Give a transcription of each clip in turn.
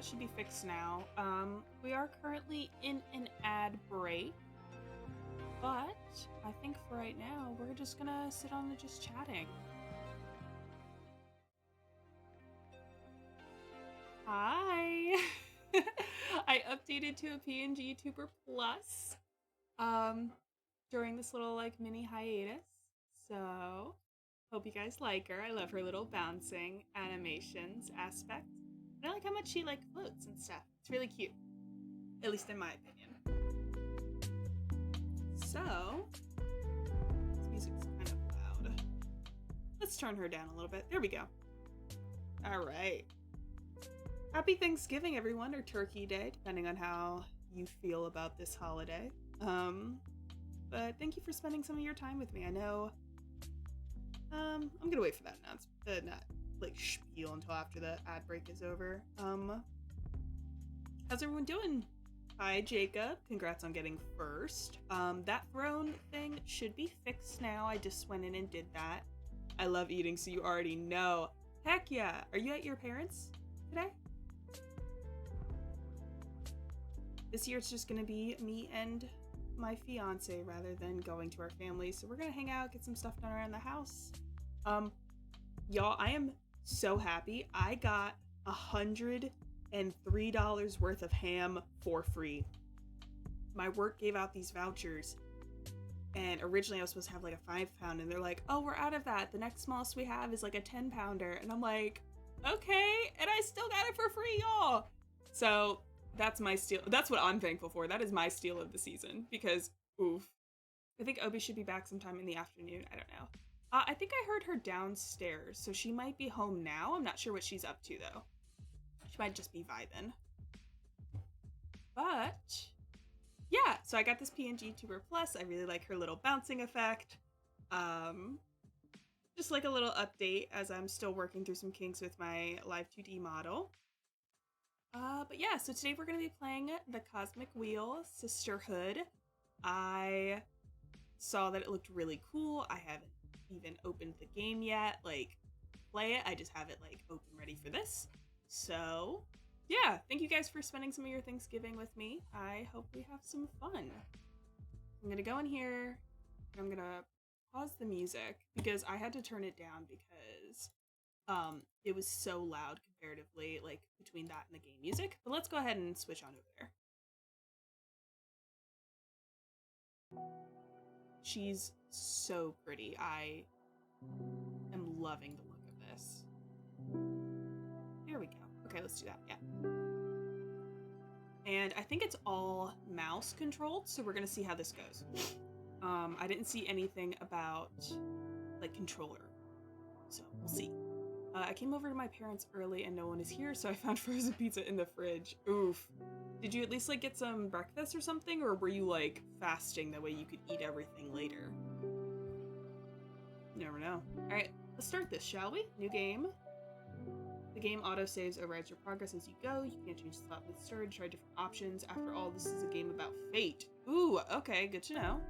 that should be fixed now. We are currently in an ad break, but I think for right now, we're just gonna sit on and just chatting. Hi! I updated to a PNG Tuber Plus um, during this little like mini hiatus. So, hope you guys like her. I love her little bouncing animations aspect. And I like how much she like floats and stuff. It's really cute. At least in my opinion. So, this music's kind of loud. Let's turn her down a little bit. There we go. All right. Happy Thanksgiving, everyone, or Turkey Day, depending on how you feel about this holiday. But thank you for spending some of your time with me. I know, I'm gonna wait for that not like spiel until after the ad break is over. How's everyone doing? Hi, Jacob. Congrats on getting first. That throne thing should be fixed now. I just went in and did that. I love eating, so you already know. Heck yeah. Are you at your parents' today? This year it's just gonna be me and my fiance rather than going to our family. So we're gonna hang out, get some stuff done around the house. Y'all, I am so happy. I got $103 worth of ham for free. My work gave out these vouchers, and originally I was supposed to have like a 5-pound, and they're like, oh, we're out of that. The next smallest we have is like a 10-pounder. And I'm like, okay, and I still got it for free, y'all. So that's my steal. That's what I'm thankful for. That is my steal of the season because, oof. I think Obi should be back sometime in the afternoon. I don't know. I think I heard her downstairs, so she might be home now. I'm not sure what she's up to, though. She might just be vibing. But, yeah. So I got this PNG Tuber Plus. I really like her little bouncing effect. Just like a little update as I'm still working through some kinks with my Live 2D model. But yeah, so today we're going to be playing the Cosmic Wheel Sisterhood. I saw that it looked really cool. I haven't even opened the game yet, like play it. I just have it like open ready for this. So yeah, thank you guys for spending some of your Thanksgiving with me. I hope we have some fun. I'm going to go in here and I'm going to pause the music because I had to turn it down because it was so loud comparatively, like between that and the game music. But let's go ahead and switch on over there. She's so pretty. I am loving the look of this. There we go. Okay, let's do that. Yeah. And I think it's all mouse controlled, so we're gonna see how this goes. I didn't see anything about like controller, so we'll see. I came over to my parents early and no one is here, so I found frozen pizza in the fridge. Oof. Did you at least like get some breakfast or something, or were you like fasting that way you could eat everything later? You never know. Alright, let's start this, shall we? New game. The game auto-saves overrides your progress as you go. You can't change the spot with storage, try different options. After all, this is a game about fate. Ooh, okay, good to know.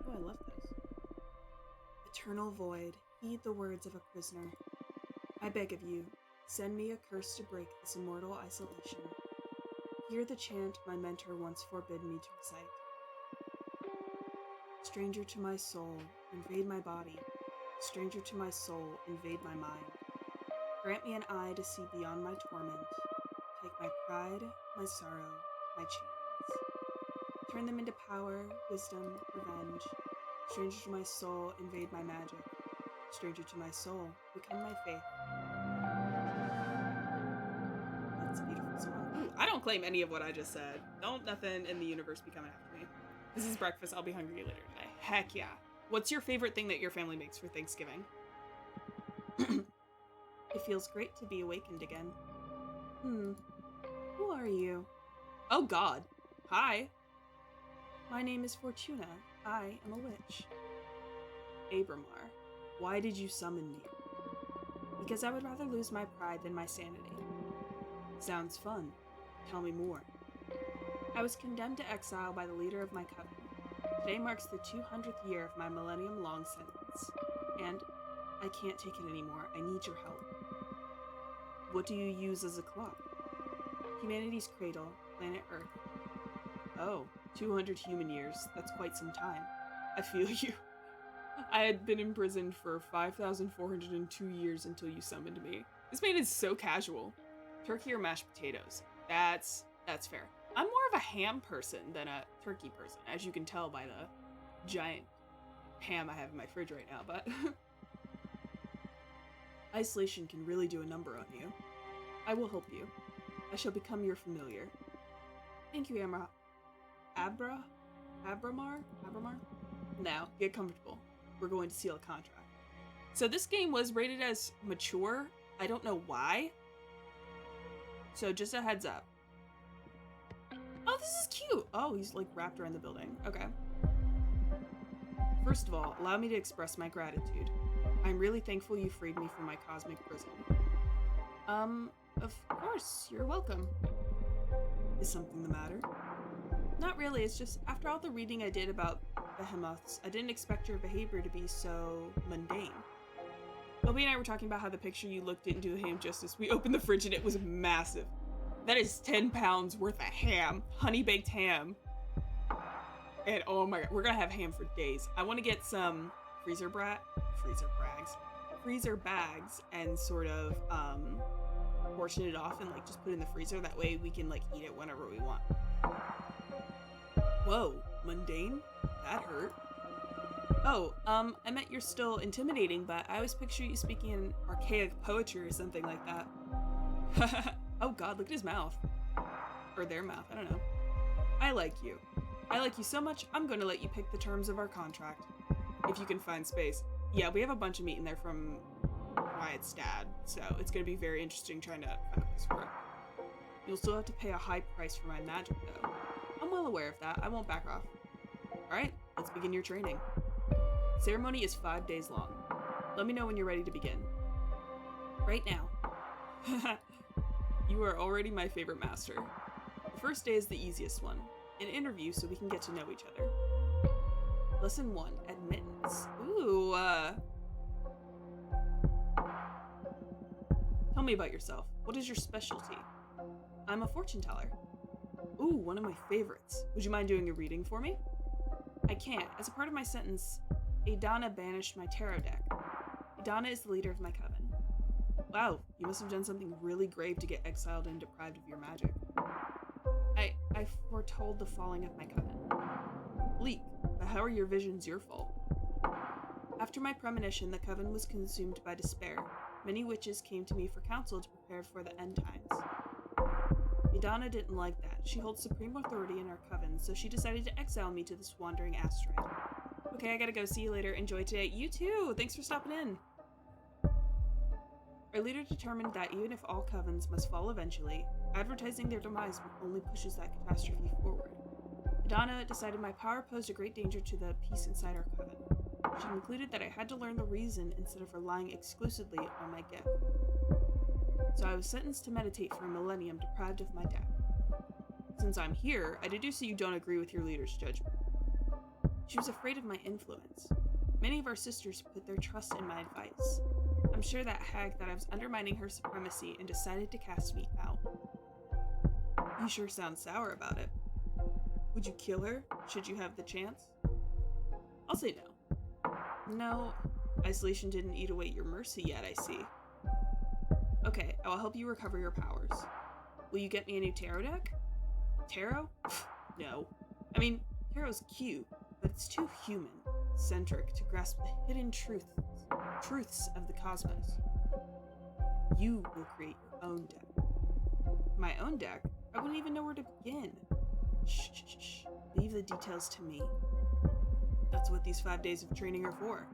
Oh, I love this. Eternal void. Heed the words of a prisoner. I beg of you, send me a curse to break this immortal isolation. Hear the chant my mentor once forbid me to recite. Stranger to my soul, invade my body. Stranger to my soul, invade my mind. Grant me an eye to see beyond my torment. Take my pride, my sorrow, my chains. Turn them into power, wisdom, revenge. Stranger to my soul, invade my magic. Stranger to my soul, become my faith. That's a beautiful song. Ooh, I don't claim any of what I just said. Don't nothing in the universe be coming after me. This is breakfast. I'll be hungry later today. Heck yeah. What's your favorite thing that your family makes for Thanksgiving? It feels great to be awakened again. Who are you? Oh God. Hi. My name is Fortuna. I am a witch. Abramar. Why did you summon me? Because I would rather lose my pride than my sanity. Sounds fun. Tell me more. I was condemned to exile by the leader of my coven. Today marks the 200th year of my millennium-long sentence. And I can't take it anymore. I need your help. What do you use as a clock? Humanity's cradle, planet Earth. Oh, 200 human years. That's quite some time. I feel you. I had been imprisoned for 5,402 years until you summoned me. This man is so casual. Turkey or mashed potatoes? That's fair. I'm more of a ham person than a turkey person, as you can tell by the giant ham I have in my fridge right now, but isolation can really do a number on you. I will help you. I shall become your familiar. Thank you, Abramar? Now, get comfortable. We're going to seal a contract. So this game was rated as mature. I don't know why. So just a heads up. Oh, this is cute. Oh, he's like wrapped around the building. Okay. First of all, allow me to express my gratitude. I'm really thankful you freed me from my cosmic prison. Of course, you're welcome. Is something the matter? Not really, it's just after all the reading I did about behemoths, I didn't expect your behavior to be so mundane. Bobby and I were talking about how the picture you looked didn't do the ham justice. We opened the fridge and it was massive. That is 10 pounds worth of ham, honey baked ham. And oh my god, we're gonna have ham for days. I want to get some freezer bags and sort of portion it off and like just put it in the freezer. That way we can like eat it whenever we want. Whoa, mundane? That hurt. Oh, I meant you're still intimidating, but I always picture you speaking in archaic poetry or something like that. Oh god, look at his mouth. Or their mouth, I don't know. I like you. I like you so much, I'm gonna let you pick the terms of our contract. If you can find space. Yeah, we have a bunch of meat in there from Wyatt's dad, so it's gonna be very interesting trying to find a place for it. You'll still have to pay a high price for my magic, though. I'm well aware of that. I won't back off. Alright, let's begin your training. Ceremony is 5 days long. Let me know when you're ready to begin. Right now. You are already my favorite master. The first day is the easiest one. An interview so we can get to know each other. Lesson 1, admittance. Ooh, Tell me about yourself. What is your specialty? I'm a fortune teller. Ooh, one of my favorites. Would you mind doing a reading for me? I can't. As a part of my sentence, Adana banished my tarot deck. Adana is the leader of my coven. Wow, you must have done something really grave to get exiled and deprived of your magic. I foretold the falling of my coven. Bleak, but how are your visions your fault? After my premonition, the coven was consumed by despair. Many witches came to me for counsel to prepare for the end times. Idana didn't like that. She holds supreme authority in our coven, so she decided to exile me to this wandering asteroid. Okay, I gotta go. See you later. Enjoy today. You too! Thanks for stopping in. Our leader determined that even if all covens must fall eventually, advertising their demise only pushes that catastrophe forward. Idana decided my power posed a great danger to the peace inside our coven. She concluded that I had to learn the reason instead of relying exclusively on my gift. So I was sentenced to meditate for a millennium deprived of my deck. Since I'm here, I deduce that you don't agree with your leader's judgment. She was afraid of my influence. Many of our sisters put their trust in my advice. I'm sure that hag thought I was undermining her supremacy and decided to cast me out. You sure sound sour about it. Would you kill her, should you have the chance? I'll say no. No, isolation didn't eat away your mercy yet, I see. Okay, I'll help you recover your powers. Will you get me a new tarot deck? Tarot? No. I mean, tarot's cute, but it's too human-centric to grasp the hidden truths of the cosmos. You will create your own deck. My own deck? I wouldn't even know where to begin. Shh, shh, shh. Leave the details to me. That's what these 5 days of training are for.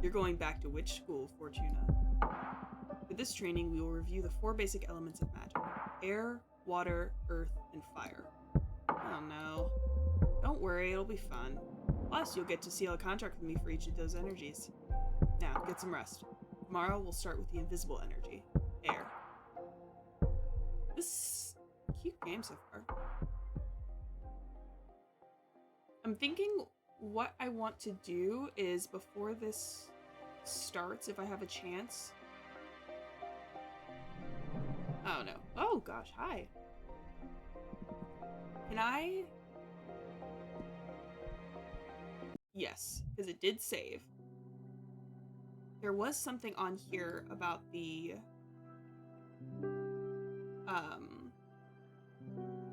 You're going back to witch school, Fortuna. For this training, we will review the 4 basic elements of magic. Air, water, earth, and fire. Oh no. Don't worry, it'll be fun. Plus, you'll get to seal a contract with me for each of those energies. Now, get some rest. Tomorrow, we'll start with the invisible energy. Air. This is a cute game so far. I'm thinking what I want to do is, before this starts, if I have a chance, Oh no. Oh gosh, hi. Can I? Yes, because it did save. There was something on here about the um,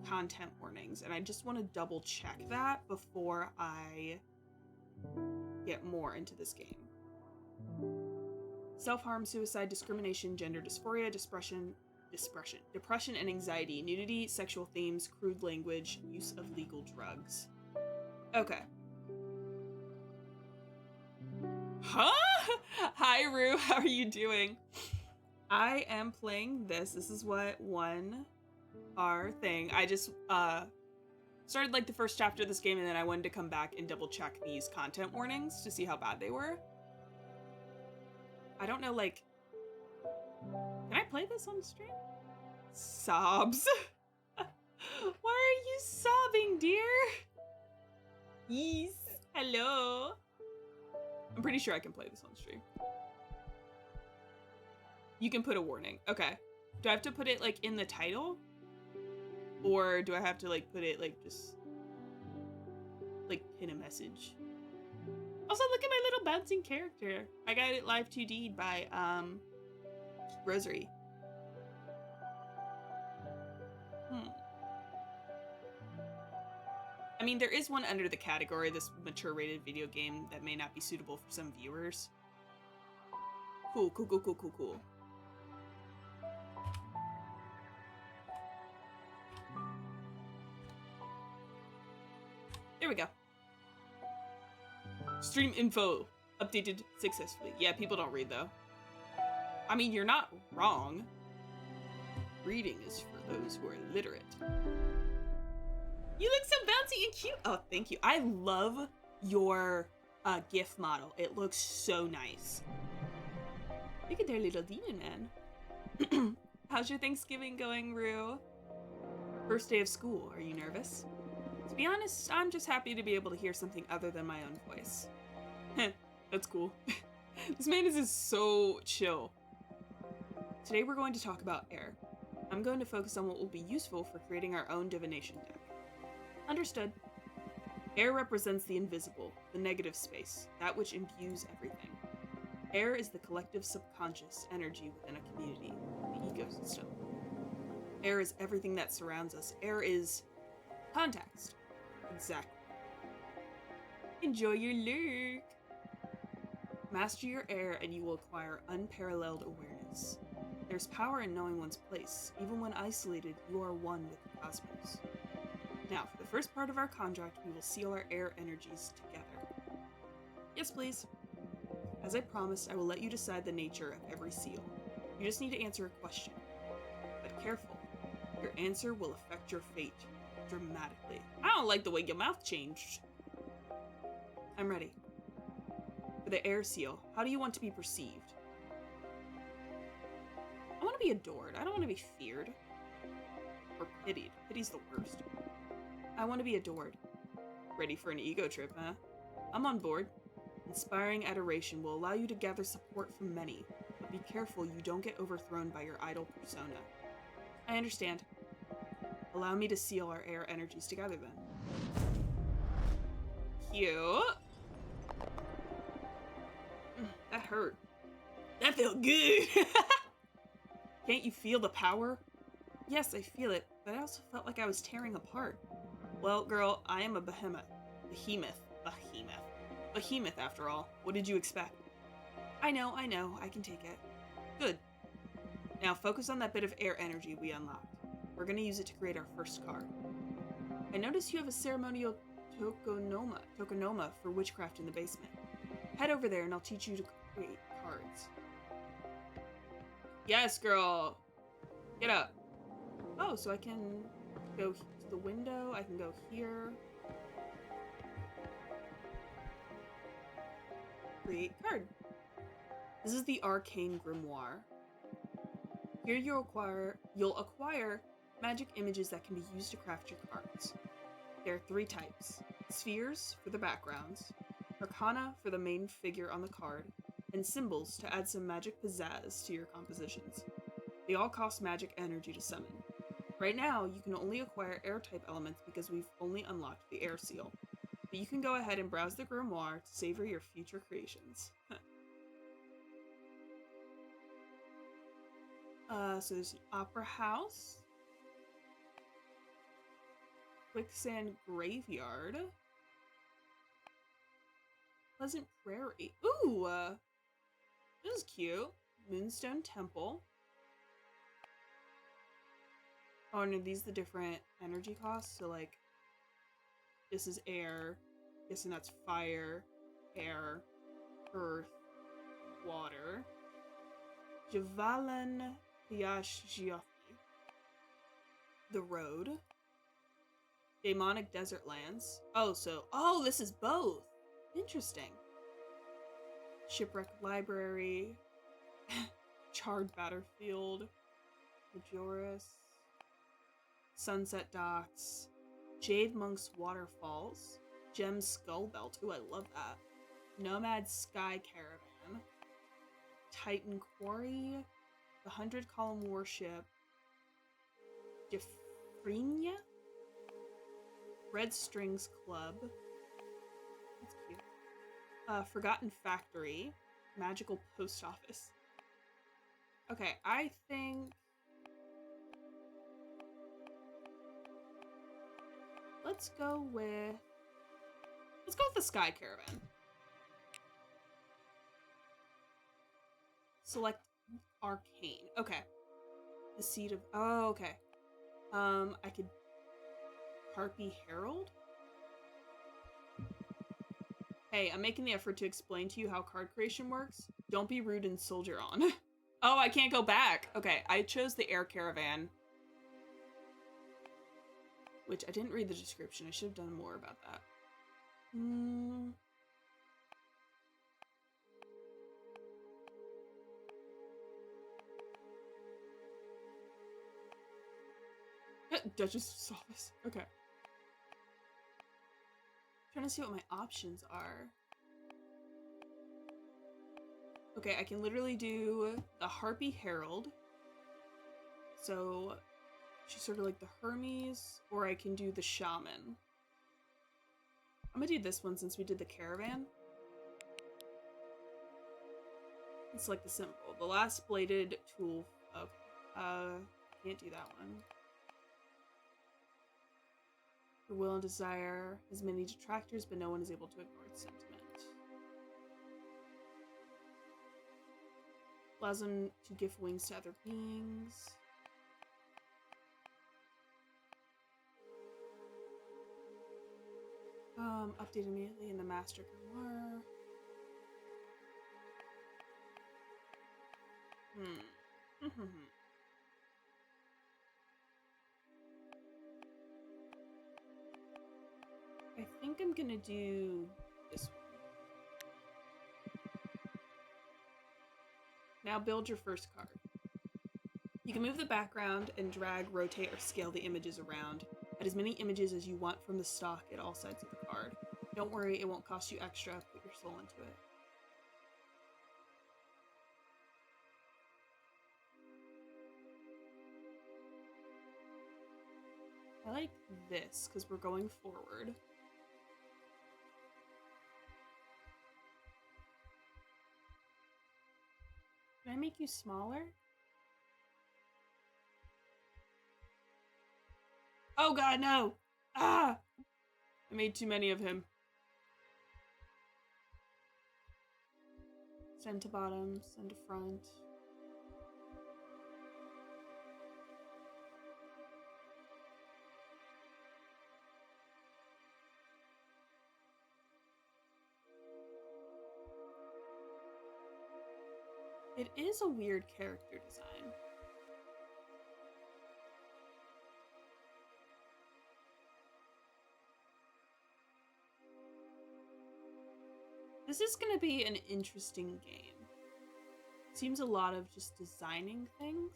content warnings, and I just want to double check that before I get more into this game. Self-harm, suicide, discrimination, gender dysphoria, depression and anxiety, nudity, sexual themes, crude language, use of legal drugs. Okay. Huh? Hi, Rue. How are you doing? I am playing this. This is what won our thing. I just started like the first chapter of this game, and then I wanted to come back and double check these content warnings to see how bad they were. I don't know, like, can I play this on stream? Sobs. Why are you sobbing, dear? Yes. Hello. I'm pretty sure I can play this on stream. You can put a warning. Okay. Do I have to put it like in the title? Or do I have to like put it like just like pin a message? Also, look at my little bouncing character. I got it live 2D'd by Rosary. I mean, there is one under the category, this mature rated video game, that may not be suitable for some viewers. Cool. There we go. Stream info updated successfully. Yeah, people don't read though. I mean, you're not wrong. Reading is for those who are literate. You look so bouncy and cute. Oh, thank you. I love your GIF model. It looks so nice. Look at their little demon man. How's your Thanksgiving going, Rue? First day of school. Are you nervous? To be honest, I'm just happy to be able to hear something other than my own voice. Heh, that's cool. This man is just so chill. Today we're going to talk about air. I'm going to focus on what will be useful for creating our own divination deck. Understood. Air represents the invisible, the negative space, that which imbues everything. Air is the collective subconscious energy within a community, the ecosystem. Air is everything that surrounds us. Air is context. Exactly. Enjoy your lurk. Master your air and you will acquire unparalleled awareness. There's power in knowing one's place. Even when isolated, you are one with the cosmos. Now, for the first part of our contract, we will seal our air energies together. Yes, please. As I promised, I will let you decide the nature of every seal. You just need to answer a question. But careful, your answer will affect your fate dramatically. I don't like the way your mouth changed. I'm ready. For the air seal, how do you want to be perceived? I want to be adored. I don't want to be feared. Or pitied. Pity's the worst. I want to be adored. Ready for an ego trip, huh? I'm on board. Inspiring adoration will allow you to gather support from many, but be careful you don't get overthrown by your idol persona. I understand. Allow me to seal our air energies together then. Cute. That hurt. That felt good. Can't you feel the power? Yes, I feel it, but I also felt like I was tearing apart. Well, girl, I am a behemoth. Behemoth, after all. What did you expect? I know, I can take it. Good. Now focus on that bit of air energy we unlocked. We're gonna use it to create our first card. I notice you have a ceremonial tokonoma for witchcraft in the basement. Head over there and I'll teach you to create cards. Yes, girl! Get up. Oh, so I can go to the window, I can go here. Create card. This is the Arcane Grimoire. Here you'll acquire magic images that can be used to craft your cards. There are 3 types. Spheres for the backgrounds, arcana for the main figure on the card, and symbols to add some magic pizzazz to your compositions. They all cost magic energy to summon. Right now, you can only acquire air-type elements because we've only unlocked the air seal. But you can go ahead and browse the grimoire to savor your future creations. So there's an opera house, quicksand graveyard, pleasant prairie. Ooh, this is cute. Moonstone temple. Oh, and are these the different energy costs? So like, this is air. Guessing that's fire, air, earth, water. Javalan Piash the road. Daemonic desert lands. Oh, this is both. Interesting. Shipwreck library. Charred battlefield. Majoris. Sunset docks. Jade Monk's waterfalls. Gem skull belt. Ooh, I love that. Nomad sky caravan. Titan quarry. The 100-column warship. Defrenia? Red Strings Club. That's cute. Forgotten Factory. Magical Post Office. Okay, I think... Let's go with the Sky Caravan. Select Arcane. Okay. The Seed of... Oh, okay. I could... Harpy Herald? Hey, I'm making the effort to explain to you how card creation works. Don't be rude and soldier on. Oh, I can't go back. Okay, I chose the Air Caravan. Which I didn't read the description. I should have done more about that. Duchess office. Okay. Trying to see what my options are. Okay, I can literally do the Harpy Herald. So she's sort of like the Hermes, or I can do the Shaman. I'm gonna do this one since we did the Caravan. And select the symbol. The last bladed tool. Okay. Can't do that one. The will and desire has many detractors, but no one is able to ignore its sentiment. Allows them to give wings to other beings. Update immediately in the Master Grimoire. I think I'm gonna do this one. Now build your first card. You can move the background and drag, rotate, or scale the images around. Add as many images as you want from the stock at all sides of the card. Don't worry, it won't cost you extra. Put your soul into it. I like this because we're going forward. Can I make you smaller? Oh god, no! Ah! I made too many of him. Send to bottom, send to front. It is a weird character design. This is gonna be an interesting game. Seems a lot of just designing things.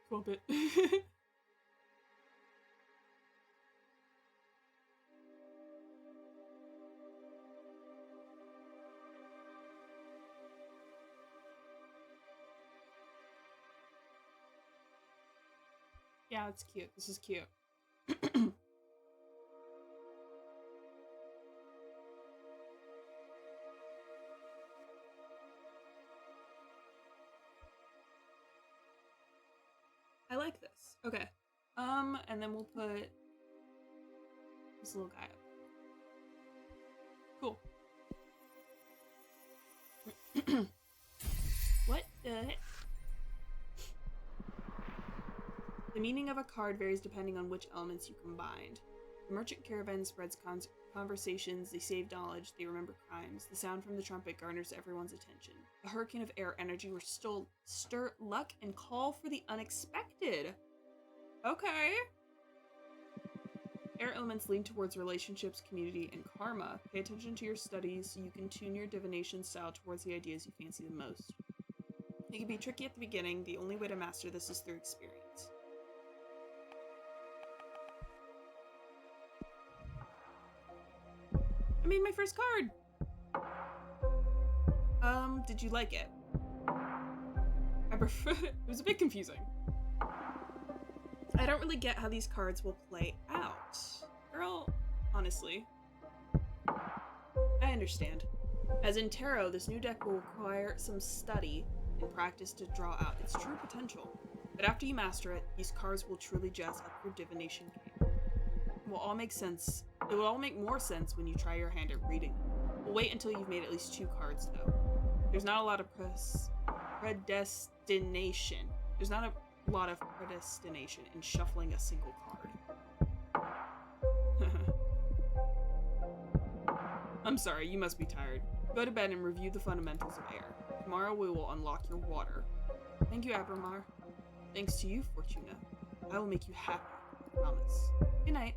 Swamp it. Yeah, it's cute. This is cute. I like this. Okay. And then we'll put this little guy up. Cool. What the heck? The meaning of a card varies depending on which elements you combined. The merchant caravan spreads conversations, they save knowledge, they remember crimes. The sound from the trumpet garners everyone's attention. A hurricane of air energy will stir luck and call for the unexpected. Okay. Air elements lean towards relationships, community, and karma. Pay attention to your studies so you can tune your divination style towards the ideas you fancy the most. It can be tricky at the beginning. The only way to master this is through experience. I made my first card! Did you like it? I prefer it was a bit confusing. I don't really get how these cards will play out. Girl, honestly. I understand. As in tarot, this new deck will require some study and practice to draw out its true potential. But after you master it, these cards will truly jazz up your divination game. It will all make sense. It will all make more sense when you try your hand at reading. We'll wait until you've made at least 2 cards, though. There's not a lot of predestination. There's not a lot of predestination in shuffling a single card. I'm sorry, you must be tired. Go to bed and review the fundamentals of air. Tomorrow we will unlock your water. Thank you, Abramar. Thanks to you, Fortuna. I will make you happy. I promise. Good night.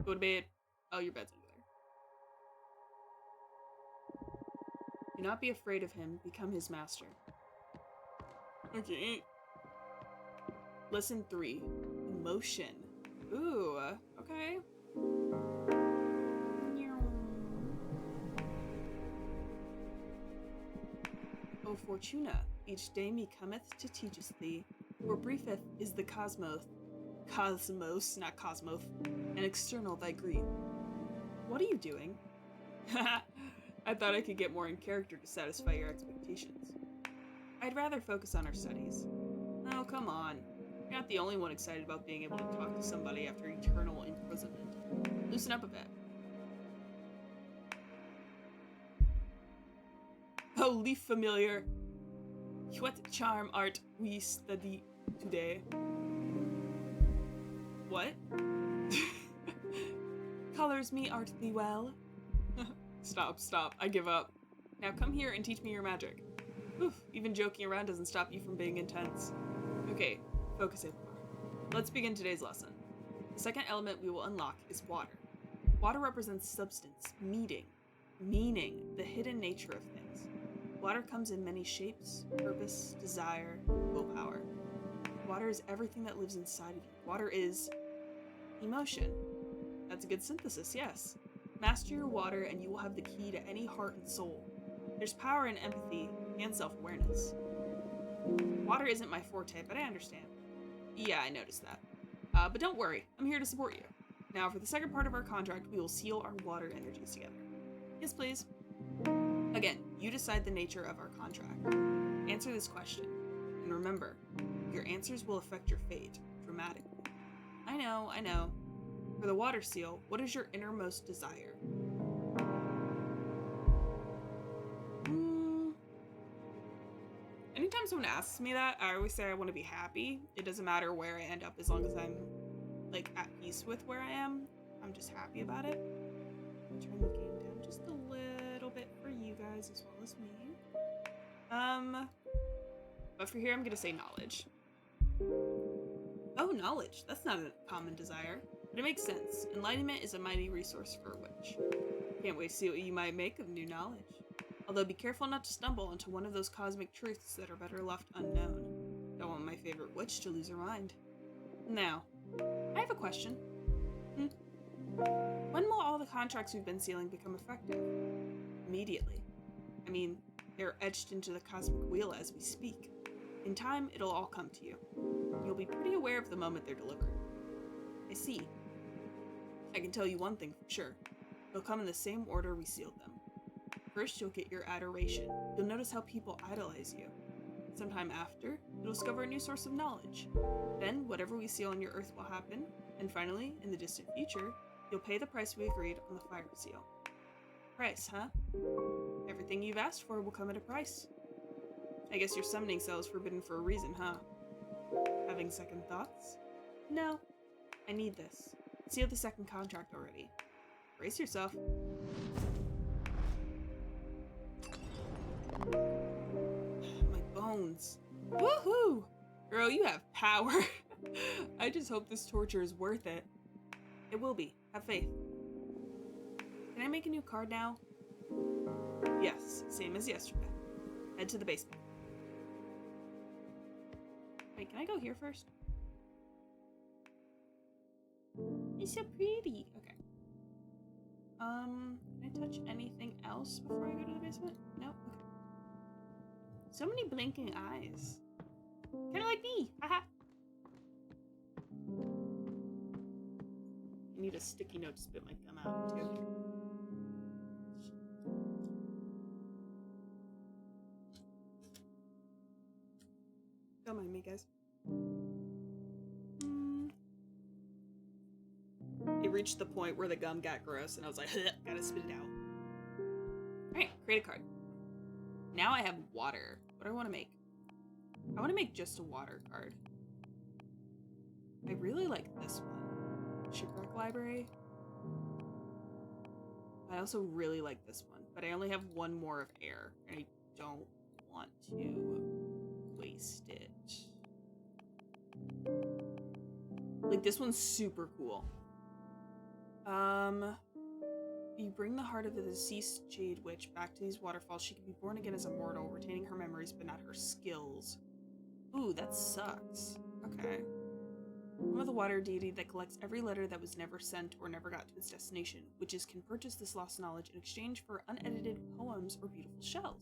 Go to bed. Oh, your bed's over there. Do not be afraid of him. Become his master. Okay. Lesson 3. Emotion. Ooh, okay. O Fortuna, each day me cometh to teacheth thee, for briefeth is the cosmos, not cosmos, and external thy grief. What are you doing? I thought I could get more in character to satisfy your expectations. I'd rather focus on our studies. Oh, come on. You're not the only one excited about being able to talk to somebody after eternal imprisonment. Loosen up a bit. Oh, leaf familiar. What charm art we study today? What? Colors me art thee well. Stop. I give up. Now come here and teach me your magic. Oof, even joking around doesn't stop you from being intense. Okay, focus it. Let's begin today's lesson. The second element we will unlock is water. Water represents substance, meaning, the hidden nature of things. Water comes in many shapes, purpose, desire, willpower. Water is everything that lives inside of you. Water is emotion. That's a good synthesis, yes. Master your water and you will have the key to any heart and soul. There's power in empathy and self-awareness. Water isn't my forte, but I understand. Yeah, I noticed that. But don't worry, I'm here to support you. Now, for the second part of our contract, we will seal our water energies together. Yes, please. Again, you decide the nature of our contract. Answer this question. And remember, your answers will affect your fate dramatically. I know. For the water seal, what is your innermost desire? Anytime someone asks me that, I always say I want to be happy. It doesn't matter where I end up as long as I'm like at peace with where I am. I'm just happy about it. Turn the game down just a little bit for you guys as well as me. But for here I'm gonna say knowledge. Oh, knowledge. That's not a common desire, but it makes sense. Enlightenment is a mighty resource for a witch. Can't wait to see what you might make of new knowledge. Although be careful not to stumble into one of those cosmic truths that are better left unknown. Don't want my favorite witch to lose her mind. Now, I have a question. When will all the contracts we've been sealing become effective? Immediately. I mean, they're etched into the cosmic wheel as we speak. In time, it'll all come to you. You'll be pretty aware of the moment they're delivered. I see. I can tell you one thing for sure. They'll come in the same order we sealed them. First, you'll get your adoration. You'll notice how people idolize you. Sometime after, you'll discover a new source of knowledge. Then, whatever we seal on your earth will happen. And finally, in the distant future, you'll pay the price we agreed on the fire seal. Price, huh? Everything you've asked for will come at a price. I guess your summoning cell is forbidden for a reason, huh? Having second thoughts? No. I need this. Seal the second contract already. Brace yourself. My bones. Woohoo! Girl, you have power. I just hope this torture is worth it. It will be. Have faith. Can I make a new card now? Yes, same as yesterday. Head to the basement. Wait, can I go here first? It's so pretty. Okay. Can I touch anything else before I go to the basement? No? Okay. So many blinking eyes. Kind of like me. Haha. I need a sticky note to spit my gum out, too. Don't mind me, guys. It reached the point where the gum got gross, and I was like, gotta spit it out. Alright, create a card. Now I have water. What do I want to make? I want to make just a water card. I really like this one. Shipwreck Library. I also really like this one, but I only have one more of air, and I don't want to waste it. Like, this one's super cool. You bring the heart of the deceased Jade Witch back to these waterfalls. She can be born again as a mortal, retaining her memories but not her skills. Ooh, that sucks. Okay. I'm of the water deity that collects every letter that was never sent or never got to its destination. Witches can purchase this lost knowledge in exchange for unedited poems or beautiful shells.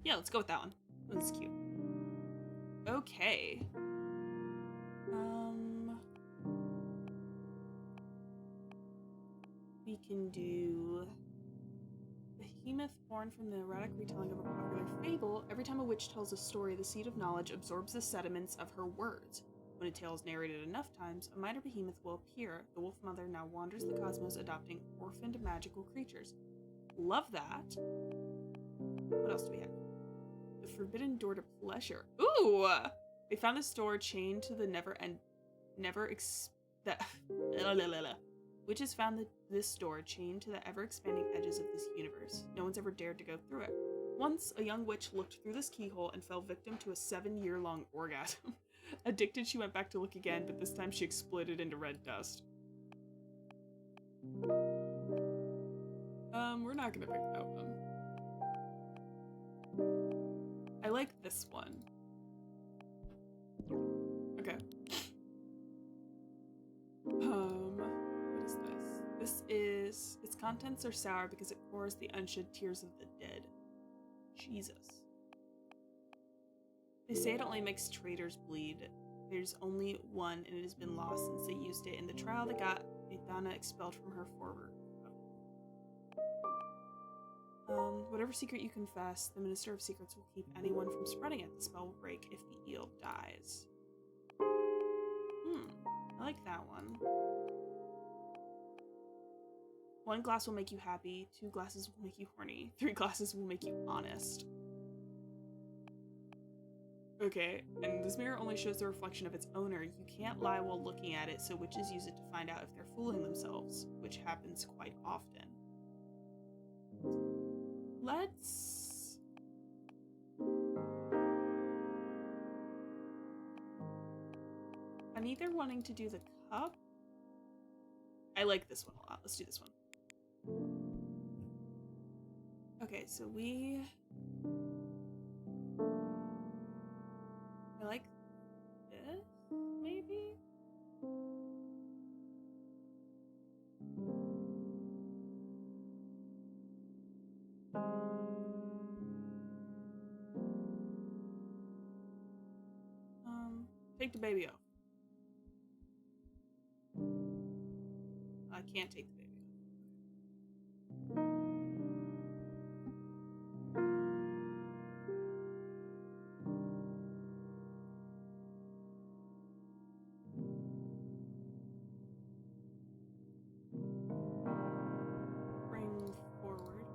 Yeah, let's go with that one. This is cute. Okay. We can do Behemoth, born from the erotic retelling of a popular fable. Every time a witch tells a story, the seed of knowledge absorbs the sediments of her words. When a tale is narrated enough times, a minor behemoth will appear. The wolf mother now wanders the cosmos, adopting orphaned magical creatures. Love that. What else do we have? The forbidden door to pleasure. Ooh! They found this door chained to the Witches found this door chained to the ever-expanding edges of this universe. No one's ever dared to go through it. Once, a young witch looked through this keyhole and fell victim to a 7-year-long orgasm. Addicted, she went back to look again, but this time she exploded into red dust. We're not gonna pick that one. I like this one. Okay. What is this? This is... Its contents are sour because it pours the unshed tears of the dead. Jesus. They say it only makes traitors bleed. There's only one, and it has been lost since they used it in the trial that got Aethana expelled from her forward. Whatever secret you confess, the Minister of Secrets will keep anyone from spreading it. The spell will break if the eel dies. I like that one. 1 glass will make you happy, 2 glasses will make you horny, 3 glasses will make you honest. Okay, and this mirror only shows the reflection of its owner. You can't lie while looking at it, so witches use it to find out if they're fooling themselves, which happens quite often. Let's... I'm either wanting to do the cup. I like this one a lot. Let's do this one. Okay, so I like this, maybe? Take the baby off. I can't take the baby off. Bring forward.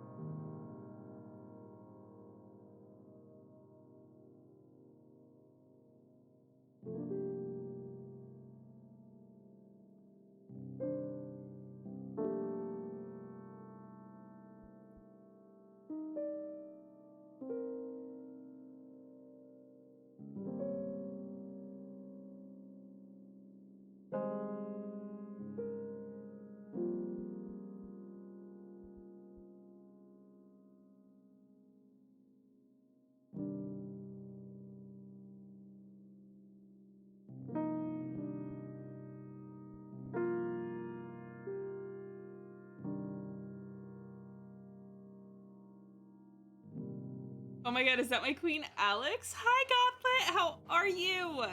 Oh my god, is that my queen Alex? Hi Gauntlet, how are you?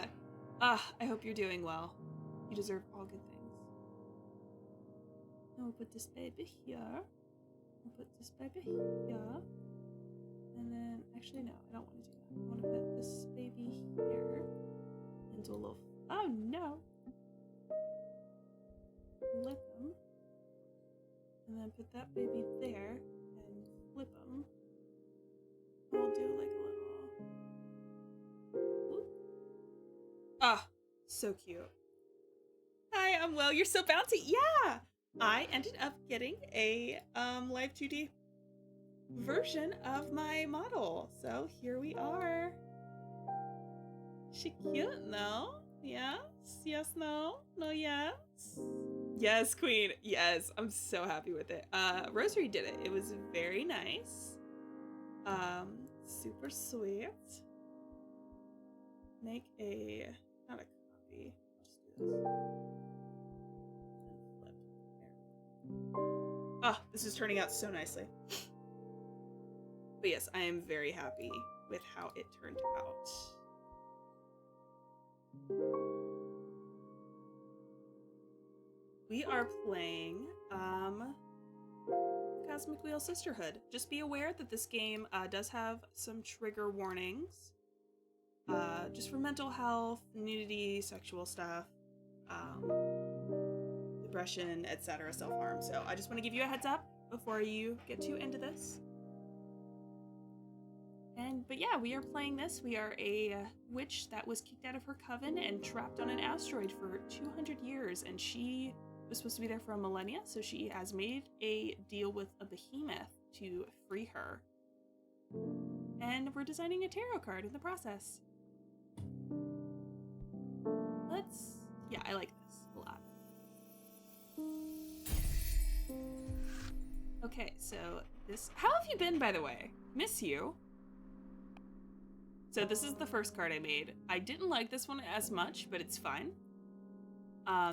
I hope you're doing well. You deserve all good things. And we'll put this baby here. We'll put this baby here. And then, actually no, I don't want to do that. I want to put this baby here. And do a little, oh no. Flip them. And then put that baby there. And flip them. We'll do like a little... Whoop. Ah, so cute. Hi, I'm well. You're so bouncy. Yeah! I ended up getting a Live 2D version of my model. So here we are. She cute, no? Yes? Yes, no? No, yes? Yes, queen. Yes, I'm so happy with it. Rosary did it. It was very nice. Super sweet. Make a, not a copy. I'll just do this. And flip. Oh, this is turning out so nicely. But yes, I am very happy with how it turned out. We are playing Cosmic Wheel Sisterhood. Just be aware that this game does have some trigger warnings. Just for mental health, nudity, sexual stuff, depression, etc., self-harm. So I just want to give you a heads up before you get too into this. But yeah, we are playing this. We are a witch that was kicked out of her coven and trapped on an asteroid for 200 years, and she was supposed to be there for a millennia, so she has made a deal with a behemoth to free her. And we're designing a tarot card in the process. Yeah, I like this a lot. Okay, so this, how have you been, by the way? Miss you. So this is the first card I made. I didn't like this one as much, but it's fine.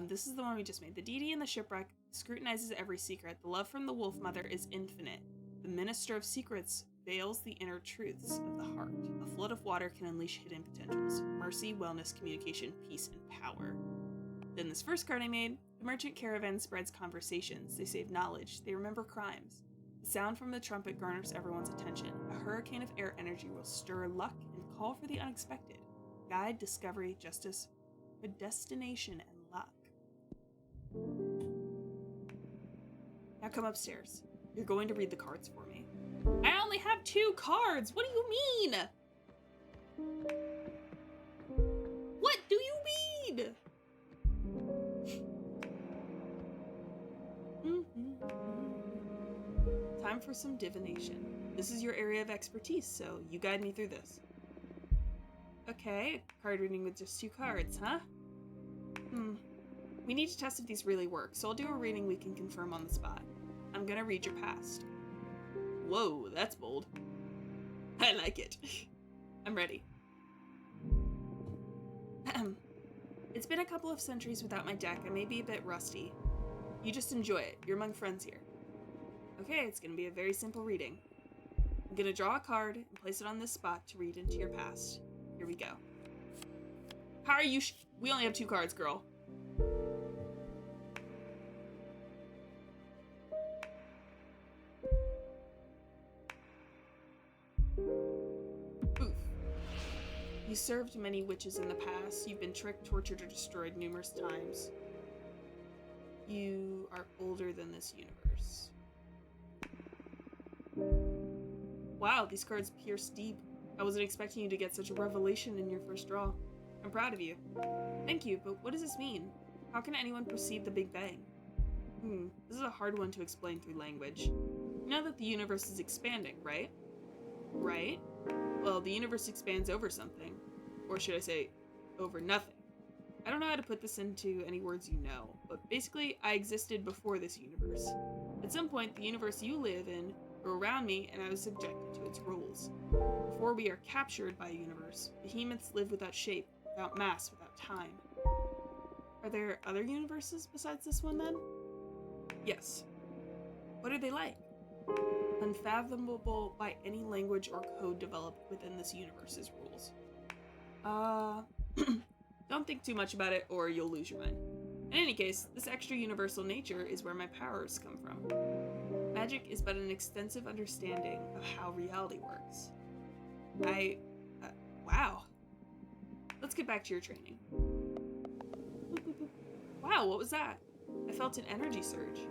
This is the one we just made. The deity in the shipwreck scrutinizes every secret. The love from the Wolf Mother is infinite. The Minister of Secrets veils the inner truths of the heart. A flood of water can unleash hidden potentials. Mercy, wellness, communication, peace, and power. Then this first card I made. The merchant caravan spreads conversations. They save knowledge. They remember crimes. The sound from the trumpet garners everyone's attention. A hurricane of air energy will stir luck and call for the unexpected. Guide, discovery, justice, predestination, and luck. Now come upstairs. You're going to read the cards for me. I only have 2 cards! What do you mean? What do you mean? Time for some divination. This is your area of expertise, so you guide me through this. Okay, card reading with just 2 cards, huh? We need to test if these really work, so I'll do a reading we can confirm on the spot. I'm gonna read your past. Whoa, that's bold. I like it. I'm ready. It's been a couple of centuries without my deck. I may be a bit rusty. You just enjoy it. You're among friends here. Okay, it's gonna be a very simple reading. I'm gonna draw a card and place it on this spot to read into your past. Here we go. How are you? We only have 2 cards, girl. Oof. You served many witches in the past. You've been tricked, tortured, or destroyed numerous times. You are older than this universe. Wow, these cards pierce deep. I wasn't expecting you to get such a revelation in your first draw. I'm proud of you. Thank you, but what does this mean? How can anyone perceive the Big Bang? This is a hard one to explain through language. You know that the universe is expanding, right? Right? Well, the universe expands over something. Or should I say, over nothing. I don't know how to put this into any words you know, but basically, I existed before this universe. At some point, the universe you live in grew around me, and I was subjected to its rules. Before we are captured by a universe, behemoths live without shape, without mass, without time. Are there other universes besides this one, then? Yes. What are they like? Unfathomable by any language or code developed within this universe's rules. Don't think too much about it or you'll lose your mind. In any case, this extra universal nature is where my powers come from. Magic is but an extensive understanding of how reality works. Wow. Let's get back to your training. Wow, what was that? I felt an energy surge.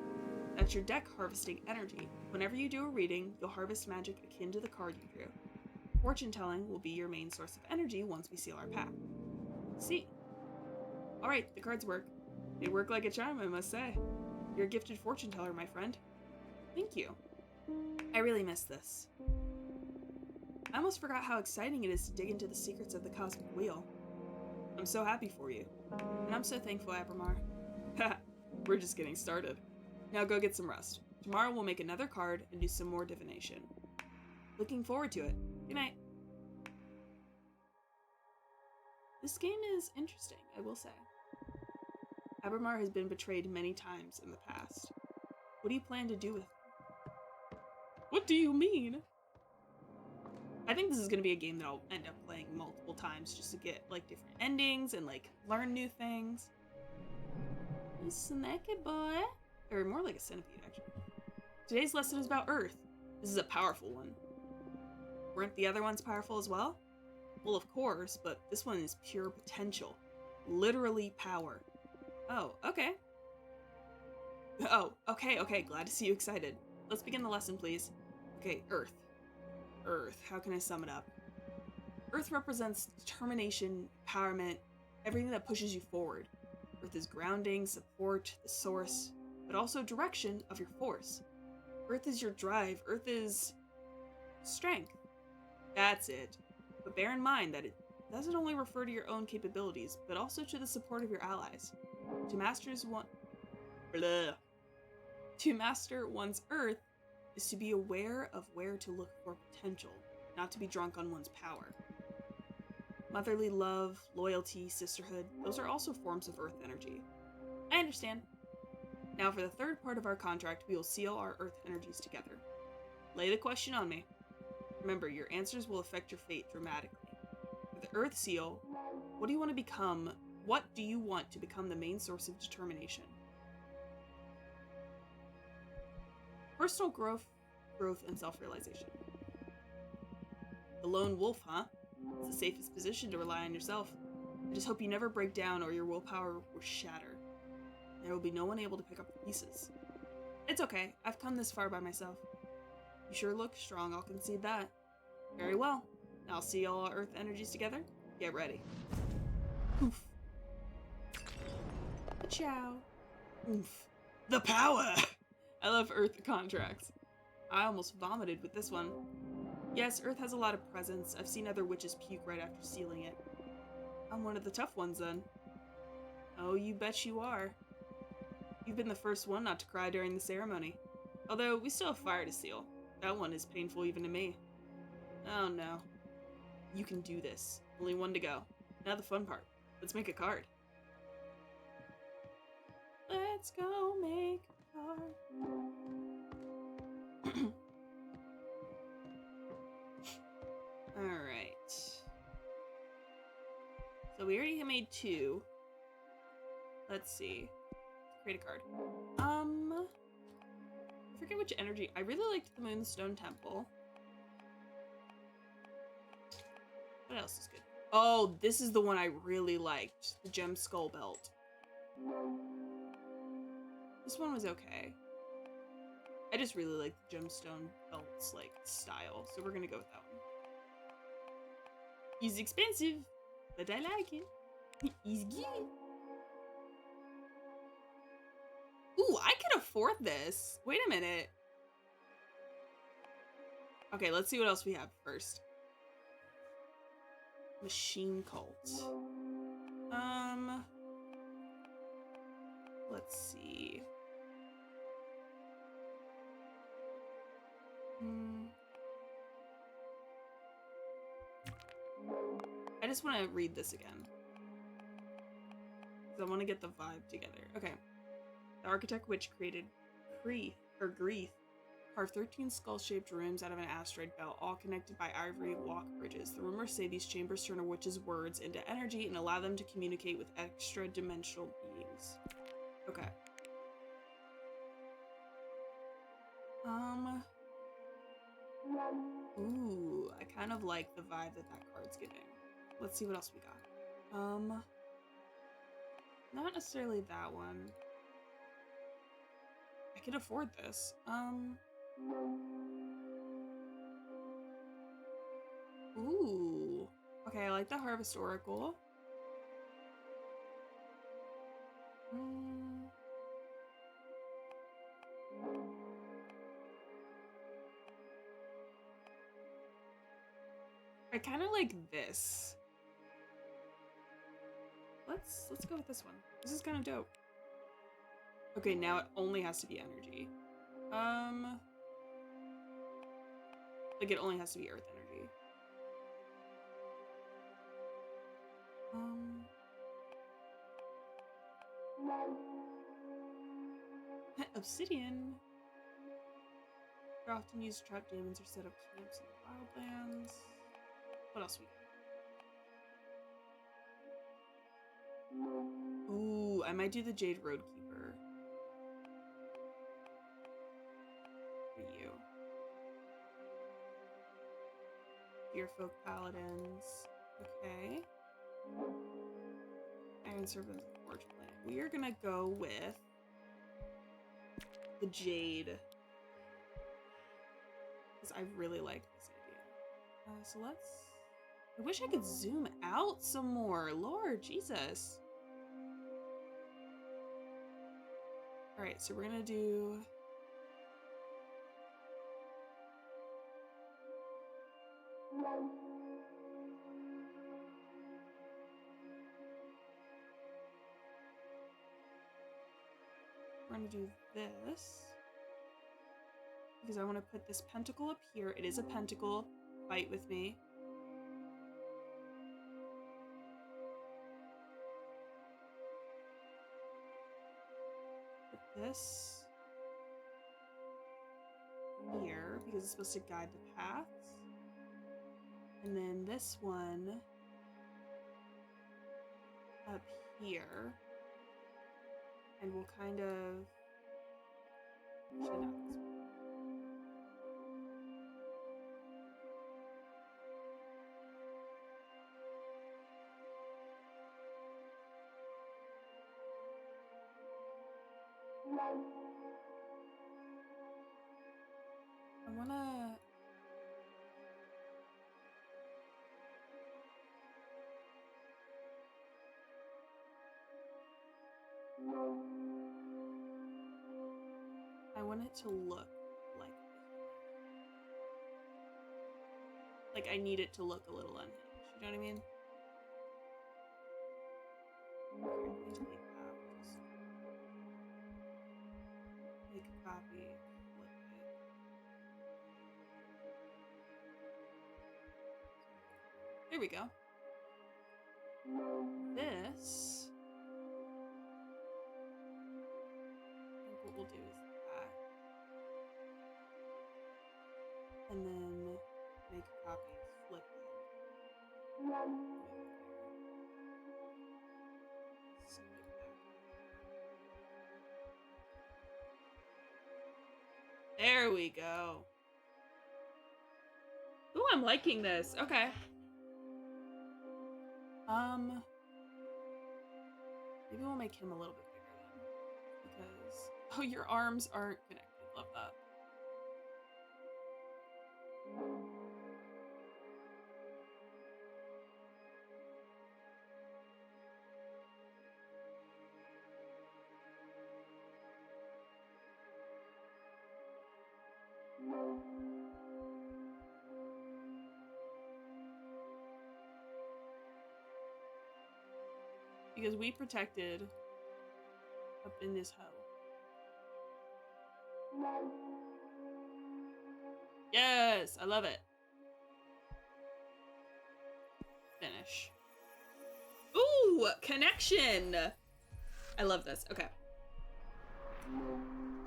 That's your deck harvesting energy. Whenever you do a reading, you'll harvest magic akin to the card you drew. Fortune telling will be your main source of energy once we seal our pact. See. Alright, the cards work. They work like a charm, I must say. You're a gifted fortune teller, my friend. Thank you. I really missed this. I almost forgot how exciting it is to dig into the secrets of the Cosmic Wheel. I'm so happy for you. And I'm so thankful, Abramar. We're just getting started. Now go get some rest. Tomorrow we'll make another card and do some more divination. Looking forward to it. Good night. This game is interesting, I will say. Abramar has been betrayed many times in the past. What do you plan to do with him? What do you mean? I think this is going to be a game that I'll end up playing multiple times just to get, like, different endings and, like, learn new things. A snacky boy. Or more like a centipede, actually. Today's lesson is about Earth. This is a powerful one. Weren't the other ones powerful as well? Well, of course, but this one is pure potential. Literally power. Oh, okay. Oh, okay, glad to see you excited. Let's begin the lesson, please. Okay, Earth. Earth, how can I sum it up? Earth represents determination, empowerment, everything that pushes you forward. Earth is grounding, support, the source, but also direction of your force. Earth is your drive. Earth is strength. That's it. But bear in mind that it doesn't only refer to your own capabilities, but also to the support of your allies. To master one's Earth is to be aware of where to look for potential, not to be drunk on one's power. Motherly love, loyalty, sisterhood, those are also forms of Earth energy. I understand. Now for the third part of our contract, we will seal our Earth energies together. Lay the question on me. Remember, your answers will affect your fate dramatically. For the Earth seal, what do you want to become? What do you want to become the main source of determination? Personal growth, and self-realization. The lone wolf, huh? It's the safest position to rely on yourself. I just hope you never break down or your willpower will shatter. There will be no one able to pick up the pieces. It's okay, I've come this far by myself. You sure look strong, I'll concede that. Very well. Now I'll see all our Earth energies together. Get ready. Oof. Ciao. Oof. The power! I love Earth contracts. I almost vomited with this one. Yes, Earth has a lot of presence. I've seen other witches puke right after sealing it. I'm one of the tough ones then. Oh, you bet you are. You've been the first one not to cry during the ceremony. Although, we still have fire to seal. That one is painful even to me. Oh no. You can do this. Only one to go. Now the fun part. Let's make a card. Let's go make a card. Alright. So we already made made 2. Let's see. Create a card. I forget which energy. I really liked the Moonstone Temple. What else is good? Oh, this is the one I really liked. The Gem Skull Belt. This one was okay. I just really like the gemstone belts like style, so we're gonna go with that one. He's expensive, but I like it. He's good. Ooh, I can afford this. Wait a minute. Okay, let's see what else we have first. Machine Cult. Let's see. I just want to read this again. Because I want to get the vibe together. Okay. The architect witch created Grief carved 13 skull-shaped rooms out of an asteroid belt, all connected by ivory walk bridges. The rumors say these chambers turn a witch's words into energy and allow them to communicate with extra-dimensional beings. Okay. Ooh, I kind of like the vibe that card's giving. Let's see what else we got. Not necessarily that one. I can afford this. Ooh. Okay, I like the Harvest Oracle. I kind of like this. Let's go with this one. This is kind of dope. Okay, now it only has to be energy. Like it only has to be earth energy. Obsidian. They're often used to trap demons or set up camps in the wildlands. What else we got? Ooh, I might do the Jade Roadkeeper. For you. Deerfolk Paladins. Okay. Iron Servants of Forge Plant. We are gonna go with the Jade. Because I really like this idea. So let's... I wish I could zoom out some more. Lord Jesus. Alright, so we're gonna do... We're gonna do this. Because I want to put this pentacle up here. It is a pentacle. Fight with me. Put this here because it's supposed to guide the paths. And then this one up here. And we'll kind of... Actually, not this one. I wanna... I want it to look like I need it to look a little unhinged. You know what I mean? Delete that. Just make a copy. Flip it. There we go. This. I think what we'll do is that. And then make a copy, flip it. There we go. Ooh, I'm liking this. Okay. Maybe we'll make him a little bit bigger then. Because, oh, your arms aren't connected. Love that. Because we protected up in this hole. Yes, I love it. Finish. Ooh, connection. I love this. Okay.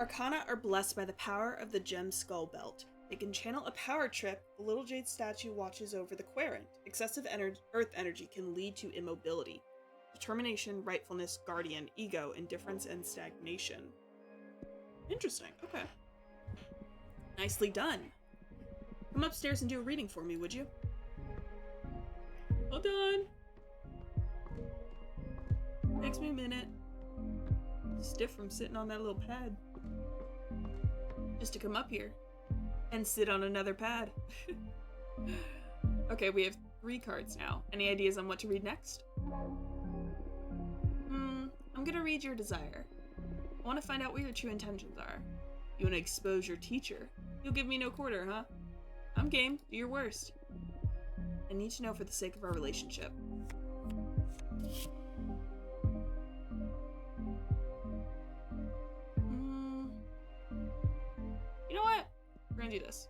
Arcana are blessed by the power of the gem skull belt. They can channel a power trip. The little jade statue watches over the querent. Excessive earth energy can lead to immobility, determination, rightfulness, guardian, ego, indifference, and stagnation. Interesting. Okay. Nicely done. Come upstairs and do a reading for me, would you? Well done. Takes me a minute. Stiff from sitting on that little pad. Just to come up here and sit on another pad. Okay, we have 3 cards now. Any ideas on what to read next? I'm gonna read your desire. I want to find out what your true intentions are. You want to expose your teacher? You'll give me no quarter, huh? I'm game. Do your worst. I need to know for the sake of our relationship. You know what? We're gonna do this.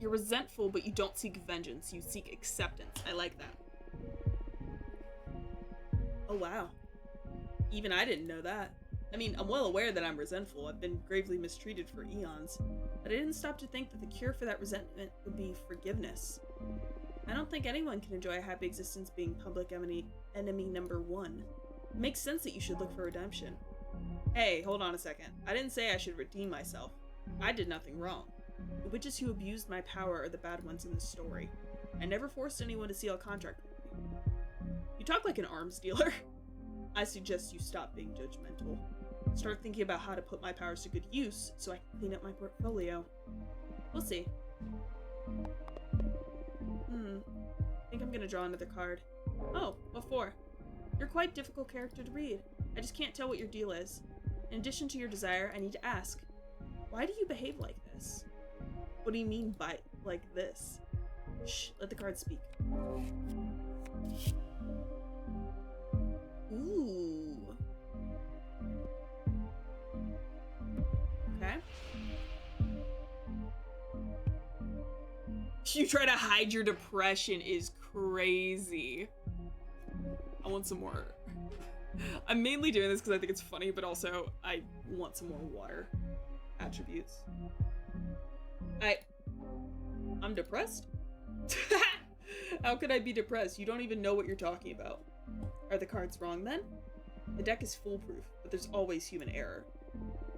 You're resentful, but you don't seek vengeance. You seek acceptance. I like that. Oh, wow. Even I didn't know that. I mean, I'm well aware that I'm resentful. I've been gravely mistreated for eons. But I didn't stop to think that the cure for that resentment would be forgiveness. I don't think anyone can enjoy a happy existence being public enemy number 1. It makes sense that you should look for redemption. Hey, hold on a second. I didn't say I should redeem myself. I did nothing wrong. The witches who abused my power are the bad ones in the story. I never forced anyone to seal a contract with me. You talk like an arms dealer. I suggest you stop being judgmental. Start thinking about how to put my powers to good use so I can clean up my portfolio. We'll see. I think I'm gonna draw another card. Oh, what for? You're quite a difficult character to read. I just can't tell what your deal is. In addition to your desire, I need to ask, why do you behave like this? What do you mean by like this? Shh, let the card speak. Ooh. Okay. You try to hide your depression is crazy. I want some more. I'm mainly doing this because I think it's funny, but also I want some more water attributes. I'm depressed? How could I be depressed? You don't even know what you're talking about. Are the cards wrong then? The deck is foolproof, but there's always human error.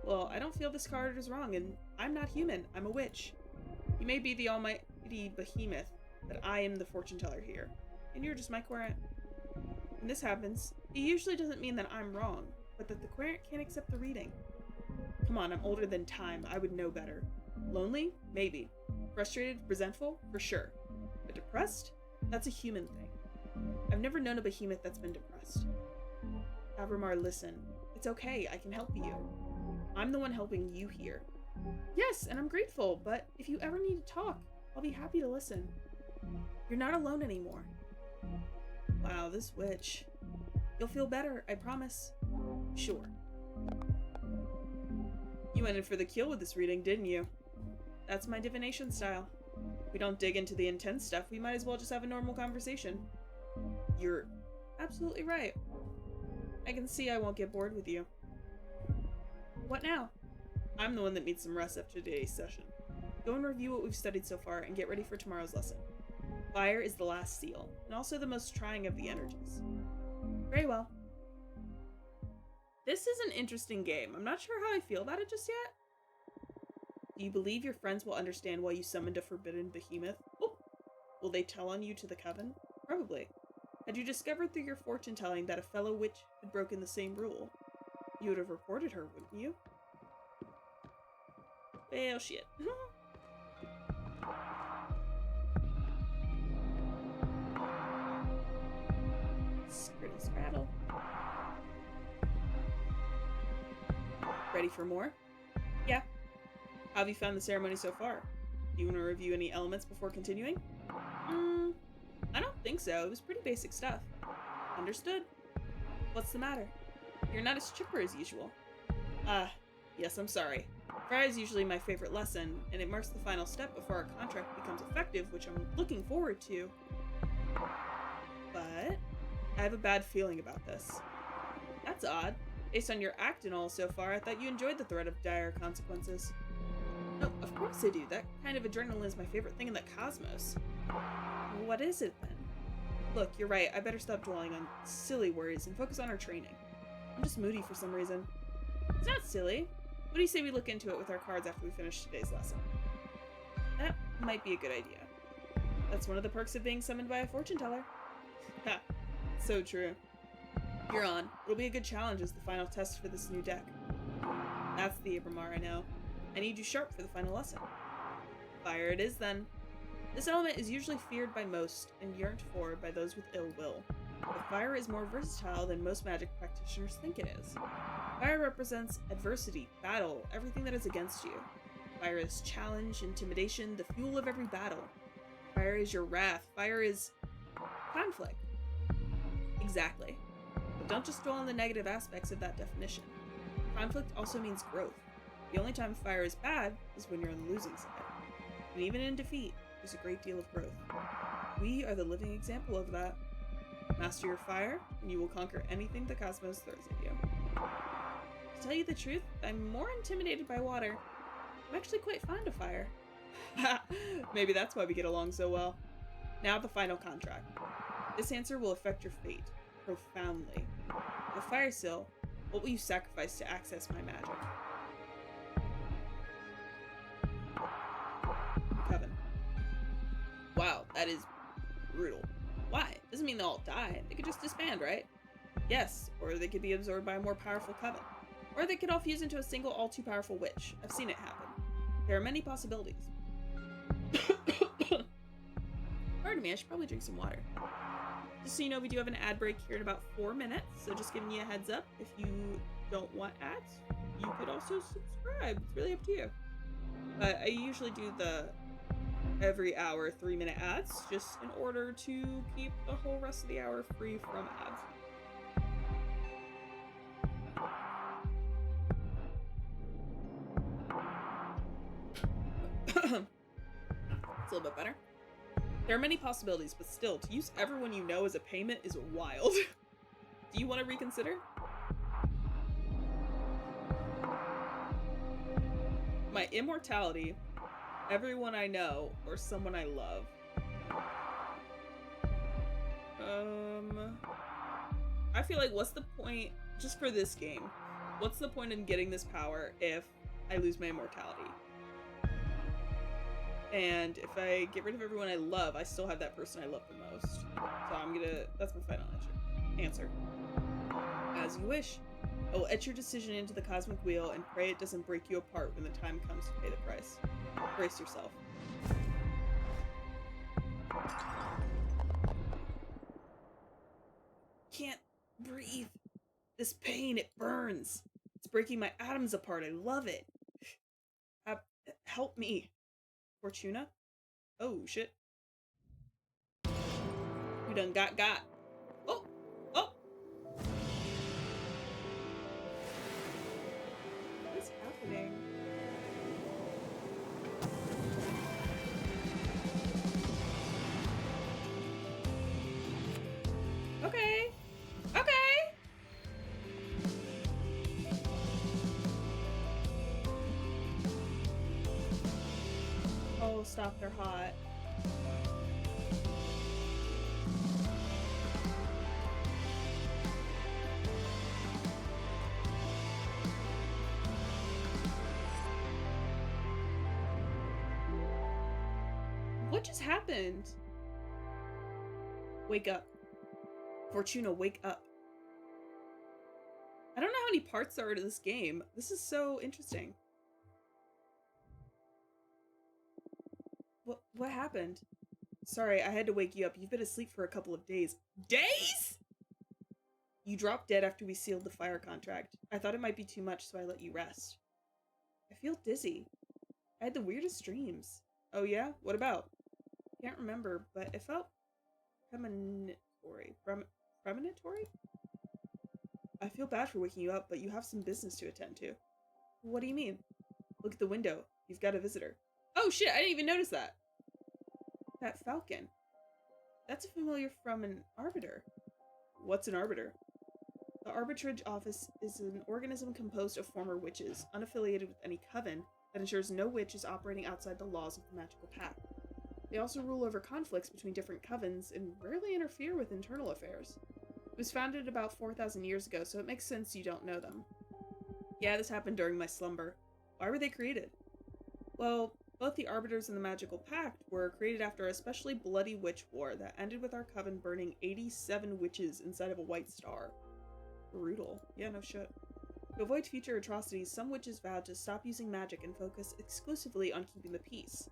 Well, I don't feel this card is wrong, and I'm not human. I'm a witch. You may be the almighty behemoth, but I am the fortune teller here, and you're just my querent. When this happens, it usually doesn't mean that I'm wrong, but that the querent can't accept the reading. Come on, I'm older than time. I would know better. Lonely? Maybe. Frustrated? Resentful? For sure. But depressed? That's a human thing. I've never known a behemoth that's been depressed. Avramar, listen. It's okay. I can help you. I'm the one helping you here. Yes, and I'm grateful, but if you ever need to talk, I'll be happy to listen. You're not alone anymore. Wow, this witch. You'll feel better, I promise. Sure. You went in for the kill with this reading, didn't you? That's my divination style. We don't dig into the intense stuff, we might as well just have a normal conversation. You're absolutely right. I can see I won't get bored with you. What now? I'm the one that needs some rest after today's session. Go and review what we've studied so far and get ready for tomorrow's lesson. Fire is the last seal, and also the most trying of the energies. Very well. This is an interesting game. I'm not sure how I feel about it just yet. Do you believe your friends will understand why you summoned a forbidden behemoth? Oh, will they tell on you to the coven? Probably. Had you discovered through your fortune-telling that a fellow witch had broken the same rule, you would have reported her, wouldn't you? Well, shit. Scribble scrabble. Ready for more? Yeah. How have you found the ceremony so far? Do you want to review any elements before continuing? I don't think so. It was pretty basic stuff. Understood. What's the matter? You're not as chipper as usual. Yes, I'm sorry. Friday is usually my favorite lesson, and it marks the final step before our contract becomes effective, which I'm looking forward to. But I have a bad feeling about this. That's odd. Based on your act and all so far, I thought you enjoyed the threat of dire consequences. Oh, of course I do. That kind of adrenaline is my favorite thing in the cosmos. What is it then? Look, you're right. I better stop dwelling on silly worries and focus on our training. I'm just moody for some reason. It's not silly. What do you say we look into it with our cards after we finish today's lesson? That might be a good idea. That's one of the perks of being summoned by a fortune teller. Ha, so true. You're on. It'll be a good challenge as the final test for this new deck. That's the Abramar I know. I need you sharp for the final lesson. Fire it is then. This element is usually feared by most and yearned for by those with ill will. But fire is more versatile than most magic practitioners think it is. Fire represents adversity, battle, everything that is against you. Fire is challenge, intimidation, the fuel of every battle. Fire is your wrath. Fire is conflict. Exactly. But don't just dwell on the negative aspects of that definition. Conflict also means growth. The only time fire is bad is when you're on the losing side. And even in defeat, there's a great deal of growth. We are the living example of that. Master your fire, and you will conquer anything the cosmos throws at you. To tell you the truth, I'm more intimidated by water. I'm actually quite fond of fire. Maybe that's why we get along so well. Now the final contract. This answer will affect your fate profoundly. The fire seal, what will you sacrifice to access my magic? Coven. Wow, that is brutal. Why? Doesn't mean they'll all die. They could just disband, right? Yes, or they could be absorbed by a more powerful coven. Or they could all fuse into a single all-too-powerful witch. I've seen it happen. There are many possibilities. Pardon me, I should probably drink some water. Just so you know, we do have an ad break here in about 4 minutes, so just giving you a heads up. If you don't want ads, you could also subscribe. It's really up to you. I usually do the every hour 3-minute ads, just in order to keep the whole rest of the hour free from ads. It's a little bit better. There are many possibilities, but still, to use everyone you know as a payment is wild. Do you want to reconsider? My immortality, everyone I know, or someone I love. I feel like what's the point, just for this game, what's the point in getting this power if I lose my immortality? And if I get rid of everyone I love, I still have that person I love the most. So that's my final answer. As you wish. I will etch your decision into the cosmic wheel and pray it doesn't break you apart when the time comes to pay the price. Brace yourself. Can't breathe. This pain, it burns. It's breaking my atoms apart. I love it. Help me. Fortuna? Oh, shit. You done got. Oh! Oh! What is happening? Okay. Okay! Oh, stop, they're hot. What just happened? Wake up. Fortuna, wake up. I don't know how many parts there are to this game. This is so interesting. What happened? Sorry, I had to wake you up. You've been asleep for a couple of days. Days?! You dropped dead after we sealed the fire contract. I thought it might be too much, so I let you rest. I feel dizzy. I had the weirdest dreams. Oh yeah? What about? Can't remember, but it felt premonitory. Premonitory? I feel bad for waking you up, but you have some business to attend to. What do you mean? Look at the window. You've got a visitor. Oh shit, I didn't even notice that. That falcon. That's a familiar from an arbiter. What's an arbiter? The arbitrage office is an organism composed of former witches, unaffiliated with any coven, that ensures no witch is operating outside the laws of the magical pact. They also rule over conflicts between different covens and rarely interfere with internal affairs. It was founded about 4,000 years ago, so it makes sense you don't know them. Yeah, this happened during my slumber. Why were they created? Well, both the Arbiters and the Magical Pact were created after a especially bloody witch war that ended with our coven burning 87 witches inside of a white star. Brutal. Yeah, no shit. To avoid future atrocities, some witches vowed to stop using magic and focus exclusively on keeping the peace.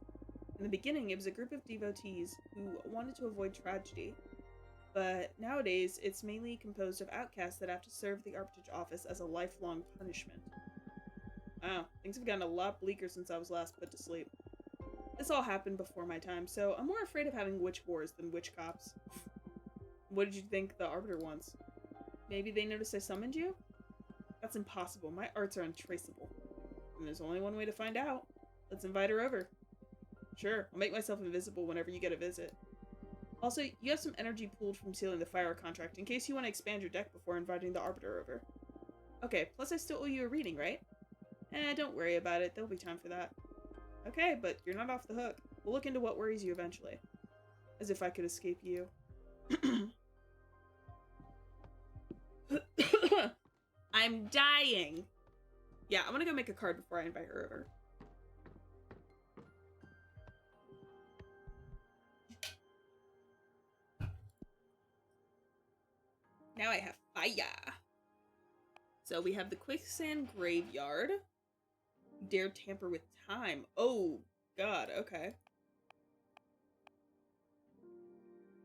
In the beginning, it was a group of devotees who wanted to avoid tragedy, but nowadays it's mainly composed of outcasts that have to serve the Arbitrage office as a lifelong punishment. Wow, things have gotten a lot bleaker since I was last put to sleep. This all happened before my time, so I'm more afraid of having witch wars than witch cops. What did you think the Arbiter wants? Maybe they noticed I summoned you? That's impossible. My arts are untraceable. And there's only one way to find out. Let's invite her over. Sure, I'll make myself invisible whenever you get a visit. Also, you have some energy pooled from sealing the fire contract in case you want to expand your deck before inviting the Arbiter over. Okay, plus I still owe you a reading, right? Don't worry about it. There'll be time for that. Okay, but you're not off the hook. We'll look into what worries you eventually. As if I could escape you. I'm dying! Yeah, I'm gonna go make a card before I invite her over. Now I have fire. So we have the Quicksand Graveyard. Dare tamper with time. Oh, God, okay.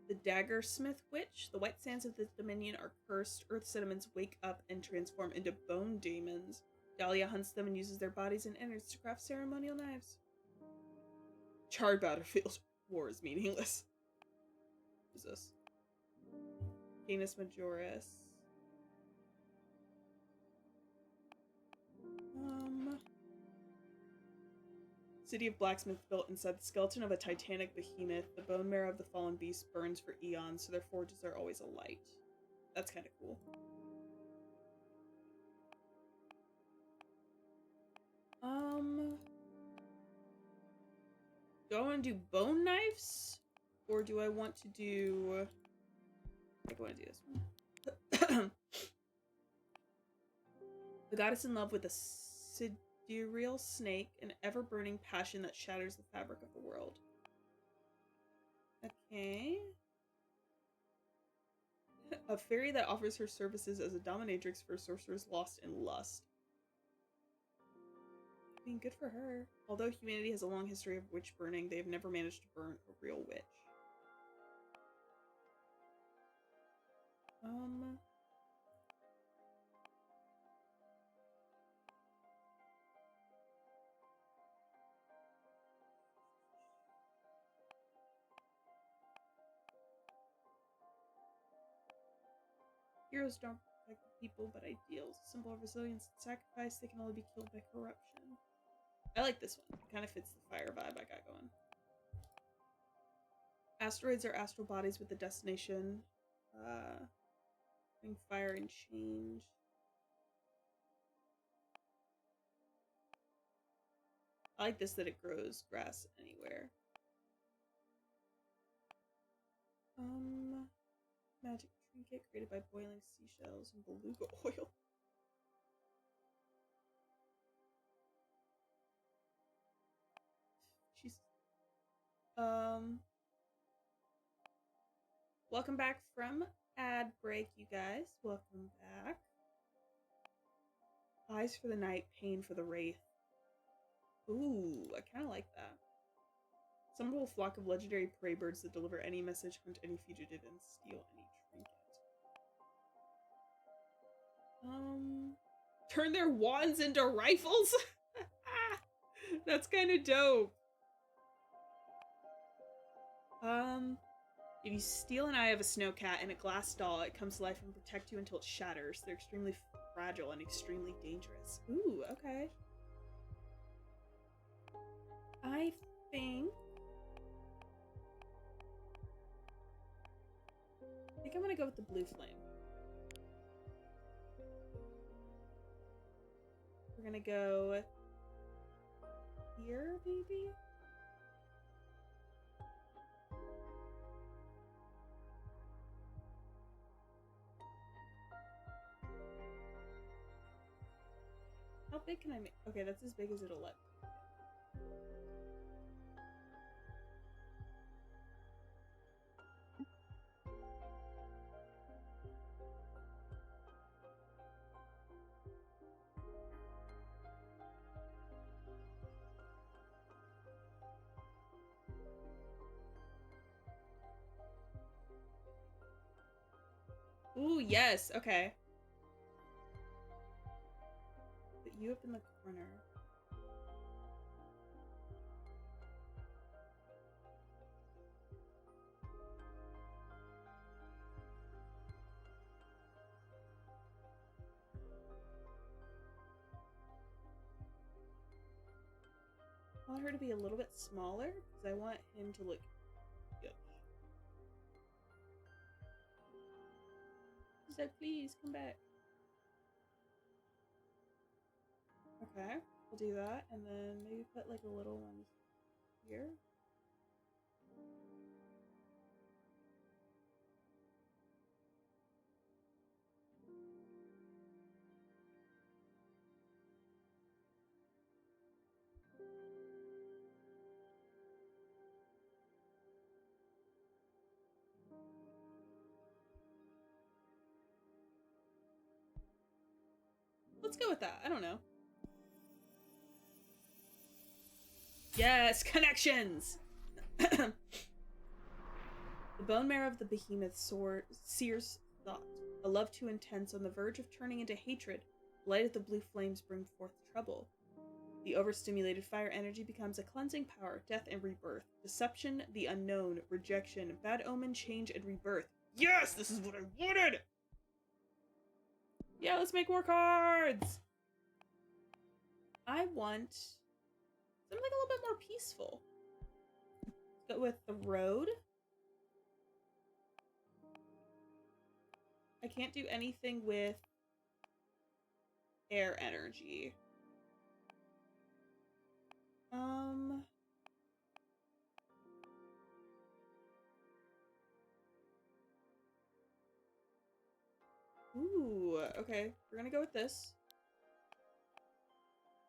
The Daggersmith Witch. The white sands of this dominion are cursed. Earth sediments wake up and transform into bone demons. Dahlia hunts them and uses their bodies and innards to craft ceremonial knives. Charred battlefield. War is meaningless. What is this? Canis Majoris. City of Blacksmith built inside the skeleton of a titanic behemoth. The bone marrow of the fallen beast burns for eons, so their forges are always alight. That's kind of cool. Do I want to do bone knives? Or do I want to do... I think I want to do this one. The goddess in love with a sidereal snake, an ever-burning passion that shatters the fabric of the world. Okay. A fairy that offers her services as a dominatrix for sorcerers lost in lust. I mean, good for her. Although humanity has a long history of witch burning, they have never managed to burn a real witch. Heroes don't protect people, but ideals. A symbol of resilience and sacrifice, they can only be killed by corruption. I like this one. It kind of fits the fire vibe I got going. Asteroids are astral bodies with the destination. Bring fire and change. I like this that it grows grass anywhere. Magic trinket created by boiling seashells and beluga oil. Jesus. Um, Welcome back from ad break, you guys. Welcome back. Eyes for the night, pain for the wraith. Ooh, I kind of like that. Summon a flock of legendary prey birds that deliver any message, hunt any fugitive, and steal any trinket. Turn their wands into rifles? That's kind of dope. If you steal an eye of a snow cat and a glass doll, it comes to life and protect you until it shatters. They're extremely fragile and extremely dangerous. Ooh, okay. I think I'm gonna go with the blue flame. We're gonna go here, maybe? How big can I make? Okay, that's as big as it'll let me. Ooh, yes, okay. Put you up in the corner. I want her to be a little bit smaller because I want him to look good. He's like, please come back. Okay, we'll do that, and then maybe put like a little one here. Let's go with that. I don't know. Yes, connections! The bone marrow of the behemoth sears thought. A love too intense, on the verge of turning into hatred, the light of the blue flames bring forth trouble. The overstimulated fire energy becomes a cleansing power, death and rebirth. Deception, the unknown, rejection, bad omen, change, and rebirth. Yes, this is what I wanted! Yeah, let's make more cards! I want something a little bit more peaceful. Let's go with the road. I can't do anything with air energy. Ooh, okay. We're gonna go with this.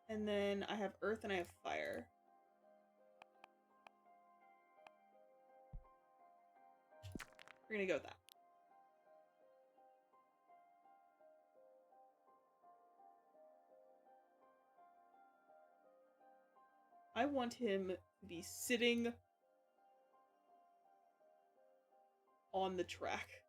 And then I have earth and I have fire. We're gonna go with that. I want him to be sitting on the track.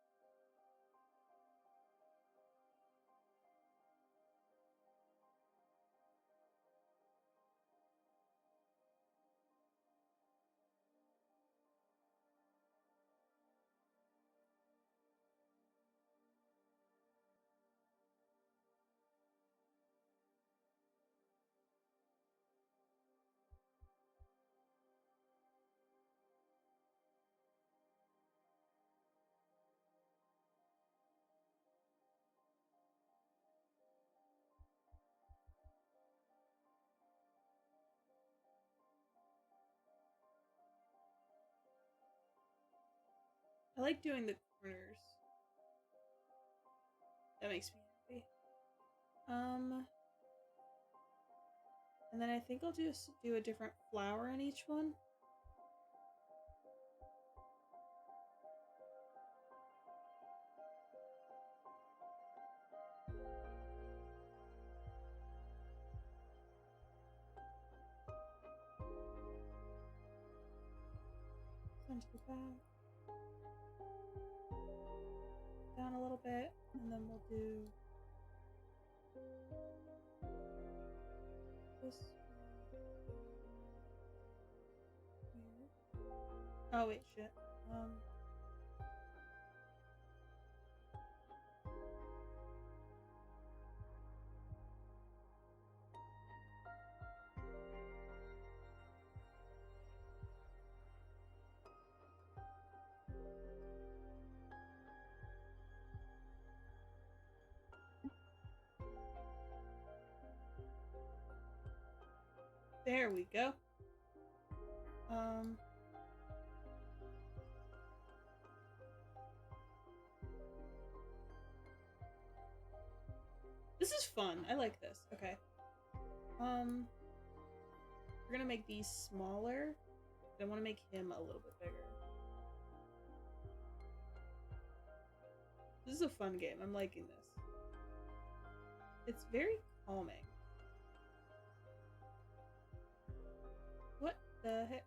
I like doing the corners. That makes me happy. And then I think I'll just do a different flower in each one. and go back. Down a little bit, and then we'll do this one. Oh wait, shit. There we go. This is fun. I like this. Okay. We're gonna make these smaller. I want to make him a little bit bigger. This is a fun game. I'm liking this. It's very calming. What the heck?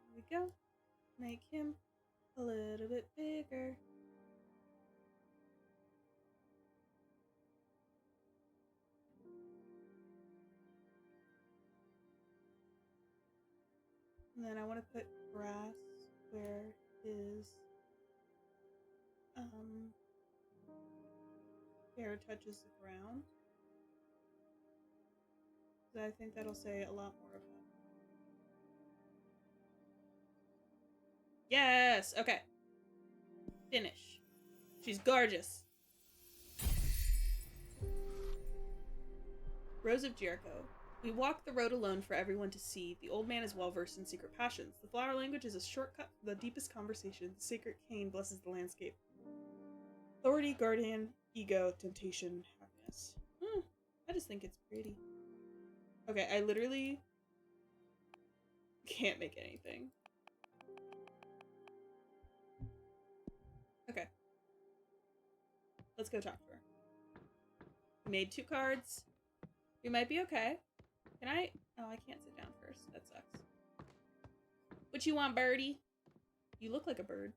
There we go. Make him a little bit bigger. And then I want to put grass where his hair touches the ground. So I think that'll say a lot more of him. Yes! Okay. Finish. She's gorgeous. Rose of Jericho. We walk the road alone for everyone to see. The old man is well versed in secret passions. The flower language is a shortcut for the deepest conversation. The sacred cane blesses the landscape. Authority, guardian, ego, temptation, happiness. I just think it's pretty. Okay, I literally can't make anything. Okay. Let's go talk to her. We made 2 cards. We might be okay. Can I? Oh, I can't sit down first. That sucks. What you want, birdie? You look like a bird.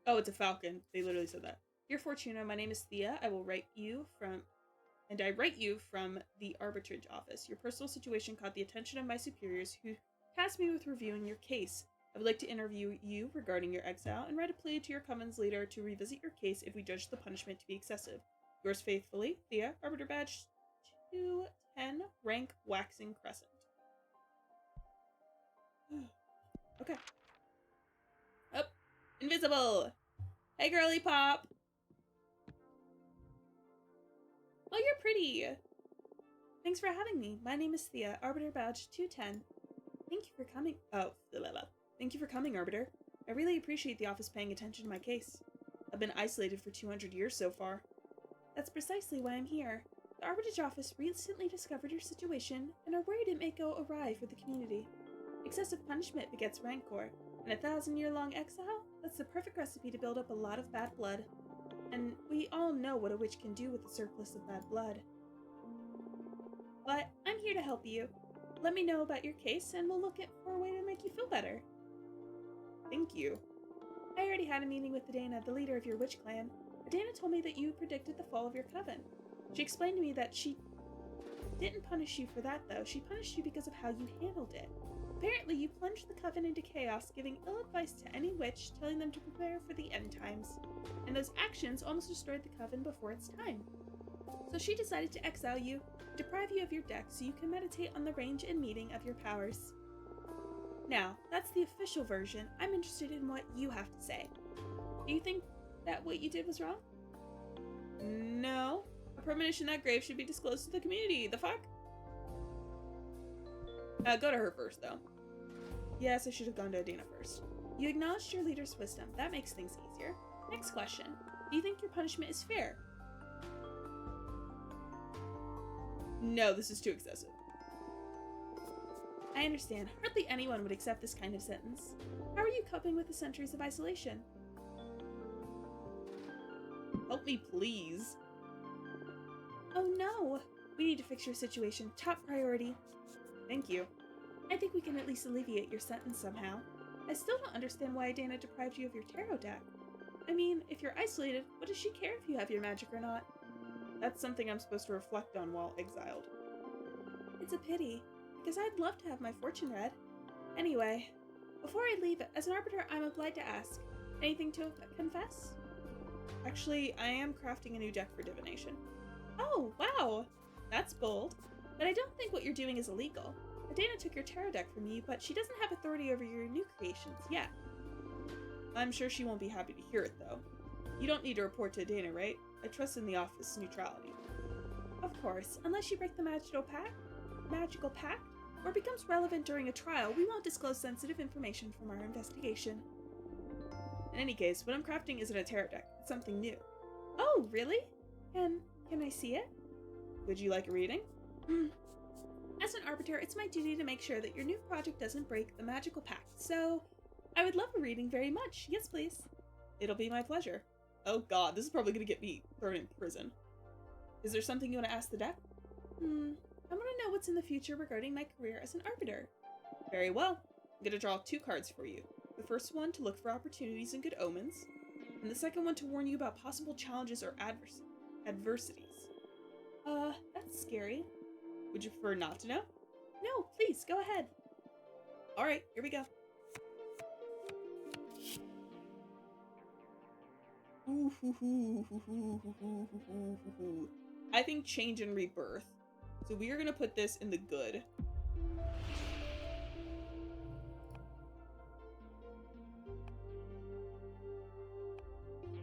Oh, it's a falcon. They literally said that. Dear Fortuna, my name is Thea. I write you from the arbitrage office. Your personal situation caught the attention of my superiors, who tasked me with reviewing your case. I would like to interview you regarding your exile and write a plea to your covenant's leader to revisit your case if we judge the punishment to be excessive. Yours faithfully, Thea, Arbiter Badge 210, rank Waxing Crescent. Okay. Up. Invisible! Hey, girly pop! Oh, you're pretty! Thanks for having me. My name is Thea, Arbiter Badge 210. Thank you for coming. Oh, thank you for coming, Arbiter. I really appreciate the office paying attention to my case. I've been isolated for 200 years so far. That's precisely why I'm here. The Arbitrage Office recently discovered your situation and are worried it may go awry for the community. Excessive punishment begets rancor, and a 1,000-year-long exile? That's the perfect recipe to build up a lot of bad blood. And we all know what a witch can do with a surplus of bad blood. But I'm here to help you. Let me know about your case, and we'll look for a way to make you feel better. Thank you. I already had a meeting with Adana, the leader of your witch clan. Adana told me that you predicted the fall of your coven. She explained to me that she didn't punish you for that, though. She punished you because of how you handled it. Apparently, you plunged the coven into chaos, giving ill advice to any witch, telling them to prepare for the end times. And those actions almost destroyed the coven before its time. So she decided to exile you, deprive you of your deck so you can meditate on the range and meaning of your powers. Now, that's the official version. I'm interested in what you have to say. Do you think that what you did was wrong? No. A premonition that grave should be disclosed to the community. The fuck? Go to her first, though. Yes, I should have gone to Adana first. You acknowledged your leader's wisdom. That makes things easier. Next question. Do you think your punishment is fair? No, this is too excessive. I understand. Hardly anyone would accept this kind of sentence. How are you coping with the centuries of isolation? Help me, please. Oh no! We need to fix your situation. Top priority. Thank you. I think we can at least alleviate your sentence somehow. I still don't understand why Dana deprived you of your tarot deck. I mean, if you're isolated, what does she care if you have your magic or not? That's something I'm supposed to reflect on while exiled. It's a pity, because I'd love to have my fortune read. Anyway, before I leave, as an arbiter, I'm obliged to ask. Anything to confess? Actually, I am crafting a new deck for divination. Oh, wow! That's bold. But I don't think what you're doing is illegal. Dana took your tarot deck from you, but she doesn't have authority over your new creations yet. I'm sure she won't be happy to hear it, though. You don't need to report to Dana, right? I trust in the office's neutrality. Of course, unless you break the magical pact, or becomes relevant during a trial, we won't disclose sensitive information from our investigation. In any case, what I'm crafting isn't a tarot deck, it's something new. Oh, really? Can I see it? Would you like a reading? As an arbiter, it's my duty to make sure that your new project doesn't break the magical pact, so I would love a reading very much. Yes, please. It'll be my pleasure. Oh god, this is probably gonna get me thrown in prison. Is there something you want to ask the deck? I want to know what's in the future regarding my career as an arbiter. Very well. I'm gonna draw 2 cards for you. The first one to look for opportunities and good omens, and the second one to warn you about possible challenges or adversities. That's scary. Would you prefer not to know? No, please, go ahead. Alright, here we go. I think change and rebirth. So we are going to put this in the good.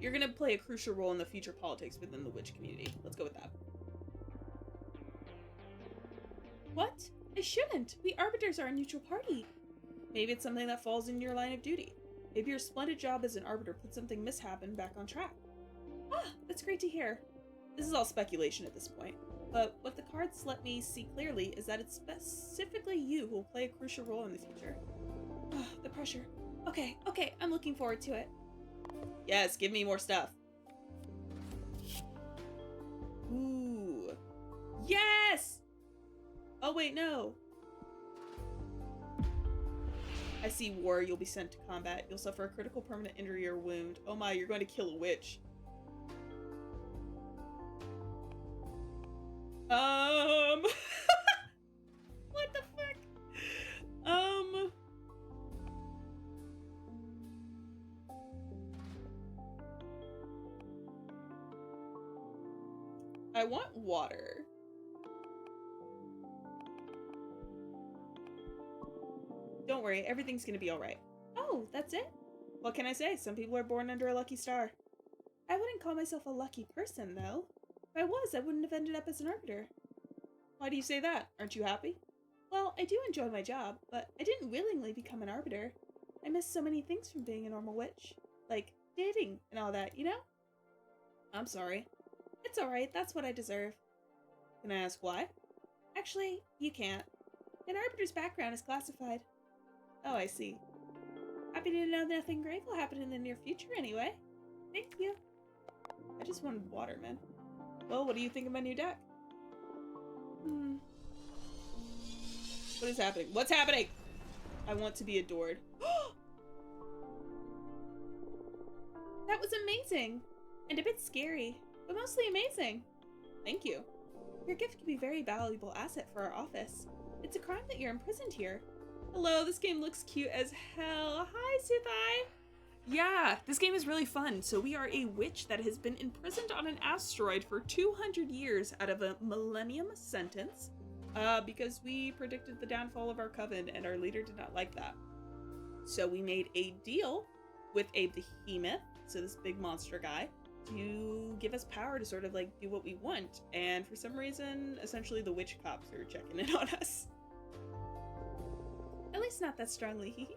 You're going to play a crucial role in the future politics within the witch community. Let's go with that. What? I shouldn't. We arbiters are a neutral party. Maybe it's something that falls in your line of duty. Maybe your splendid job as an arbiter put something mishappened back on track. Ah, that's great to hear. This is all speculation at this point, but what the cards let me see clearly is that it's specifically you who will play a crucial role in the future. Ah, the pressure. Okay, I'm looking forward to it. Yes, give me more stuff. Ooh. Yes! Oh wait, no. I see war. You'll be sent to combat. You'll suffer a critical permanent injury or wound. Oh my, you're going to kill a witch. What the fuck? I want water. Don't worry, everything's gonna be alright. Oh, that's it? What can I say? Some people are born under a lucky star. I wouldn't call myself a lucky person, though. If I was, I wouldn't have ended up as an arbiter. Why do you say that? Aren't you happy? Well, I do enjoy my job, but I didn't willingly become an arbiter. I miss so many things from being a normal witch. Like, dating and all that, you know? I'm sorry. It's alright, that's what I deserve. Can I ask why? Actually, you can't. An arbiter's background is classified. Oh, I see. Happy to know nothing grave will happen in the near future anyway. Thank you. I just wanted water, man. Well, what do you think of my new deck? What is happening? What's happening? I want to be adored. That was amazing! And a bit scary, but mostly amazing. Thank you. Your gift could be a very valuable asset for our office. It's a crime that you're imprisoned here. Hello, this game looks cute as hell. Hi, Suthai! Yeah, this game is really fun. So we are a witch that has been imprisoned on an asteroid for 200 years out of a millennium sentence because we predicted the downfall of our coven and our leader did not like that. So we made a deal with a behemoth, so this big monster guy, to give us power to sort of like do what we want. And for some reason, essentially the witch cops are checking in on us. At least not that strongly.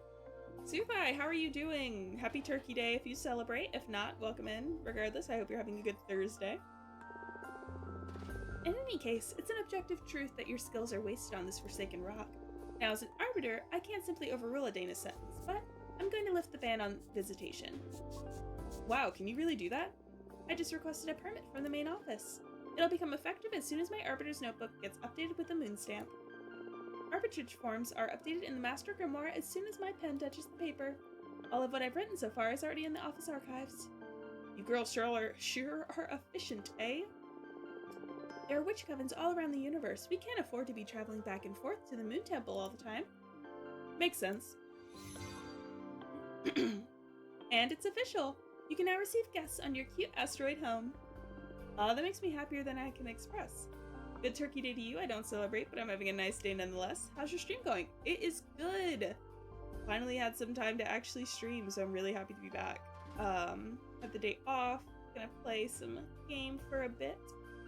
Suthai, how are you doing? Happy Turkey Day if you celebrate. If not, welcome in. Regardless, I hope you're having a good Thursday. In any case, it's an objective truth that your skills are wasted on this forsaken rock. Now, as an arbiter, I can't simply overrule a Dana's sentence, but I'm going to lift the ban on visitation. Wow, can you really do that? I just requested a permit from the main office. It'll become effective as soon as my arbiter's notebook gets updated with the moon stamp. Arbitrage forms are updated in the Master Grimoire as soon as my pen touches the paper. All of what I've written so far is already in the office archives. You girls sure are efficient, eh? There are witch covens all around the universe. We can't afford to be traveling back and forth to the Moon Temple all the time. Makes sense. And it's official! You can now receive guests on your cute asteroid home. That makes me happier than I can express. Good turkey day to you. I don't celebrate, but I'm having a nice day nonetheless. How's your stream going? It is good! Finally had some time to actually stream, so I'm really happy to be back. Have the day off. Gonna play some game for a bit.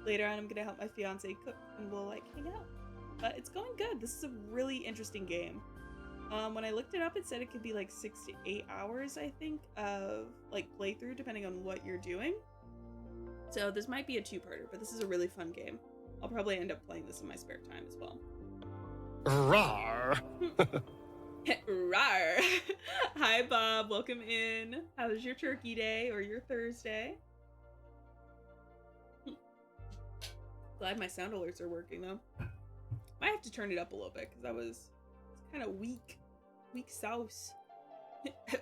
Later on, I'm gonna help my fiance cook, and we'll, hang out. But it's going good. This is a really interesting game. When I looked it up, it said it could be 6 to 8 hours, I think, of playthrough, depending on what you're doing. So this might be a two-parter, but this is a really fun game. I'll probably end up playing this in my spare time as well. Rawr! Rawr! Hi, Bob. Welcome in. How was your turkey day or your Thursday? Glad my sound alerts are working, though. Might have to turn it up a little bit, because it's kind of weak. Weak sauce.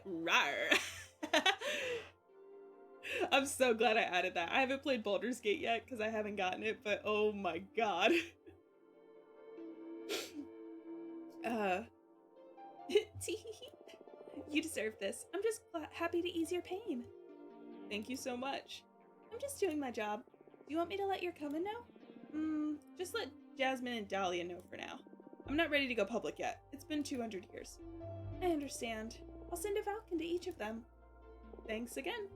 Rawr! I'm so glad I added that. I haven't played Baldur's Gate yet because I haven't gotten it, but oh my god. You deserve this. I'm just happy to ease your pain. Thank you so much. I'm just doing my job. Do you want me to let your coven know? Just let Jasmine and Dahlia know for now. I'm not ready to go public yet. It's been 200 years. I understand. I'll send a Falcon to each of them. Thanks again.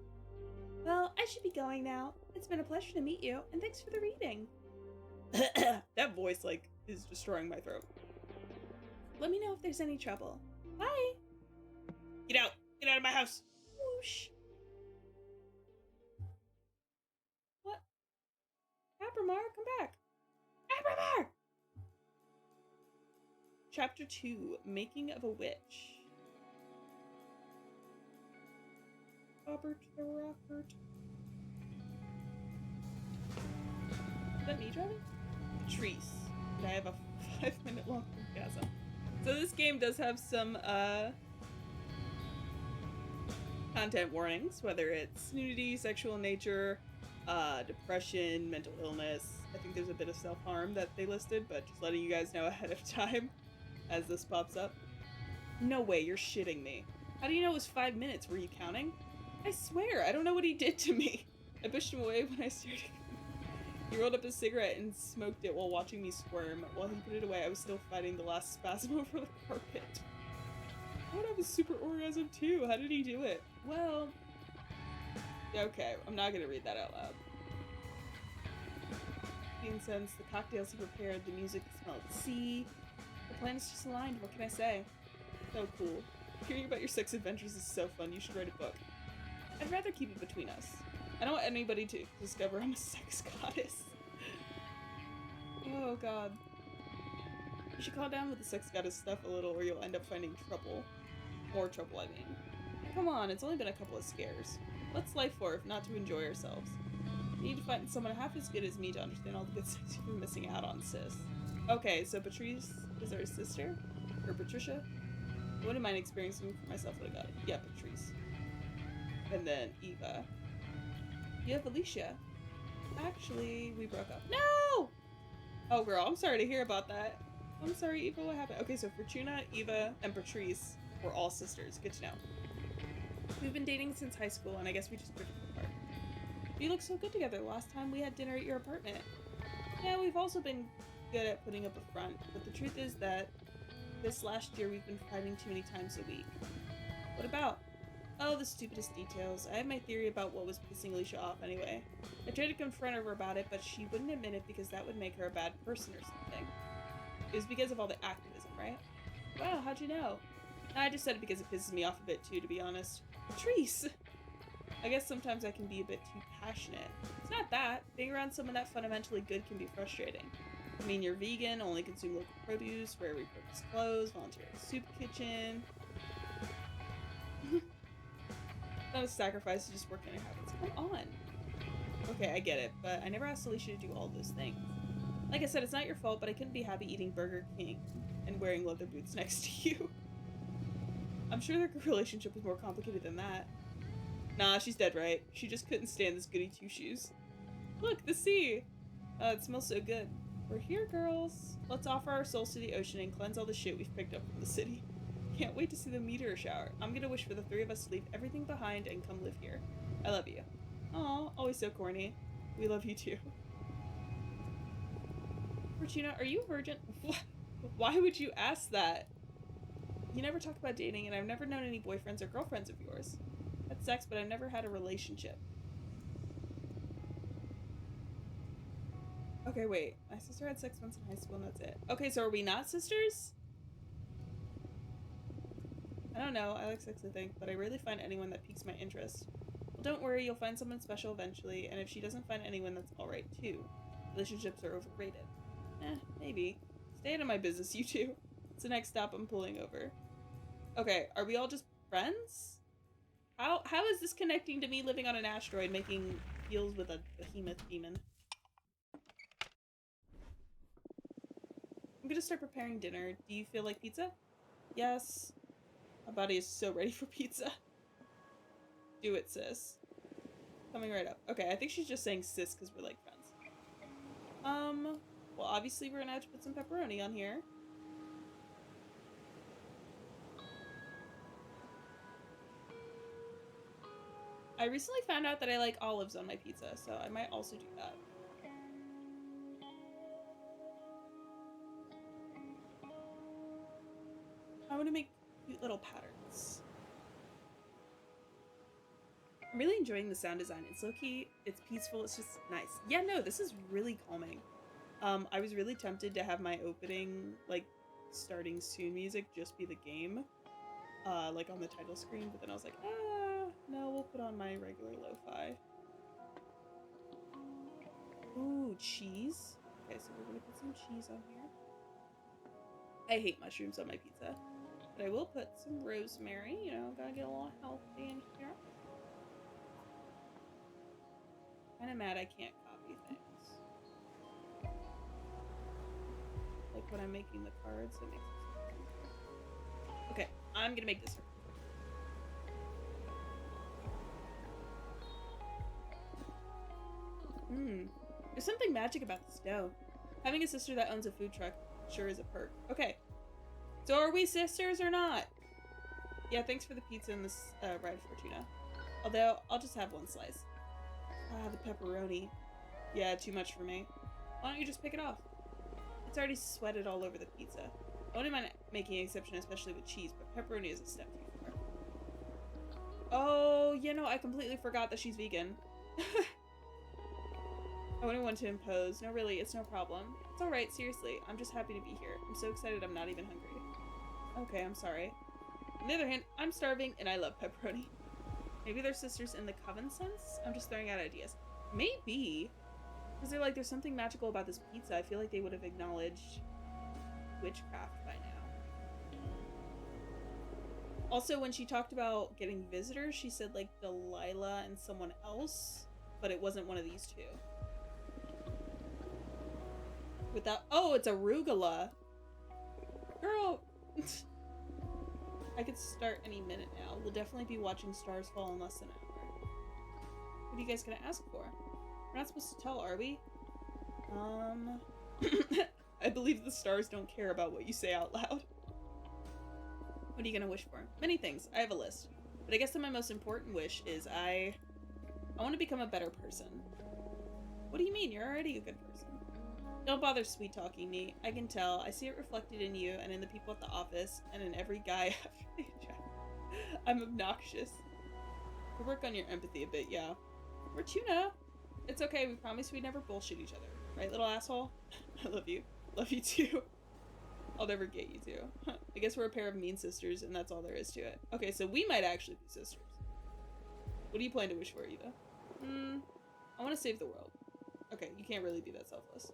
Well, I should be going now. It's been a pleasure to meet you, and thanks for the reading. That voice, is destroying my throat. Let me know if there's any trouble. Bye! Get out! Get out of my house! Whoosh! What? Abramar, come back! Abramar! Chapter 2, Making of a Witch. Robert the Rockert. Is that me driving? Patrice. And I have a 5-minute long orgasm. So this game does have some content warnings, whether it's nudity, sexual nature, depression, mental illness. I think there's a bit of self-harm that they listed, but just letting you guys know ahead of time as this pops up. No way, you're shitting me. How do you know it was 5 minutes? Were you counting? I swear, I don't know what he did to me. I pushed him away when I started. He rolled up a cigarette and smoked it while watching me squirm. While he put it away, I was still fighting the last spasm over the carpet. I would have a super orgasm too. How did he do it? Well... okay, I'm not gonna read that out loud. The incense, the cocktails he prepared, the music, the smell of the sea. The planets just aligned, what can I say? So cool. Hearing about your sex adventures is so fun, you should write a book. I'd rather keep it between us. I don't want anybody to discover I'm a sex goddess. Oh god. You should calm down with the sex goddess stuff a little or you'll end up finding trouble. More trouble, I mean. Come on, it's only been a couple of scares. What's life for if not to enjoy ourselves? You need to find someone half as good as me to understand all the good sex you've been missing out on, sis. Okay, so Patrice is our sister? Or Patricia? I wouldn't mind experiencing for myself what I got. Yeah, Patrice. And then Eva. You have Alicia. Actually, we broke up. No! Oh, girl, I'm sorry to hear about that. I'm sorry, Eva, what happened? Okay, so Fortuna, Eva, and Patrice were all sisters. Good to know. We've been dating since high school, and I guess we just drifted apart. You look so good together. Last time we had dinner at your apartment. Yeah, we've also been good at putting up a front, but the truth is that this last year we've been fighting too many times a week. What about? Oh, the stupidest details. I have my theory about what was pissing Alicia off anyway. I tried to confront her about it, but she wouldn't admit it because that would make her a bad person or something. It was because of all the activism, right? Wow, how'd you know? I just said it because it pisses me off a bit too, to be honest. Patrice! I guess sometimes I can be a bit too passionate. It's not that. Being around someone that fundamentally good can be frustrating. I mean, you're vegan, only consume local produce, rare repurposed clothes, volunteer at a soup kitchen. Not a sacrifice to just work in your habits. Come on. Okay, I get it, but I never asked Alicia to do all those things. Like I said, it's not your fault, but I couldn't be happy eating Burger King and wearing leather boots next to you. I'm sure their relationship was more complicated than that. Nah, she's dead right. She just couldn't stand this goody two-shoes. Look, the sea! It smells so good. We're here, girls. Let's offer our souls to the ocean and cleanse all the shit we've picked up from the city. Can't wait to see the meteor shower. I'm gonna wish for the three of us to leave everything behind and come live here. I love you. Aw, always so corny. We love you too. Fortuna, are you a virgin? Why would you ask that? You never talk about dating, and I've never known any boyfriends or girlfriends of yours. That's sex, but I've never had a relationship. Okay, wait. My sister had sex once in high school and that's it. Okay, so are we not sisters? I don't know. I like sex, I think, but I rarely find anyone that piques my interest. Well, don't worry. You'll find someone special eventually, and if she doesn't find anyone, that's alright, too. Relationships are overrated. Maybe. Stay out of my business, you two. It's the next stop I'm pulling over. Okay, are we all just friends? How is this connecting to me living on an asteroid making deals with a behemoth demon? I'm gonna start preparing dinner. Do you feel like pizza? Yes. My body is so ready for pizza. Do it, sis. Coming right up. Okay, I think she's just saying sis because we're like friends. Well, obviously we're gonna have to put some pepperoni on here. I recently found out that I like olives on my pizza, so I might also do that. I want to make cute little patterns. I'm really enjoying the sound design. It's low-key, it's peaceful, it's just nice. Yeah, no, this is really calming. I was really tempted to have my opening, like, starting soon music just be the game, like on the title screen, but then I was like, no, we'll put on my regular lo-fi. Ooh, cheese. Okay, so we're gonna put some cheese on here. I hate mushrooms on my pizza, but I will put some rosemary, you know, gotta get a little healthy in here. Kinda mad I can't copy things. Like when I'm making the cards, it makes it. Okay, I'm gonna make this. There's something magic about this dough. Having a sister that owns a food truck sure is a perk. Okay, so are we sisters or not? Yeah, thanks for the pizza and this ride, Fortuna. Although, I'll just have one slice. Ah, the pepperoni. Yeah, too much for me. Why don't you just pick it off? It's already sweated all over the pizza. I wouldn't mind making an exception, especially with cheese, but pepperoni is a step too far. Oh, you know, I completely forgot that she's vegan. I wouldn't want to impose. No, really, it's no problem. It's alright, seriously. I'm just happy to be here. I'm so excited I'm not even hungry. Okay, I'm sorry. On the other hand, I'm starving and I love pepperoni. Maybe they're sisters in the coven sense? I'm just throwing out ideas. Maybe. Because they're like, there's something magical about this pizza. I feel like they would have acknowledged witchcraft by now. Also, when she talked about getting visitors, she said like Delilah and someone else, but it wasn't one of these two. Without, oh, it's arugula. Girl. I could start any minute now. We'll definitely be watching stars fall in less than an hour. What are you guys gonna ask for? We're not supposed to tell, are we? I believe the stars don't care about what you say out loud. What are you gonna wish for? Many things. I have a list. But I guess that my most important wish is I want to become a better person. What do you mean? You're already a good person. Don't bother sweet-talking me. I can tell. I see it reflected in you and in the people at the office and in every guy after they chat. I'm obnoxious. We'll work on your empathy a bit, yeah. Fortuna! It's okay. We promised we'd never bullshit each other. Right, little asshole? I love you. Love you too. I'll never get you too. I guess we're a pair of mean sisters and that's all there is to it. Okay, so we might actually be sisters. What do you plan to wish for, Eva? I want to save the world. Okay, you can't really be that selfless.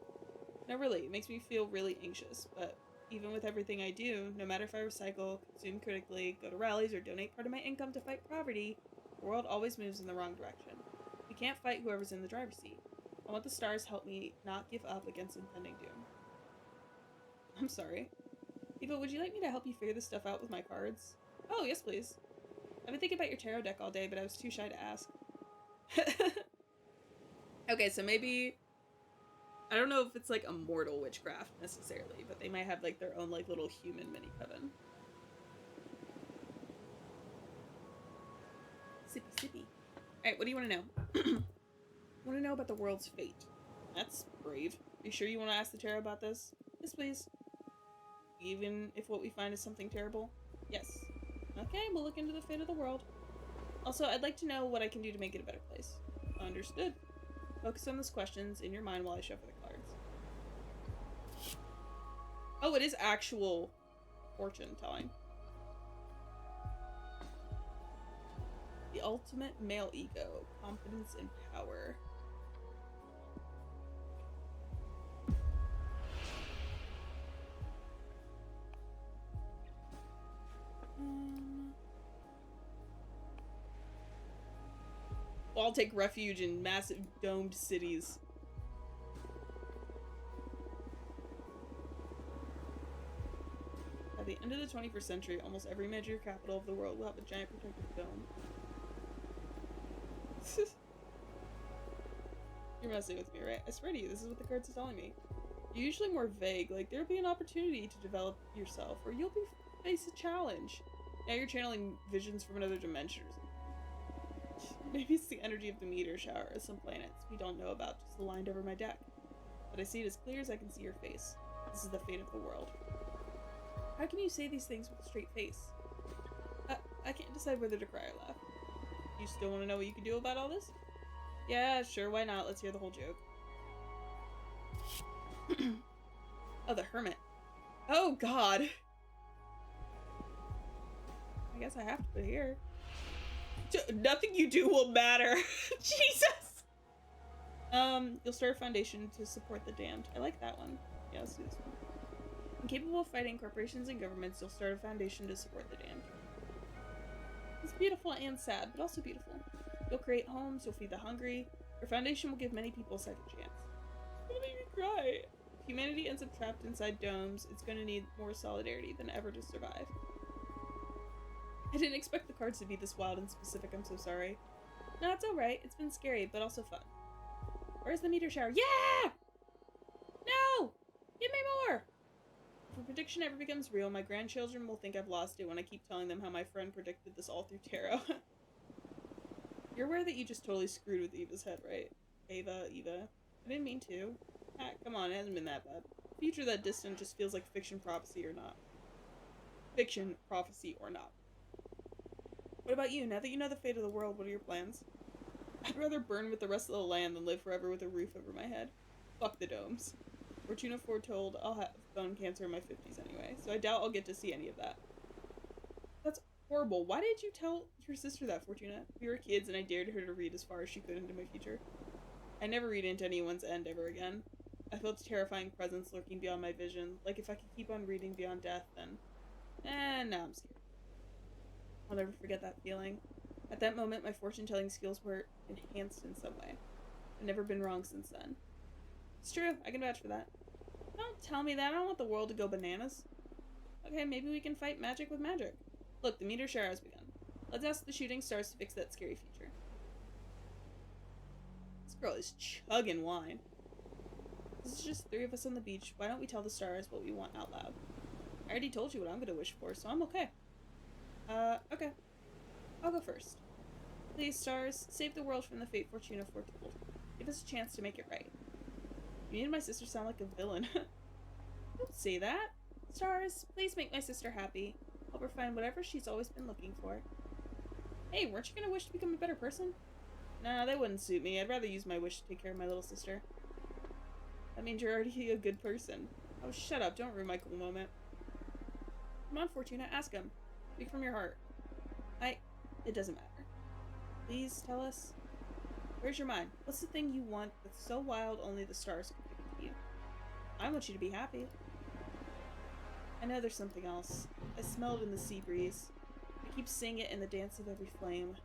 No, really, it makes me feel really anxious, but even with everything I do, no matter if I recycle, consume critically, go to rallies, or donate part of my income to fight poverty, the world always moves in the wrong direction. We can't fight whoever's in the driver's seat. I want the stars to help me not give up against impending doom. I'm sorry. Eva, would you like me to help you figure this stuff out with my cards? Oh, yes, please. I've been thinking about your tarot deck all day, but I was too shy to ask. Okay, so maybe... I don't know if it's, like, a mortal witchcraft, necessarily, but they might have, like, their own, like, little human mini-coven. Sippy, sippy. Alright, what do you want to know? Want to know about the world's fate. That's brave. Are you sure you want to ask the tarot about this? Yes, please. Even if what we find is something terrible? Yes. Okay, we'll look into the fate of the world. Also, I'd like to know what I can do to make it a better place. Understood. Focus on those questions in your mind while I shuffle the cards. Oh, it is actual fortune telling. The ultimate male ego. Confidence and power. I'll take refuge in massive domed cities. By the end of the 21st century, almost every major capital of the world will have a giant protective dome. You're messing with me, right? I swear to you, this is what the cards are telling me. You're usually more vague, like there'll be an opportunity to develop yourself, or you'll face a challenge. Now you're channeling visions from another dimension or something. Maybe it's the energy of the meteor shower or some planets we don't know about just aligned over my deck. But I see it as clear as I can see your face. This is the fate of the world. How can you say these things with a straight face? I can't decide whether to cry or laugh. You still want to know what you can do about all this? Yeah, sure, why not? Let's hear the whole joke. Oh, the hermit. Oh, God. I guess I have to put here. Nothing you do will matter. Jesus! You'll start a foundation to support the damned. I like that one. Yeah, let's do this one. Incapable of fighting corporations and governments, you'll start a foundation to support the damned. It's beautiful and sad, but also beautiful. You'll create homes, you'll feed the hungry. Your foundation will give many people a second chance. It's gonna make me cry. If humanity ends up trapped inside domes, it's gonna need more solidarity than ever to survive. I didn't expect the cards to be this wild and specific, I'm so sorry. No, it's alright. It's been scary, but also fun. Where's the meteor shower? Yeah! No! Give me more! If a prediction ever becomes real, my grandchildren will think I've lost it when I keep telling them how my friend predicted this all through tarot. You're aware that you just totally screwed with Eva's head, right? Eva. I didn't mean to. Ah, come on, it hasn't been that bad. A future that distant just feels like fiction, prophecy, or not. Fiction, prophecy, or not. What about you? Now that you know the fate of the world, what are your plans? I'd rather burn with the rest of the land than live forever with a roof over my head. Fuck the domes. Fortuna foretold I'll have bone cancer in my 50s anyway, so I doubt I'll get to see any of that. That's horrible. Why did you tell your sister that, Fortuna? We were kids and I dared her to read as far as she could into my future. I never read into anyone's end ever again. I felt a terrifying presence lurking beyond my vision, like if I could keep on reading beyond death, then... now I'm scared. I'll never forget that feeling. At that moment, my fortune-telling skills were enhanced in some way. I've never been wrong since then. It's true, I can vouch for that. Don't tell me that, I don't want the world to go bananas. Okay, maybe we can fight magic with magic. Look, the meteor shower has begun. Let's ask the shooting stars to fix that scary future. This girl is chugging wine. This is just 3 of us on the beach. Why don't we tell the stars what we want out loud? I already told you what I'm gonna wish for, so I'm okay. Okay. I'll go first. Please, stars, save the world from the fate Fortuna foretold. Give us a chance to make it right. You made my sister sound like a villain. Don't say that. Stars, please make my sister happy. Help her find whatever she's always been looking for. Hey, weren't you gonna wish to become a better person? Nah, that wouldn't suit me. I'd rather use my wish to take care of my little sister. That means you're already a good person. Oh, shut up. Don't ruin my cool moment. Come on, Fortuna, ask him. Speak from your heart. It doesn't matter. Please tell us. Where's your mind? What's the thing you want that's so wild only the stars can give it to you? I want you to be happy. I know there's something else. I smell it in the sea breeze. I keep seeing it in the dance of every flame.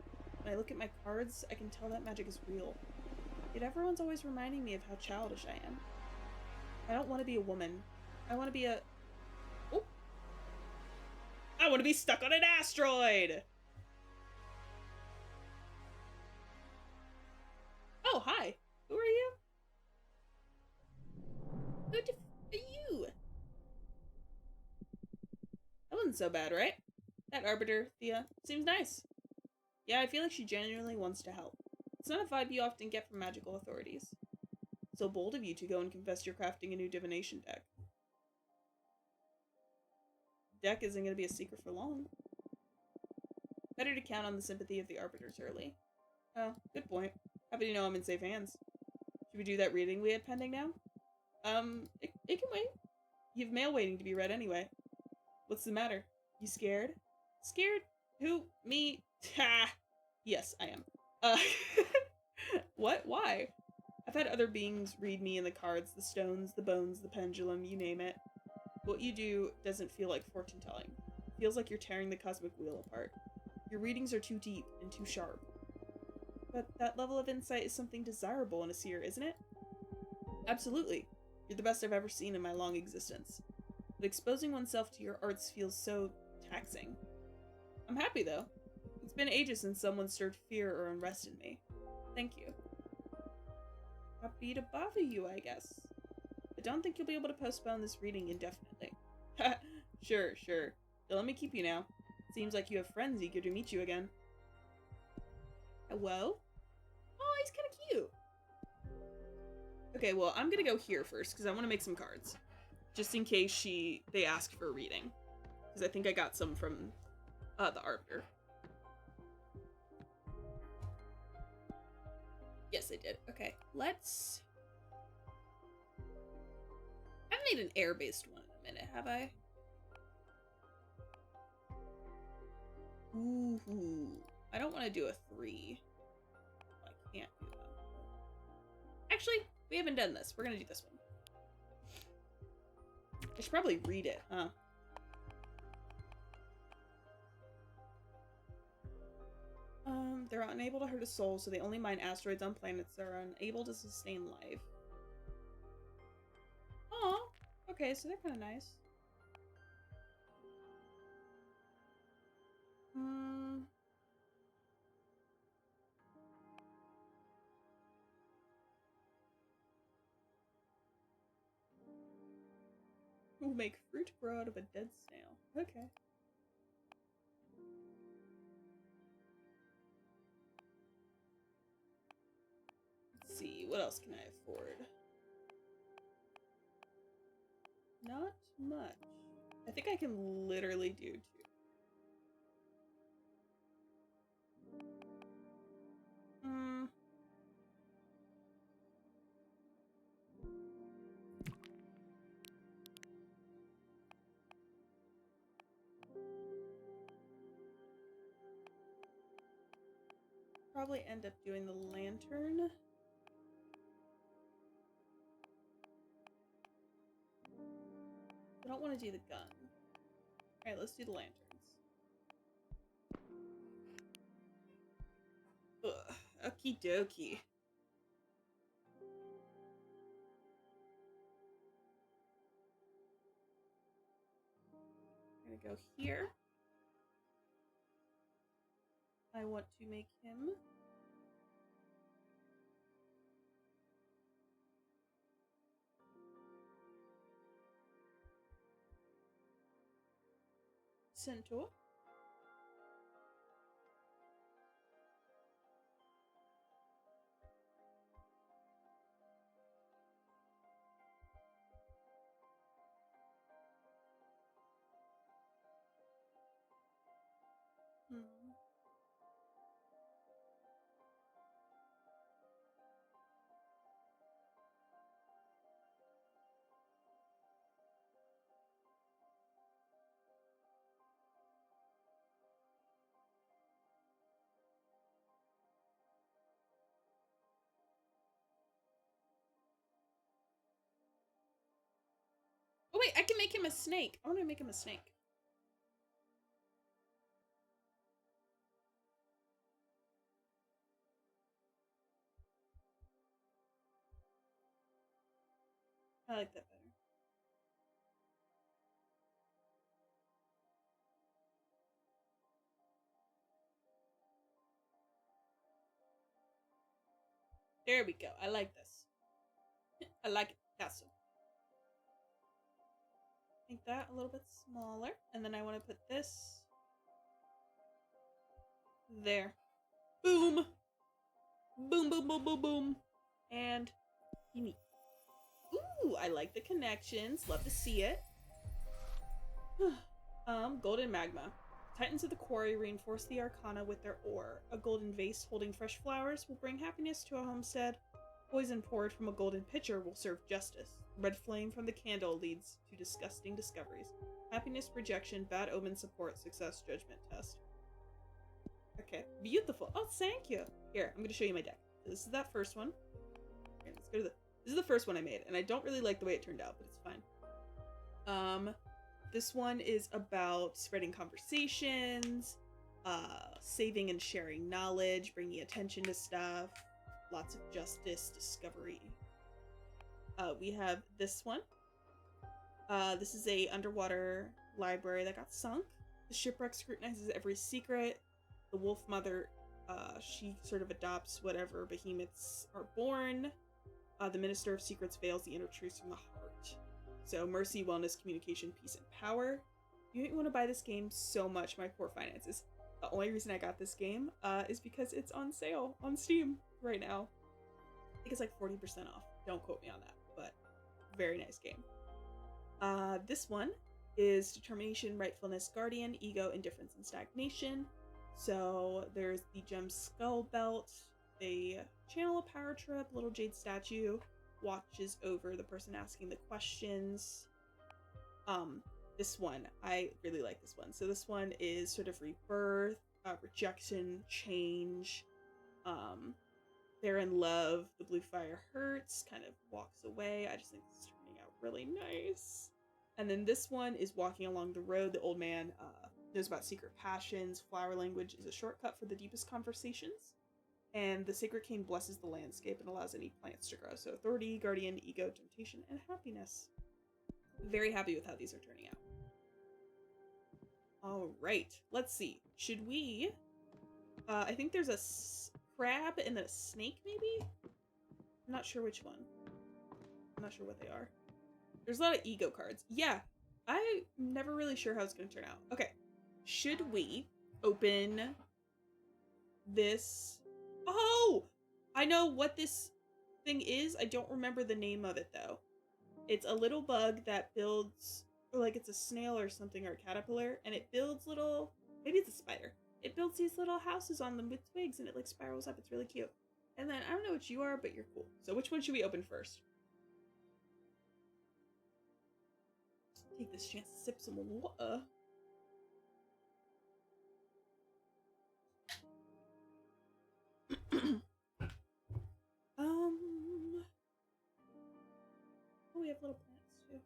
When I look at my cards, I can tell that magic is real. Yet everyone's always reminding me of how childish I am. I don't want to be a woman. I want to be a... Oh! I want to be stuck on an asteroid! Oh, hi. Who are you? Who are you? That wasn't so bad, right? That Arbiter, Thea, seems nice. Yeah, I feel like she genuinely wants to help. It's not a vibe you often get from magical authorities. So bold of you to go and confess you're crafting a new divination deck. Deck isn't going to be a secret for long. Better to count on the sympathy of the Arbiters early. Oh, good point. Happy to know I'm in safe hands. Should we do that reading we had pending now? It can wait. You've mail waiting to be read anyway. What's the matter? You scared? Scared? Who? Me? Ha! Yes, I am. What? Why? I've had other beings read me in the cards, the stones, the bones, the pendulum, you name it. What you do doesn't feel like fortune telling. It feels like you're tearing the cosmic wheel apart. Your readings are too deep and too sharp. But that level of insight is something desirable in a seer, isn't it? Absolutely. You're the best I've ever seen in my long existence. But exposing oneself to your arts feels so taxing. I'm happy though. It's been ages since someone stirred fear or unrest in me. Thank you. Happy to bother you, I guess. I don't think you'll be able to postpone this reading indefinitely. Sure. Don't let me keep you now. Seems like you have friends eager to meet you again. Hello? Oh, he's kind of cute. Okay, well, I'm gonna go here first because I want to make some cards. Just in case they ask for a reading. Because I think I got some from the Arbiter. Yes, I did. Okay, let's... I haven't made an air-based one in a minute, have I? Ooh. I don't want to do a 3. I can't do that. Actually, we haven't done this. We're going to do this one. I should probably read it, huh? They're unable to hurt a soul, so they only mine asteroids on planets that are unable to sustain life. Aw, okay, so they're kind of nice. We'll make fruit grow out of a dead snail. Okay. Let's see, what else can I afford? Not much. I think I can literally do 2. Probably end up doing the lantern. I don't want to do the gun. Alright, let's do the lanterns. Ugh, okie dokie. I'm gonna go here. I want to make him centaur. Oh wait, I can make him a snake. I want to make him a snake. I like that better. There we go. I like this. I like it. That's make that a little bit smaller. And then I want to put this there. Boom. Boom, boom, boom, boom, boom. And me. Ooh, I like the connections. Love to see it. Golden magma. Titans of the quarry reinforce the arcana with their ore. A golden vase holding fresh flowers will bring happiness to a homestead. Poison poured from a golden pitcher will serve justice. Red flame from the candle leads to disgusting discoveries. Happiness, projection, bad omen support, success, judgment test. Okay, beautiful. Oh, thank you. Here, I'm going to show you my deck. This is that first one. Okay, let's go to this is the first one I made, and I don't really like the way it turned out, but it's fine. This one is about spreading conversations, saving and sharing knowledge, bringing attention to stuff, lots of justice, discovery. We have this one. This is a underwater library that got sunk. The shipwreck scrutinizes every secret. The wolf mother, she sort of adopts whatever behemoths are born. The minister of secrets veils the inner truths from the heart. So mercy, wellness, communication, peace, and power. You want to buy this game so much, my poor finances. The only reason I got this game is because it's on sale on Steam right now. I think it's like 40% off. Don't quote me on that, but very nice game. This one is determination, rightfulness, guardian, ego, indifference, and stagnation. So there's the gem skull belt, a channel of power trip, little jade statue, watches over the person asking the questions. This one, I really like this one. So this one is sort of rebirth, rejection, change. They're in love, the blue fire hurts, kind of walks away. I just think this is turning out really nice. And then this one is walking along the road. The old man knows about secret passions. Flower language is a shortcut for the deepest conversations. And the sacred cane blesses the landscape and allows any plants to grow. So authority, guardian, ego, temptation, and happiness. Very happy with how these are turning out. All right, let's see. Should we? I think there's a crab and a snake, maybe? I'm not sure which one. I'm not sure what they are. There's a lot of ego cards. Yeah, I'm never really sure how it's going to turn out. Okay, should we open this? Oh, I know what this thing is. I don't remember the name of it, though. It's a little bug that builds, or like it's a snail or something, or a caterpillar, and it builds little, maybe it's a spider. It builds these little houses on them with twigs, and it like spirals up. It's really cute. And then, I don't know what you are, but you're cool. So which one should we open first? Take this chance to sip some water. Oh, we have little plants too.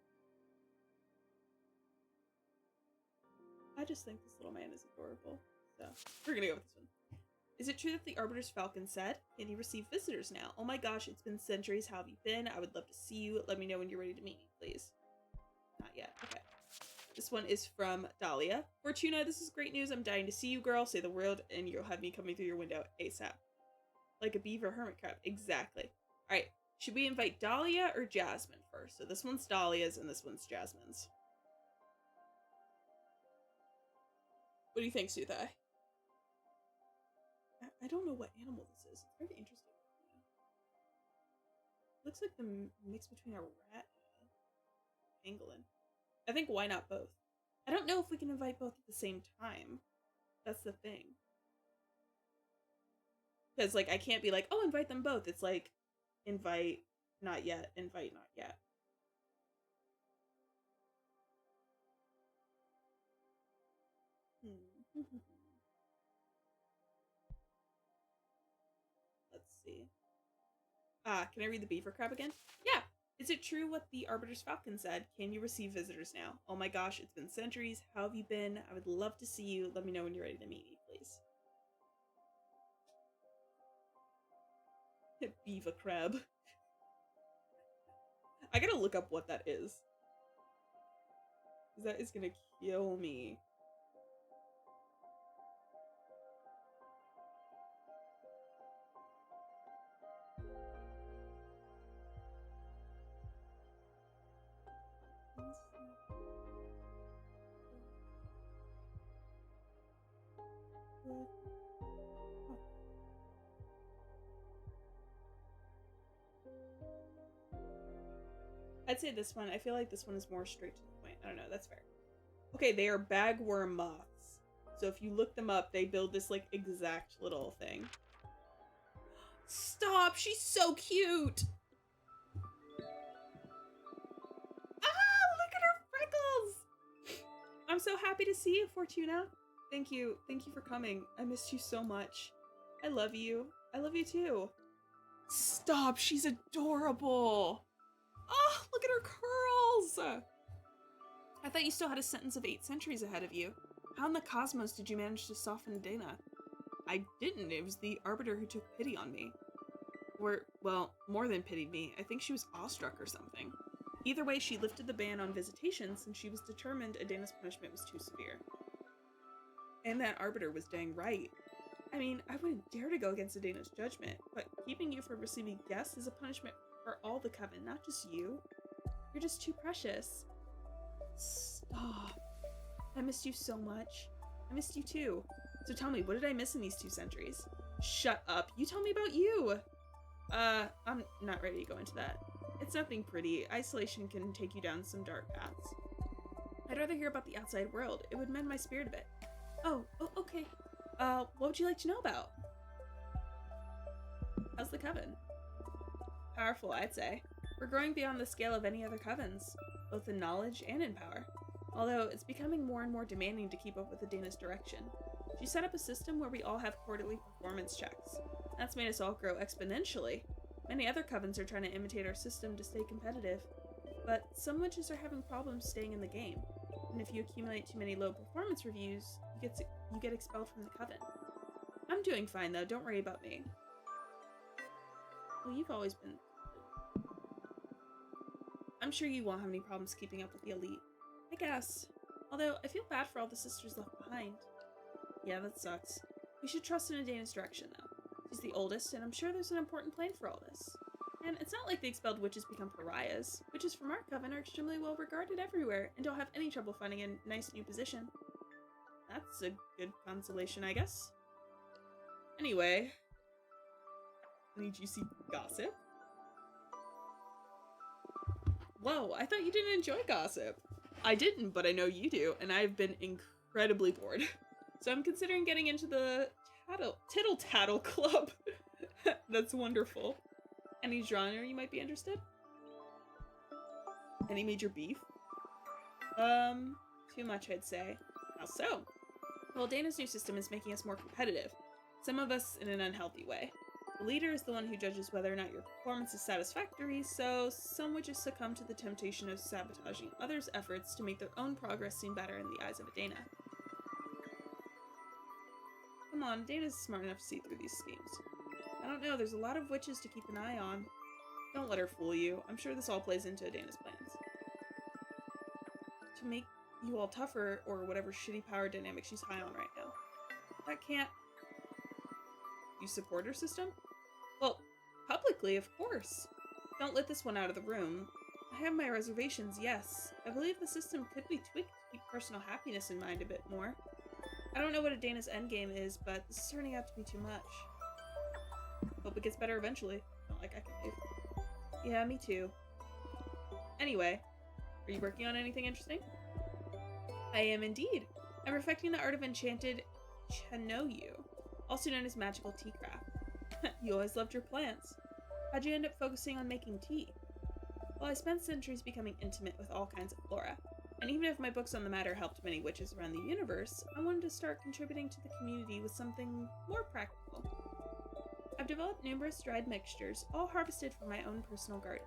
I just think this little man is adorable. So, we're gonna go with this one. Is it true that the Arbiter's Falcon said, can you receive visitors now? Oh my gosh, it's been centuries. How have you been? I would love to see you. Let me know when you're ready to meet me, please. Not yet. Okay. This one is from Dahlia. Fortuna, this is great news. I'm dying to see you, girl. Say the word, and you'll have me coming through your window ASAP. Like a beaver hermit crab. Exactly. All right. Should we invite Dahlia or Jasmine first? So this one's Dahlia's and this one's Jasmine's. What do you think, Suthai? I don't know what animal this is. It's very interesting. Looks like the mix between a rat and a pangolin. I think why not both? I don't know if we can invite both at the same time. That's the thing. Because, like, I can't be like, oh, invite them both. It's like, invite, not yet, invite, not yet. Let's see. Can I read the beaver crab again? Yeah. Is it true what the Arbiter's Falcon said? Can you receive visitors now? Oh my gosh, it's been centuries. How have you been? I would love to see you. Let me know when you're ready to meet me, please. Beaver crab. I gotta look up what that is. That is gonna kill me. I'd say this one. I feel like this one is more straight to the point. I don't know. That's fair. Okay, they are bagworm moths. So if you look them up, they build this like exact little thing. Stop! She's so cute! Ah, look at her freckles! I'm so happy to see you, Fortuna. Thank you. Thank you for coming. I missed you so much. I love you. I love you too. Stop! She's adorable! Oh, look at her curls! I thought you still had a sentence of 8 centuries ahead of you. How in the cosmos did you manage to soften Dana? I didn't. It was the Arbiter who took pity on me. Or, well, more than pitied me. I think she was awestruck or something. Either way, she lifted the ban on visitation since she was determined Adana's punishment was too severe. And that Arbiter was dang right. I mean, I wouldn't dare to go against Adana's judgment, but keeping you from receiving guests is a punishment for all the Coven, not just you. You're just too precious. Stop. I missed you so much. I missed you too. So tell me, what did I miss in these 2 centuries? Shut up. You tell me about you. I'm not ready to go into that. It's nothing pretty. Isolation can take you down some dark paths. I'd rather hear about the outside world. It would mend my spirit a bit. Oh, okay. What would you like to know about? How's the Coven? Powerful, I'd say. We're growing beyond the scale of any other covens, both in knowledge and in power. Although it's becoming more and more demanding to keep up with Adana's direction. She set up a system where we all have quarterly performance checks. That's made us all grow exponentially. Many other covens are trying to imitate our system to stay competitive. But some witches are having problems staying in the game. And if you accumulate too many low performance reviews, you get expelled from the coven. I'm doing fine though, don't worry about me. Well, you've always been... I'm sure you won't have any problems keeping up with the elite. I guess. Although, I feel bad for all the sisters left behind. Yeah, that sucks. We should trust in Adana's direction, though. She's the oldest, and I'm sure there's an important plan for all this. And it's not like the expelled witches become pariahs. Witches from our coven are extremely well regarded everywhere, and don't have any trouble finding a nice new position. That's a good consolation, I guess. Anyway. Any juicy gossip? Whoa, I thought you didn't enjoy gossip. I didn't, but I know you do, and I've been incredibly bored. So I'm considering getting into the Tittle Tattle Club. That's wonderful. Any genre you might be interested? Any major beef? Too much, I'd say. How so? Well, Dana's new system is making us more competitive. Some of us in an unhealthy way. The leader is the one who judges whether or not your performance is satisfactory, so some witches succumb to the temptation of sabotaging others' efforts to make their own progress seem better in the eyes of Dana. Come on, Dana's smart enough to see through these schemes. I don't know, there's a lot of witches to keep an eye on. Don't let her fool you. I'm sure this all plays into Dana's plans. To make you all tougher, or whatever shitty power dynamic she's high on right now. That can't... You support her system? Well, publicly, of course. Don't let this one out of the room. I have my reservations, yes. I believe the system could be tweaked to keep personal happiness in mind a bit more. I don't know what Adana's endgame is, but this is turning out to be too much. Hope it gets better eventually. Not like I can leave. Yeah, me too. Anyway, are you working on anything interesting? I am indeed. I'm perfecting the art of enchanted Chanoyu, also known as magical tea craft. You always loved your plants. How'd you end up focusing on making tea? Well, I spent centuries becoming intimate with all kinds of flora, and even if my books on the matter helped many witches around the universe, I wanted to start contributing to the community with something more practical. I've developed numerous dried mixtures, all harvested from my own personal garden.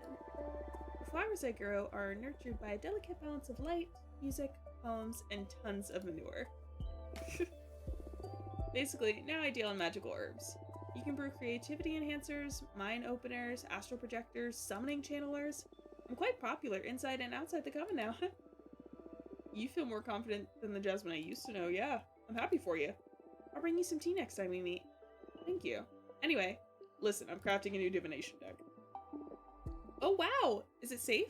The flowers I grow are nurtured by a delicate balance of light, music, poems, and tons of manure. Basically, now I deal in magical herbs. You can brew creativity enhancers, mind openers, astral projectors, summoning channelers. I'm quite popular inside and outside the coven now. You feel more confident than the Jasmine I used to know, yeah. I'm happy for you. I'll bring you some tea next time we meet. Thank you. Anyway, listen, I'm crafting a new divination deck. Oh wow! Is it safe?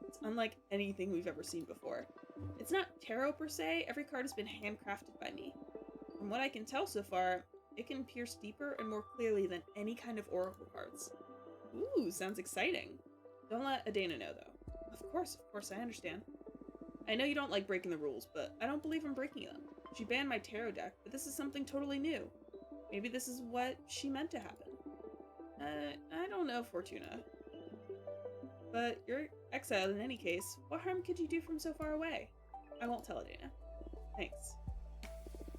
It's unlike anything we've ever seen before. It's not tarot per se, every card has been handcrafted by me. From what I can tell so far, it can pierce deeper and more clearly than any kind of oracle cards. Ooh, sounds exciting. Don't let Adana know though. Of course, I understand. I know you don't like breaking the rules, but I don't believe in breaking them. She banned my tarot deck, but this is something totally new. Maybe this is what she meant to happen. I don't know, Fortuna. But you're exiled in any case. What harm could you do from so far away? I won't tell Adana. Thanks.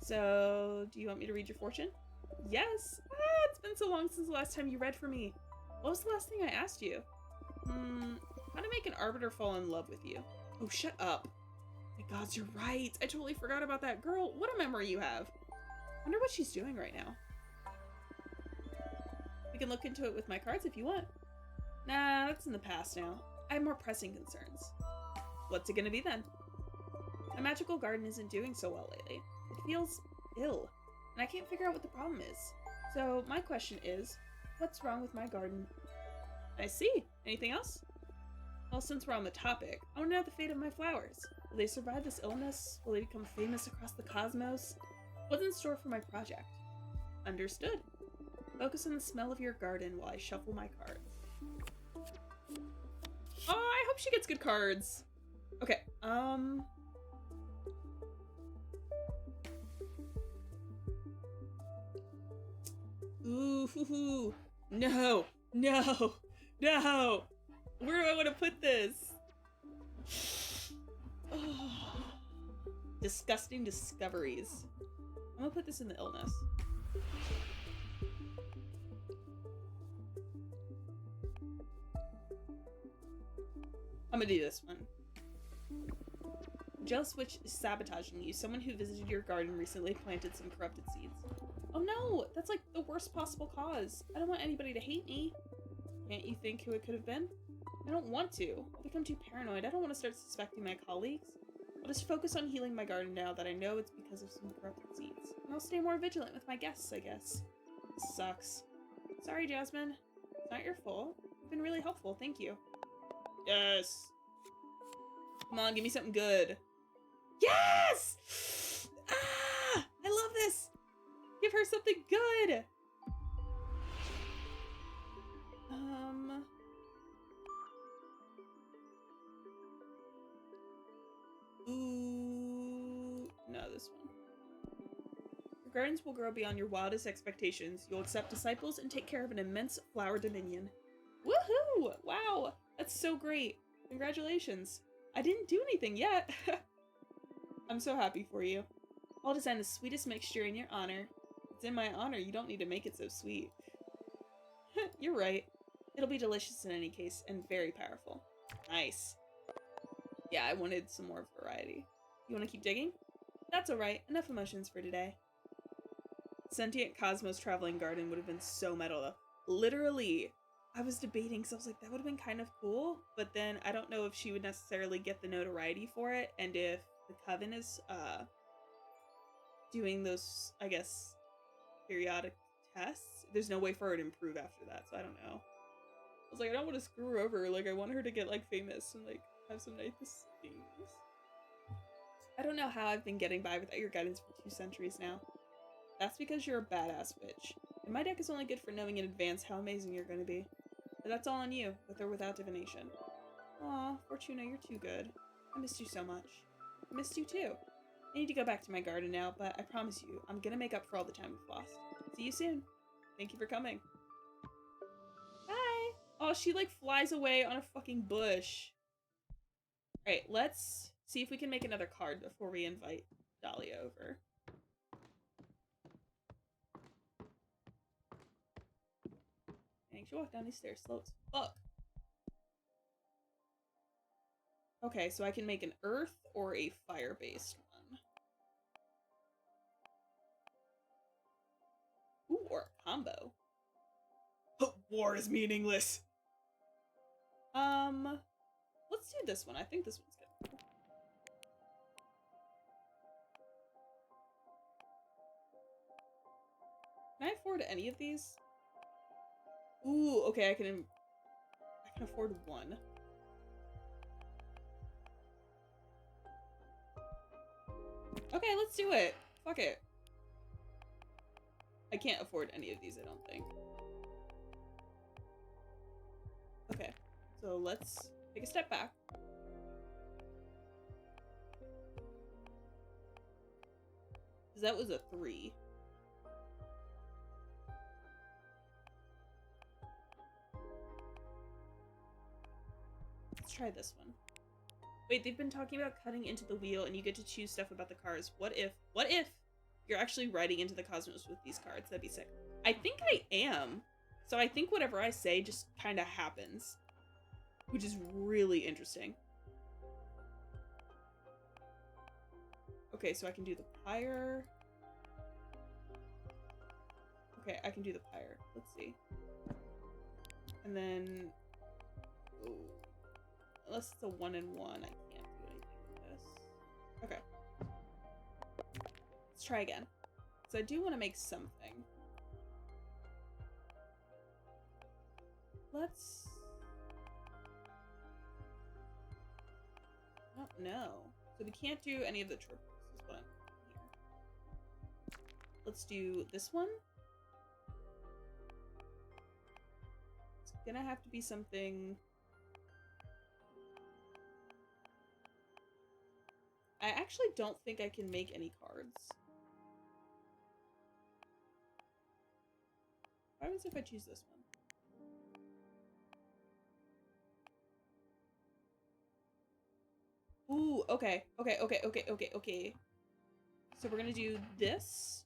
So, do you want me to read your fortune? Yes! It's been so long since the last time you read for me. What was the last thing I asked you? How to make an arbiter fall in love with you. Oh, shut up. My gods, you're right. I totally forgot about that girl. What a memory you have. Wonder what she's doing right now. We can look into it with my cards if you want. Nah, that's in the past now. I have more pressing concerns. What's it gonna be then? My magical garden isn't doing so well lately. It feels ill, and I can't figure out what the problem is. So my question is, what's wrong with my garden? I see. Anything else? Well, since we're on the topic, I want to know the fate of my flowers. Will they survive this illness? Will they become famous across the cosmos? What's in store for my project? Understood. Focus on the smell of your garden while I shuffle my cards. Oh, I hope she gets good cards. Okay, Ooh, no, no, no. Where do I want to put this? Oh, disgusting discoveries. I'm gonna put this in the illness. I'm gonna do this one. Jealous witch is sabotaging you. Someone who visited your garden recently planted some corrupted seeds. Oh no, that's like the worst possible cause. I don't want anybody to hate me. Can't you think who it could have been? I don't want to. I'll become too paranoid. I don't want to start suspecting my colleagues. I'll just focus on healing my garden now that I know it's because of some corrupted seeds. And I'll stay more vigilant with my guests, I guess. This sucks. Sorry, Jasmine. It's not your fault. You've been really helpful, thank you. Yes! Come on, give me something good. Yes! Ah! I love this! Give her something good! Ooh... No, this one. Your gardens will grow beyond your wildest expectations. You'll accept disciples and take care of an immense flower dominion. Woohoo! Wow! That's so great. Congratulations. I didn't do anything yet. I'm so happy for you. I'll design the sweetest mixture in your honor. It's in my honor, you don't need to make it so sweet. You're right. It'll be delicious in any case, and very powerful. Nice. Yeah, I wanted some more variety. You want to keep digging? That's alright. Enough emotions for today. Sentient Cosmos Traveling Garden would have been so meta though. Literally, I was debating, so I was like, that would have been kind of cool, but then I don't know if she would necessarily get the notoriety for it, and if the Coven is, doing those, I guess, periodic tests, there's no way for her to improve after that, so I don't know. I was like, I don't want to screw her over, like, I want her to get, like, famous and, like, have some nice things. I don't know how I've been getting by without your guidance for 2 centuries now. That's because you're a badass witch, and my deck is only good for knowing in advance how amazing you're going to be. But that's all on you, with or without divination. Aw, Fortuna, you're too good. I missed you so much. I missed you too. I need to go back to my garden now, but I promise you, I'm gonna make up for all the time we've lost. See you soon. Thank you for coming. Bye! Oh, she like flies away on a fucking bush. Alright, let's see if we can make another card before we invite Dahlia over. Dang, she walked down these stairs slow as fuck. Okay, so I can make an earth or a fire-based one. Ooh, or a combo. War is meaningless. Let's do this one. I think this one's good. Can I afford any of these? Ooh, okay, I can afford one. Okay, let's do it. Fuck it. I can't afford any of these, I don't think. Okay, so let's take a step back. Because that was a 3. Let's try this one. Wait, they've been talking about cutting into the wheel and you get to choose stuff about the cars. What if you're actually riding into the cosmos with these cards? That'd be sick. I think I am. So I think whatever I say just kind of happens. Which is really interesting. Okay, so I can do the pyre. Okay, I can do the pyre. Let's see. And then... Ooh. Unless it's a 1-1, I can't do anything with this. Okay. Let's try again. Because I do want to make something. Let's... Oh, no. So we can't do any of the triples, is what I'm here. Let's do this one. It's gonna have to be something... I actually don't think I can make any cards. What happens if I choose this one? Ooh, okay. Okay. So we're gonna do this.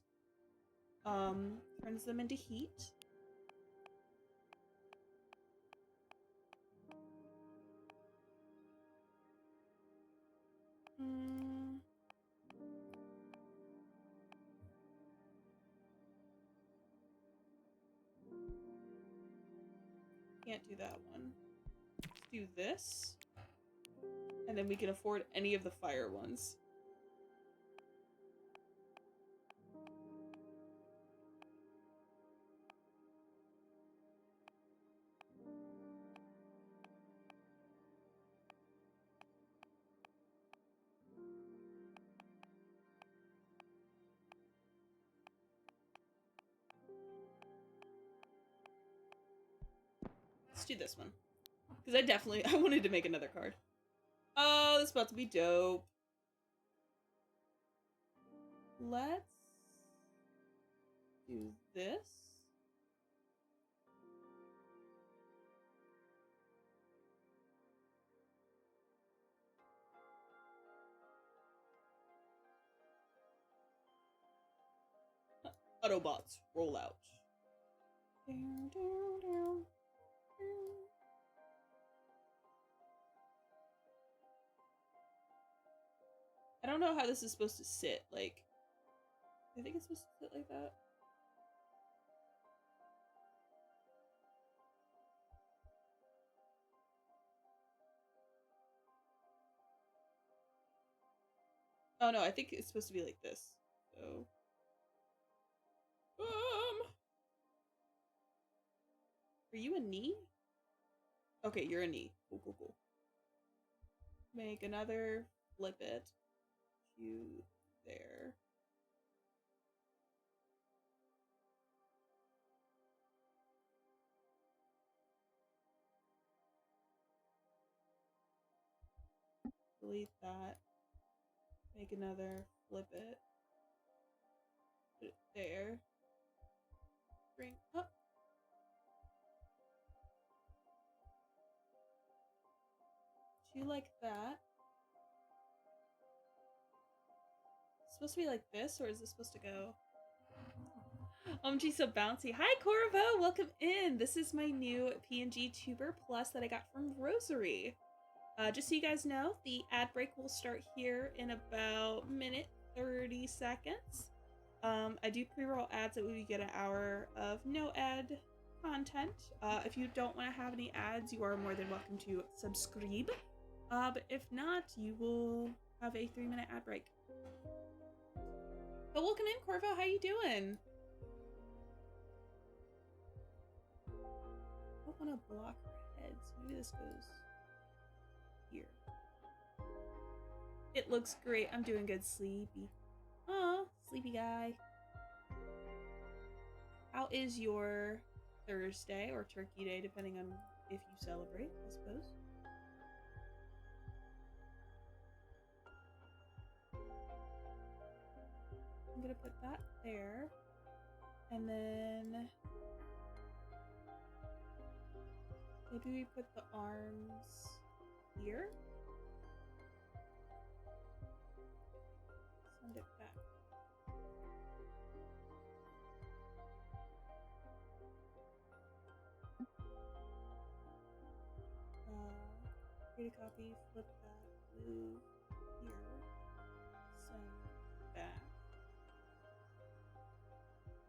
Turns them into heat. Can't do that one. Let's do this. And then we can afford any of the fire ones. Let's do this one. Because I wanted to make another card. Oh, this is about to be dope. Let's do this. Autobots, roll out. I don't know how this is supposed to sit. Like, I think it's supposed to sit like that. Oh no, I think it's supposed to be like this. So, are you a knee? Okay, you're a knee. Cool. Make another, flip it to there. Delete that. Make another, flip it. Put it there. Bring up. Do you like that? It's supposed to be like this, or is this supposed to go? OMG, so bouncy. Hi, Corvo! Welcome in! This is my new PNG Tuber Plus that I got from Rosary. Just so you guys know, the ad break will start here in about minute 30 seconds. I do pre-roll ads that we get an hour of no ad content. If you don't want to have any ads, you are more than welcome to subscribe. But if not, you will have a 3-minute ad break. But welcome in, Corvo. How you doing? I don't want to block her head, so maybe this goes here. It looks great. I'm doing good, Sleepy. Aw, sleepy guy. How is your Thursday or Turkey Day, depending on if you celebrate, I suppose? I'm gonna put that there. And then maybe we put the arms here. Send it back. Create a copy, flip that, move here, send back,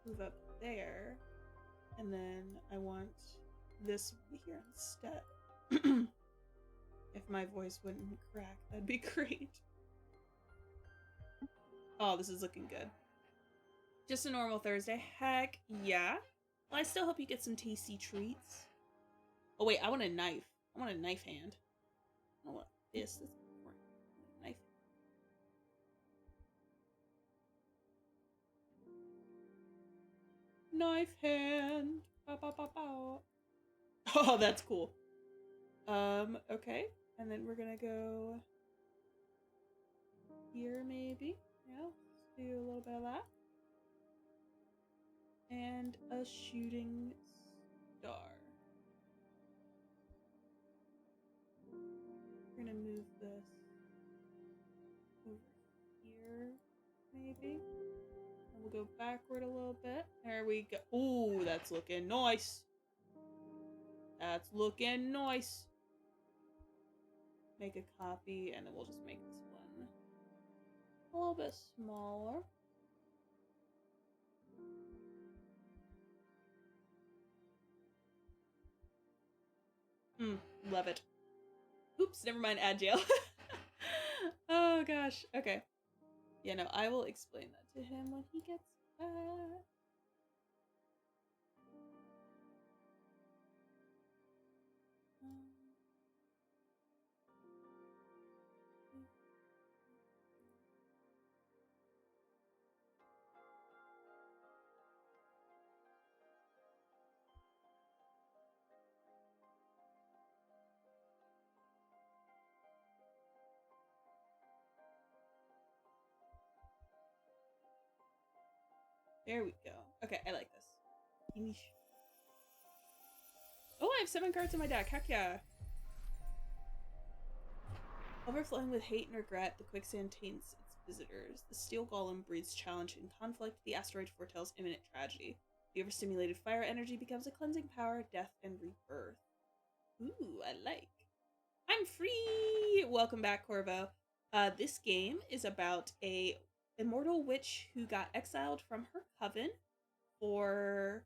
move up there, and then I want this here instead. If my voice wouldn't crack, that'd be great. Oh, this is looking good. Just a normal Thursday. Heck yeah. Well, I still hope you get some tasty treats. Oh wait, I want a knife. I want a knife hand. I don't want this. This is important. Knife. Knife hand. Bow, bow, bow, bow. Oh, that's cool. Okay. And then we're gonna go here maybe. Yeah, let's do a little bit of that. And a shooting star. We're gonna move this over here, maybe. And we'll go backward a little bit. There we go. Ooh, that's looking nice. That's looking nice. Make a copy, and then we'll just make this one a little bit smaller. Love it. Oops, never mind, ad jail. Oh gosh, okay. Yeah, no, I will explain that to him when he gets back. There we go. Okay, I like this. Yeesh. Oh, I have 7 cards in my deck. Heck yeah. Overflowing with hate and regret, the quicksand taints its visitors. The steel golem breathes challenge and conflict. The asteroid foretells imminent tragedy. The overstimulated fire energy becomes a cleansing power, death, and rebirth. Ooh, I like. I'm free! Welcome back, Corvo. This game is about a immortal witch who got exiled from her coven for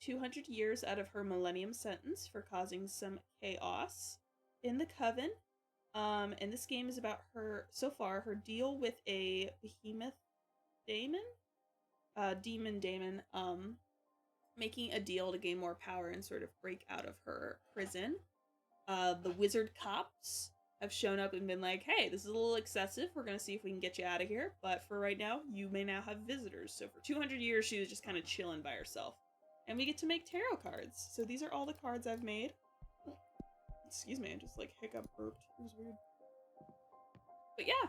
200 years out of her millennium sentence for causing some chaos in the coven. And this game is about her, so far, her deal with a behemoth daemon? Demon daemon, making a deal to gain more power and sort of break out of her prison. The wizard cops have shown up and been like, hey, this is a little excessive. We're going to see if we can get you out of here. But for right now, you may now have visitors. So for 200 years, she was just kind of chilling by herself. And we get to make tarot cards. So these are all the cards I've made. Excuse me, I just like hiccup burped. It was weird. But yeah.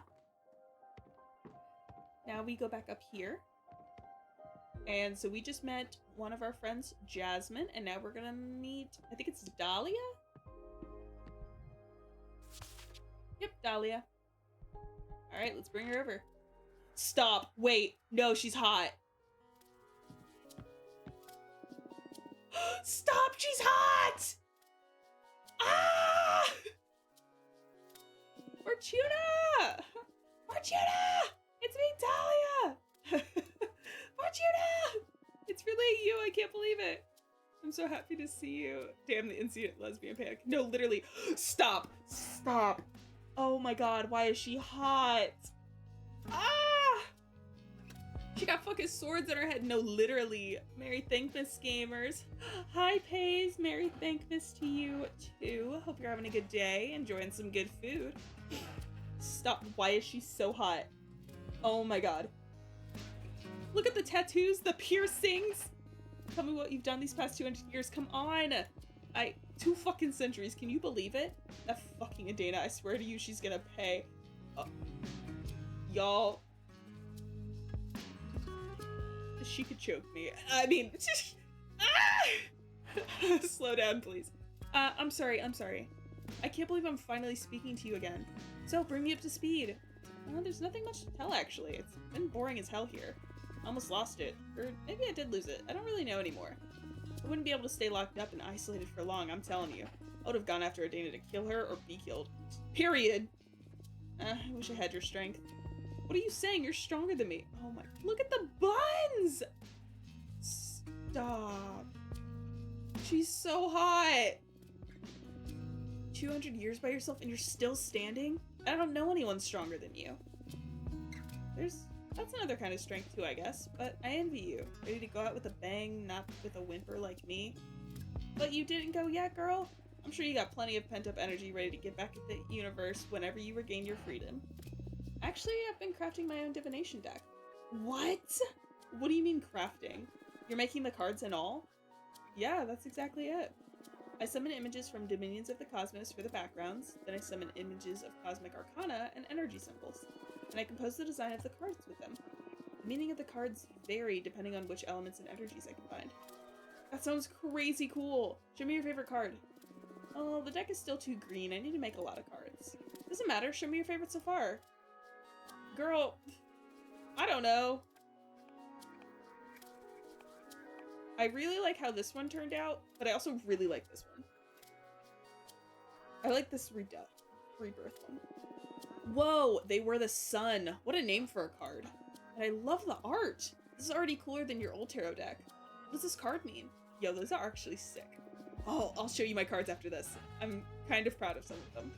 Now we go back up here. And so we just met one of our friends, Jasmine. And now we're going to meet, I think it's Dahlia? Yep, Dahlia. Alright, let's bring her over. Stop. Wait. No, she's hot. Stop! She's hot! Ah! Fortuna! Fortuna! It's me, Talia! Fortuna! It's really you, I can't believe it. I'm so happy to see you. Damn, the instant lesbian panic. No, literally. Stop. Stop. Oh my god, why is she hot? Ah! She got fucking swords in her head. No, literally. Merry Thankmas, gamers. Hi, Paze. Merry Thankmas to you, too. Hope you're having a good day. Enjoying some good food. Stop. Why is she so hot? Oh my god. Look at the tattoos, the piercings. Tell me what you've done these past 200 years. Come on. 2 fucking centuries. Can you believe it? That fucking Adana, I swear to you, she's gonna pay. Y'all. She could choke me. I mean, slow down, please. I'm sorry. I can't believe I'm finally speaking to you again. So, bring me up to speed. Well, there's nothing much to tell, actually. It's been boring as hell here. I almost lost it. Or maybe I did lose it. I don't really know anymore. I wouldn't be able to stay locked up and isolated for long, I'm telling you. I would have gone after Adana to kill her or be killed. Period. I wish I had your strength. What are you saying? You're stronger than me. Oh my... Look at the buns! Stop. She's so hot. 200 years by yourself and you're still standing? I don't know anyone stronger than you. That's another kind of strength too, I guess. But I envy you. Ready to go out with a bang, not with a whimper like me. But you didn't go yet, girl? I'm sure you got plenty of pent-up energy ready to get back at the universe whenever you regain your freedom. Actually, I've been crafting my own divination deck. What? What do you mean crafting? You're making the cards and all? Yeah, that's exactly it. I summon images from Dominions of the Cosmos for the backgrounds, then I summon images of cosmic arcana and energy symbols, and I compose the design of the cards with them. The meaning of the cards vary depending on which elements and energies I combine. That sounds crazy cool! Show me your favorite card. Oh, the deck is still too green. I need to make a lot of cards. Doesn't matter, show me your favorite so far. Girl, I don't know. I really like how this one turned out, but I also really like this one. I like this rebirth one. Whoa, they were the sun. What a name for a card. And I love the art. This is already cooler than your old tarot deck. What does this card mean? Yo, those are actually sick. Oh, I'll show you my cards after this. I'm kind of proud of some of them.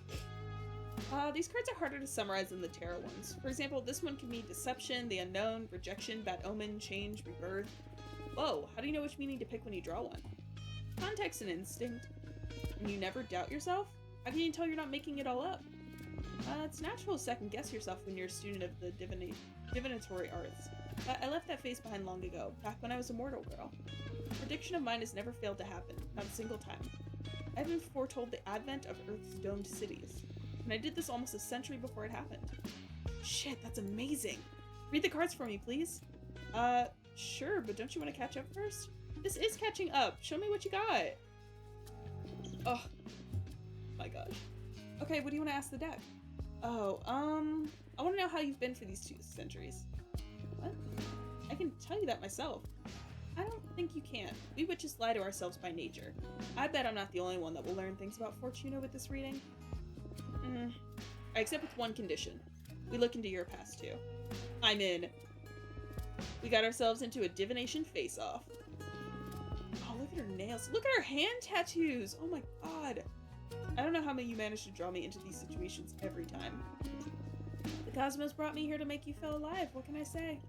These cards are harder to summarize than the tarot ones. For example, this one can mean deception, the unknown, rejection, bad omen, change, rebirth. Whoa, how do you know which meaning to pick when you draw one? Context and instinct. And you never doubt yourself? How can you tell you're not making it all up? It's natural to second guess yourself when you're a student of the divinatory arts. But I left that phase behind long ago, back when I was a mortal girl. Prediction of mine has never failed to happen, not a single time. I even foretold the advent of Earth's domed cities. And I did this almost a century before it happened. Shit, that's amazing. Read the cards for me, please. Sure, but don't you want to catch up first? This is catching up. Show me what you got. Oh, my gosh. Okay, what do you want to ask the deck? Oh, I want to know how you've been for these 2 centuries. What? I can tell you that myself. I don't think you can. We witches lie to ourselves by nature. I bet I'm not the only one that will learn things about Fortuna with this reading. Except with one condition. We look into your past too. I'm in. We got ourselves into a divination face-off. Oh, look at her nails. Look at her hand tattoos! Oh my god. I don't know how you manage to draw me into these situations every time. The cosmos brought me here to make you feel alive. What can I say?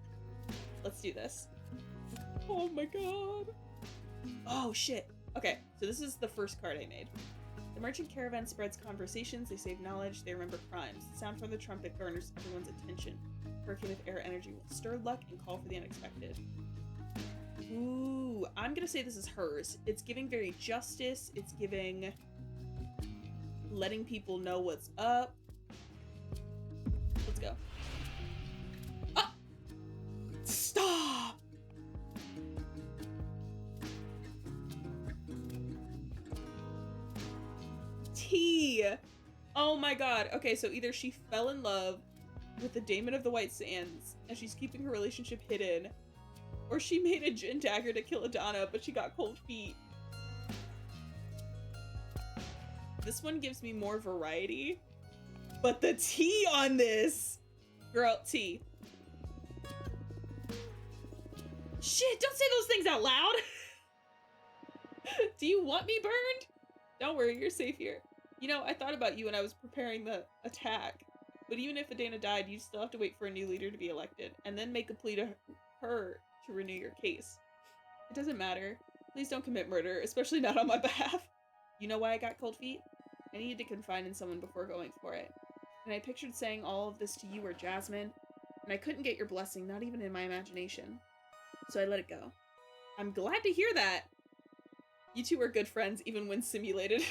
Let's do this. Oh my god. Oh shit. Okay, so this is the first card I made. The merchant caravan spreads conversations, they save knowledge, they remember crimes. The sound from the trumpet garners everyone's attention. Hurricane of air energy will stir luck and call for the unexpected. Ooh, I'm gonna say this is hers. It's giving very justice, it's giving letting people know what's up. Let's go. Ah! Stop! T! Oh my god. Okay, so either she fell in love with the Daemon of the White Sands and she's keeping her relationship hidden, or she made a Jin dagger to kill Adana, but she got cold feet. This one gives me more variety, But the tea on this, girl, tea. Shit, don't say those things out loud. Do you want me burned? Don't worry, you're safe here. You know, I thought about you when I was preparing the attack. But even if Adana died, you'd still have to wait for a new leader to be elected, and then make a plea to her to renew your case. It doesn't matter. Please don't commit murder, especially not on my behalf. You know why I got cold feet? I needed to confide in someone before going for it. And I pictured saying all of this to you or Jasmine, and I couldn't get your blessing, not even in my imagination. So I let it go. I'm glad to hear that. You two are good friends, even when simulated.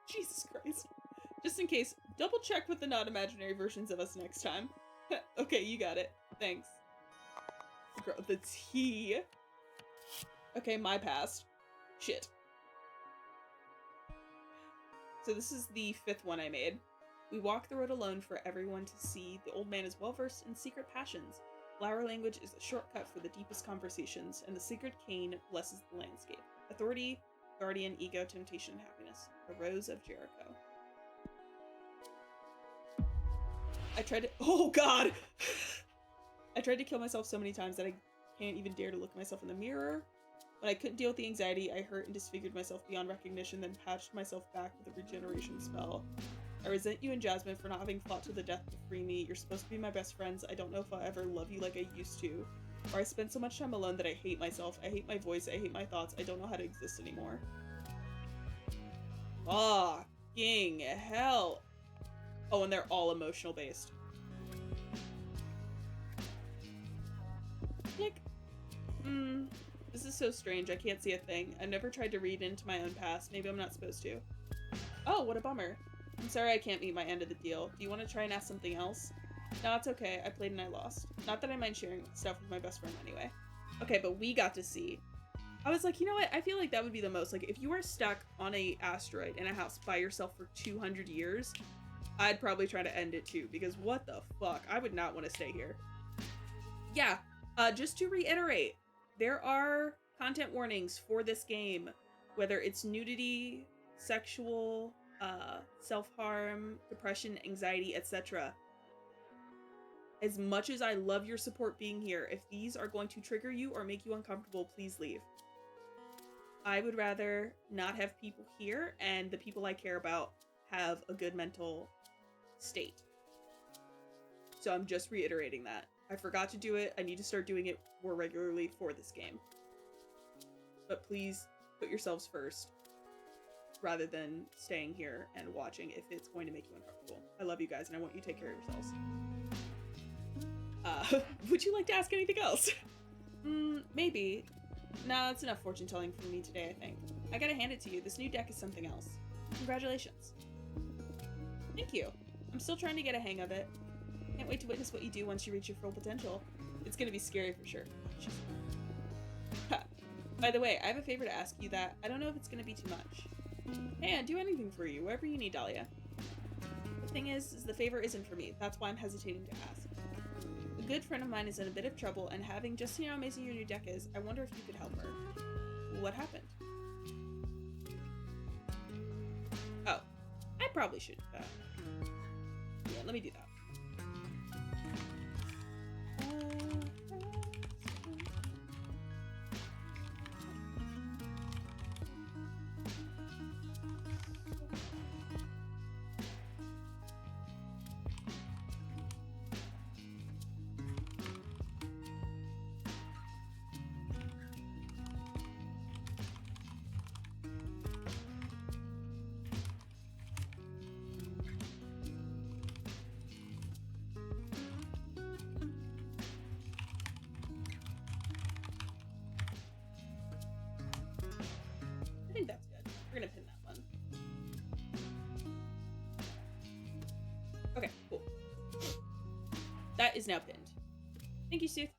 Jesus Christ. Just in case, double check with the not-imaginary versions of us next time. Okay, you got it. Thanks. Girl, the tea. Okay, my past. Shit. So this is the 5th one I made. We walk the road alone for everyone to see. The old man is well-versed in secret passions. Flower language is a shortcut for the deepest conversations, and the sacred cane blesses the landscape. Authority, guardian, ego, temptation, and happiness. A rose of Jericho. I tried to- Oh god! I tried to kill myself so many times that I can't even dare to look at myself in the mirror. When I couldn't deal with the anxiety, I hurt and disfigured myself beyond recognition, then patched myself back with a regeneration spell. I resent you and Jasmine for not having fought to the death to free me. You're supposed to be my best friends. I don't know if I'll ever love you like I used to. Or I spend so much time alone that I hate myself. I hate my voice. I hate my thoughts. I don't know how to exist anymore. Fucking hell. Oh, and they're all emotional based. Like, this is so strange. I can't see a thing. I've never tried to read into my own past. Maybe I'm not supposed to. Oh, what a bummer. I'm sorry I can't meet my end of the deal. Do you want to try and ask something else? No, it's okay. I played and I lost. Not that I mind sharing stuff with my best friend anyway. Okay, but we got to see. I was like, you know what? I feel like that would be the most. Like, if you were stuck on a asteroid in a house by yourself for 200 years, I'd probably try to end it too, because what the fuck? I would not want to stay here. Yeah, just to reiterate, there are content warnings for this game, whether it's nudity, sexual, self-harm, depression, anxiety, etc. As much as I love your support being here, if these are going to trigger you or make you uncomfortable, please leave. I would rather not have people here and the people I care about have a good mental state. So I'm just reiterating that. I forgot to do it. I need to start doing it more regularly for this game. But please put yourselves first rather than staying here and watching if it's going to make you uncomfortable. I love you guys and I want you to take care of yourselves. Would you like to ask anything else? Maybe. No, that's enough fortune telling for me today, I think. I gotta hand it to you. This new deck is something else. Congratulations. Thank you. I'm still trying to get a hang of it. Can't wait to witness what you do once you reach your full potential. It's gonna be scary for sure. By the way, I have a favor to ask you that I don't know if it's gonna be too much. Hey, I'd do anything for you, whatever you need, Dahlia. The thing is the favor isn't for me. That's why I'm hesitating to ask. A good friend of mine is in a bit of trouble, and having just seen how amazing your new deck is, I wonder if you could help her. What happened? Oh, I probably should. Yeah, let me do that. I think that's good. We're gonna pin that one. Okay, cool. That is now pinned. Thank you, Sooth.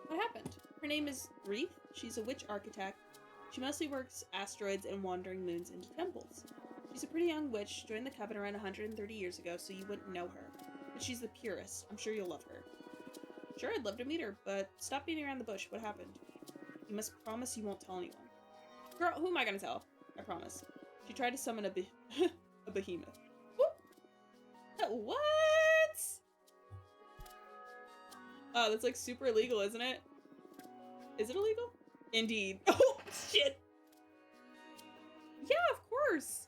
What happened? Her name is Reef. She's a witch architect. She mostly works asteroids and wandering moons into temples. She's a pretty young witch, joined the coven around 130 years ago, so you wouldn't know her. But she's the purest. I'm sure you'll love her. Sure, I'd love to meet her, but stop beating around the bush. What happened? You must promise you won't tell anyone. Girl, who am I gonna tell? I promise. She tried to summon a behemoth. Whoop! What? Oh, that's like super illegal, isn't it? Is it illegal? Indeed. Oh, shit. Yeah, of course.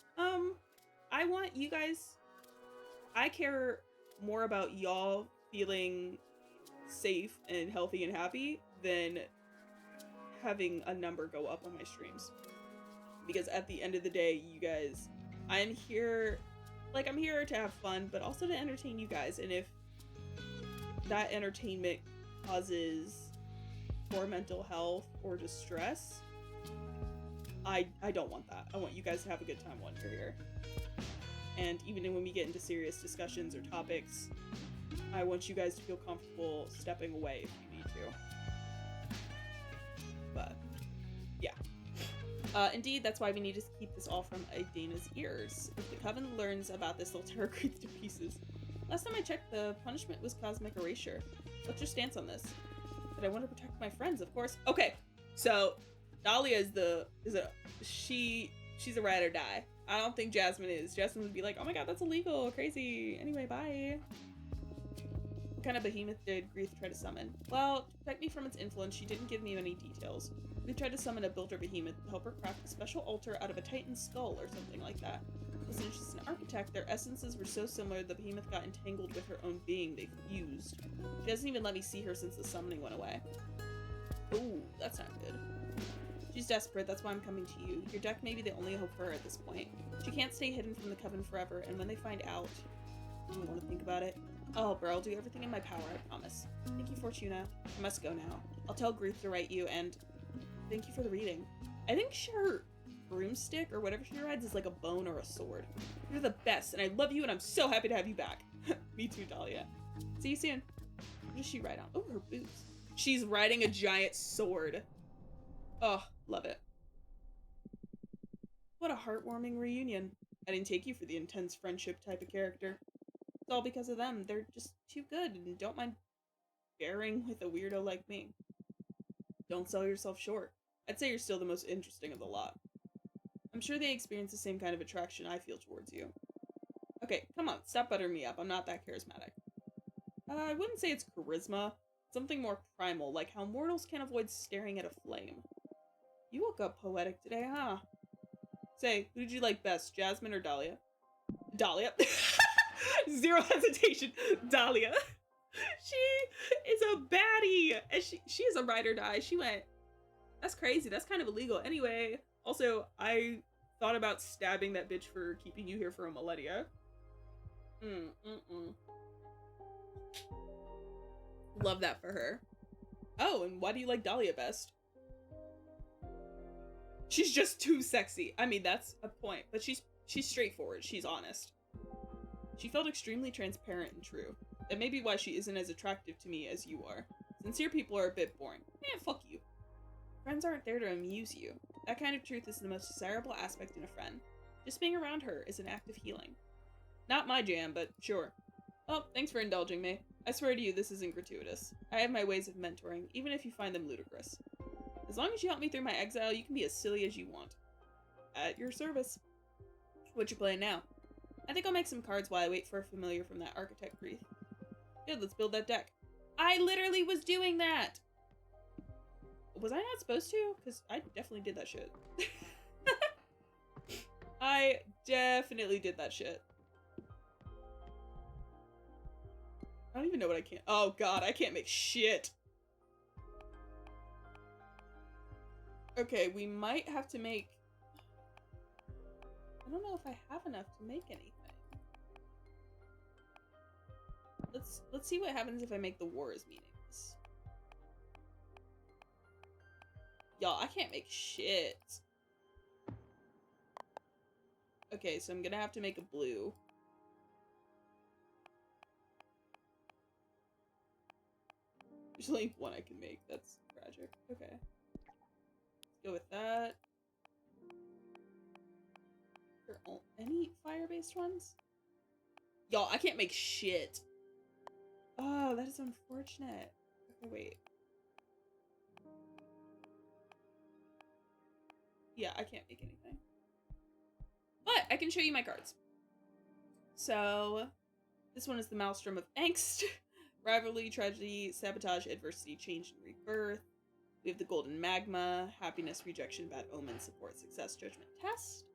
I want you guys... I care more about y'all feeling safe and healthy and happy than having a number go up on my streams. Because at the end of the day, you guys, I'm here to have fun, but also to entertain you guys. And if that entertainment causes poor mental health or distress, I don't want that. I want you guys to have a good time while you're here. And even when we get into serious discussions or topics, I want you guys to feel comfortable stepping away if you need to. But, yeah. Indeed, that's why we need to keep this all from Dana's ears. If the Coven learns about this, they'll tear Grief to pieces. Last time I checked, the punishment was cosmic erasure. What's your stance on this? That I want to protect my friends, of course. Okay, so Dahlia she's a ride or die. I don't think Jasmine is. Jasmine would be like, oh my god, that's illegal, crazy. Anyway, bye. What kind of behemoth did Grief try to summon? Well, to protect me from its influence, she didn't give me any details. We tried to summon a builder behemoth to help her craft a special altar out of a titan's skull or something like that. Since she's an architect, their essences were so similar the behemoth got entangled with her own being. They fused. She doesn't even let me see her since the summoning went away. Ooh, that's not good. She's desperate, that's why I'm coming to you. Your deck may be the only hope for her at this point. She can't stay hidden from the Coven forever, and when they find out... Do you want to think about it? Oh, bro, I'll do everything in my power, I promise. Thank you, Fortuna. I must go now. I'll tell Grief to write you, and... Thank you for the reading. I think her broomstick, or whatever she rides, is like a bone or a sword. You're the best, and I love you, and I'm so happy to have you back. Me too, Dahlia. See you soon. What does she ride on? Oh, her boots. She's riding a giant sword. Oh, love it. What a heartwarming reunion. I didn't take you for the intense friendship type of character. It's all because of them. They're just too good and don't mind bearing with a weirdo like me. Don't sell yourself short. I'd say you're still the most interesting of the lot. I'm sure they experience the same kind of attraction I feel towards you. Okay, come on, stop buttering me up. I'm not that charismatic. I wouldn't say it's charisma. Something more primal, like how mortals can't avoid staring at a flame. You woke up poetic today, huh? Say, who did you like best, Jasmine or Dahlia? Dahlia. Zero hesitation. Dahlia. She is a baddie. And she is a ride or die. She went, that's crazy. That's kind of illegal. Anyway, also, I thought about stabbing that bitch for keeping you here for a millennia. Love that for her. Oh, and why do you like Dahlia best? She's just too sexy. I mean, that's a point, but she's straightforward. She's honest. She felt extremely transparent and true. That may be why she isn't as attractive to me as you are. Sincere people are a bit boring. Man, fuck you. Friends aren't there to amuse you. That kind of truth is the most desirable aspect in a friend. Just being around her is an act of healing. Not my jam, but sure. Oh, thanks for indulging me. I swear to you, this isn't gratuitous. I have my ways of mentoring, even if you find them ludicrous. As long as you help me through my exile, you can be as silly as you want. At your service. What you playing now? I think I'll make some cards while I wait for a familiar from that architect Grief. Good, let's build that deck. I literally was doing that! Was I not supposed to? Because I definitely did that shit. I definitely did that shit. I don't even know what I can't. Oh god, I can't make shit. Okay, we might have to make... I don't know if I have enough to make anything. Let's see what happens if I make the wars meetings. Y'all, I can't make shit. Okay, so I'm gonna have to make a blue. There's only one I can make. That's tragic. Okay. Let's go with that. Are there any fire-based ones? Y'all, I can't make shit. Oh, that is unfortunate. Okay, wait. Yeah, I can't make anything. But I can show you my cards. So, This one is the Maelstrom of Angst. Rivalry, tragedy, sabotage, adversity, change, and rebirth. We have the Golden Magma, happiness, rejection, bad omen, support, success, judgment, test.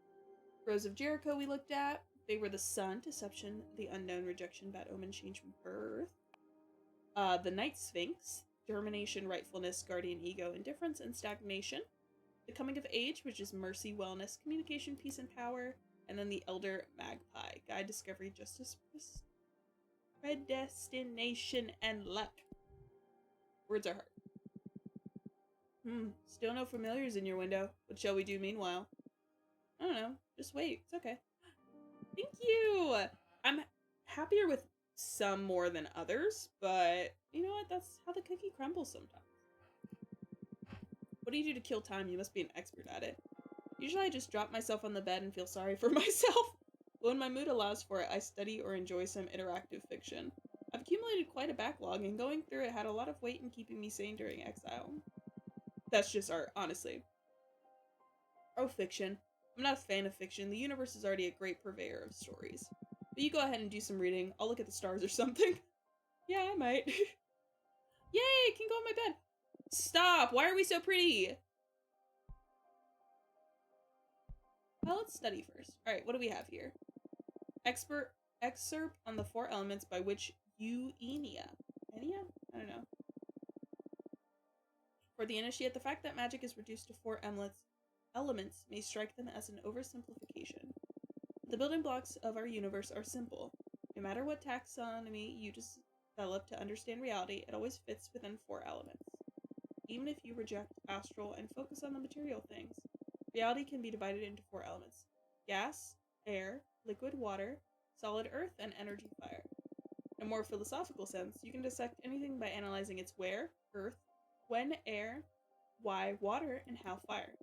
Rose of Jericho we looked at. They were the sun, deception, the unknown, rejection, bad omen, change, rebirth. The Night Sphinx, germination, rightfulness, guardian ego, indifference, and stagnation. The Coming of Age, which is mercy, wellness, communication, peace, and power. And then the Elder Magpie, guide, discovery, justice, predestination, and luck. Words are hard. Still no familiars in your window. What shall we do meanwhile? I don't know. Just wait. It's okay. Thank you! I'm happier with some more than others, but you know what? That's how the cookie crumbles sometimes. What do you do to kill time? You must be an expert at it. Usually I just drop myself on the bed and feel sorry for myself. But when my mood allows for it, I study or enjoy some interactive fiction. I've accumulated quite a backlog, and going through it had a lot of weight in keeping me sane during exile. That's just art, honestly. Oh, fiction. I'm not a fan of fiction. The universe is already a great purveyor of stories. But you go ahead and do some reading. I'll look at the stars or something. Yeah, I might. Yay, I can go in my bed. Stop! Why are we so pretty? Well, let's study first. Alright, what do we have here? Excerpt on the 4 elements by which Enia? I don't know. For the initiate, the fact that magic is reduced to 4 elements may strike them as an oversimplification. The building blocks of our universe are simple. No matter what taxonomy you develop to understand reality, it always fits within 4 elements. Even if you reject astral and focus on the material things, reality can be divided into 4 elements: gas, air, liquid water, solid earth, and energy fire. In a more philosophical sense, you can dissect anything by analyzing its where, earth, when, air, why, water, and how, fire.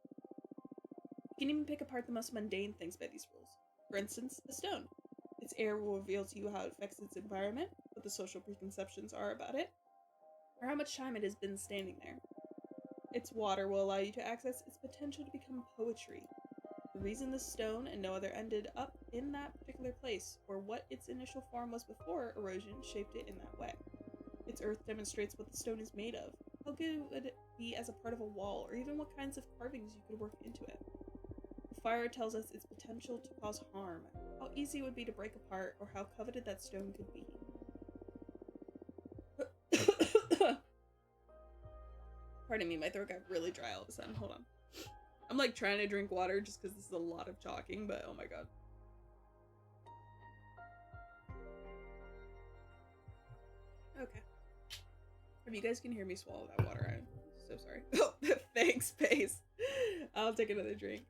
You can even pick apart the most mundane things by these rules. For instance, a stone. Its air will reveal to you how it affects its environment, what the social preconceptions are about it, or how much time it has been standing there. Its water will allow you to access its potential to become poetry. The reason the stone and no other ended up in that particular place, or what its initial form was before erosion shaped it in that way. Its earth demonstrates what the stone is made of, how good would it be as a part of a wall, or even what kinds of carvings you could work into it. The fire tells us its potential to cause harm, how easy it would be to break apart, or how coveted that stone could be. Pardon me, my throat got really dry all of a sudden. Hold on. I'm like trying to drink water just because this is a lot of talking, but oh my god. Okay. If you guys can hear me swallow that water, I'm so sorry. Oh, thanks, Pace. I'll take another drink.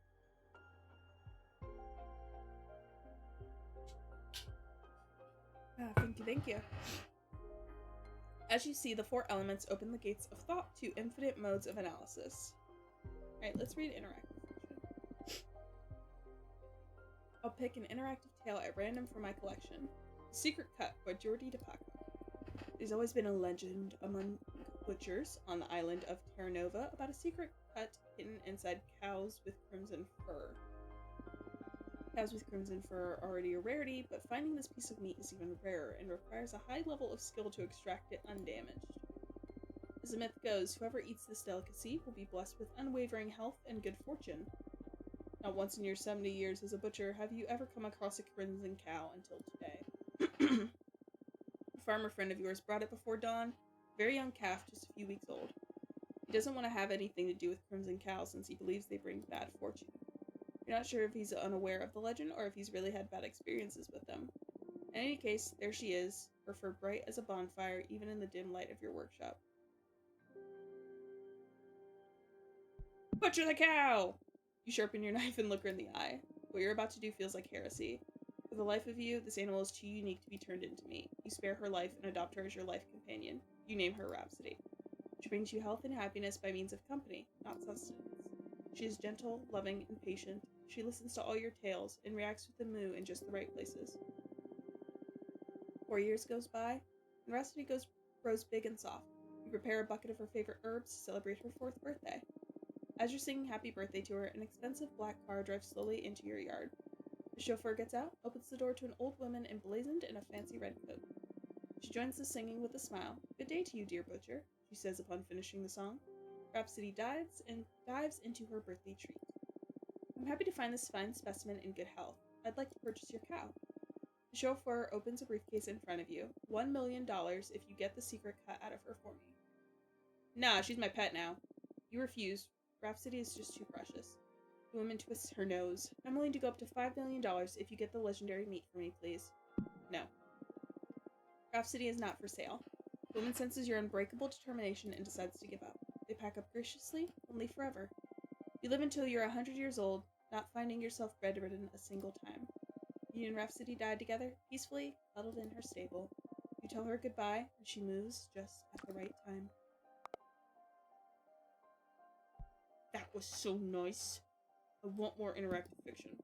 Thank you. As you see, the 4 elements open the gates of thought to infinite modes of analysis. Alright, let's read interactive fiction. I'll pick an interactive tale at random from my collection. Secret Cut by Jordi DePaco. There's always been a legend among butchers on the island of Terra Nova about a secret cut hidden inside cows with crimson fur. Cows with crimson fur are already a rarity, but finding this piece of meat is even rarer and requires a high level of skill to extract it undamaged. As the myth goes, whoever eats this delicacy will be blessed with unwavering health and good fortune. Not once in your 70 years as a butcher have you ever come across a crimson cow until today. A farmer friend of yours brought it before dawn, a very young calf just a few weeks old. He doesn't want to have anything to do with crimson cows since he believes they bring bad fortune. You're not sure if he's unaware of the legend or if he's really had bad experiences with them. In any case, there she is, her fur bright as a bonfire even in the dim light of your workshop. Butcher the cow! You sharpen your knife and look her in the eye. What you're about to do feels like heresy. For the life of you, this animal is too unique to be turned into meat. You spare her life and adopt her as your life companion. You name her Rhapsody. She brings you health and happiness by means of company, not sustenance. She is gentle, loving, and patient. She listens to all your tales and reacts with a moo in just the right places. 4 years goes by, and Rhapsody grows big and soft. You prepare a bucket of her favorite herbs to celebrate her 4th birthday. As you're singing happy birthday to her, an expensive black car drives slowly into your yard. The chauffeur gets out, opens the door to an old woman emblazoned in a fancy red coat. She joins the singing with a smile. "Good day to you, dear butcher," she says upon finishing the song. Rhapsody dives into her birthday treat. "I'm happy to find this fine specimen in good health. I'd like to purchase your cow." The chauffeur opens a briefcase in front of you. $1 million if you get the secret cut out of her for me. "Nah, she's my pet now." You refuse. Rhapsody is just too precious. The woman twists her nose. "I'm willing to go up to $5 million if you get the legendary meat for me, please." "No." Rhapsody is not for sale. The woman senses your unbreakable determination and decides to give up. They pack up graciously and leave forever. You live until you're 100 years old, not finding yourself bedridden a single time. You and Rhapsody died together, peacefully, huddled in her stable. You tell her goodbye, and she moves just at the right time. That was so nice. I want more interactive fiction.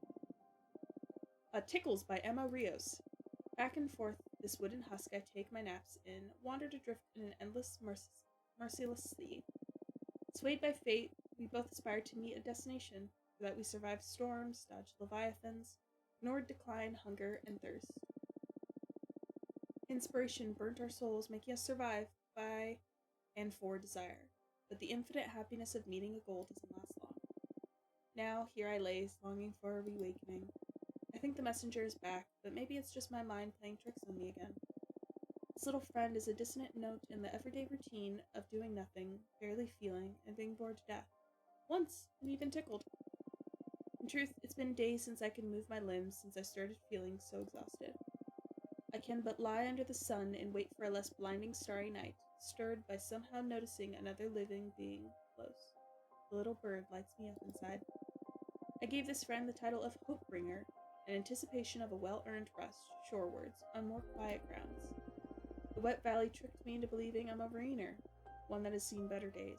Tickles by Emma Rios. Back and forth, this wooden husk I take my naps in, wandered adrift in an endless, merciless sea. Swayed by fate, we both aspired to meet a destination, so that we survived storms, dodged leviathans, ignored decline, hunger, and thirst. Inspiration burnt our souls, making us survive by and for desire. But the infinite happiness of meeting a goal doesn't last long. Now, here I lay, longing for a reawakening. I think the messenger is back, but maybe it's just my mind playing tricks on me again. This little friend is a dissonant note in the everyday routine of doing nothing, barely feeling, and being bored to death. Once, I'm even tickled. In truth, it's been days since I could move my limbs, since I started feeling so exhausted. I can but lie under the sun and wait for a less blinding starry night, stirred by somehow noticing another living being close. The little bird lights me up inside. I gave this friend the title of Hope Bringer, in anticipation of a well-earned rest shorewards on more quiet grounds. The wet valley tricked me into believing I'm a mariner, one that has seen better days.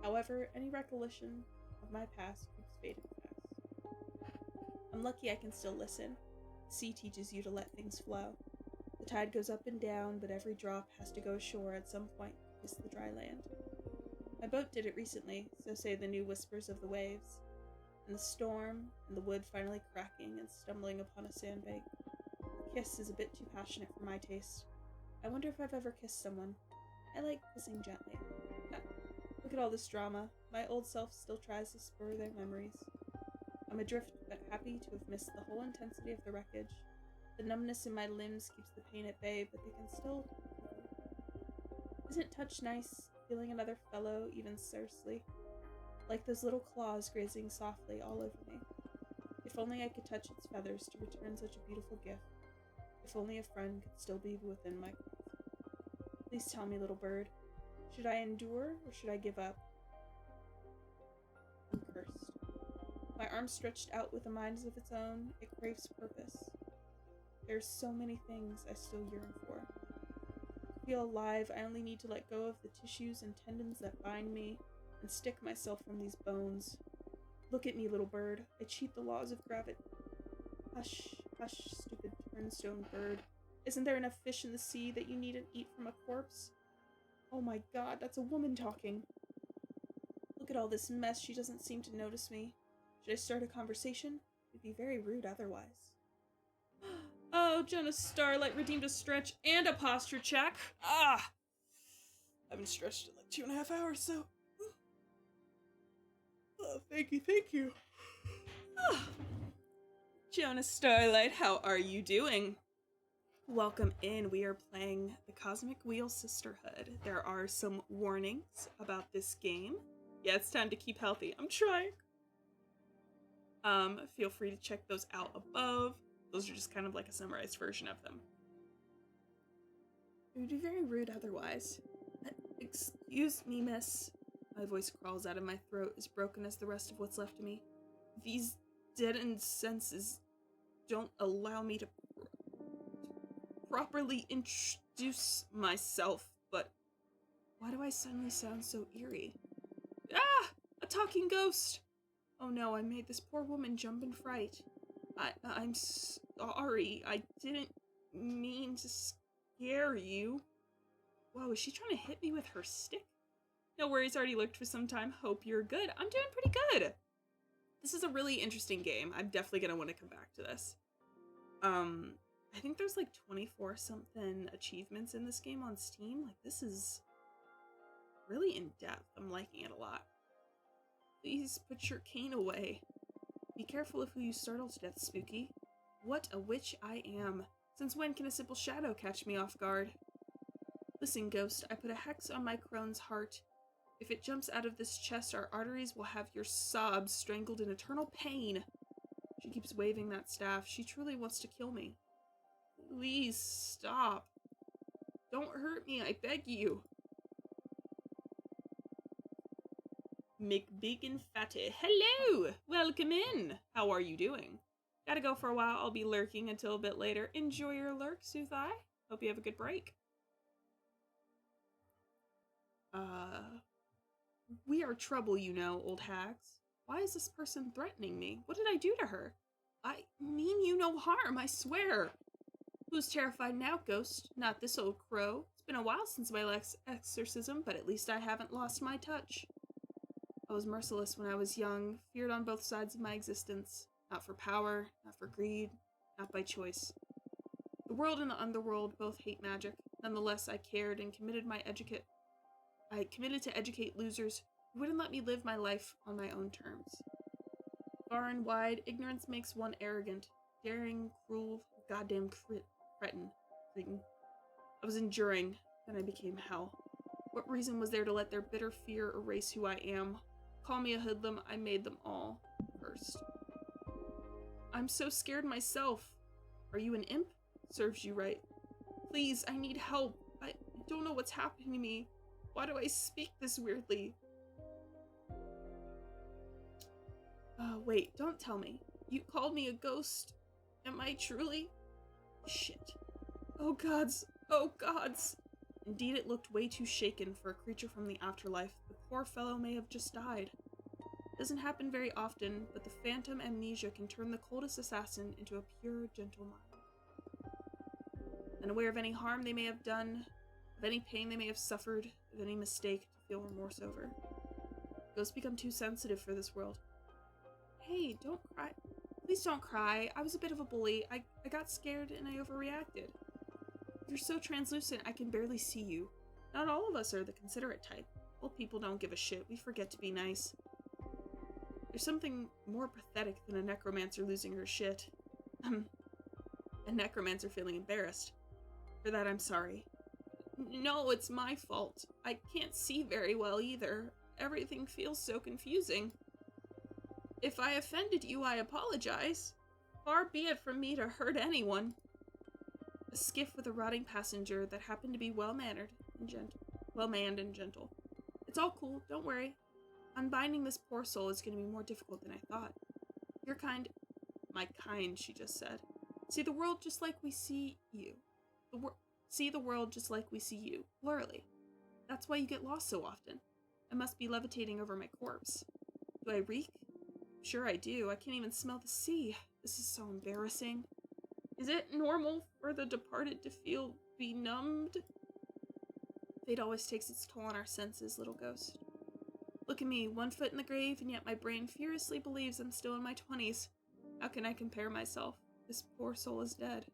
However, any recollection of my past keeps fading fast. I'm lucky I can still listen. The sea teaches you to let things flow. The tide goes up and down, but every drop has to go ashore at some point to kiss the dry land. My boat did it recently, so say the new whispers of the waves. And the storm, and the wood finally cracking and stumbling upon a sandbank. The kiss is a bit too passionate for my taste. I wonder if I've ever kissed someone. I like kissing gently. Look at all this drama. My old self still tries to spur their memories. I'm adrift, but happy to have missed the whole intensity of the wreckage. The numbness in my limbs keeps the pain at bay, but they can still... Isn't touch nice, feeling another fellow even scarcely? Like those little claws grazing softly all over me. If only I could touch its feathers to return such a beautiful gift. If only a friend could still be within my grasp. Please tell me, little bird. Should I endure, or should I give up? I'm cursed. My arm stretched out with a mind of its own, it craves purpose. There are so many things I still yearn for. To feel alive, I only need to let go of the tissues and tendons that bind me, and stick myself from these bones. Look at me, little bird. I cheat the laws of gravity. Hush, hush, stupid turnstone bird. Isn't there enough fish in the sea that you needn't eat from a corpse? Oh my god, that's a woman talking. Look at all this mess, she doesn't seem to notice me. Should I start a conversation? It'd be very rude otherwise. Oh, Jonas Starlight redeemed a stretch and a posture check. I haven't stretched in like 2.5 hours, so... Oh, thank you. Jonas Starlight, how are you doing? Welcome in. We are playing the Cosmic Wheel Sisterhood. There are some warnings about this game. Yeah, it's time to keep healthy. I'm trying. Feel free to check those out above. Those are just kind of like a summarized version of them. It would be very rude otherwise. Excuse me, miss. My voice crawls out of my throat, as broken as the rest of what's left of me. These deadened senses don't allow me to properly introduce myself, but why do I suddenly sound so eerie? Ah! A talking ghost! Oh no, I made this poor woman jump in fright. I'm sorry. I didn't mean to scare you. Whoa, is she trying to hit me with her stick? No worries, already looked for some time. Hope you're good. I'm doing pretty good. This is a really interesting game. I'm definitely going to want to come back to this. Um, I think there's like 24 something achievements in this game on Steam. Like, this is really in depth. I'm liking it a lot. Please put your cane away. Be careful of who you startle to death, Spooky. What a witch I am. Since when can a simple shadow catch me off guard? Listen, Ghost, I put a hex on my crone's heart. If it jumps out of this chest, our arteries will have your sobs strangled in eternal pain. She keeps waving that staff. She truly wants to kill me. Please stop. Don't hurt me, I beg you. McBig and Fatty. Hello! Welcome in. How are you doing? Gotta go for a while. I'll be lurking until a bit later. Enjoy your lurk, Soothai. Hope you have a good break. We are trouble, you know, old hags. Why is this person threatening me? What did I do to her? I mean you no harm, I swear. Who's terrified now, Ghost? Not this old crow. It's been a while since my last exorcism, but at least I haven't lost my touch. I was merciless when I was young, feared on both sides of my existence. Not for power, not for greed, not by choice. The world and the underworld both hate magic. Nonetheless, I cared and committed to educate losers who wouldn't let me live my life on my own terms. Far and wide, ignorance makes one arrogant, daring, cruel, goddamn cretin. I was enduring, then I became hell. What reason was there to let their bitter fear erase who I am? Call me a hoodlum, I made them all cursed. I'm so scared myself. Are you an imp? Serves you right. Please, I need help. I don't know what's happening to me. Why do I speak this weirdly? Wait, don't tell me. You called me a ghost. Am I truly? Shit. Oh gods. Oh gods. Indeed, it looked way too shaken for a creature from the afterlife. The poor fellow may have just died. It doesn't happen very often, but the phantom amnesia can turn the coldest assassin into a pure, gentle mind. Unaware of any harm they may have done, of any pain they may have suffered, of any mistake to feel remorse over. Ghosts become too sensitive for this world. Hey, don't cry. Please don't cry. I was a bit of a bully. I got scared and I overreacted. You're so translucent, I can barely see you. Not all of us are the considerate type. Old people don't give a shit. We forget to be nice. There's something more pathetic than a necromancer losing her shit. A necromancer feeling embarrassed. For that, I'm sorry. No, it's my fault. I can't see very well either. Everything feels so confusing. If I offended you, I apologize. Far be it from me to hurt anyone. A skiff with a rotting passenger that happened to be well-manned and gentle. It's all cool, don't worry. Unbinding this poor soul is going to be more difficult than I thought. Your kind... My kind, she just said. See the world just like we see you. See the world just like we see you, plurally. That's why you get lost so often. I must be levitating over my corpse. Do I reek? Sure I do. I can't even smell the sea. This is so embarrassing. Is it normal for the departed to feel benumbed? Fate always takes its toll on our senses, little ghost. Look at me, 1 foot in the grave, and yet my brain furiously believes I'm still in my 20s. How can I compare myself? This poor soul is dead.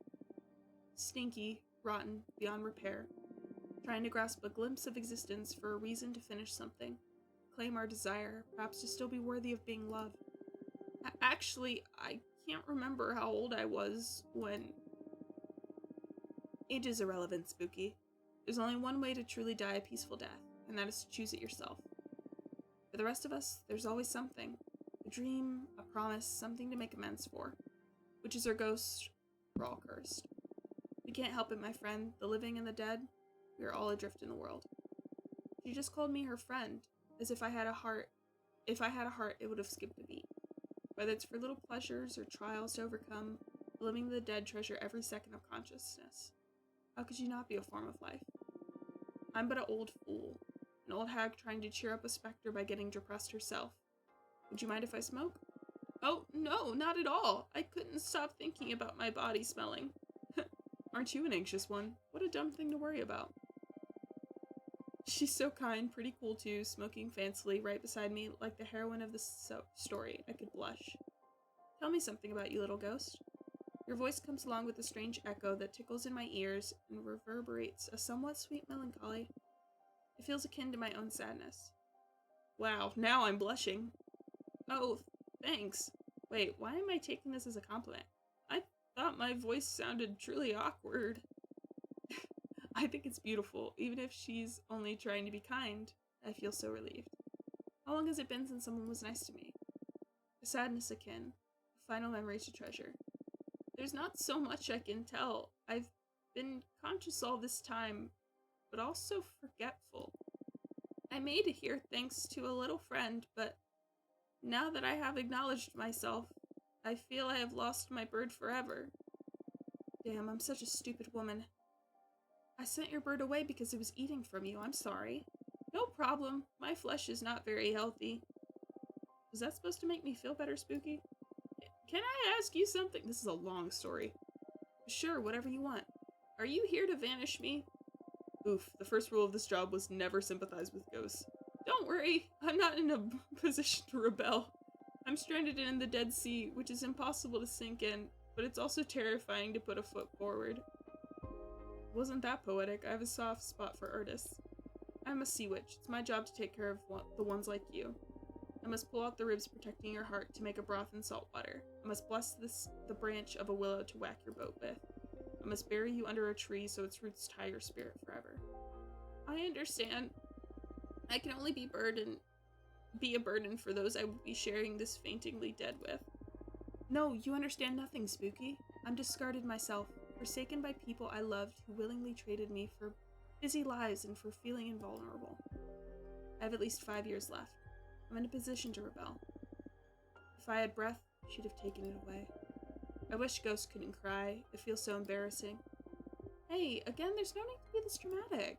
Stinky, rotten, beyond repair. Trying to grasp a glimpse of existence for a reason to finish something. Claim our desire, perhaps to still be worthy of being loved. Actually, I can't remember how old I was when... Age is irrelevant, Spooky. There's only one way to truly die a peaceful death, and that is to choose it yourself. For the rest of us, there's always something. A dream, a promise, something to make amends for. Witches or ghosts, we're all cursed. We can't help it, my friend. The living and the dead, we are all adrift in the world. She just called me her friend, as if I had a heart. If I had a heart, it would have skipped a beat. Whether it's for little pleasures or trials to overcome, the living and the dead treasure every second of consciousness. How could you not be a form of life? I'm but an old fool, an old hag trying to cheer up a specter by getting depressed herself. Would you mind if I smoke? Oh, no, not at all. I couldn't stop thinking about my body smelling. Aren't you an anxious one? What a dumb thing to worry about. She's so kind, pretty cool too, smoking fancily right beside me like the heroine of the story. I could blush. Tell me something about you, little ghost. Your voice comes along with a strange echo that tickles in my ears and reverberates a somewhat sweet melancholy. It feels akin to my own sadness. Wow, now I'm blushing. Oh, thanks. Wait, why am I taking this as a compliment? I thought my voice sounded truly awkward. I think it's beautiful, even if she's only trying to be kind. I feel so relieved. How long has it been since someone was nice to me? A sadness akin, a final memory to treasure. There's not so much I can tell. I've been conscious all this time, but also forgetful. I made it here thanks to a little friend, but now that I have acknowledged myself, I feel I have lost my bird forever. Damn, I'm such a stupid woman. I sent your bird away because it was eating from you. I'm sorry. No problem. My flesh is not very healthy. Was that supposed to make me feel better, Spooky? Can I ask you something? This is a long story. Sure, whatever you want. Are you here to vanish me? Oof, the first rule of this job was never sympathize with ghosts. Don't worry, I'm not in a position to rebel. I'm stranded in the Dead Sea, which is impossible to sink in, but it's also terrifying to put a foot forward. Wasn't that poetic? I have a soft spot for artists. I'm a sea witch. It's my job to take care of the ones like you. I must pull out the ribs protecting your heart to make a broth in salt water. I must bless the branch of a willow to whack your boat with. I must bury you under a tree so its roots tie your spirit forever. I understand. I can only be a burden for those I will be sharing this faintingly dead with. No, you understand nothing, Spooky. I'm discarded myself, forsaken by people I loved who willingly traded me for busy lives and for feeling invulnerable. I have at least 5 years left. I'm in a position to rebel. If I had breath, she'd have taken it away. I wish ghosts couldn't cry. It feels so embarrassing. Hey, again, there's no need to be this dramatic.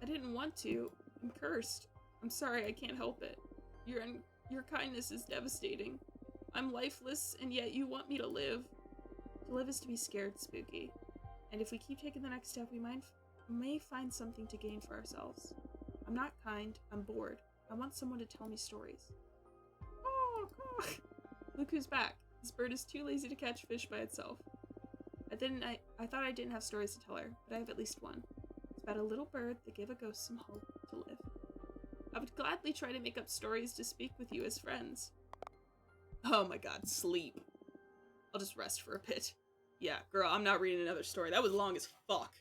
I didn't want to. I'm cursed. I'm sorry, I can't help it. Your kindness is devastating. I'm lifeless, and yet you want me to live. To live is to be scared, Spooky. And if we keep taking the next step, we may find something to gain for ourselves. I'm not kind. I'm bored. I want someone to tell me stories. Oh, God. Look who's back. This bird is too lazy to catch fish by itself. I thought I didn't have stories to tell her, but I have at least one. It's about a little bird that gave a ghost some hope to live. I would gladly try to make up stories to speak with you as friends. Oh my god, sleep. I'll just rest for a bit. Yeah, girl, I'm not reading another story. That was long as fuck.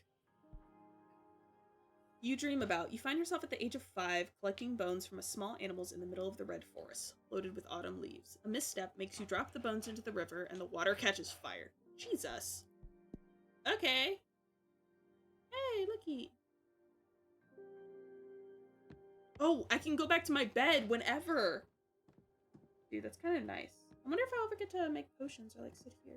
You find yourself at the age of 5 collecting bones from small animals in the middle of the red forest, loaded with autumn leaves. A misstep makes you drop the bones into the river and the water catches fire. Jesus. Okay. Hey, looky. Oh, I can go back to my bed whenever. Dude, that's kind of nice. I wonder if I'll ever get to make potions or like sit here.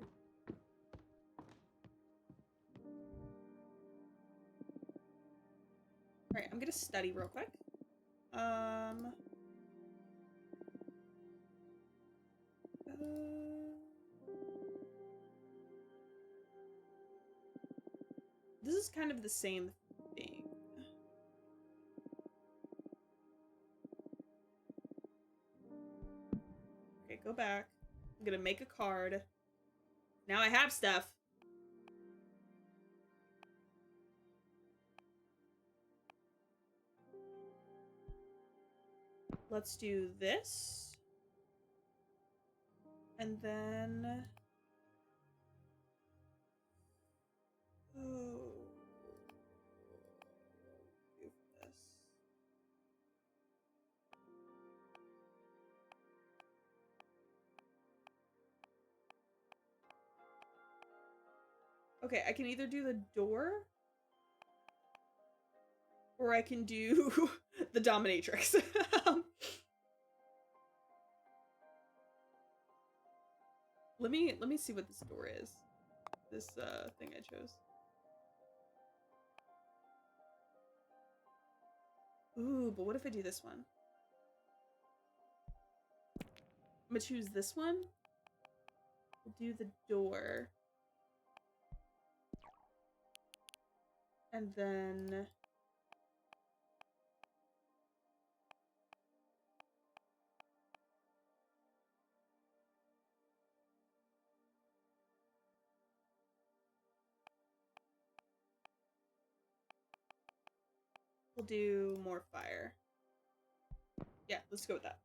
Alright, I'm gonna study real quick. This is kind of the same thing. Okay, go back. I'm gonna make a card. Now I have stuff. Let's do this. And then... Oh... Do this. Okay, I can either do the door... or I can do the dominatrix. Let me see what this door is. This thing I chose. Ooh, but what if I do this one? I'm gonna choose this one. We'll do the door. And then... We'll do more fire. Yeah, let's go with that.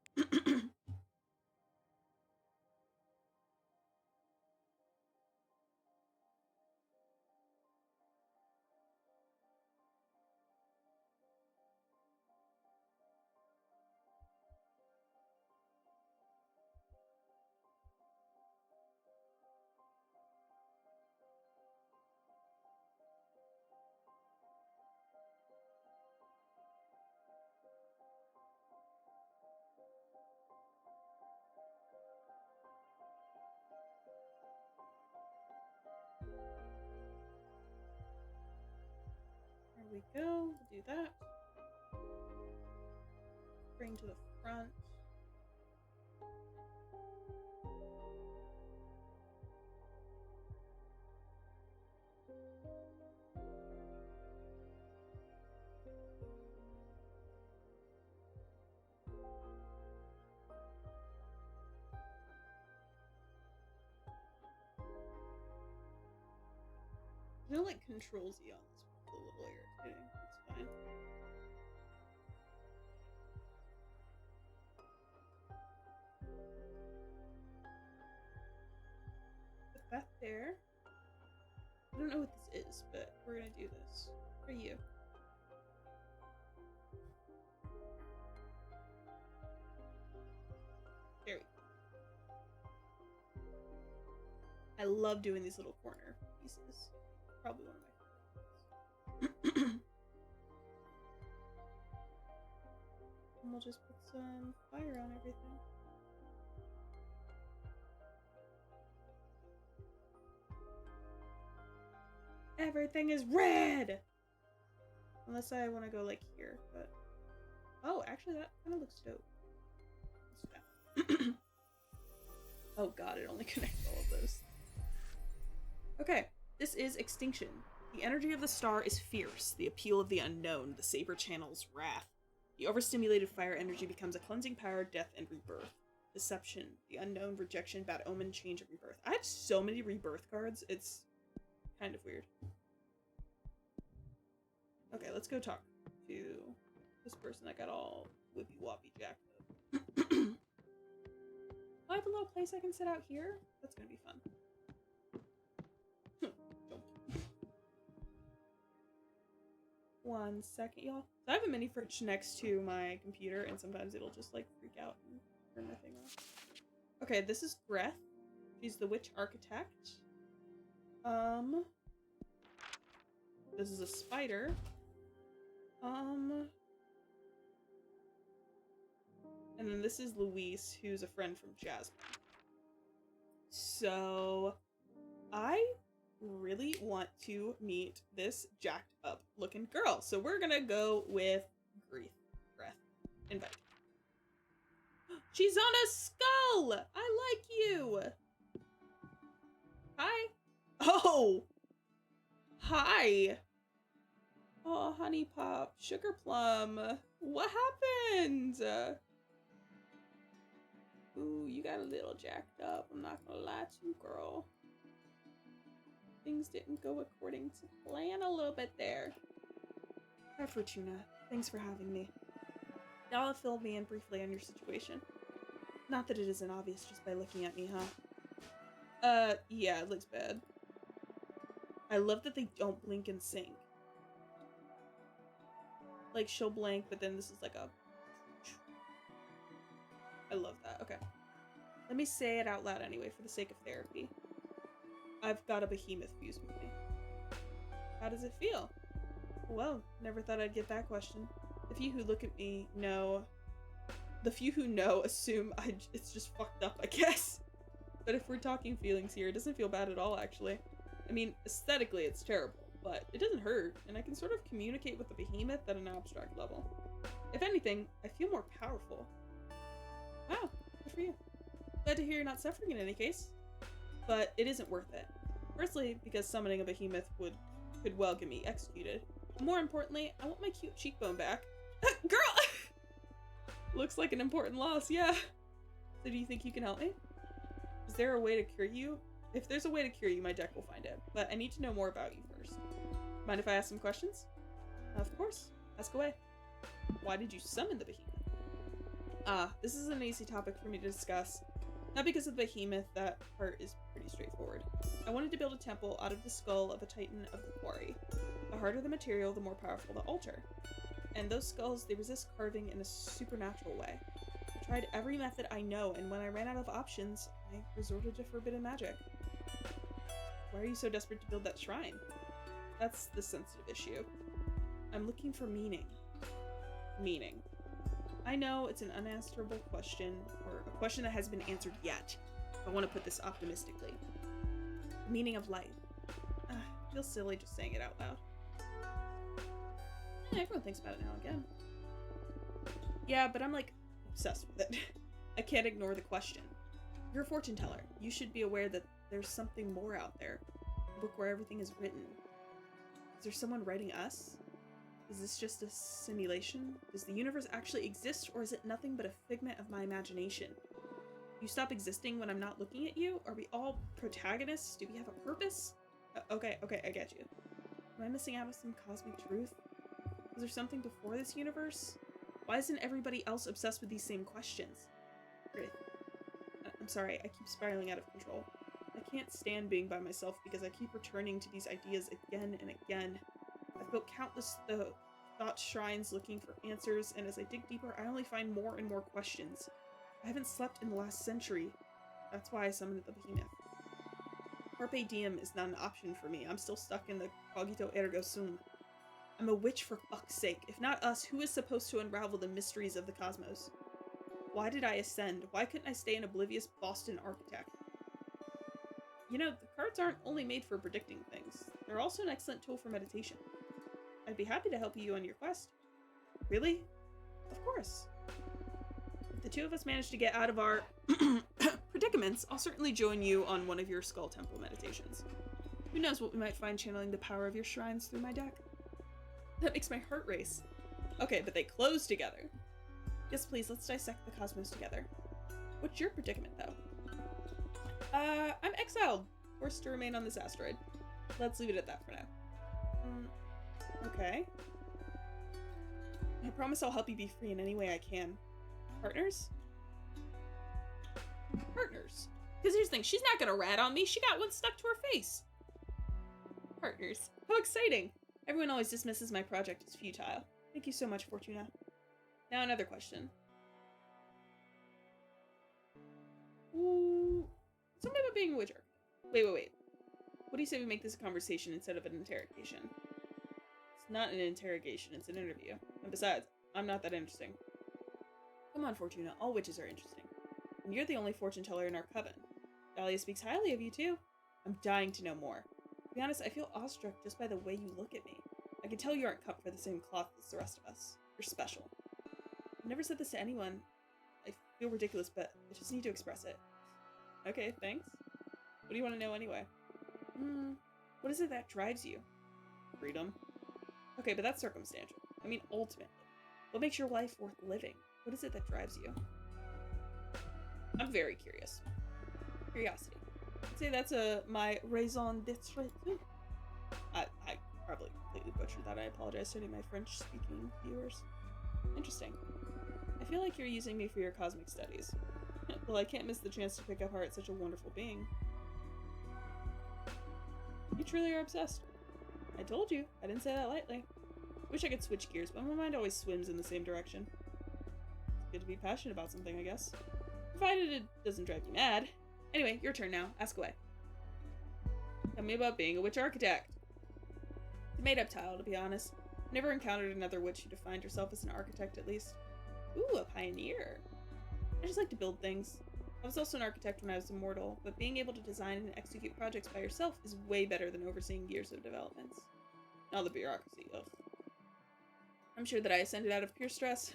There we go. We'll do that. Bring to the front. I feel like Control Z on this one's a little irritating. It's fine. Put that there. I don't know what this is, but we're gonna do this for you. There we go. I love doing these little corner pieces. Probably one of my favorites. And we'll just put some fire on everything. Everything is red! Unless I want to go like here, but... Oh, actually that kind of looks dope. Let's do that. Oh god, it only connects all of those. Okay, this is Extinction. The energy of the star is fierce, the appeal of the unknown, the saber channels wrath. The overstimulated fire energy becomes a cleansing power, death, and rebirth. Deception, the unknown, rejection, bad omen, change, and rebirth. I have so many rebirth cards, it's kind of weird. Okay, let's go talk to this person that got all whippy-woppy jacked up. I have a little place I can sit out here? That's gonna be fun. One second, y'all. So I have a mini fridge next to my computer, and sometimes it'll just like freak out and turn my thing off. Okay, this is Breath. She's the witch architect. This is a spider. And then this is Luis, who's a friend from Jasmine. So I really want to meet this jacked up looking girl. So we're gonna go with Breath. Invite. She's on a skull! I like you! Hi. Oh! Hi! Oh, Honey Pop, Sugar Plum. What happened? Ooh, you got a little jacked up. I'm not gonna lie to you, girl. Things didn't go according to plan a little bit there. Hi, Fortuna. Thanks for having me. Y'all have filled me in briefly on your situation. Not that it isn't obvious just by looking at me, huh? Yeah, it looks bad. I love that they don't blink and sync. Like, she'll blink, but then this is like a... I love that. Okay. Let me say it out loud anyway, for the sake of therapy. I've got a behemoth fused with me. How does it feel? Well, never thought I'd get that question. The few who look at me know... The few who know assume it's just fucked up, I guess. But if we're talking feelings here, it doesn't feel bad at all, actually. I mean, aesthetically, it's terrible, but it doesn't hurt, and I can sort of communicate with the behemoth at an abstract level. If anything, I feel more powerful. Wow, good for you. Glad to hear you're not suffering in any case. But it isn't worth it. Firstly, because summoning a behemoth could well get me executed. More importantly, I want my cute cheekbone back. Girl! Looks like an important loss, yeah. So do you think you can help me? Is there a way to cure you? If there's a way to cure you, my deck will find it. But I need to know more about you first. Mind if I ask some questions? Of course. Ask away. Why did you summon the behemoth? This is an easy topic for me to discuss. Not because of the behemoth, that part is pretty straightforward. I wanted to build a temple out of the skull of a titan of the quarry. The harder the material, the more powerful the altar. And those skulls, they resist carving in a supernatural way. I tried every method I know, and when I ran out of options, I resorted to forbidden magic. Why are you so desperate to build that shrine? That's the sensitive issue. I'm looking for meaning. Meaning. I know it's an unanswerable question, or a question that hasn't been answered yet. I want to put this optimistically. The meaning of life. I feel silly just saying it out loud. Everyone thinks about it now and again. Yeah, but I'm like obsessed with it. I can't ignore the question. You're a fortune teller. You should be aware that there's something more out there. A book where everything is written. Is there someone writing us? Is this just a simulation? Does the universe actually exist, or is it nothing but a figment of my imagination? You stop existing when I'm not looking at you? Are we all protagonists? Do we have a purpose? Okay, I get you. Am I missing out on some cosmic truth? Was there something before this universe? Why isn't everybody else obsessed with these same questions? I'm sorry, I keep spiraling out of control. I can't stand being by myself because I keep returning to these ideas again and again. I've built countless thought shrines looking for answers, and as I dig deeper, I only find more and more questions. I haven't slept in the last century. That's why I summoned the behemoth. Carpe diem is not an option for me. I'm still stuck in the cogito ergo sum. I'm a witch for fuck's sake. If not us, who is supposed to unravel the mysteries of the cosmos? Why did I ascend? Why couldn't I stay an oblivious Boston architect? You know, the cards aren't only made for predicting things. They're also an excellent tool for meditation. I'd be happy to help you on your quest. Really? Of course. If the two of us manage to get out of our predicaments, I'll certainly join you on one of your Skull Temple meditations. Who knows what we might find channeling the power of your shrines through my deck? That makes my heart race. Okay, but they close together. Yes, please, let's dissect the cosmos together. What's your predicament, though? I'm exiled. Forced to remain on this asteroid. Let's leave it at that for now. Okay. I promise I'll help you be free in any way I can. Partners? Partners. Because here's the thing, she's not gonna rat on me. She got one stuck to her face. Partners. How exciting. Everyone always dismisses my project as futile. Thank you so much, Fortuna. Now another question. Ooh. Something about being a witcher. Wait. What do you say we make this a conversation instead of an interrogation? It's not an interrogation, it's an interview. And besides, I'm not that interesting. Come on, Fortuna, all witches are interesting. And you're the only fortune teller in our coven. Dahlia speaks highly of you, too. I'm dying to know more. To be honest, I feel awestruck just by the way you look at me. I can tell you aren't cut for the same cloth as the rest of us. You're special. I've never said this to anyone. I feel ridiculous, but I just need to express it. Okay, thanks. What do you want to know anyway? What is it that drives you? Freedom. Okay, but that's circumstantial. I mean, ultimately. What makes your life worth living? What is it that drives you? I'm very curious. Curiosity. I'd say that's my raison d'etre. I probably completely butchered that. I apologize to any of my French-speaking viewers. Interesting. I feel like you're using me for your cosmic studies. Well, I can't miss the chance to pick apart such a wonderful being. You truly are obsessed. I told you. I didn't say that lightly. Wish I could switch gears, but my mind always swims in the same direction. It's good to be passionate about something, I guess. Provided it doesn't drive you mad. Anyway, your turn now. Ask away. Tell me about being a witch architect. It's a made-up title, to be honest. Never encountered another witch who defined herself as an architect, at least. Ooh, a pioneer. I just like to build things. I was also an architect when I was immortal, but being able to design and execute projects by yourself is way better than overseeing years of developments. All the bureaucracy, ugh. I'm sure that I ascended out of pure stress.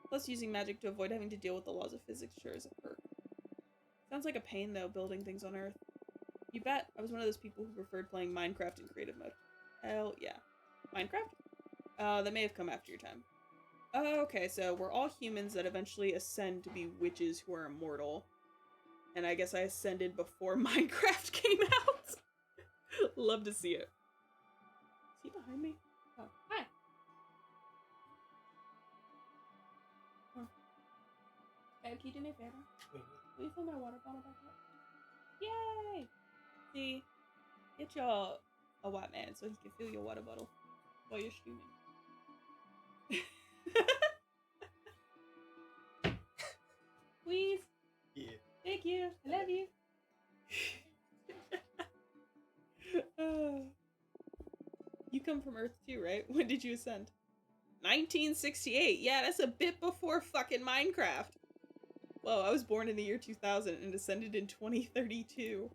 Plus, using magic to avoid having to deal with the laws of physics sure is a perk. Sounds like a pain, though, building things on Earth. You bet, I was one of those people who preferred playing Minecraft in creative mode. Hell yeah. Minecraft? That may have come after your time. Oh, okay, so we're all humans that eventually ascend to be witches who are immortal. And I guess I ascended before Minecraft came out. Love to see it. Is he behind me? Oh, hi. Can you do me a favor? Will you fill my water bottle back up? Yay! See, get y'all a white man so he can fill your water bottle while you're streaming. Please. Yeah. Thank you. I love you. You come from Earth too, right? When did you ascend? 1968. Yeah, that's a bit before fucking Minecraft. Whoa, I was born in the year 2000 and ascended in 2032.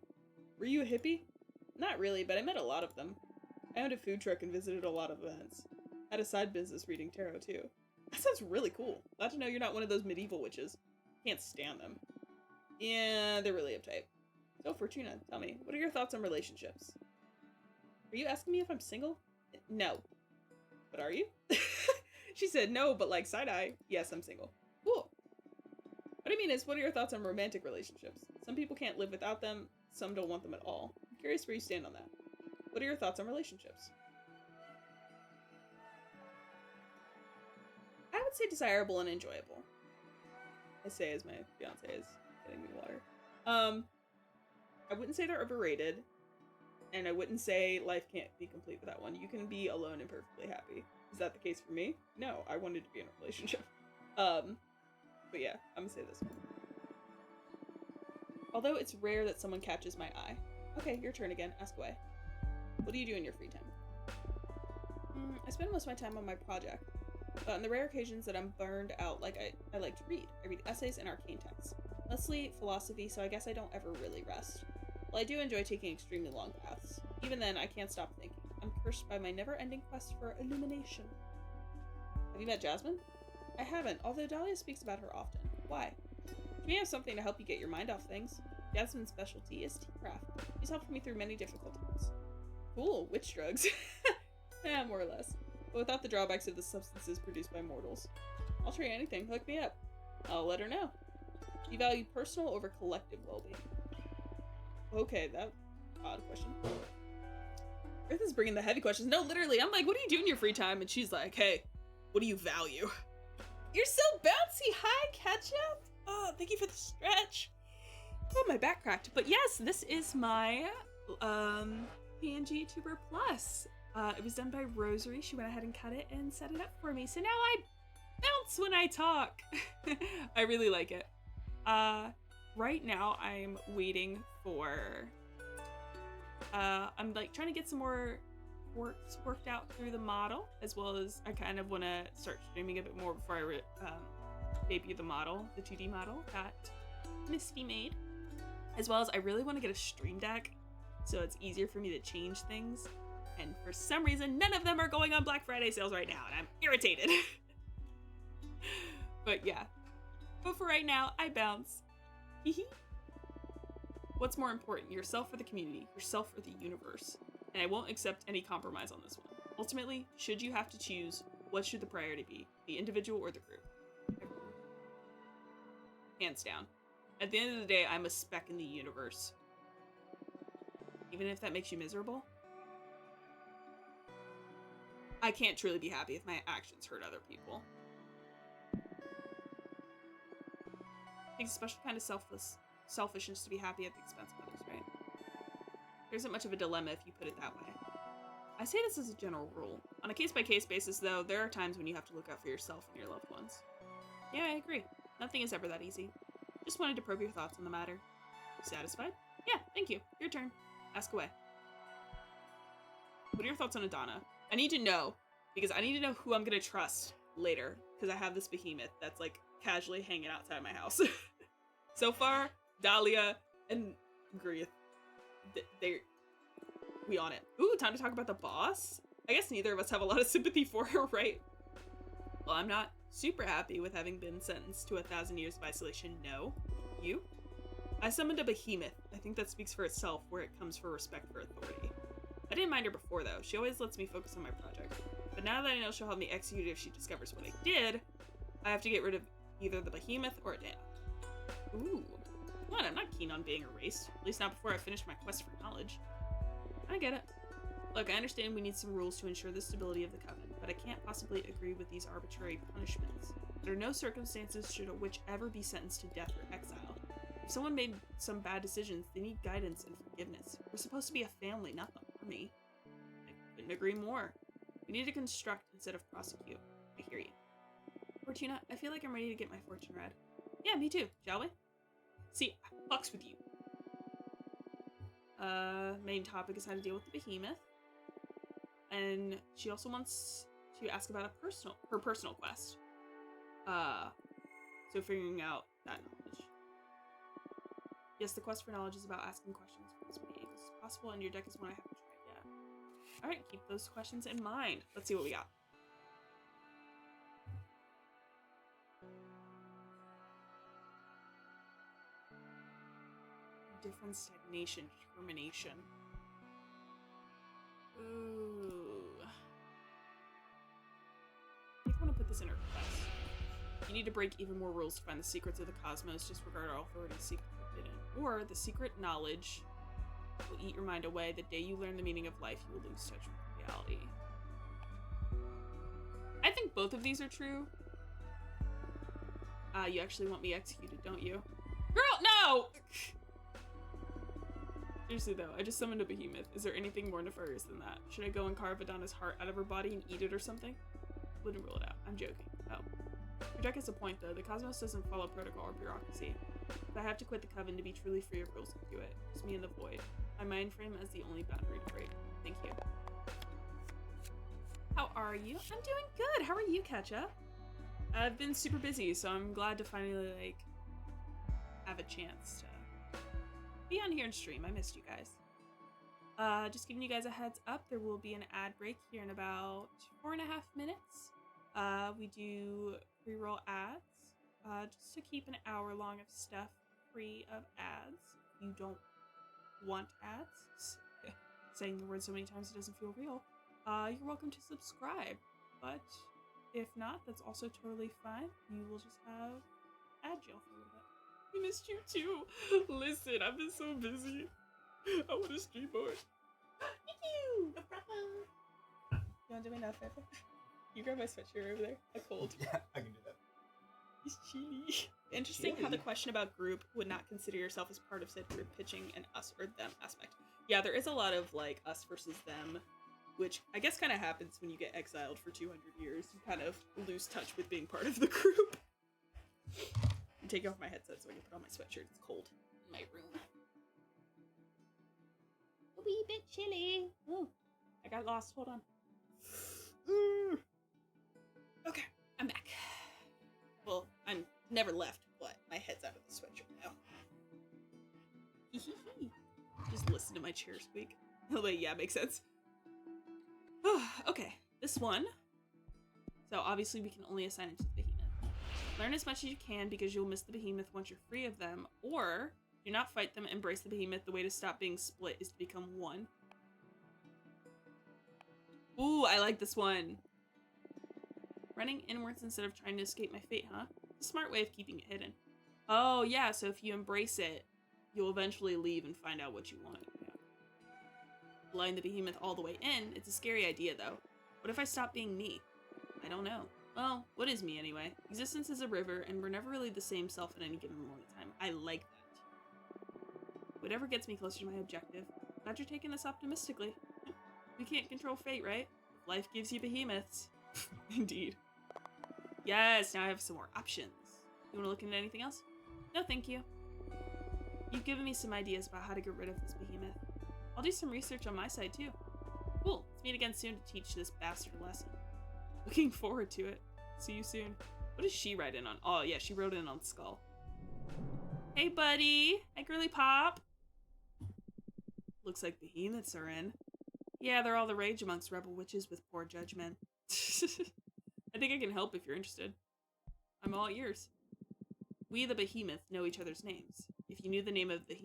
Were you a hippie? Not really, but I met a lot of them. I owned a food truck and visited a lot of events. Had a side business reading tarot too. That sounds really cool. Glad to know you're not one of those medieval witches. Can't stand them. Yeah, they're really uptight. So, Fortuna, tell me, what are your thoughts on relationships? Are you asking me if I'm single? No. But are you? She said no, but like side-eye. Yes, I'm single. Cool. What I mean is, what are your thoughts on romantic relationships? Some people can't live without them, some don't want them at all. I'm curious where you stand on that. What are your thoughts on relationships? I would say desirable and enjoyable. I say as my fiance is getting me water. I wouldn't say they're overrated, and I wouldn't say life can't be complete without one. You can be alone and perfectly happy. Is that the case for me? No, I wanted to be in a relationship. But yeah, I'm gonna say this one. Although it's rare that someone catches my eye. Okay, your turn again. Ask away. What do you do in your free time? I spend most of my time on my project. But on the rare occasions that I'm burned out, I like to read. I read essays and arcane texts. Mostly philosophy, so I guess I don't ever really rest. Well, I do enjoy taking extremely long paths. Even then, I can't stop thinking. I'm cursed by my never-ending quest for illumination. Have you met Jasmine? I haven't, although Dahlia speaks about her often. Why? She may have something to help you get your mind off things. Jasmine's specialty is tea craft. She's helped me through many difficult times. Cool, witch drugs. Yeah, more or less. But without the drawbacks of the substances produced by mortals. I'll try anything, hook me up. I'll let her know. Do you value personal over collective well-being? Okay, that odd question. Earth is bringing the heavy questions. No, literally, I'm like, what do you do in your free time? And she's like, hey, what do you value? You're so bouncy. Hi, Ketchup. Oh, thank you for the stretch. Oh, my back cracked. But yes, this is my PNG Tuber Plus. It was done by Rosary. She went ahead and cut it and set it up for me. So now I bounce when I talk. I really like it. Right now I'm waiting for, I'm like trying to get some more worked out through the model, as well as I kind of want to start streaming a bit more before I debut the model, the 2D model that Misty made. As well as I really want to get a stream deck so it's easier for me to change things. And for some reason, none of them are going on Black Friday sales right now, and I'm irritated. But yeah. But for right now, I bounce. What's more important, yourself or the community? Yourself or the universe? And I won't accept any compromise on this one. Ultimately, should you have to choose, what should the priority be? The individual or the group? Hands down. At the end of the day, I'm a speck in the universe. Even if that makes you miserable? I can't truly be happy if my actions hurt other people. It takes a special kind of selfishness to be happy at the expense of others, right? There isn't much of a dilemma if you put it that way. I say this as a general rule. On a case-by-case basis, though, there are times when you have to look out for yourself and your loved ones. Yeah, I agree. Nothing is ever that easy. Just wanted to probe your thoughts on the matter. Satisfied? Yeah, thank you. Your turn. Ask away. What are your thoughts on Adana? I need to know, because I need to know who I'm gonna trust later, because I have this behemoth that's like casually hanging outside my house. So far, Dahlia and Grieth, we on it. Ooh, time to talk about the boss? I guess neither of us have a lot of sympathy for her, right? Well, I'm not super happy with having been sentenced to 1,000 years of isolation. No. You? I summoned a behemoth. I think that speaks for itself where it comes for respect for authority. I didn't mind her before, though. She always lets me focus on my project. But now that I know she'll help me execute it if she discovers what I did, I have to get rid of either the behemoth or Adana. Ooh. Come on, I'm not keen on being erased. At least not before I finish my quest for knowledge. I get it. Look, I understand we need some rules to ensure the stability of the Covenant, but I can't possibly agree with these arbitrary punishments. Under no circumstances should a witch ever be sentenced to death or exile. If someone made some bad decisions, they need guidance and forgiveness. We're supposed to be a family, not the army. I couldn't agree more. We need to construct instead of prosecute. I hear you. Fortuna, I feel like I'm ready to get my fortune read. Yeah, me too. Shall we? See, I fucks with you. Main topic is how to deal with the behemoth. And she also wants to ask about her personal quest. So figuring out that knowledge. Yes, the quest for knowledge is about asking questions for as many angles as possible, and your deck is one I haven't tried yet. Alright, keep those questions in mind. Let's see what we got. Different stagnation, determination. Ooh. I think I want to put this in her quest. You need to break even more rules to find the secrets of the cosmos. Disregard all authority secret forbidden. Or the secret knowledge will eat your mind away. The day you learn the meaning of life, you will lose touch with reality. I think both of these are true. You actually want me executed, don't you? Girl, no! Seriously though, I just summoned a behemoth. Is there anything more nefarious than that? Should I go and carve Adana's heart out of her body and eat it or something? Wouldn't rule it out. I'm joking. Oh. Your deck has a point though. The cosmos doesn't follow protocol or bureaucracy. But I have to quit the coven to be truly free of rules and do it. Just me and the void. My mind frame as the only boundary to break. Thank you. How are you? I'm doing good. How are you, Ketchup? I've been super busy, so I'm glad to finally, like, have a chance to be on here and stream. I missed you guys. Just giving you guys a heads up, there will be an ad break here in about 4.5 minutes. We do pre-roll ads, just to keep an hour long of stuff free of ads. If you don't want ads, saying the word so many times it doesn't feel real, you're welcome to subscribe. But if not, that's also totally fine. You will just have ad jail for a little bit. We missed you too. Listen, I've been so busy. I want to stream more. Thank you. No problem. You want to do my now, Peppa? You grab my sweatshirt over there. A cold. Yeah, I can do that. It's chilly. Interesting how the question about group would not consider yourself as part of said group pitching an us or them aspect. Yeah, there is a lot of like us versus them, which I guess kind of happens when you get exiled for 200 years. You kind of lose touch with being part of the group. I'm taking off my headset so I can put on my sweatshirt. It's cold in my room. A wee bit chilly. Oh, I got lost. Hold on. Okay, I'm back. Well, I'm never left, but my head's out of the sweatshirt now. Just listen to my chair squeak. Oh wait, yeah, makes sense. Okay, this one. So obviously we can only assign it to the behemoth. Learn as much as you can because you'll miss the behemoth once you're free of them, or do not fight them, embrace the behemoth. The way to stop being split is to become one. Ooh, I like this one. Running inwards instead of trying to escape my fate, huh? It's a smart way of keeping it hidden. Oh yeah, so if you embrace it, you'll eventually leave and find out what you want. Yeah. Allowing the behemoth all the way in, it's a scary idea though. What if I stop being me? I don't know. Well, what is me anyway? Existence is a river, and we're never really the same self at any given moment in time. I like that. Whatever gets me closer to my objective. Glad you're taking this optimistically. We can't control fate, right? Life gives you behemoths. Indeed. Yes, now I have some more options. You want to look into anything else? No, thank you. You've given me some ideas about how to get rid of this behemoth. I'll do some research on my side too. Cool. Let's meet again soon to teach this bastard a lesson. Looking forward to it. See you soon. What does she write in on? Oh yeah, she wrote in on Skull. Hey buddy. Hi girly pop. Looks like behemoths are in. Yeah, they're all the rage amongst rebel witches with poor judgment. I think I can help if you're interested. I'm all ears. We, the behemoth, know each other's names. If you knew the name of the If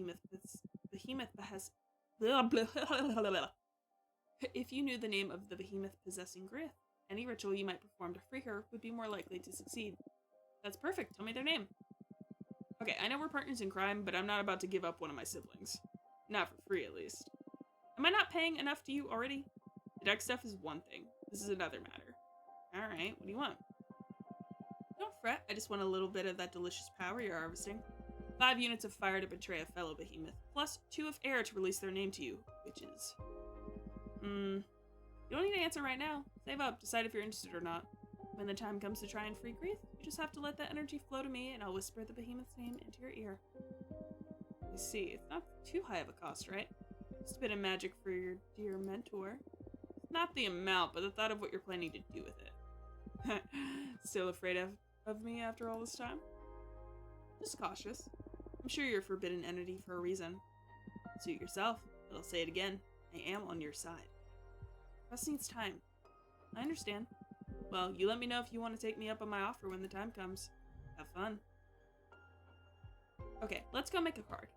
you knew the name of the behemoth possessing Grith, any ritual you might perform to free her would be more likely to succeed. That's perfect. Tell me their name. Okay, I know we're partners in crime, but I'm not about to give up one of my siblings. Not for free, at least. Am I not paying enough to you already? The deck stuff is one thing. This is another matter. Alright, what do you want? Don't fret. I just want a little bit of that delicious power you're harvesting. 5 units of fire to betray a fellow behemoth, plus 2 of air to release their name to you, which is... you don't need to answer right now. Save up, decide if you're interested or not. When the time comes to try and free Grief, you just have to let that energy flow to me, and I'll whisper the behemoth's name into your ear. You see, it's not too high of a cost, right? Just a bit of magic for your dear mentor. Not the amount, but the thought of what you're planning to do with it. Still afraid of me after all this time? Just cautious. I'm sure you're a forbidden entity for a reason. Suit yourself, but I'll say it again. I am on your side. Trust needs time. I understand. Well, you let me know if you want to take me up on my offer when the time comes. Have fun. Okay, let's go make a card.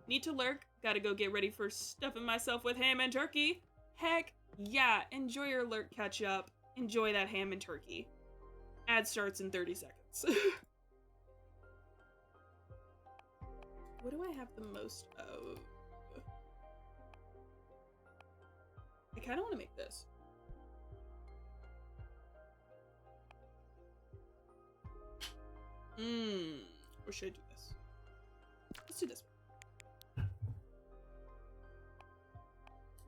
Need to lurk. Gotta go get ready for stuffing myself with ham and turkey. Heck yeah, enjoy your lurk catch up. Enjoy that ham and turkey. Ad starts in 30 seconds. What do I have the most of? I kind of want to make this. Or should I do this? Let's do this one.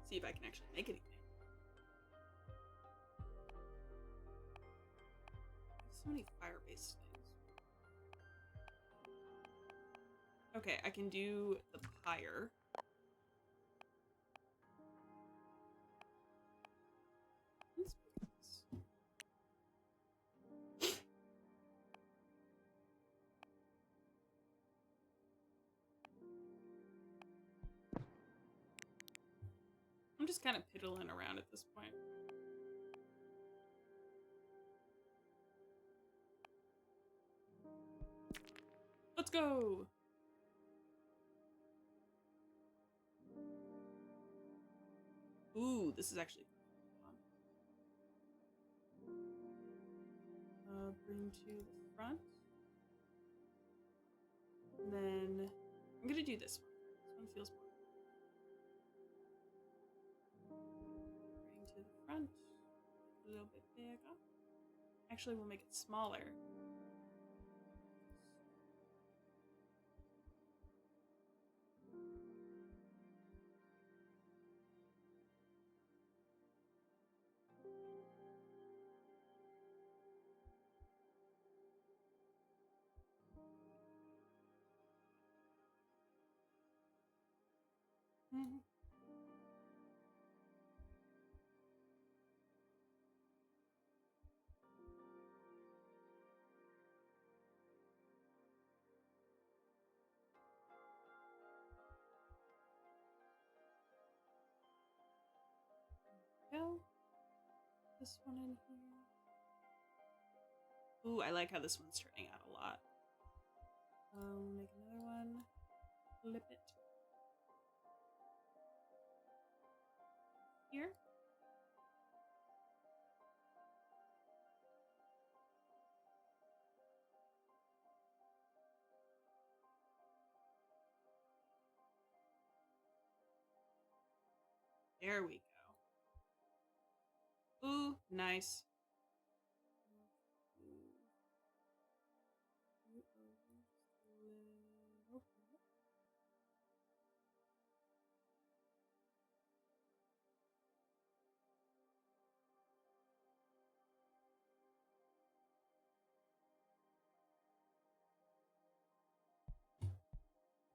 See if I can actually make anything. So many fire-based things. Okay, I can do the pyre. Let's make this. I'm just kind of piddling around at this point. Let's go! Ooh, this is actually fun. Bring to the front. And then I'm gonna do this one. This one feels more. Bring to the front. A little bit bigger. Actually, we'll make it smaller. Go. This one in here. Ooh, I like how this one's turning out a lot. Make another one. Flip it. Here. There we go. Ooh, nice.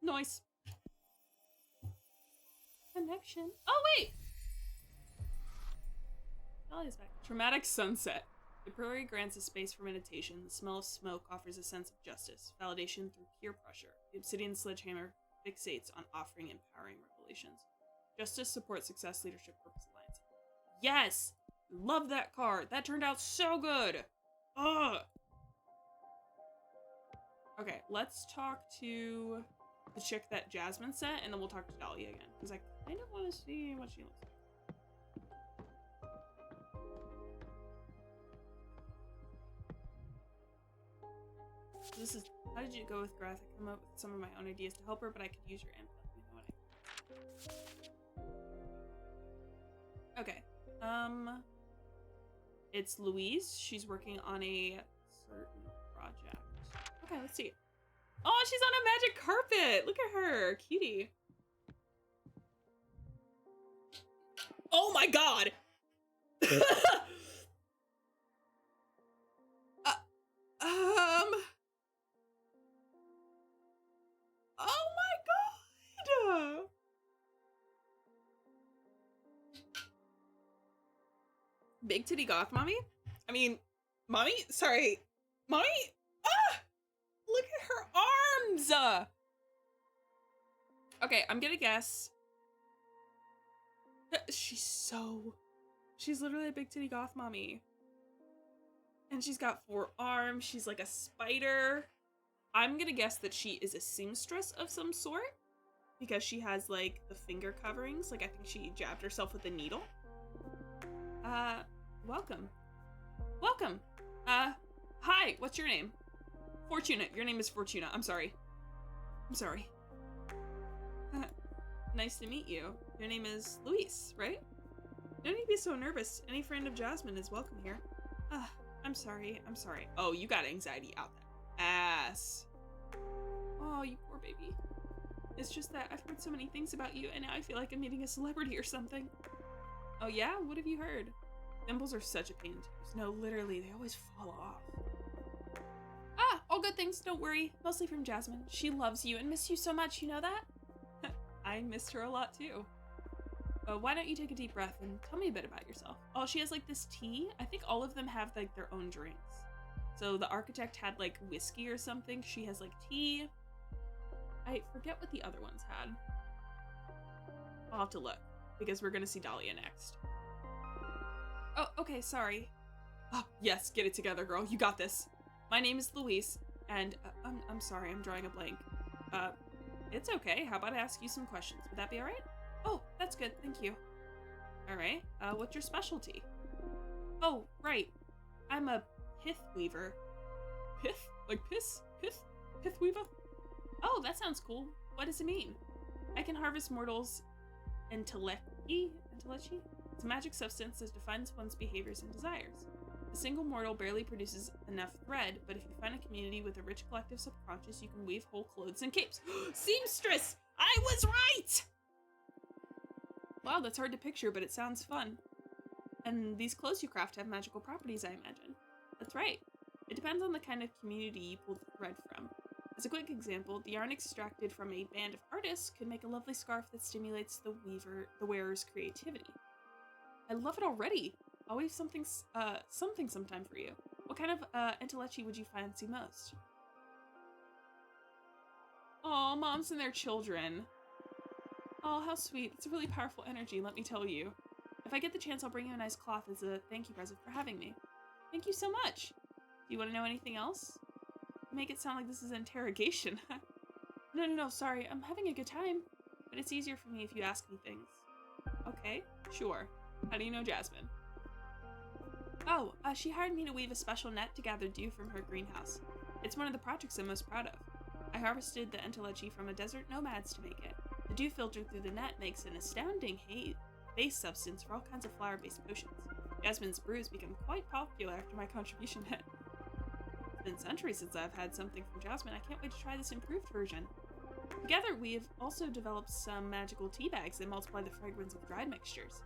Nice. Connection. Oh, wait! Dahlia's back. Traumatic sunset. The prairie grants a space for meditation. The smell of smoke offers a sense of justice. Validation through peer pressure. The obsidian sledgehammer fixates on offering empowering revelations. Justice supports success, leadership, purpose, alliance. Yes! Love that card. That turned out so good. Ugh. Okay, let's talk to the chick that Jasmine sent, and then we'll talk to Dahlia again. Because I kind of want to see what she looks like. This is, how did you go with Grath? I come up with some of my own ideas to help her, but I could use your input. You know what I mean? Okay. It's Louise. She's working on a certain project. Okay, let's see. Oh, she's on a magic carpet. Look at her. Cutie. Oh my god. Oh my god. Big titty goth mommy? I mean, mommy? Sorry. Mommy? Ah! Look at her arms! Okay, I'm gonna guess. She's literally a big titty goth mommy. And she's got 4 arms. She's like a spider. I'm gonna guess that she is a seamstress of some sort. Because she has like the finger coverings. Like I think she jabbed herself with a needle. Welcome. Welcome. Hi, what's your name? Fortuna. Your name is Fortuna. I'm sorry. Nice to meet you. Your name is Luis, right? No need to be so nervous. Any friend of Jasmine is welcome here. I'm sorry. Oh, you got anxiety out that ass. Oh, you poor baby. It's just that I've heard so many things about you, and now I feel like I'm meeting a celebrity or something. Oh yeah? What have you heard? Dimples are such a pain to use. No, literally, they always fall off. All good things, don't worry. Mostly from Jasmine. She loves you and missed you so much, you know that? I missed her a lot too. Why don't you take a deep breath and tell me a bit about yourself? Oh, she has like this tea. I think all of them have like their own drinks. So the architect had like whiskey or something. She has like tea. I forget what the other ones had. I'll have to look because we're gonna see Dahlia next. Oh, okay, sorry. Oh, yes, get it together, girl. You got this. My name is Louise, and I'm sorry, I'm drawing a blank. It's okay. How about I ask you some questions? Would that be all right? Oh, that's good. Thank you. All right. What's your specialty? Oh, right. I'm a pith weaver. Pith? Like piss? Pith? Pith weaver? Oh, that sounds cool. What does it mean? I can harvest mortals' intellecti? It's a magic substance that defines one's behaviors and desires. A single mortal barely produces enough thread, but if you find a community with a rich collective subconscious, you can weave whole clothes and capes. Seamstress! I was right! Wow, that's hard to picture, but it sounds fun. And these clothes you craft have magical properties, I imagine. That's right. It depends on the kind of community you pull the thread from. As a quick example, the yarn extracted from a band of artists could make a lovely scarf that stimulates the wearer's creativity. I love it already. I'll weave something sometime for you. What kind of intellectual would you fancy most? Oh, moms and their children. Oh, how sweet. It's a really powerful energy, let me tell you. If I get the chance, I'll bring you a nice cloth as a thank you present for having me. Thank you so much. Do you want to know anything else? Make it sound like this is an interrogation. No, sorry. I'm having a good time. But it's easier for me if you ask me things. Okay, sure. How do you know Jasmine? Oh, she hired me to weave a special net to gather dew from her greenhouse. It's one of the projects I'm most proud of. I harvested the entelechie from a desert nomads to make it. The dew filtered through the net makes an astounding base substance for all kinds of flower-based potions. Jasmine's brews became quite popular after my contribution hit. It's been centuries since I've had something from Jasmine. I can't wait to try this improved version. Together, we have also developed some magical tea bags that multiply the fragrance of dried mixtures.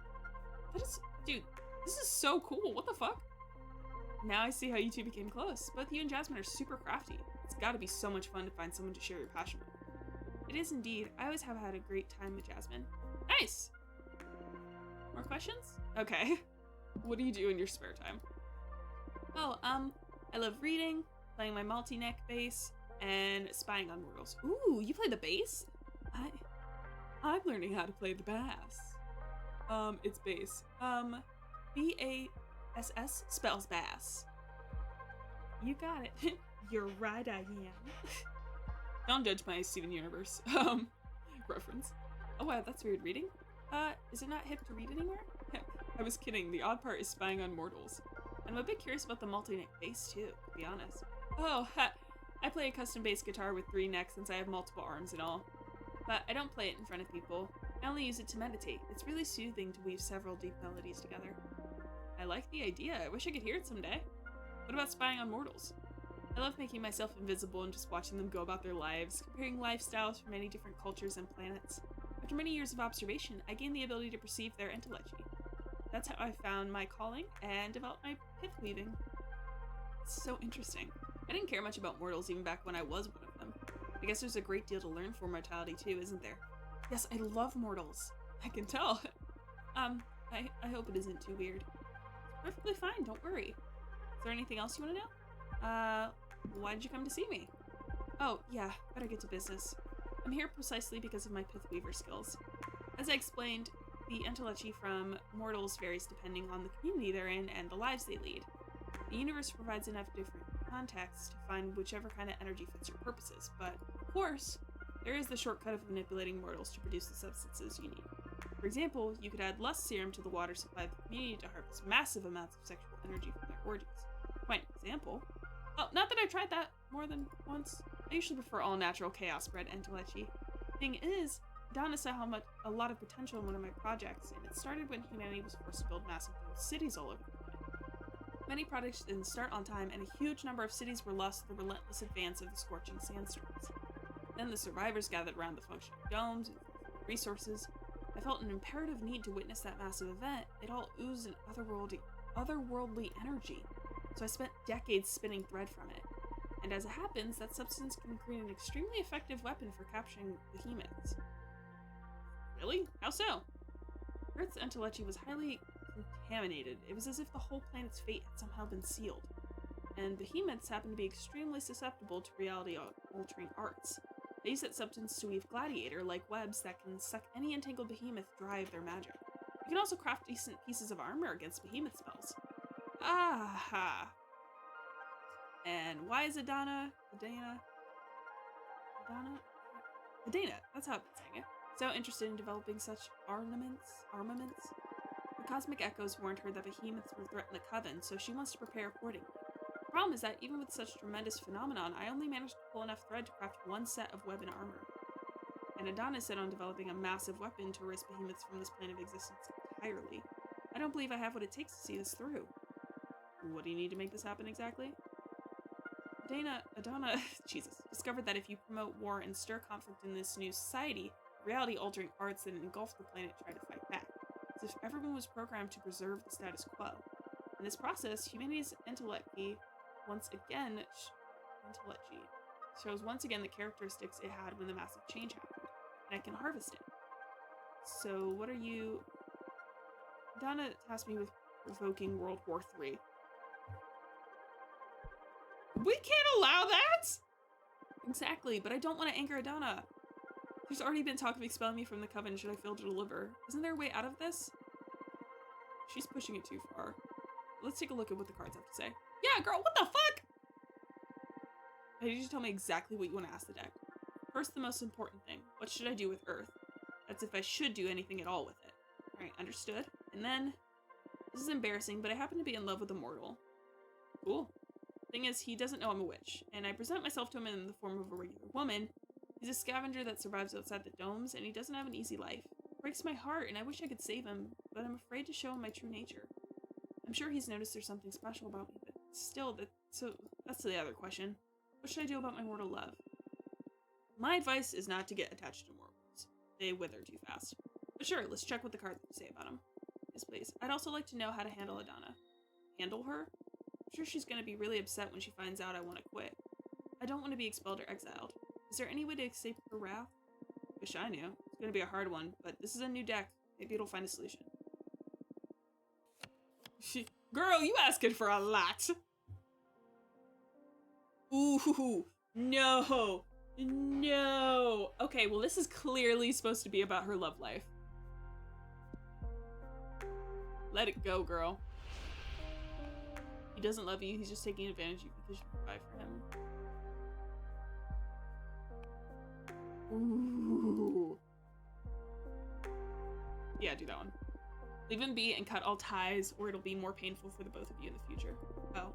Dude, this is so cool. What the fuck? Now I see how you two became close. Both you and Jasmine are super crafty. It's gotta be so much fun to find someone to share your passion with. It is indeed. I always have had a great time with Jasmine. Nice! More questions? Okay. What do you do in your spare time? Oh, I love reading, playing my multi-neck bass, and spying on mortals. Ooh, you play the bass? I'm learning how to play the bass. It's bass. B-A-S-S spells bass. You got it. You're right, I am. Don't judge my Steven Universe, reference. Oh wow, that's weird reading. Is it not hip to read anymore? I was kidding, the odd part is spying on mortals. And I'm a bit curious about the multi-neck bass too, to be honest. Oh, I play a custom bass guitar with 3 necks since I have multiple arms and all. But I don't play it in front of people. I only use it to meditate. It's really soothing to weave several deep melodies together. I like the idea. I wish I could hear it someday. What about spying on mortals? I love making myself invisible and just watching them go about their lives, comparing lifestyles from many different cultures and planets. After many years of observation, I gained the ability to perceive their intellectually. That's how I found my calling and developed my pith weaving. It's so interesting. I didn't care much about mortals even back when I was one of them. I guess there's a great deal to learn for mortality too, isn't there? Yes, I love mortals. I can tell. I hope it isn't too weird. It's perfectly fine, don't worry. Is there anything else you want to know? Why did you come to see me? Oh, yeah, better get to business. I'm here precisely because of my pith weaver skills. As I explained, the entelechy from mortals varies depending on the community they're in and the lives they lead. The universe provides enough different contexts to find whichever kind of energy fits your purposes, but, of course, there is the shortcut of manipulating mortals to produce the substances you need. For example, you could add lust serum to the water supply of the community to harvest massive amounts of sexual energy from their orgies. Quite an example. Oh, not that I've tried that more than once. I usually prefer all-natural chaos-bred entelechy. Thing is, Donna saw a lot of potential in one of my projects, and it started when humanity was forced to build massive cities all over the planet. Many projects didn't start on time, and a huge number of cities were lost to the relentless advance of the scorching sandstorms. Then the survivors gathered around the functioning domes and resources. I felt an imperative need to witness that massive event. It all oozed an otherworldly energy, so I spent decades spinning thread from it. And as it happens, that substance can create an extremely effective weapon for capturing behemoths. Really? How so? Earth's entelechy was highly contaminated. It was as if the whole planet's fate had somehow been sealed. And behemoths happen to be extremely susceptible to reality-altering arts. They use that substance to weave gladiator-like webs that can suck any entangled behemoth dry of their magic. You can also craft decent pieces of armor against behemoth spells. Aha! And why is Adana, that's how I've been saying it, so interested in developing such armaments? The Cosmic Echoes warned her that behemoths will threaten the Coven, so she wants to prepare accordingly. The problem is that even with such tremendous phenomenon, I only managed to pull enough thread to craft one set of web and armor. And Adana is set on developing a massive weapon to erase behemoths from this plane of existence entirely. I don't believe I have what it takes to see this through. What do you need to make this happen exactly? Adana, Jesus, discovered that if you promote war and stir conflict in this new society, reality-altering arts that engulf the planet try to fight back, as if everyone was programmed to preserve the status quo. In this process, humanity's entelechy shows once again the characteristics it had when the massive change happened, and I can harvest it. So what are you... Donna tasked me with provoking World War III. We can't allow that! Exactly, but I don't want to anger Adana. There's already been talk of expelling me from the Coven should I fail to deliver. Isn't there a way out of this? She's pushing it too far. Let's take a look at what the cards have to say. Yeah, girl, what the fuck? I need you to tell me exactly what you want to ask the deck. First, the most important thing. What should I do with Earth? That's if I should do anything at all with it. Alright, understood. And then, this is embarrassing, but I happen to be in love with a mortal. Cool. Thing is, he doesn't know I'm a witch, and I present myself to him in the form of a regular woman. He's a scavenger that survives outside the domes, and he doesn't have an easy life. It breaks my heart, and I wish I could save him, but I'm afraid to show him my true nature. I'm sure he's noticed there's something special about me, but still, that's the other question. What should I do about my mortal love? My advice is not to get attached to mortals. They wither too fast. But sure, let's check what the cards say about him. Yes, please. I'd also like to know how to handle Adana. Handle her? I'm sure she's going to be really upset when she finds out I want to quit. I don't want to be expelled or exiled. Is there any way to escape her wrath? Wish I knew. It's going to be a hard one, but this is a new deck. Maybe it'll find a solution. Girl, you asking for a lot. Ooh, no. No. Okay, well, this is clearly supposed to be about her love life. Let it go, girl. He doesn't love you, he's just taking advantage of you because you provide for him. Ooh. Yeah, do that one. Leave him be and cut all ties, or it'll be more painful for the both of you in the future. Oh,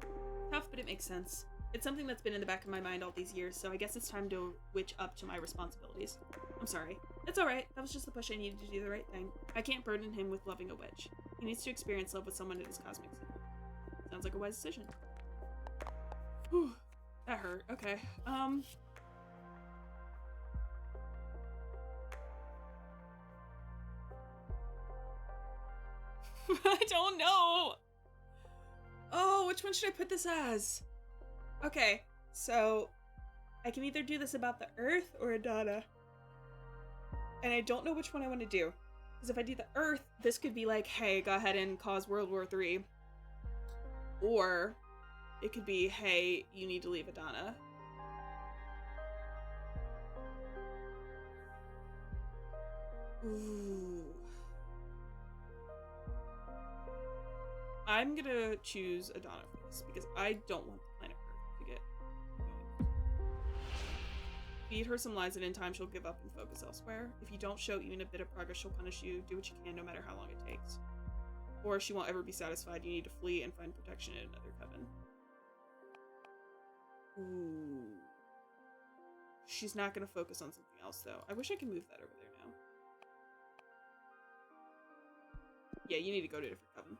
tough, but it makes sense. It's something that's been in the back of my mind all these years, so I guess it's time to witch up to my responsibilities. I'm sorry. It's alright. That was just the push I needed to do the right thing. I can't burden him with loving a witch. He needs to experience love with someone in his cosmic self. Sounds like a wise decision. Whew. That hurt. Okay. I don't know. Oh, which one should I put this as? Okay, so I can either do this about the Earth or Adana. And I don't know which one I want to do. Because if I do the Earth, this could be like, hey, go ahead and cause World War III. Or it could be, hey, you need to leave Adana. Ooh. I'm gonna choose Adana for this because I don't want the planet Earth to get going. Feed her some lies and in time she'll give up and focus elsewhere. If you don't show even a bit of progress, she'll punish you. Do what you can no matter how long it takes. Or she won't ever be satisfied. You need to flee and find protection in another coven. Ooh. She's not gonna focus on something else though. I wish I could move that over there now. Yeah, you need to go to a different coven.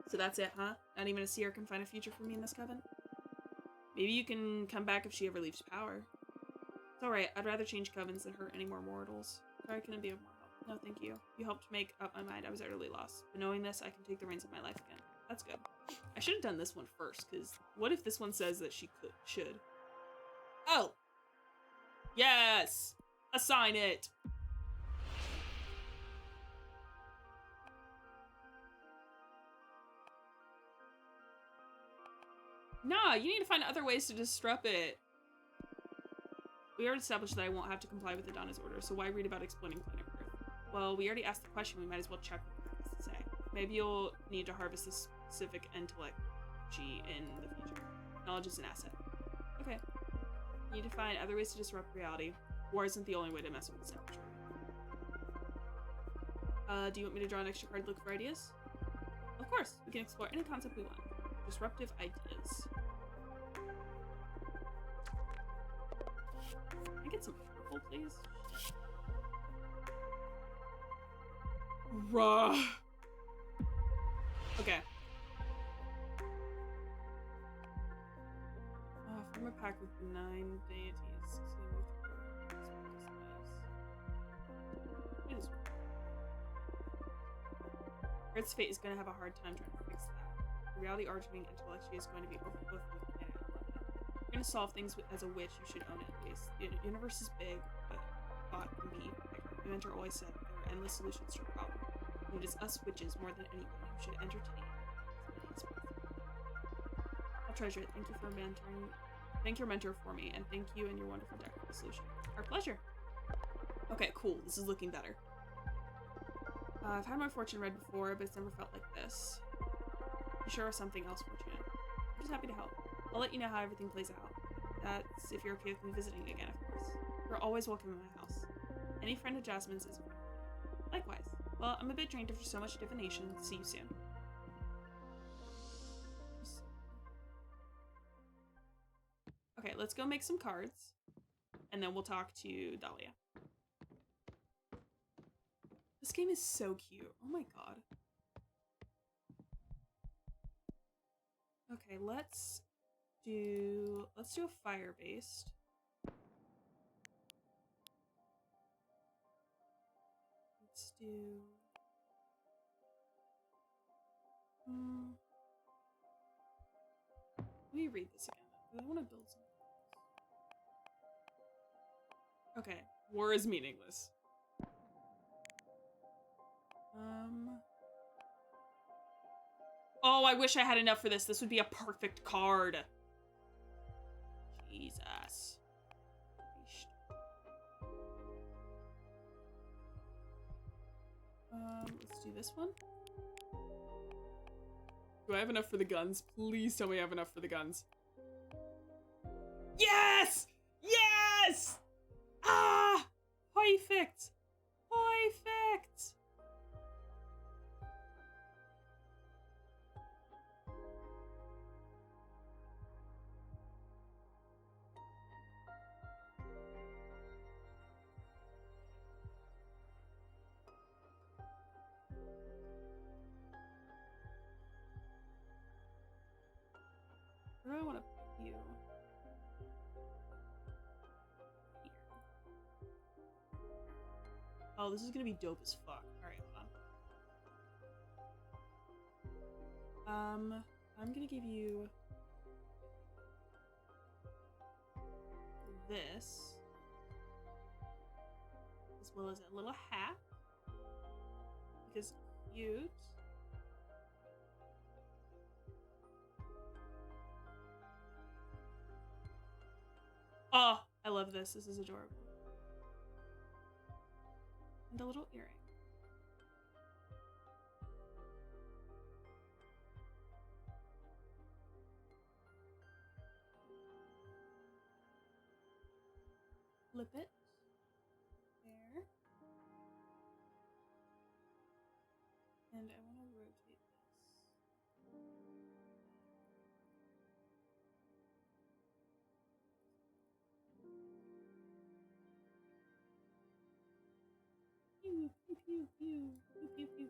So that's it, huh? Not even a seer can find a future for me in this coven? Maybe you can come back if she ever leaves power. It's alright, I'd rather change covens than hurt any more mortals. Sorry I couldn't be of more help. No, thank you. You helped make up my mind. I was utterly lost. But knowing this, I can take the reins of my life again. That's good. I should have done this one first, because what if this one says that she should? Oh! Yes! Assign it! Nah, you need to find other ways to disrupt it. We already established that I won't have to comply with Adana's order, so why read about exploiting planet Earth? Well, we already asked the question, we might as well check what it has to say. Maybe you'll need to harvest this specific intellect in the future. Knowledge is an asset. Okay. You need to find other ways to disrupt reality. War isn't the only way to mess with this temperature. Do you want me to draw an extra card to look for ideas? Of course, we can explore any concept we want. Disruptive ideas. Can I get some purple, please? Ruh. Okay. Form a pack with 9 deities. Earth's fate is going to have a hard time trying to fix that. The reality originating intellectually is going to be overflowing with the planet. If you're going to solve things as a witch, you should own it at least. The universe is big, but thought can be bigger. The inventor always said there are endless solutions to a problem. And it is us witches more than anyone who should entertain. I'll treasure it. Thank you for mentoring. Thank your mentor for me, and thank you and your wonderful deck for the solution. Our pleasure. Okay, cool. This is looking better. I've had my fortune read before, but it's never felt like this. You sure are something else fortunate. I'm just happy to help. I'll let you know how everything plays out. That's if you're okay with me visiting again, of course. You're always welcome in my house. Any friend of Jasmine's is welcome. Likewise. Well, I'm a bit drained after so much divination. See you soon. Okay, let's go make some cards, and then we'll talk to Dahlia. This game is so cute. Oh my god. Okay, let's do a fire-based. Let's do let me read this again. I want to build something. Okay, war is meaningless. Oh, I wish I had enough for this. This would be a perfect card. Jesus. Let's do this one. Do I have enough for the guns? Please tell me I have enough for the guns. Yes! Yes! Ah! Perfect! Perfect! Where do I want to put you? Here. Oh, this is gonna be dope as fuck. Alright, hold on. I'm gonna give you this, as well as a little hat, because cute. Oh, I love this. This is adorable. And a little earring. Flip it. There. And I want to rotate this. Pew, pew, pew, pew, pew, pew, pew.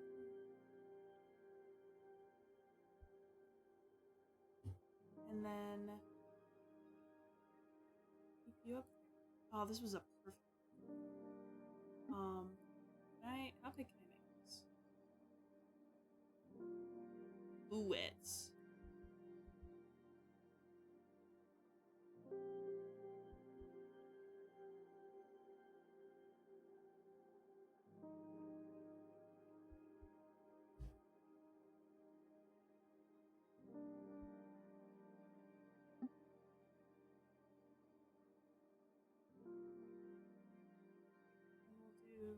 And then keep you up. Oh, this was a perfect. How big can I make this? Ooh, it's. We'll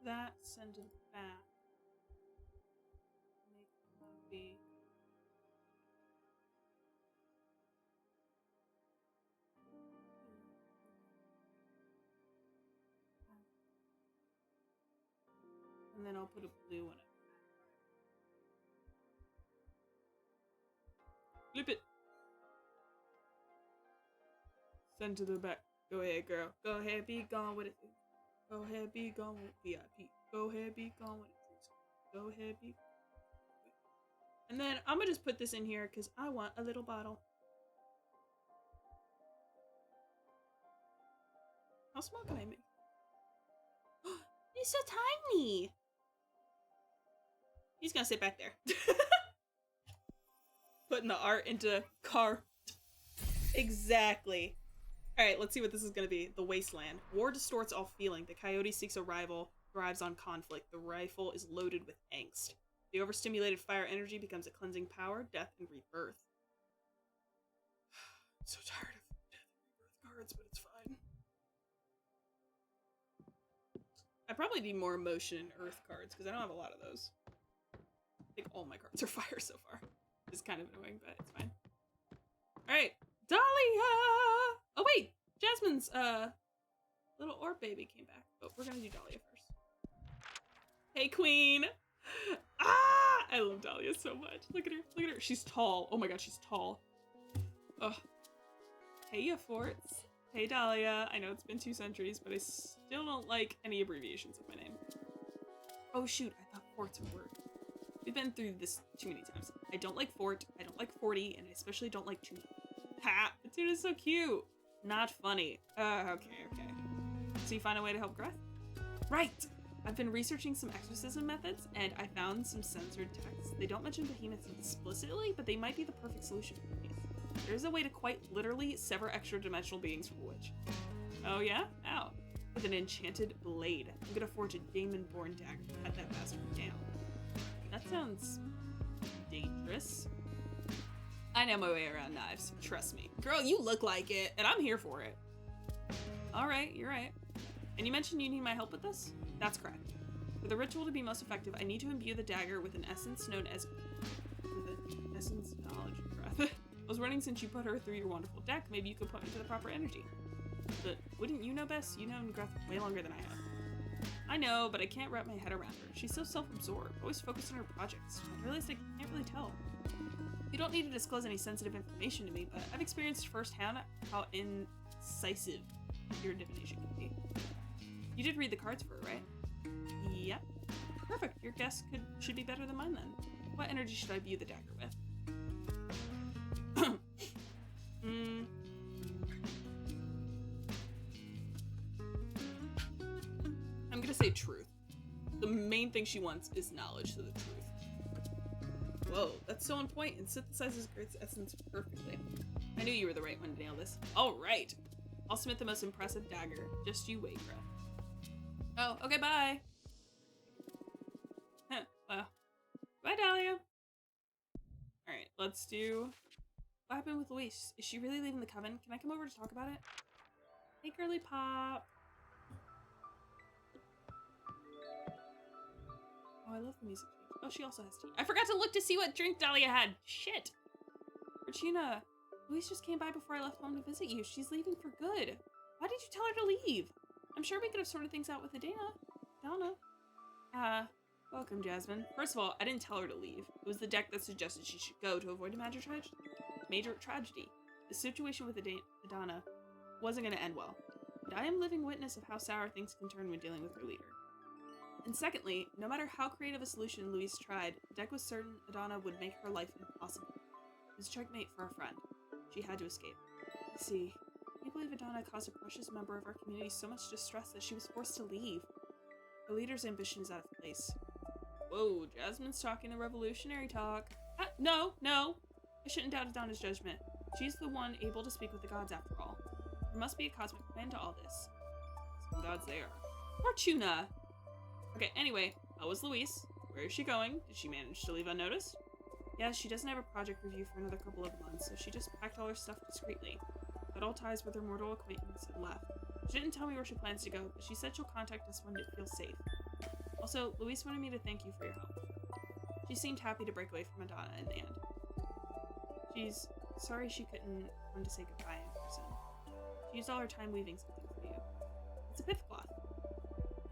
do that, send it back. Make that be. And then I'll put a blue in it. Flip it. Send to the back. Go ahead, girl. Go ahead, be gone with it. Go ahead, be gone with VIP. Go ahead, be gone with it. Go ahead, be. And then I'm gonna just put this in here because I want a little bottle. How small can I make? He's so tiny. He's gonna sit back there. Putting the art into car. Exactly. Alright, let's see what this is gonna be. The Wasteland. War distorts all feeling. The coyote seeks a rival, thrives on conflict. The rifle is loaded with angst. The overstimulated fire energy becomes a cleansing power, death, and rebirth. I'm so tired of death and rebirth cards, but it's fine. I probably need more emotion and earth cards, because I don't have a lot of those. I think all my cards are fire so far. It's kind of annoying, but it's fine. Alright, Dahlia! Oh wait, Jasmine's little orb baby came back, but we're gonna do Dahlia first. Hey queen! Ah! I love Dahlia so much. Look at her, look at her. She's tall. Oh my god, she's tall. Ugh. Hey ya forts. Hey Dahlia. I know it's been 2 centuries, but I still don't like any abbreviations of my name. Oh shoot, I thought forts would work. We've been through this too many times. I don't like fort, I don't like 40, and I especially don't like tuna. Ha! The tuna's so cute! Not funny. Okay. So you find a way to help Greth? Right! I've been researching some exorcism methods, and I found some censored texts. They don't mention behemoths explicitly, but they might be the perfect solution for the case. There's a way to quite literally sever extra-dimensional beings from the witch. Oh yeah? How? With an enchanted blade. I'm gonna forge a demon-born dagger to cut that bastard down. That sounds dangerous. I know my way around knives, trust me. Girl, you look like it, and I'm here for it. Alright, you're right. And you mentioned you need my help with this? That's correct. For the ritual to be most effective, I need to imbue the dagger with an essence known as... essence, knowledge, breath. I was running since you put her through your wonderful deck, maybe you could point me to the proper energy. But wouldn't you know best? You know Greth way longer than I have. I know, but I can't wrap my head around her. She's so self-absorbed, always focused on her projects. I realized I can't really tell. You don't need to disclose any sensitive information to me, but I've experienced firsthand how incisive your divination can be. You did read the cards for her, right? Yep. Perfect. Your guess should be better than mine then. What energy should I view the dagger with? I'm gonna say truth. The main thing she wants is knowledge, so the truth. Whoa, that's so on point and synthesizes Grit's essence perfectly. I knew you were the right one to nail this. All right. I'll submit the most impressive dagger. Just you wait, Grit. Oh, okay, bye. Huh, well. Bye, Dahlia. Alright, let's do... What happened with Louise? Is she really leaving the coven? Can I come over to talk about it? Hey, girly pop. Oh, I love the music. Oh, she also has tea. I forgot to look to see what drink Dahlia had. Shit. Regina, Louise just came by before I left home to visit you. She's leaving for good. Why did you tell her to leave? I'm sure we could have sorted things out with Donna. Welcome, Jasmine. First of all, I didn't tell her to leave. It was the deck that suggested she should go to avoid a major tragedy. The situation with Donna wasn't going to end well. And I am living witness of how sour things can turn when dealing with her leader. And secondly, no matter how creative a solution Louise tried, the deck was certain Adana would make her life impossible. It was checkmate for our friend. She had to escape. I see. Can you believe Adana caused a precious member of our community so much distress that she was forced to leave? Her leader's ambition is out of place. Whoa, Jasmine's talking the revolutionary talk. No. I shouldn't doubt Adana's judgment. She's the one able to speak with the gods after all. There must be a cosmic plan to all this. Some gods they are. Fortuna! Okay, anyway, how was Louise? Where is she going? Did she manage to leave unnoticed? Yes, she doesn't have a project review for another couple of months, so she just packed all her stuff discreetly. Cut all ties with her mortal acquaintance and left. She didn't tell me where she plans to go, but she said she'll contact us when it feels safe. Also, Louise wanted me to thank you for your help. She seemed happy to break away from Adana in the end. She's sorry she couldn't come to say goodbye in person. She used all her time weaving something for you. It's a pith cloth.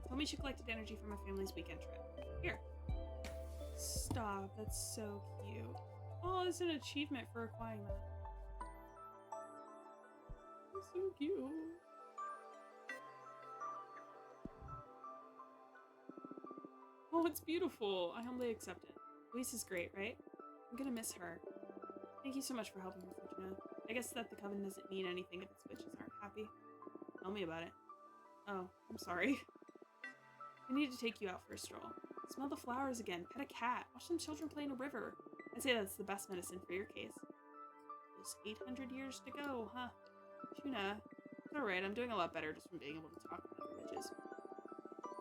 Told me she collected energy from her family's weekend trip. Here. Stop, that's so cute. Oh, it's an achievement for acquiring that. It's so cute. Oh, it's beautiful. I humbly accept it. Louise is great, right? I'm gonna miss her. Thank you so much for helping me, Fortuna. I guess that the coven doesn't mean anything if its witches aren't happy. Tell me about it. Oh, I'm sorry. I need to take you out for a stroll. Smell the flowers again, pet a cat, watch some children play in a river. I'd say that's the best medicine for your case. Just 800 years to go, huh? Tuna. It's alright, I'm doing a lot better just from being able to talk with other witches.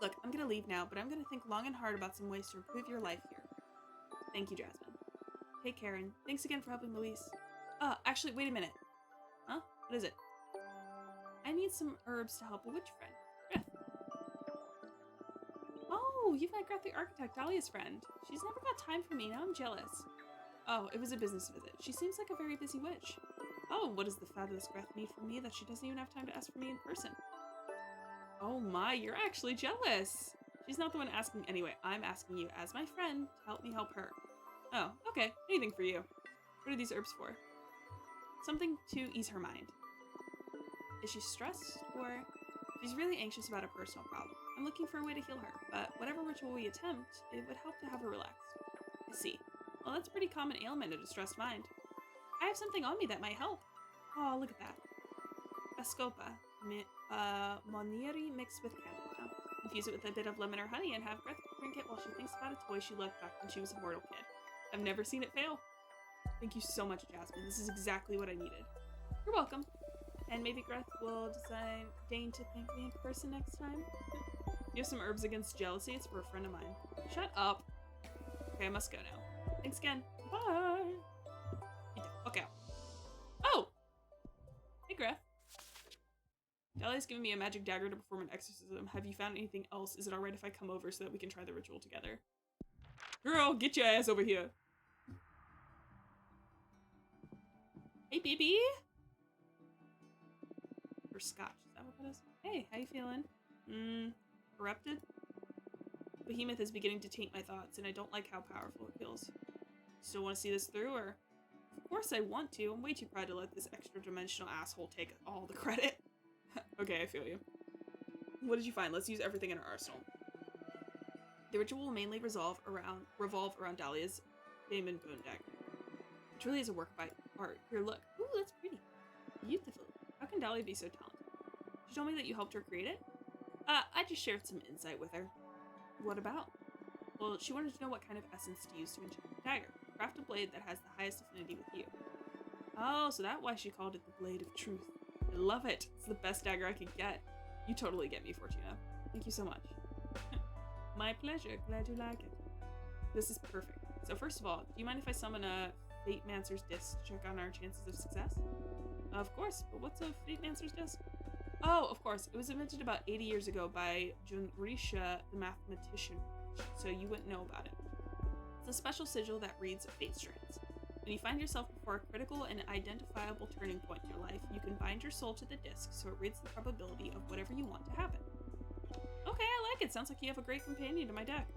Look, I'm gonna leave now, but I'm gonna think long and hard about some ways to improve your life here. Thank you, Jasmine. Take care, and thanks again for helping Louise. Actually, wait a minute. Huh? What is it? I need some herbs to help a witch friend. Oh, you've met Greth the architect, Dahlia's friend. She's never got time for me, now I'm jealous. Oh, it was a business visit. She seems like a very busy witch. Oh, what does the fabulous Greth need from me that she doesn't even have time to ask for me in person? Oh my, you're actually jealous. She's not the one asking anyway. I'm asking you as my friend to help me help her. Oh, okay. Anything for you. What are these herbs for? Something to ease her mind. Is she stressed, or she's really anxious about a personal problem? I'm looking for a way to heal her, but whatever ritual we attempt, it would help to have her relaxed. I see. Well, that's a pretty common ailment, a distressed mind. I have something on me that might help. Oh, look at that. Ascopa, Monieri mixed with chamomile. Infuse it with a bit of lemon or honey and have Greth drink it while she thinks about a toy she loved back when she was a mortal kid. I've never seen it fail. Thank you so much, Jasmine. This is exactly what I needed. You're welcome. And maybe Greth will deign to thank me in person next time. You have some herbs against jealousy? It's for a friend of mine. Shut up. Okay, I must go now. Thanks again. Bye. Get the fuck out. Oh! Hey, Greth. Dahlia's giving me a magic dagger to perform an exorcism. Have you found anything else? Is it alright if I come over so that we can try the ritual together? Girl, get your ass over here. Hey, baby. Or scotch. Is that what that is? Hey, how you feeling? Corrupted? Behemoth is beginning to taint my thoughts, and I don't like how powerful it feels. Still want to see this through, or? Of course I want to. I'm way too proud to let this extra-dimensional asshole take all the credit. Okay, I feel you. What did you find? Let's use everything in our arsenal. The ritual will mainly revolve around Dahlia's Damon bone dagger. It truly is a work of art. Here, look. Ooh, that's pretty. Beautiful. How can Dahlia be so talented? She told me that you helped her create it? I just shared some insight with her. What about? Well, she wanted to know what kind of essence to use to enchant the dagger. Craft a blade that has the highest affinity with you. Oh, so that's why she called it the Blade of Truth. I love it. It's the best dagger I could get. You totally get me, Fortuna. Thank you so much. My pleasure. Glad you like it. This is perfect. So first of all, do you mind if I summon a Fate Mancer's Disc to check on our chances of success? Of course, but what's a Fate Mancer's Disc? Oh, of course. It was invented about 80 years ago by Junrisha, the mathematician, so you wouldn't know about it. It's a special sigil that reads fate strands. When you find yourself before a critical and identifiable turning point in your life, you can bind your soul to the disc so it reads the probability of whatever you want to happen. Okay, I like it. Sounds like you have a great companion to my deck.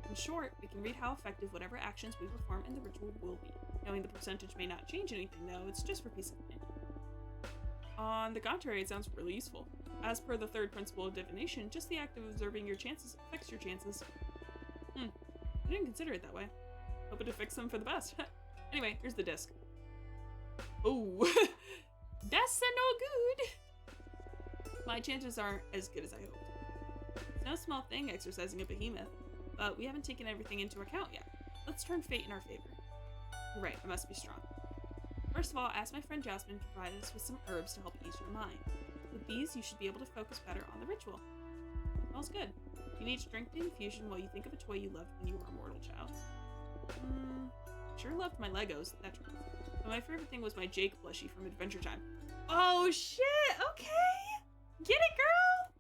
In short, we can read how effective whatever actions we perform in the ritual will be. Knowing the percentage may not change anything, though, it's just for peace of mind. On the contrary, it sounds really useful. As per the third principle of divination, just the act of observing your chances affects your chances. I didn't consider it that way. Hope it affects them for the best. Anyway, here's the disc. Oh, that's no good. My chances aren't as good as I hoped. It's no small thing exercising a behemoth, but we haven't taken everything into account yet. Let's turn fate in our favor. You're right, I must be strong. First of all, ask my friend Jasmine to provide us with some herbs to help ease your mind. With these, you should be able to focus better on the ritual. Smells good. You need to drink the infusion while you think of a toy you loved when you were a mortal child. Sure loved my Legos, that true. But my favorite thing was my Jake plushie from Adventure Time. Oh shit, okay! Get it, girl?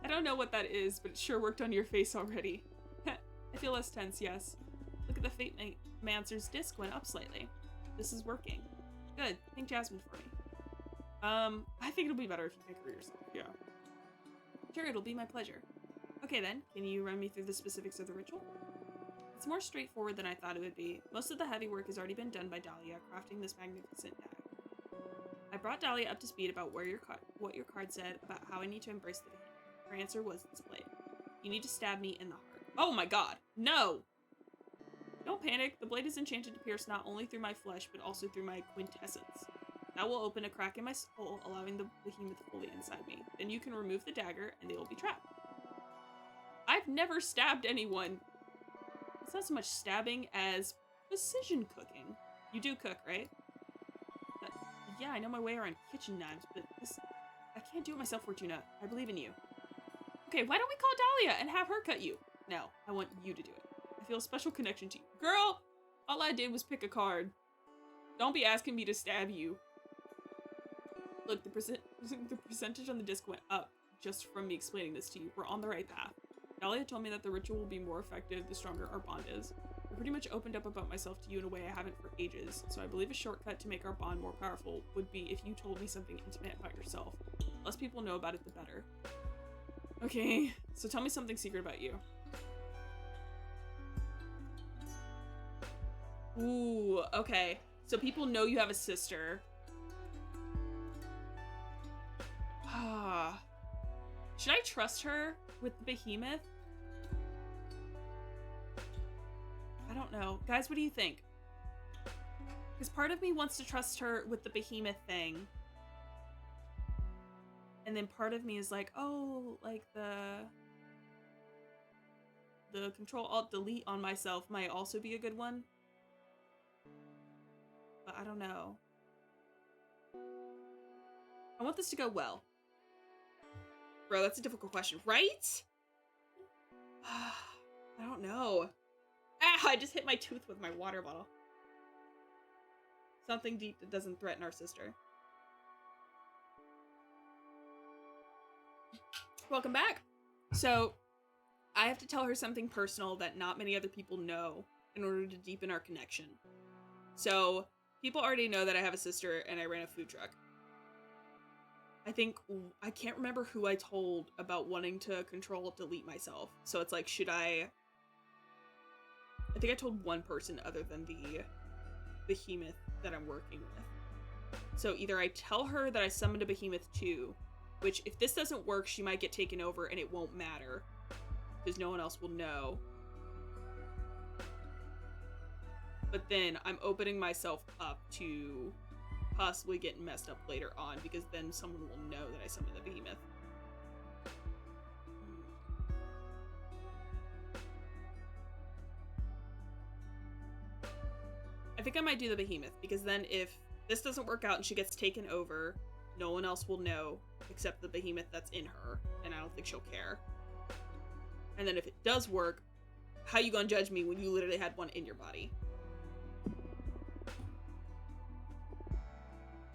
I don't know what that is, but it sure worked on your face already. I feel less tense, yes. Look at the Fate Mancer's disc went up slightly. This is working. Good, thank Jasmine for me. I think it'll be better if you pick her yourself, yeah. Sure, it'll be my pleasure. Okay then, can you run me through the specifics of the ritual? It's more straightforward than I thought it would be. Most of the heavy work has already been done by Dahlia, crafting this magnificent dagger. I brought Dahlia up to speed about what your card said about how I need to embrace the behemoth. Her answer was this blade. You need to stab me in the heart. Oh my god, no! Don't panic, the blade is enchanted to pierce not only through my flesh, but also through my quintessence. That will open a crack in my soul, allowing the behemoth fully inside me. Then you can remove the dagger, and they will be trapped. I've never stabbed anyone! It's not so much stabbing as precision cooking. You do cook, right? Yeah, I know my way around kitchen knives, but this... I can't do it myself, Fortuna. I believe in you. Okay, why don't we call Dahlia and have her cut you? No, I want you to do it. I feel a special connection to you. Girl, all I did was pick a card. Don't be asking me to stab you. Look, the percentage on the disc went up just from me explaining this to you. We're on the right path. Dahlia told me that the ritual will be more effective the stronger our bond is. I pretty much opened up about myself to you in a way I haven't for ages, so I believe a shortcut to make our bond more powerful would be if you told me something intimate about yourself. The less people know about it, the better. Okay, so tell me something secret about you. Ooh, okay. So people know you have a sister. Should I trust her with the behemoth? I don't know. Guys, what do you think? Because part of me wants to trust her with the behemoth thing. And then part of me is like, oh, like the Control-Alt-Delete on myself might also be a good one. But I don't know. I want this to go well. Bro, that's a difficult question, right? I don't know. Ah, I just hit my tooth with my water bottle. Something deep that doesn't threaten our sister. Welcome back. So, I have to tell her something personal that not many other people know in order to deepen our connection. So, people already know that I have a sister and I ran a food truck. I can't remember who I told about wanting to Control-Delete myself. So it's like, should I think I told one person other than the behemoth that I'm working with. So either I tell her that I summoned a behemoth too, which if this doesn't work, she might get taken over and it won't matter because no one else will know. but then I'm opening myself up to possibly getting messed up later on, because then someone will know that I summoned the behemoth. I think I might do the behemoth, because then if this doesn't work out and she gets taken over, no one else will know except the behemoth that's in her, and I don't think she'll care. And then if it does work, how you gonna judge me when you literally had one in your body?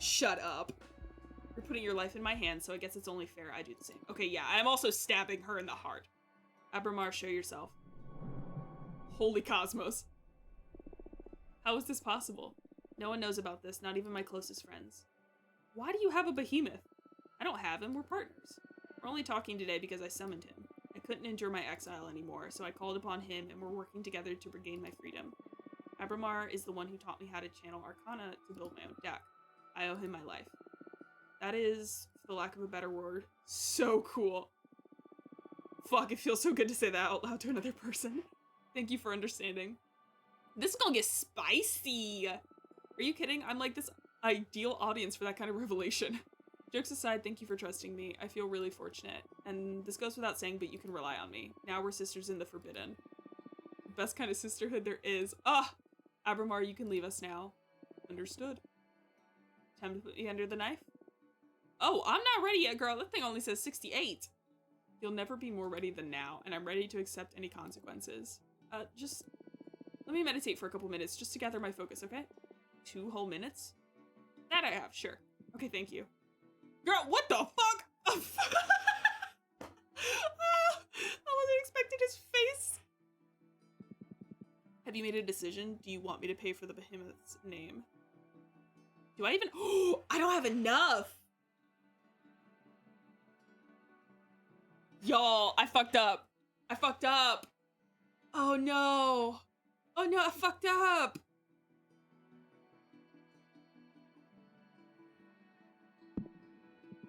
Shut up. You're putting your life in my hands, so I guess it's only fair I do the same. Okay, yeah, I'm also stabbing her in the heart. Abramar, show yourself. Holy cosmos. How is this possible? No one knows about this, not even my closest friends. Why do you have a behemoth? I don't have him, we're partners. We're only talking today because I summoned him. I couldn't endure my exile anymore, so I called upon him and we're working together to regain my freedom. Abramar is the one who taught me how to channel Arcana to build my own deck. I owe him my life. That is, for the lack of a better word, so cool. Fuck, it feels so good to say that out loud to another person. Thank you for understanding. This is gonna get spicy! Are you kidding? I'm like this ideal audience for that kind of revelation. Jokes aside, thank you for trusting me. I feel really fortunate. And this goes without saying, but you can rely on me. Now we're sisters in the forbidden. Best kind of sisterhood there is. Ah! Abramar, you can leave us now. Understood. Time to put me under the knife? Oh, I'm not ready yet, girl. That thing only says 68. You'll never be more ready than now, and I'm ready to accept any consequences. Just let me meditate for a couple minutes just to gather my focus, okay? 2 whole minutes? That I have, sure. Okay, thank you. Girl, what the fuck? I wasn't expecting his face. Have you made a decision? Do you want me to pay for the behemoth's name? Do I even? Oh, I don't have enough. Y'all, I fucked up. I fucked up. Oh no. Oh no, I fucked up.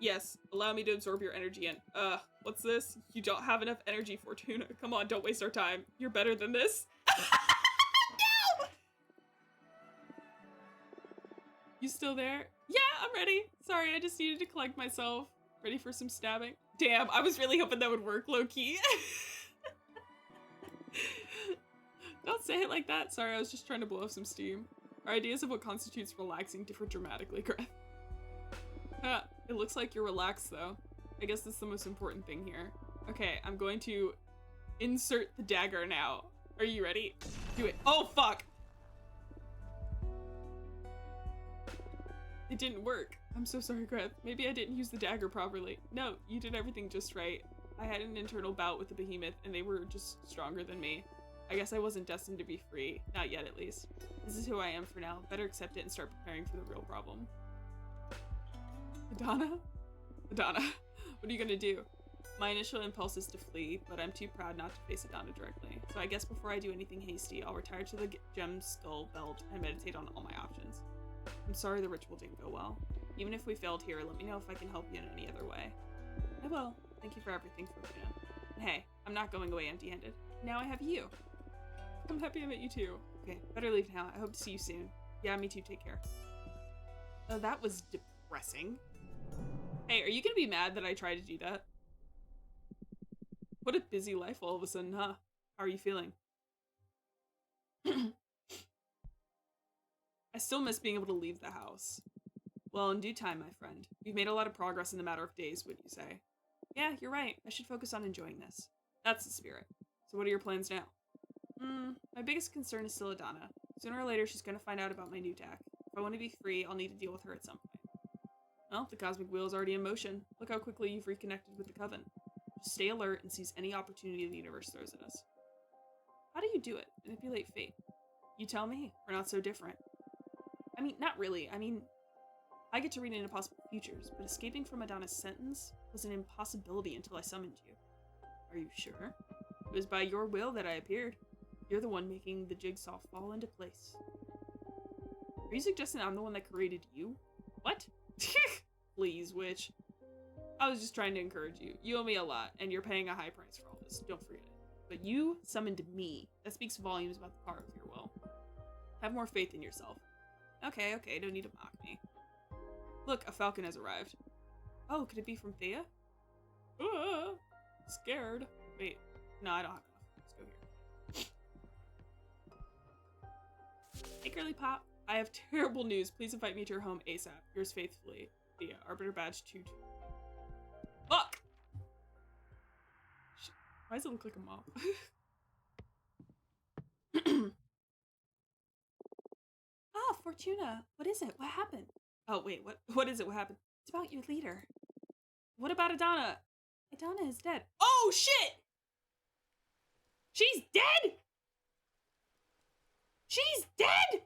Yes, allow me to absorb your energy and, what's this? You don't have enough energy, Fortuna. Come on, don't waste our time. You're better than this. No! You still there? Yeah, I'm ready. Sorry, I just needed to collect myself. Ready for some stabbing? Damn, I was really hoping that would work, low-key. Don't say it like that. Sorry, I was just trying to blow off some steam. Our ideas of what constitutes relaxing differ dramatically, Greg. It looks like you're relaxed, though. I guess that's the most important thing here. Okay, I'm going to insert the dagger now. Are you ready? Do it. Oh, fuck! It didn't work. I'm so sorry, Greth. Maybe I didn't use the dagger properly. No, you did everything just right. I had an internal bout with the behemoth, and they were just stronger than me. I guess I wasn't destined to be free. Not yet, at least. This is who I am for now. Better accept it and start preparing for the real problem. Adana? Adana, what are you gonna do? My initial impulse is to flee, but I'm too proud not to face Adana directly. So I guess before I do anything hasty, I'll retire to the gem skull belt and meditate on all my options. I'm sorry the ritual didn't go well. Even if we failed here, let me know if I can help you in any other way. I will. Thank you for everything, Fortuna. And hey, I'm not going away empty-handed. Now I have you. I'm happy I met you too. Okay, better leave now. I hope to see you soon. Yeah, me too. Take care. Oh, that was depressing. Hey, are you gonna be mad that I tried to do that? What a busy life all of a sudden, huh? How are you feeling? I still miss being able to leave the house. Well, in due time, my friend. We've made a lot of progress in the matter of days, would you say? Yeah, you're right. I should focus on enjoying this. That's the spirit. So what are your plans now? My biggest concern is still Adana. Sooner or later, she's gonna find out about my new deck. If I want to be free, I'll need to deal with her at some point. Well, the cosmic wheel is already in motion. Look how quickly you've reconnected with the Coven. Just stay alert and seize any opportunity the universe throws at us. How do you do it? Manipulate fate? You tell me. We're not so different. I mean, not really. I mean, I get to read into possible futures, but escaping from Adana's sentence was an impossibility until I summoned you. Are you sure? It was by your will that I appeared. You're the one making the jigsaw fall into place. Are you suggesting I'm the one that created you? What? Please, witch. I was just trying to encourage you. You owe me a lot, and you're paying a high price for all this. Don't forget it. But you summoned me. That speaks volumes about the power of your will. Have more faith in yourself. Okay, don't need to mock me. Look, a falcon has arrived. Oh, could it be from Thea? Scared. Wait, no, I don't have enough. Let's go here. Hey, Girly Pop. I have terrible news. Please invite me to your home ASAP. Yours faithfully, Thea. Arbiter Badge 2. Fuck! Why does it look like a mop? Ah, Fortuna. What is it? What happened? Oh, wait, what is it? What happened? It's about your leader. What about Adana? Adana is dead. Oh, shit! She's dead? She's dead?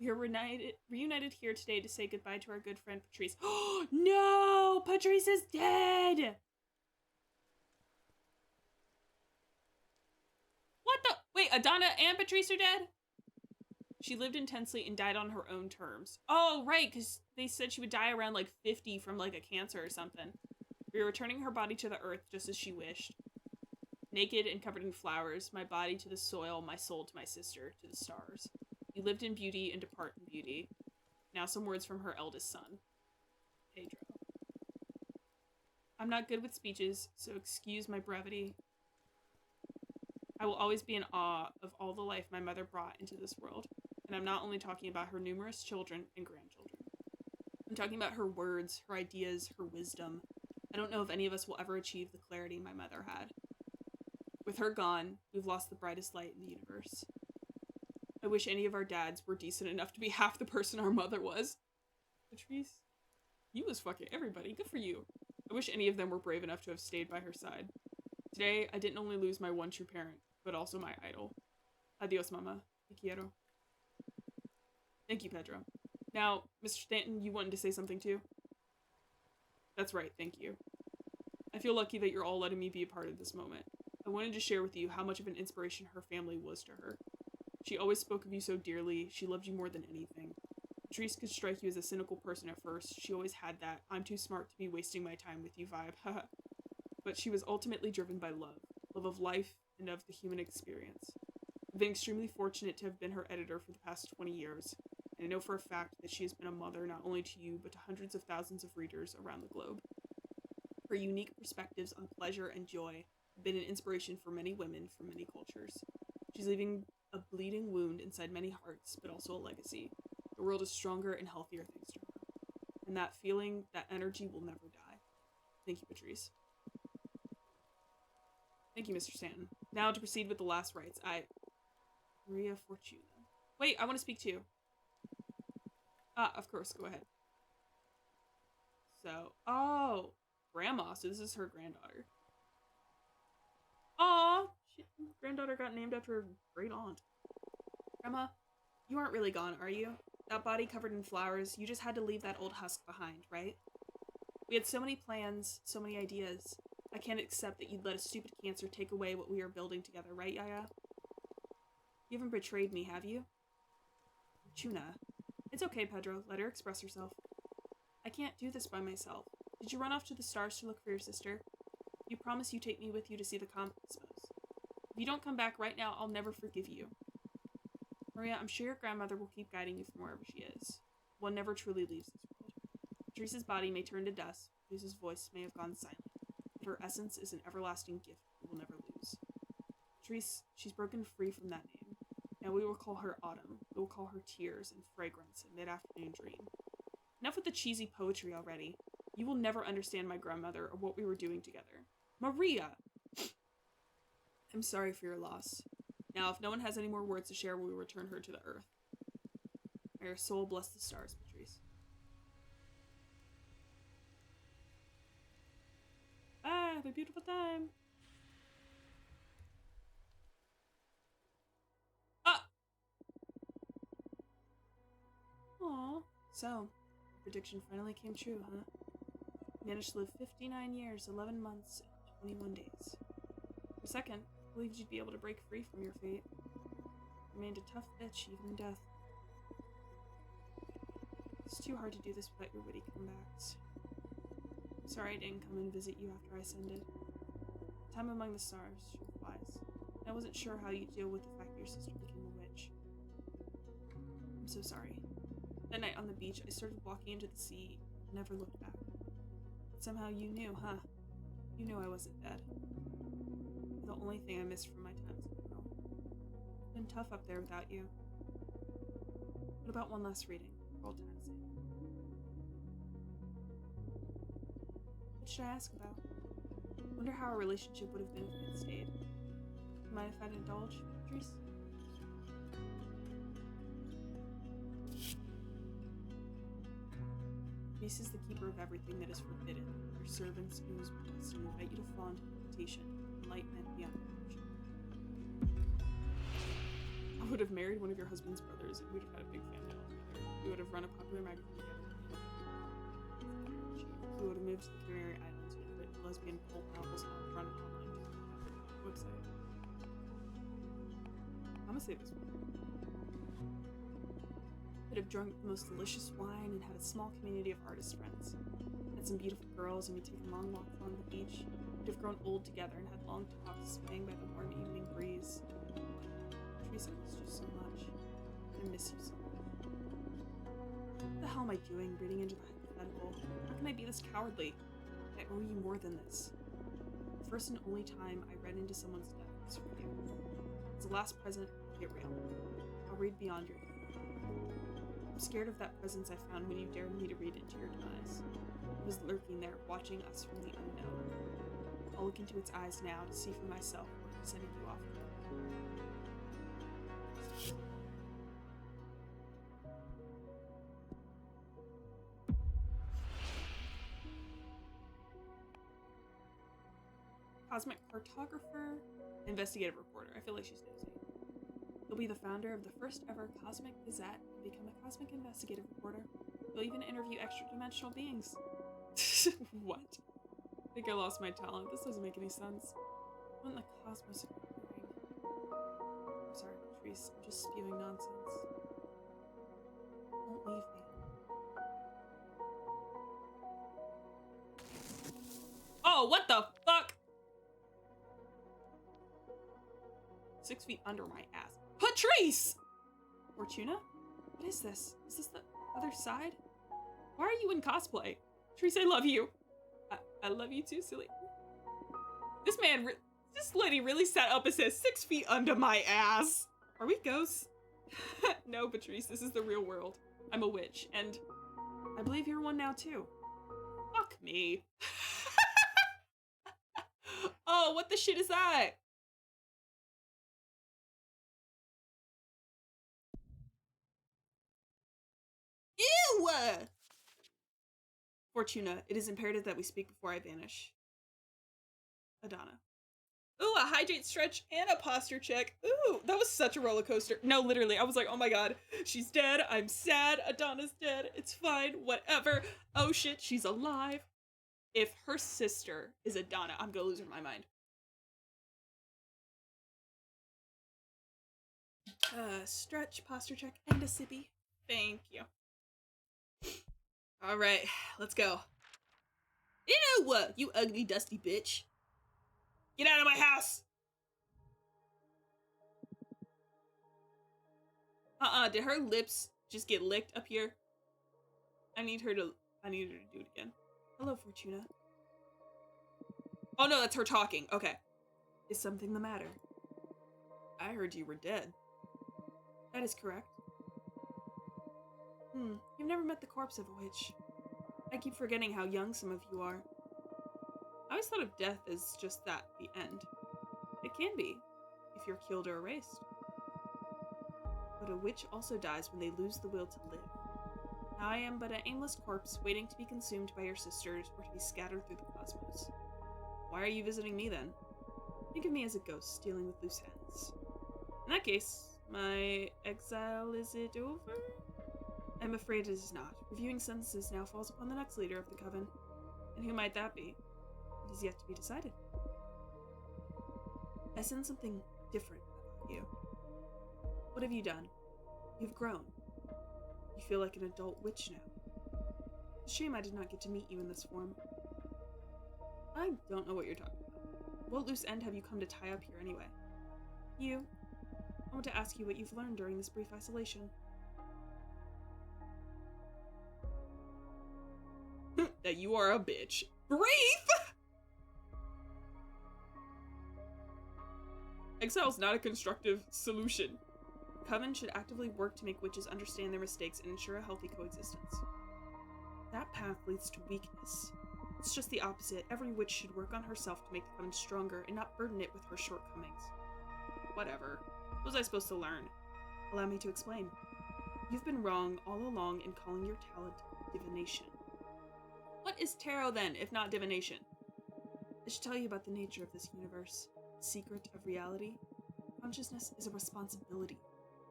We are reunited here today to say goodbye to our good friend Patrice. Oh, no! Patrice is dead! What the? Wait, Adana and Patrice are dead? She lived intensely and died on her own terms. Oh, right, because they said she would die around like 50 from like a cancer or something. We are returning her body to the earth just as she wished. Naked and covered in flowers, my body to the soil, my soul to my sister, to the stars. You lived in beauty and depart in beauty. Now some words from her eldest son, Pedro. I'm not good with speeches, so excuse my brevity. I will always be in awe of all the life my mother brought into this world. And I'm not only talking about her numerous children and grandchildren. I'm talking about her words, her ideas, her wisdom. I don't know if any of us will ever achieve the clarity my mother had. With her gone, we've lost the brightest light in the universe. I wish any of our dads were decent enough to be half the person our mother was. Patrice, you was fucking everybody. Good for you. I wish any of them were brave enough to have stayed by her side. Today, I didn't only lose my one true parent, but also my idol. Adios, mama. Te quiero. Thank you, Pedro. Now, Mr. Stanton, you wanted to say something too? That's right, thank you. I feel lucky that you're all letting me be a part of this moment. I wanted to share with you how much of an inspiration her family was to her. She always spoke of you so dearly, she loved you more than anything. Patrice could strike you as a cynical person at first, she always had that I'm too smart to be wasting my time with you vibe, haha. But she was ultimately driven by love of life and of the human experience. I've been extremely fortunate to have been her editor for the past 20 years, and I know for a fact that she has been a mother not only to you, but to hundreds of thousands of readers around the globe. Her unique perspectives on pleasure and joy have been an inspiration for many women from many cultures. She's leaving a bleeding wound inside many hearts, but also a legacy. The world is stronger and healthier thanks to her. And that feeling, that energy will never die. Thank you, Patrice. Thank you, Mr. Stanton. Now to proceed with the last rites, Maria Fortuna. Wait, I want to speak to you. Of course, go ahead. So, oh, grandma, so this is her granddaughter. Aw, granddaughter got named after her great aunt. Grandma, you aren't really gone, are you? That body covered in flowers, you just had to leave that old husk behind, right? We had so many plans, so many ideas. I can't accept that you'd let a stupid cancer take away what we are building together, right, Yaya? You haven't betrayed me, have you? Fortuna. It's okay, Pedro. Let her express herself. I can't do this by myself. Did you run off to the stars to look for your sister? You promise you take me with you to see the comet expos. If you don't come back right now, I'll never forgive you. Maria, I'm sure your grandmother will keep guiding you from wherever she is. One never truly leaves this world. Teresa's body may turn to dust, Teresa's voice may have gone silent, but her essence is an everlasting gift we will never lose. Therese, she's broken free from that name. Now we will call her Autumn. We will call her Tears and Fragrance and Mid-Afternoon Dream. Enough with the cheesy poetry already. You will never understand my grandmother or what we were doing together. Maria! I'm sorry for your loss. Now, if no one has any more words to share, we will return her to the earth. May her soul bless the stars, Patrice. Bye, have a beautiful time. Ah! Aw. So, prediction finally came true, huh? Managed to live 59 years, 11 months, and 21 days. For a second, I believed you'd be able to break free from your fate. You remained a tough bitch, even in death. It's too hard to do this without your witty comebacks. I'm sorry I didn't come and visit you after I ascended. Time among the stars, your otherwise. And I wasn't sure how you deal with the fact that your sister became a witch. I'm so sorry. That night on the beach, I started walking into the sea and never looked back. But somehow you knew, huh? You knew I wasn't dead. You're the only thing I missed from my time as a girl. It's been tough up there without you. What about one last reading, for old time's sake? What should I ask about? Wonder how our relationship would have been if it stayed. Mind if I'd indulge, Patrice? Patrice is the keeper of everything that is forbidden. Your servants, whose destiny invite you to fall into temptation, enlightenment beyond proportion. I would have married one of your husband's brothers, and we'd have had a big family altogether. We would have run a popular magazine together. We would have moved to the Canary Islands and written lesbian pulp novels and run an online website. I'm gonna say this one. Could have drunk the most delicious wine and had a small community of artist friends. Had some beautiful girls, and we'd taken long walks along the beach. We'd have grown old together and had long talks, swaying by the warm evening breeze. Teresa, I missed you so much. I miss you so much. What the hell am I doing, reading into the hypothetical? How can I be this cowardly? I owe you more than this. The first and only time I read into someone's death was for you. As the last present, get real. I'll read beyond your death. I'm scared of that presence I found when you dared me to read into your demise. It was lurking there, watching us from the unknown. I'll look into its eyes now to see for myself what I'm sending you off with. Cosmic cartographer, investigative reporter. I feel like she's nosy. You'll be the founder of the first ever Cosmic Gazette and become a cosmic investigative reporter. You'll even interview extra-dimensional beings. What? I think I lost my talent. This doesn't make any sense. What in the cosmos are you doing? I'm sorry, Patrice. I'm just spewing nonsense. Don't leave me. Oh, what the fuck? 6 feet under my ass. Patrice! Fortuna? What is this? Is this the other side? Why are you in cosplay? Patrice, I love you. I love you too, silly. This lady really sat up and says 6 feet under my ass. Are we ghosts? No, Patrice, this is the real world. I'm a witch, and I believe you're one now too. Fuck me. Oh, what the shit is that? Ew! Fortuna, it is imperative that we speak before I vanish. Adana. Ooh, a hydrate stretch and a posture check. Ooh, that was such a roller coaster. No, literally, I was like, oh my god, she's dead. I'm sad. Adana's dead. It's fine. Whatever. Oh shit, she's alive. If her sister is Adana, I'm gonna lose my mind. Stretch, posture check, and a sippy. Thank you. All right, let's go. Ew, you ugly, dusty bitch. Get out of my house. Did her lips just get licked up here? I need her to do it again. Hello, Fortuna. Oh no, that's her talking. Okay. Is something the matter? I heard you were dead. That is correct. You've never met the corpse of a witch. I keep forgetting how young some of you are. I always thought of death as just that, the end. It can be, if you're killed or erased. But a witch also dies when they lose the will to live. Now I am but an aimless corpse waiting to be consumed by your sisters or to be scattered through the cosmos. Why are you visiting me then? Think of me as a ghost dealing with loose ends. In that case, my exile, is it over? I'm afraid it is not. Reviewing sentences now falls upon the next leader of the coven. And who might that be? It is yet to be decided. I sense something different about you. What have you done? You've grown. You feel like an adult witch now. It's a shame I did not get to meet you in this form. I don't know what you're talking about. What loose end have you come to tie up here anyway? You. I want to ask you what you've learned during this brief isolation. That you are a bitch. Brief? Exile's not a constructive solution. Coven should actively work to make witches understand their mistakes and ensure a healthy coexistence. That path leads to weakness. It's just the opposite. Every witch should work on herself to make the Coven stronger and not burden it with her shortcomings. Whatever. What was I supposed to learn? Allow me to explain. You've been wrong all along in calling your talent divination. What is tarot then, if not divination? I should tell you about the nature of this universe. The secret of reality. Consciousness is a responsibility.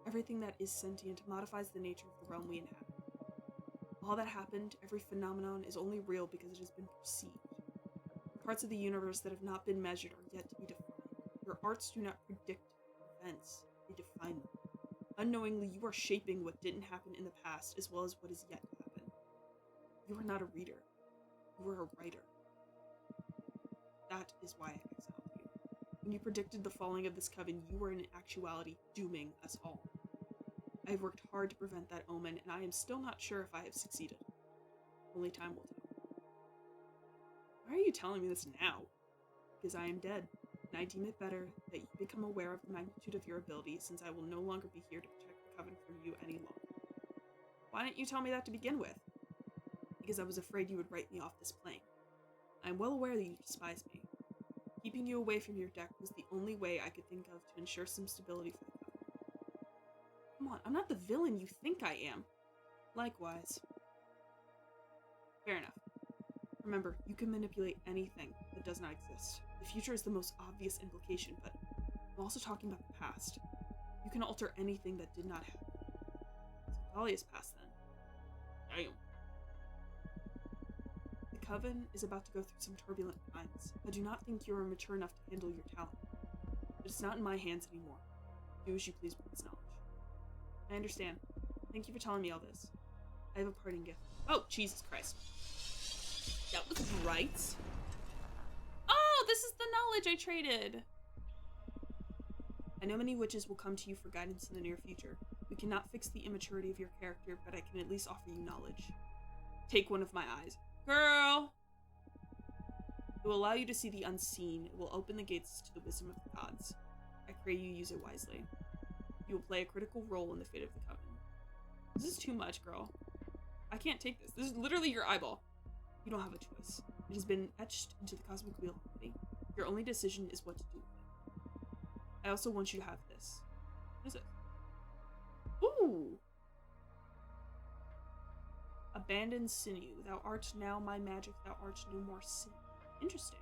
Everything that is sentient modifies the nature of the realm we inhabit. All that happened, every phenomenon, is only real because it has been perceived. The parts of the universe that have not been measured are yet to be defined. Your arts do not predict events, they define them. Unknowingly, you are shaping what didn't happen in the past as well as what is yet to happen. You are not a reader. You are a writer. That is why I exiled you. When you predicted the falling of this coven, you were in actuality dooming us all. I have worked hard to prevent that omen, and I am still not sure if I have succeeded. Only time will tell. Why are you telling me this now? Because I am dead, and I deem it better that you become aware of the magnitude of your ability, since I will no longer be here to protect the coven from you any longer. Why didn't you tell me that to begin with? Because I was afraid you would write me off this plane. I am well aware that you despise me. Keeping you away from your deck was the only way I could think of to ensure some stability for the coven. Come on, I'm not the villain you think I am. Likewise. Fair enough. Remember, you can manipulate anything that does not exist. The future is the most obvious implication, but I'm also talking about the past. You can alter anything that did not happen. So Dahlia's past then. Damn. The Coven is about to go through some turbulent times. I do not think you are mature enough to handle your talent. But it's not in my hands anymore. Do as you please with this knowledge. I understand. Thank you for telling me all this. I have a parting gift. Oh, Jesus Christ. That was right. Oh, this is the knowledge I traded. I know many witches will come to you for guidance in the near future. We cannot fix the immaturity of your character, but I can at least offer you knowledge. Take one of my eyes. Girl! It will allow you to see the unseen. It will open the gates to the wisdom of the gods. I pray you use it wisely. You will play a critical role in the fate of the Coven. This is too much, girl. I can't take this. This is literally your eyeball. You don't have a choice. It has been etched into the cosmic wheel already. Your only decision is what to do with it. I also want you to have this. What is it? Ooh! Abandoned sinew. Thou art now my magic, thou art no more sin. Interesting.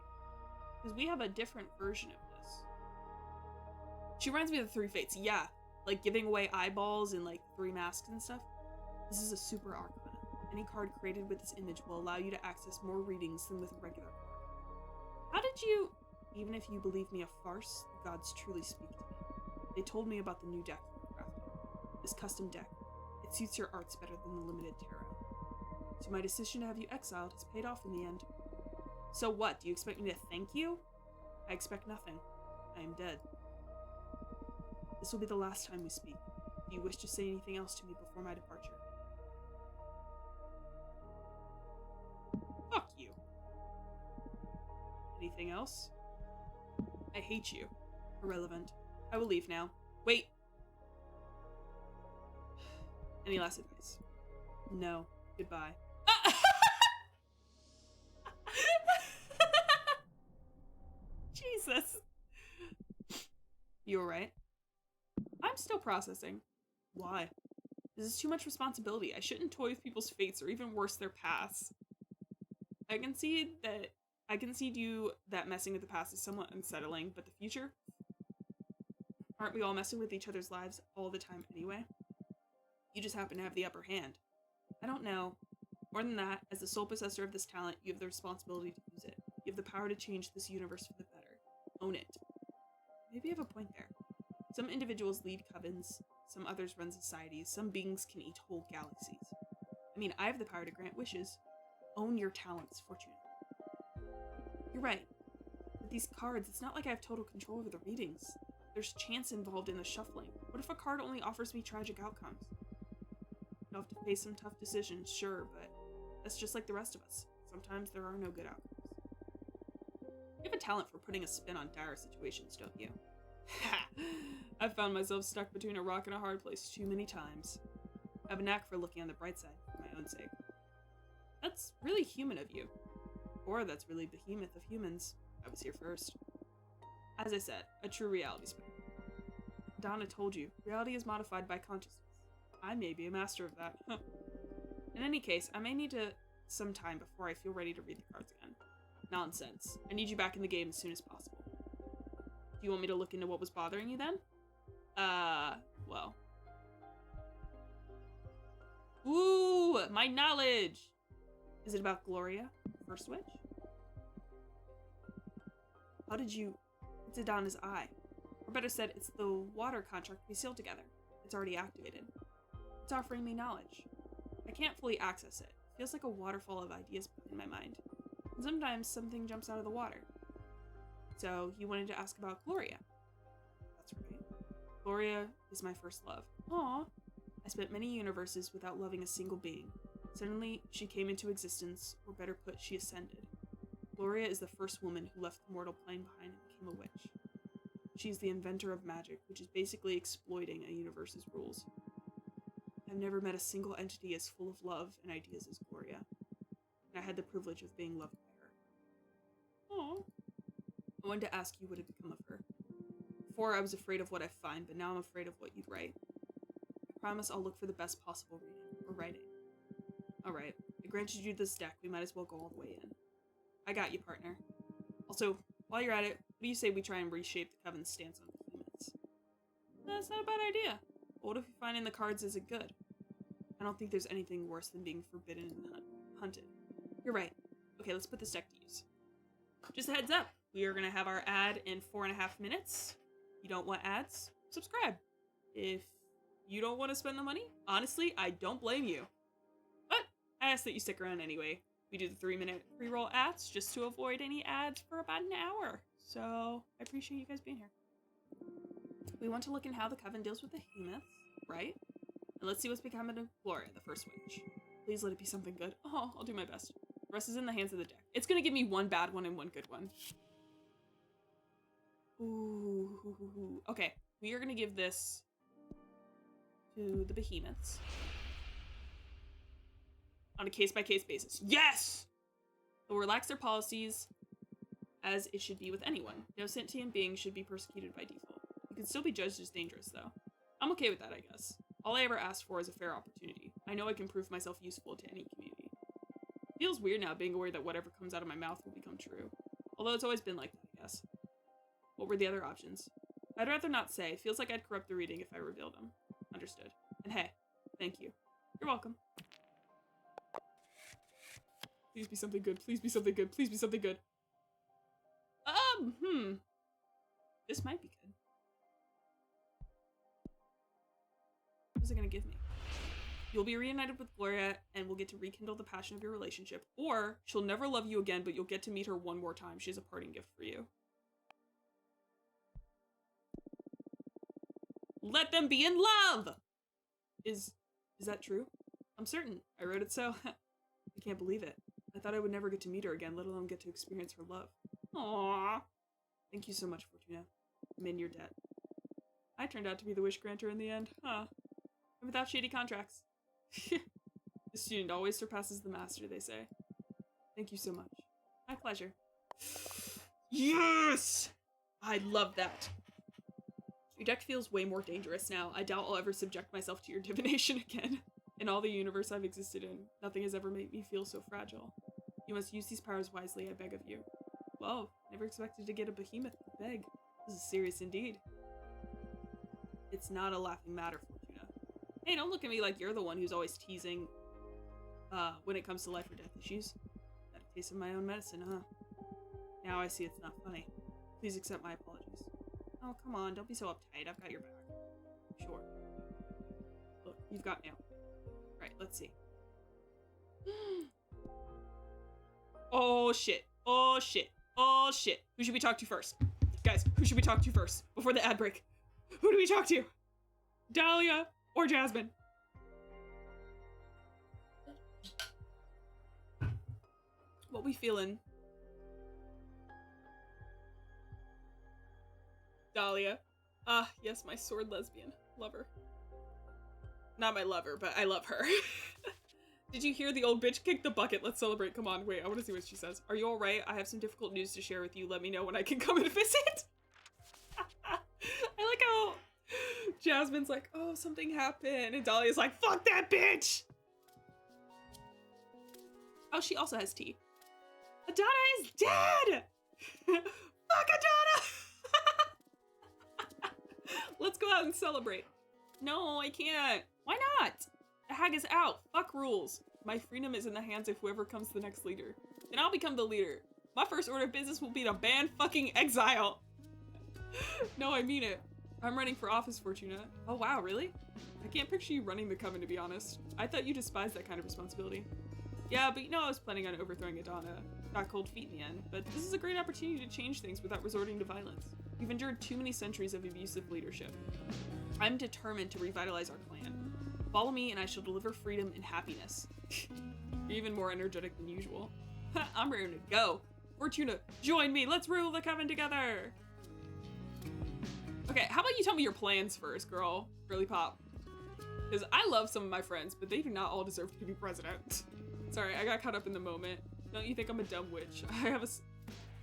Because we have a different version of this. She reminds me of the Three Fates. Yeah. Like giving away eyeballs and like 3 masks and stuff. This is a super arcana. Any card created with this image will allow you to access more readings than with a regular card. How did you... Even if you believe me a farce, the gods truly speak to me. They told me about the new deck you crafted. This custom deck. It suits your arts better than the limited tarot. So my decision to have you exiled has paid off in the end. So what? Do you expect me to thank you? I expect nothing. I am dead. This will be the last time we speak. Do you wish to say anything else to me before my departure? Fuck you. Anything else? I hate you. Irrelevant. I will leave now. Wait. Any last advice? No. Goodbye. Jesus. You alright? I'm still processing. Why? This is too much responsibility. I shouldn't toy with people's fates or even worse, their pasts. I concede you that messing with the past is somewhat unsettling, but the future? Aren't we all messing with each other's lives all the time anyway? You just happen to have the upper hand. I don't know. More than that, as the sole possessor of this talent, you have the responsibility to use it. You have the power to change this universe for the better. Own it. Maybe you have a point there. Some individuals lead covens, some others run societies, some beings can eat whole galaxies. I mean, I have the power to grant wishes. Own your talents, Fortune. You're right. The these cards, it's not like I have total control over the readings. There's chance involved in the shuffling. What if a card only offers me tragic outcomes? I'll have to face some tough decisions, sure, but that's just like the rest of us. Sometimes there are no good outcomes. You have a talent for putting a spin on dire situations, don't you? Ha! I've found myself stuck between a rock and a hard place too many times. I have a knack for looking on the bright side for my own sake. That's really human of you. Or that's really behemoth of humans. I was here first. As I said, a true reality spin. Donna told you, reality is modified by consciousness. I may be a master of that. In any case, I may need some time before I feel ready to read the cards again. Nonsense. I need you back in the game as soon as possible. Do you want me to look into what was bothering you then? Well. Ooh, my knowledge! Is it about Gloria, First Witch? How did you... It's Adana's eye. Or better said, it's the water contract we sealed together. It's already activated. It's offering me knowledge. I can't fully access it. It feels like a waterfall of ideas in my mind. And sometimes something jumps out of the water. So, you wanted to ask about Gloria. That's right. Gloria is my first love. Aww. I spent many universes without loving a single being. Suddenly, she came into existence, or better put, she ascended. Gloria is the first woman who left the mortal plane behind and became a witch. She's the inventor of magic, which is basically exploiting a universe's rules. I've never met a single entity as full of love and ideas as Gloria. And I had the privilege of being loved by her. Aww. I wanted to ask you what had become of her. Before, I was afraid of what I find, but now I'm afraid of what you'd write. I promise I'll look for the best possible reading, or writing. Alright, I granted you this deck, we might as well go all the way in. I got you, partner. Also, while you're at it, what do you say we try and reshape the Coven's stance on behemoths? That's not a bad idea. But what if finding the cards isn't good? I don't think there's anything worse than being forbidden and hunted. You're right. Okay, let's put this deck to use. Just a heads up, we are going to have our ad in 4.5 minutes. If you don't want ads, subscribe. If you don't want to spend the money, honestly, I don't blame you. But I ask that you stick around anyway. We do the 3-minute pre-roll ads just to avoid any ads for about an hour. So I appreciate you guys being here. We want to look in how the Coven deals with the behemoths, right? And let's see what's becoming of Gloria, the First Witch. Please let it be something good. Oh, I'll do my best. The rest is in the hands of the deck. It's gonna give me one bad one and one good one. Ooh. Okay, we are gonna give this to the behemoths. On a case-by-case basis. Yes! They'll relax their policies as it should be with anyone. No sentient being should be persecuted by default. You can still be judged as dangerous, though. I'm okay with that, I guess. All I ever asked for is a fair opportunity. I know I can prove myself useful to any community. It feels weird now being aware that whatever comes out of my mouth will become true. Although it's always been like that, I guess. What were the other options? I'd rather not say. Feels like I'd corrupt the reading if I reveal them. Understood. And hey, thank you. You're welcome. Please be something good. Please be something good. Please be something good. This might be good. What is it gonna give me? You'll be reunited with Gloria and will get to rekindle the passion of your relationship. Or, she'll never love you again, but you'll get to meet her one more time. She has a parting gift for you. Let them be in love! Is that true? I'm certain. I wrote it so. I can't believe it. I thought I would never get to meet her again, let alone get to experience her love. Aww. Thank you so much, Fortuna. I'm in your debt. I turned out to be the wish granter in the end. Huh. And without shady contracts. The student always surpasses the master, they say. Thank you so much. My pleasure. Yes! I love that. Your deck feels way more dangerous now. I doubt I'll ever subject myself to your divination again. In all the universe I've existed in, nothing has ever made me feel so fragile. You must use these powers wisely, I beg of you. Whoa, never expected to get a behemoth to beg. This is serious indeed. It's not a laughing matter, Fortuna. Hey, don't look at me like you're the one who's always teasing, when it comes to life or death issues. Got a taste of my own medicine, huh? Now I see it's not funny. Please accept my apologies. Oh, come on, don't be so uptight. I've got your back. Sure. Look, you've got mail. Right, let's see. Oh, shit. Oh, shit. Oh shit. Who should we talk to first? Guys, who should we talk to first? Before the ad break. Who do we talk to? Dahlia or Jasmine? What we feeling? Dahlia. Ah, yes, my sword lesbian. Lover. Not my lover, but I love her. Did you hear the old bitch kick the bucket? Let's celebrate. Come on, wait, I want to see what she says. Are you alright? I have some difficult news to share with you. Let me know when I can come and visit. I like how Jasmine's like, oh, something happened. And Dahlia's like, fuck that bitch! Oh, she also has tea. Adana is dead! Fuck Adana! Let's go out and celebrate. No, I can't. Why not? The hag is out. Fuck rules. My freedom is in the hands of whoever comes the next leader. Then I'll become the leader. My first order of business will be to ban fucking exile. No, I mean it. I'm running for office, Fortuna. Oh wow, really? I can't picture you running the coven, to be honest. I thought you despised that kind of responsibility. Yeah, but you know I was planning on overthrowing Adana. Got cold feet in the end, but this is a great opportunity to change things without resorting to violence. We've endured too many centuries of abusive leadership. I'm determined to revitalize our clan. Follow me and I shall deliver freedom and happiness. You're even more energetic than usual. I'm ready to go. Fortuna, join me. Let's rule the coven together. Okay, how about you tell me your plans first, girl? Girly pop. Because I love some of my friends, but they do not all deserve to be president. Sorry, I got caught up in the moment. Don't you think I'm a dumb witch? I have a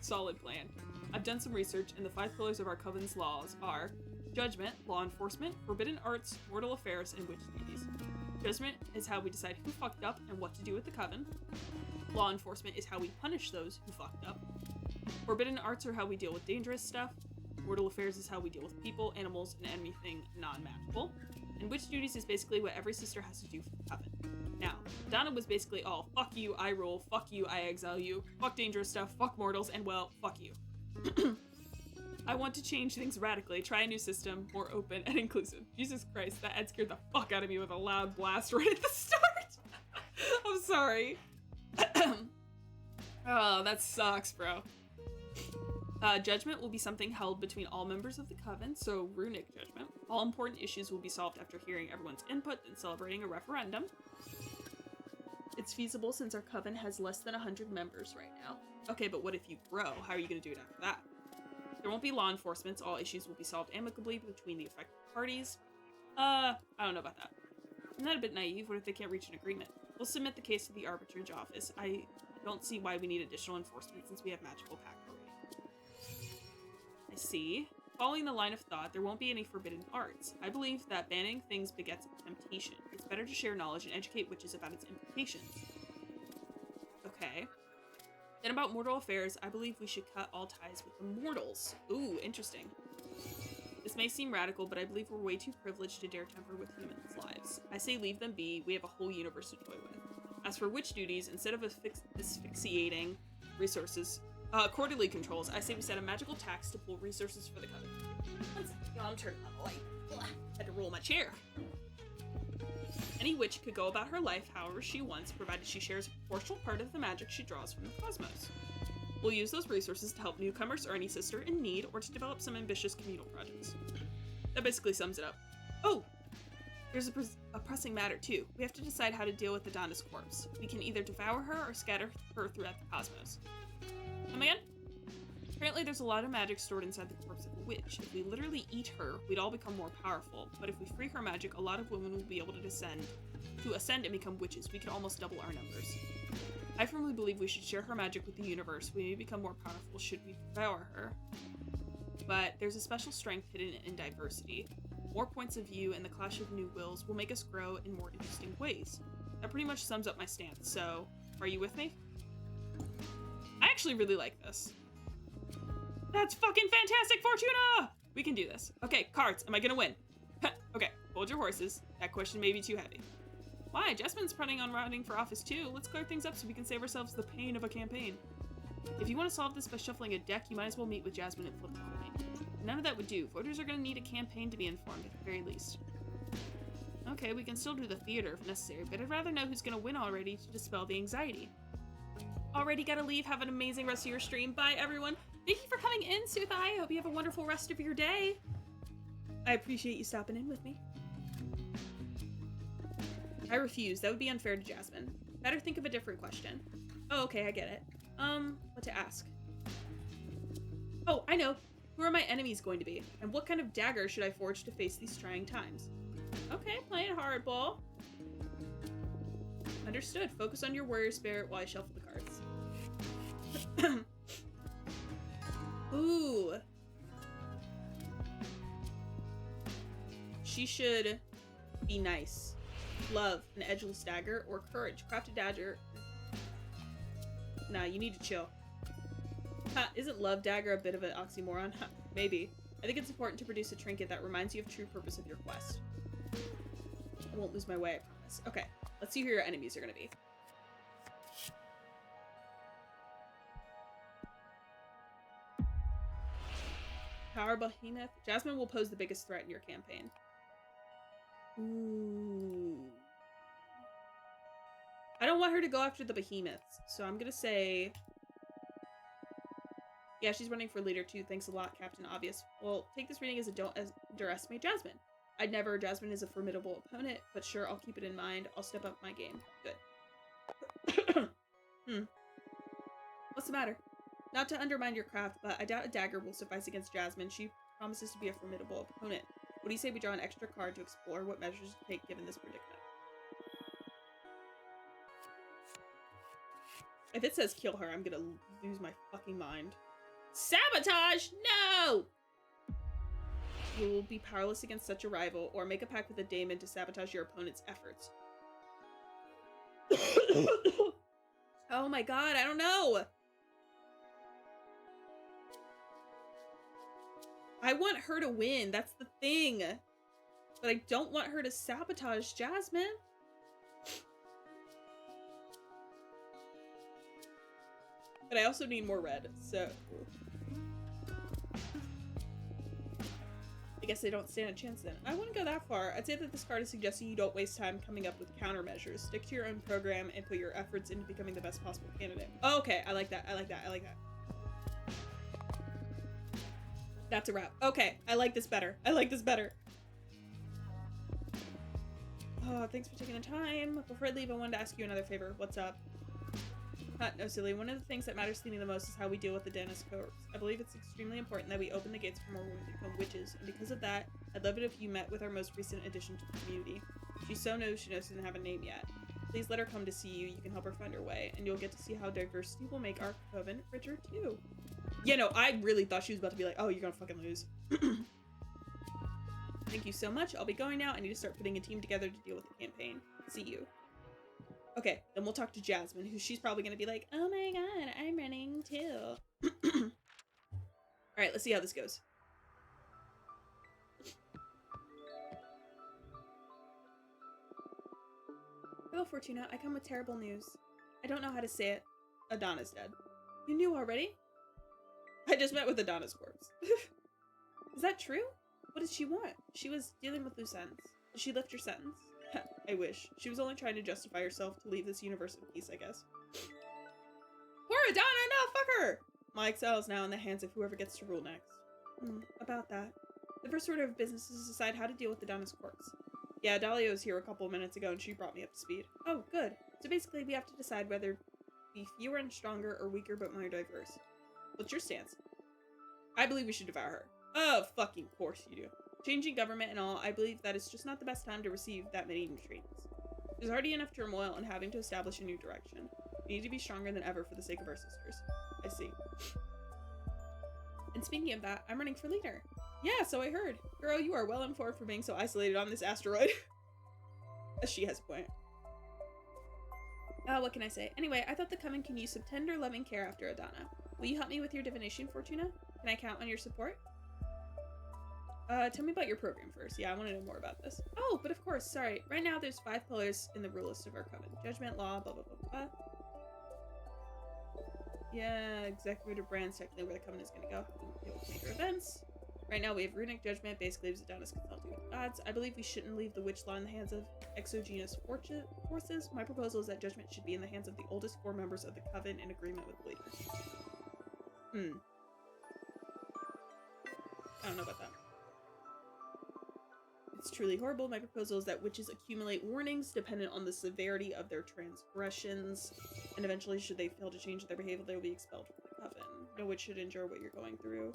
solid plan. I've done some research, and the 5 pillars of our coven's laws are judgment, law enforcement, forbidden arts, mortal affairs, and witch duties. Judgment is how we decide who fucked up and what to do with the coven. Law enforcement is how we punish those who fucked up. Forbidden arts are how we deal with dangerous stuff. Mortal affairs is how we deal with people, animals, and anything non-magical. And witch duties is basically what every sister has to do for the coven. Now, Donna was basically all, fuck you, I rule, fuck you, I exile you, fuck dangerous stuff, fuck mortals, and well, fuck you. I want to change things radically, try a new system, more open and inclusive. Jesus Christ, that ad scared the fuck out of me with a loud blast right at the start. I'm sorry. Oh, that sucks, bro. Judgment will be something held between all members of the coven, so runic judgment. All important issues will be solved after hearing everyone's input and celebrating a referendum. It's feasible since our coven has less than 100 members right now. Okay, but what if you grow? How are you going to do it after that? There won't be law enforcement, so all issues will be solved amicably between the affected parties. I don't know about that. Isn't that a bit naive? What if they can't reach an agreement? We'll submit the case to the arbitrage office. I don't see why we need additional enforcement since we have magical pact already. I see. Following the line of thought, there won't be any forbidden arts. I believe that banning things begets temptation. It's better to share knowledge and educate witches about its implications. Okay. Then about mortal affairs, I believe we should cut all ties with the mortals. Ooh, interesting. This may seem radical, but I believe we're way too privileged to dare tamper with humans' lives. I say leave them be, we have a whole universe to toy with. As for witch duties, instead of asphyxiating resources, quarterly controls, I say we set a magical tax to pull resources for the coven. I'm turning on the light. Had to roll my chair. Any witch could go about her life however she wants, provided she shares a proportional part of the magic she draws from the cosmos. We'll use those resources to help newcomers or any sister in need, or to develop some ambitious communal projects. That basically sums it up. Oh! There's a pressing matter, too. We have to decide how to deal with Adana's corpse. We can either devour her or scatter her throughout the cosmos. Come again? Apparently there's a lot of magic stored inside the corpse of a witch. If we literally eat her, we'd all become more powerful, but if we free her magic, a lot of women will be able to ascend and become witches. We could almost double our numbers. I firmly believe we should share her magic with the universe. We may become more powerful should we devour her. But there's a special strength hidden in diversity. More points of view and the clash of new wills will make us grow in more interesting ways. That pretty much sums up my stance, so are you with me? I actually really like this. That's fucking fantastic, Fortuna! We can do this. Okay, cards, am I gonna win? Okay, hold your horses. That question may be too heavy. Why? Jasmine's planning on running for office too. Let's clear things up so we can save ourselves the pain of a campaign. If you want to solve this by shuffling a deck, you might as well meet with Jasmine and flip the coin. None of that would do. Voters are going to need a campaign to be informed at the very least. Okay, we can still do the theater if necessary, but I'd rather know who's going to win already to dispel the anxiety. already gotta leave. Have an amazing rest of your stream. Bye, everyone. Thank you for coming in, Soothai. I hope you have a wonderful rest of your day. I appreciate you stopping in with me. I refuse. That would be unfair to Jasmine. Better think of a different question. Oh, okay, I get it. What to ask? Oh, I know. Who are my enemies going to be? And what kind of dagger should I forge to face these trying times? Okay, playing hardball. Understood. Focus on your warrior spirit while I shuffle the cards. Ooh. She should be nice. Love, an edgeless dagger, or courage, craft a dagger. Nah, you need to chill. Isn't love dagger a bit of an oxymoron? Maybe. I think it's important to produce a trinket that reminds you of the true purpose of your quest. I won't lose my way, I promise. Okay, let's see who your enemies are gonna be. Power Behemoth. Jasmine will pose the biggest threat in your campaign. Ooh. I don't want her to go after the behemoths, so I'm gonna say... Yeah, she's running for leader too. Thanks a lot, Captain Obvious. Well, take this reading as a don't underestimate Jasmine. I'd never. Jasmine is a formidable opponent, but sure, I'll keep it in mind. I'll step up my game. Good. What's the matter? Not to undermine your craft, but I doubt a dagger will suffice against Jasmine. She promises to be a formidable opponent. What do you say we draw an extra card to explore what measures to take given this predicament? If it says kill her, I'm gonna lose my fucking mind. Sabotage! No! You will be powerless against such a rival, or make a pact with a daemon to sabotage your opponent's efforts. Oh my god, I don't know! I want her to win, that's the thing. But I don't want her to sabotage Jasmine. But I also need more red, so... I guess they don't stand a chance then. I wouldn't go that far. I'd say that this card is suggesting you don't waste time coming up with countermeasures. Stick to your own program and put your efforts into becoming the best possible candidate. Oh, okay, I like that, I like that, I like that. That's a wrap. Okay, I like this better. I like this better. Oh, thanks for taking the time. Before I leave, I wanted to ask you another favor. What's up? No, silly. One of the things that matters to me the most is how we deal with the Dennis corpse. I believe it's extremely important that we open the gates for more women to become witches, and because of that, I'd love it if you met with our most recent addition to the community. She knows she doesn't have a name yet. Please let her come to see you. You can help her find her way, and you'll get to see how diversity will make our coven richer too. Yeah, no, I really thought she was about to be like, oh, you're gonna fucking lose. Thank you so much. I'll be going now. I need to start putting a team together to deal with the campaign. See you. Okay, then we'll talk to Jasmine, who she's probably gonna be like, oh my god, I'm running too. Alright, let's see how this goes. Hello, Fortuna. I come with terrible news. I don't know how to say it. Adana's dead. You knew already? I just met with Adana's corpse. Is that true? What did she want? She was dealing with loose ends. Did she lift your sentence? I wish. She was only trying to justify herself to leave this universe in peace, I guess. Poor Adana, no, fuck her! My exile is now in the hands of whoever gets to rule next. About that. The first order of business is to decide how to deal with Adana's corpse. Yeah, Dahlia was here a couple of minutes ago and she brought me up to speed. Oh, good. So basically we have to decide whether to be fewer and stronger or weaker but more diverse. What's your stance? I believe we should devour her. Oh, fucking course you do. Changing government and all, I believe that it's just not the best time to receive that many nutrients. There's already enough turmoil in having to establish a new direction. We need to be stronger than ever for the sake of our sisters. I see. And speaking of that, I'm running for leader. Yeah, so I heard. Girl, you are well informed for being so isolated on this asteroid. She has a point. What can I say? Anyway, I thought the coven can use some tender, loving care after Adana. Will you help me with your divination, Fortuna? Can I count on your support? Tell me about your program first. Yeah, I want to know more about this. Oh, but of course, sorry. Right now, there's 5 pillars in the rule list of our coven. Judgment, law, blah, blah, blah, blah. Yeah, executive brands, technically where the coven is going to go. Deal with major events. Right now we have Runic Judgment, basically leaves Adonis consulting with gods. I believe we shouldn't leave the witch law in the hands of exogenous forces. My proposal is that judgment should be in the hands of the oldest 4 members of the coven in agreement with the leader. I don't know about that. It's truly horrible. My proposal is that witches accumulate warnings dependent on the severity of their transgressions, and eventually, should they fail to change their behavior, they will be expelled from the coven. No witch should endure what you're going through.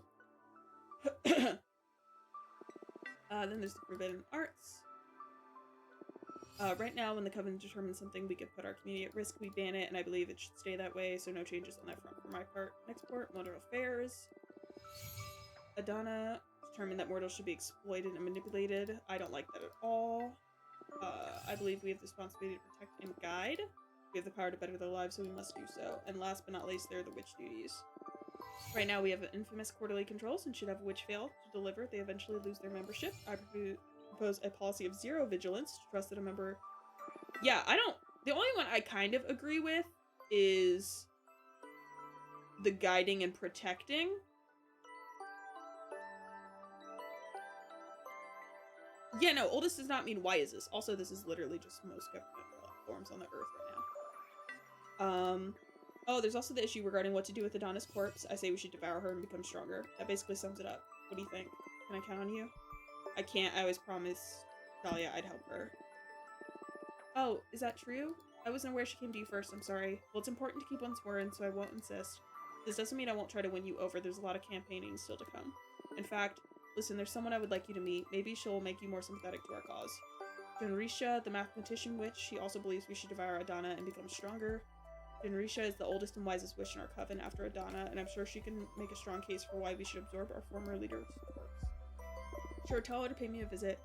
Then there's the Forbidden Arts. Right now, when the coven determines something we could put our community at risk, we ban it, and I believe it should stay that way, so no changes on that front for my part. Next port, Mortal Affairs. Adana determined that mortals should be exploited and manipulated. I don't like that at all. I believe we have the responsibility to protect and guide. We have the power to better their lives, so we must do so. And last but not least, there are the witch duties. Right now, we have infamous quarterly controls, and should have a witch fail to deliver, they eventually lose their membership. I propose a policy of 0 vigilance to trust that a member... Yeah, the only one I kind of agree with is the guiding and protecting. Yeah, no, oldest does not mean wisest. Also, this is literally just most government forms on the earth right now. Oh, there's also the issue regarding what to do with Adonis' corpse. I say we should devour her and become stronger. That basically sums it up. What do you think? Can I count on you? I can't. I always promised Dahlia I'd help her. Oh, is that true? I wasn't aware she came to you first. I'm sorry. Well, it's important to keep one's word, so I won't insist. This doesn't mean I won't try to win you over. There's a lot of campaigning still to come. In fact, listen, there's someone I would like you to meet. Maybe she'll make you more sympathetic to our cause. Genrisha, the mathematician witch, she also believes we should devour Adana and become stronger. Genrisha is the oldest and wisest witch in our coven after Adana, and I'm sure she can make a strong case for why we should absorb our former leader's corpse. Sure, tell her to pay me a visit.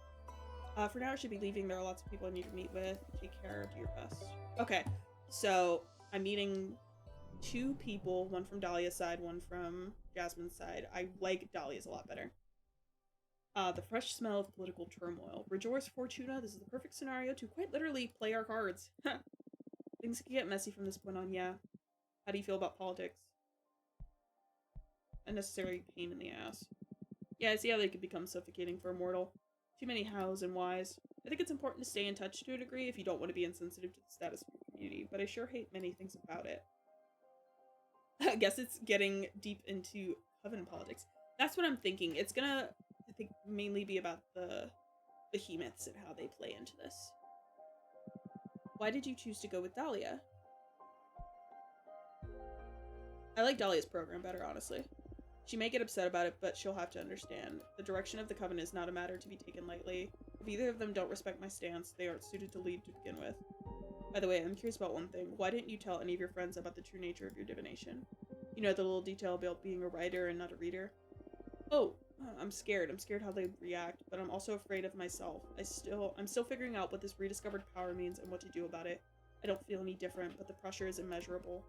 For now, I should be leaving. There are lots of people I need to meet with. Take care. Do your best. Okay, so I'm meeting 2 people, one from Dahlia's side, one from Jasmine's side. I like Dahlia's a lot better. The fresh smell of political turmoil. Rejoice, Fortuna. This is the perfect scenario to quite literally play our cards. Things can get messy from this point on, yeah. How do you feel about politics? Unnecessary pain in the ass. Yeah, I see how they could become suffocating for a mortal. Too many hows and whys. I think it's important to stay in touch to a degree if you don't want to be insensitive to the status of your community, but I sure hate many things about it. I guess it's getting deep into coven politics. That's what I'm thinking. It's gonna, I think, mainly be about the behemoths and how they play into this. Why did you choose to go with Dahlia? I like Dahlia's program better, honestly. She may get upset about it, but she'll have to understand. The direction of the coven is not a matter to be taken lightly. If either of them don't respect my stance, they aren't suited to lead to begin with. By the way, I'm curious about one thing. Why didn't you tell any of your friends about the true nature of your divination? You know, the little detail about being a writer and not a reader? Oh, I'm scared. I'm scared how they react, but I'm also afraid of myself. I'm still figuring out what this rediscovered power means and what to do about it. I don't feel any different, but the pressure is immeasurable.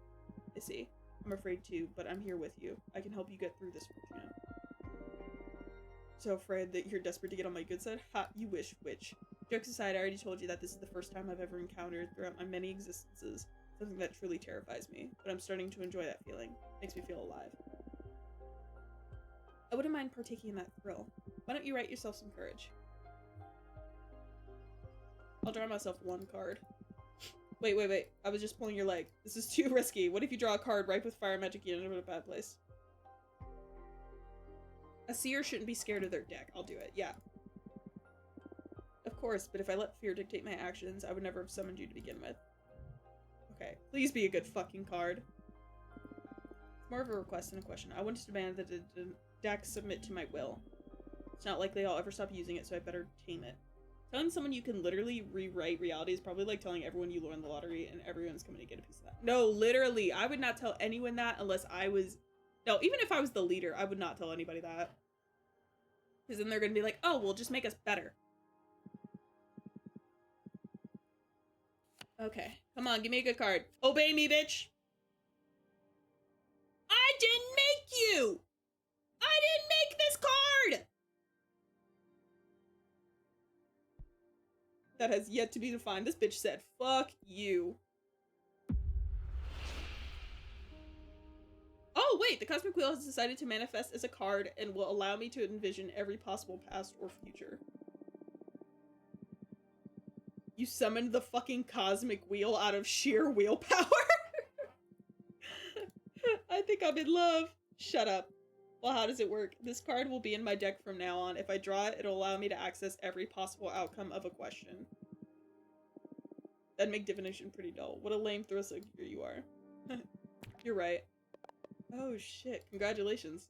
I see. I'm afraid too, but I'm here with you. I can help you get through this, Fortuna. So afraid that you're desperate to get on my good side? Ha, you wish, witch. Jokes aside, I already told you that this is the first time I've ever encountered, throughout my many existences, something that truly terrifies me, but I'm starting to enjoy that feeling. Makes me feel alive. I wouldn't mind partaking in that thrill. Why don't you write yourself some courage? I'll draw myself 1 card. Wait. I was just pulling your leg. This is too risky. What if you draw a card ripe with fire magic and end up in a bad place? A seer shouldn't be scared of their deck. I'll do it. Yeah. Of course, but if I let fear dictate my actions, I would never have summoned you to begin with. Okay. Please be a good fucking card. It's more of a request than a question. I want to demand that the deck submit to my will. It's not likely I'll ever stop using it, so I better tame it. Telling someone you can literally rewrite reality is probably like telling everyone you won the lottery and everyone's coming to get a piece of that. No, literally, I would not tell anyone that unless I was... No, even if I was the leader, I would not tell anybody that. Because then they're going to be like, oh, well, just make us better. Okay, come on, give me a good card. Obey me, bitch! I didn't make you! I didn't make this card! That has yet to be defined. This bitch said, fuck you. Oh, wait, the Cosmic Wheel has decided to manifest as a card and will allow me to envision every possible past or future. You summoned the fucking Cosmic Wheel out of sheer willpower? I think I'm in love. Shut up. Well, how does it work? This card will be in my deck from now on. If I draw it, it'll allow me to access every possible outcome of a question. That'd make divination pretty dull. What a lame thriller you are. You're right. Oh shit, congratulations.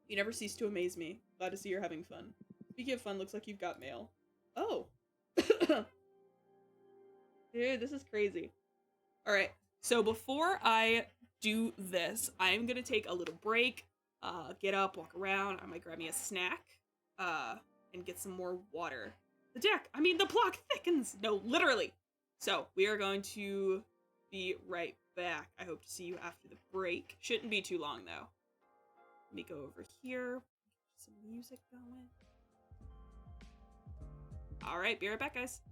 You never cease to amaze me. Glad to see you're having fun. Speaking of fun, looks like you've got mail. Oh. Dude, this is crazy. Alright, so before I do this, I'm gonna take a little break, get up, walk around, I might grab me a snack, and get some more water. The block thickens! No, literally! So, we are going to be right back. I hope to see you after the break. Shouldn't be too long, though. Let me go over here, get some music going. Alright, be right back, guys.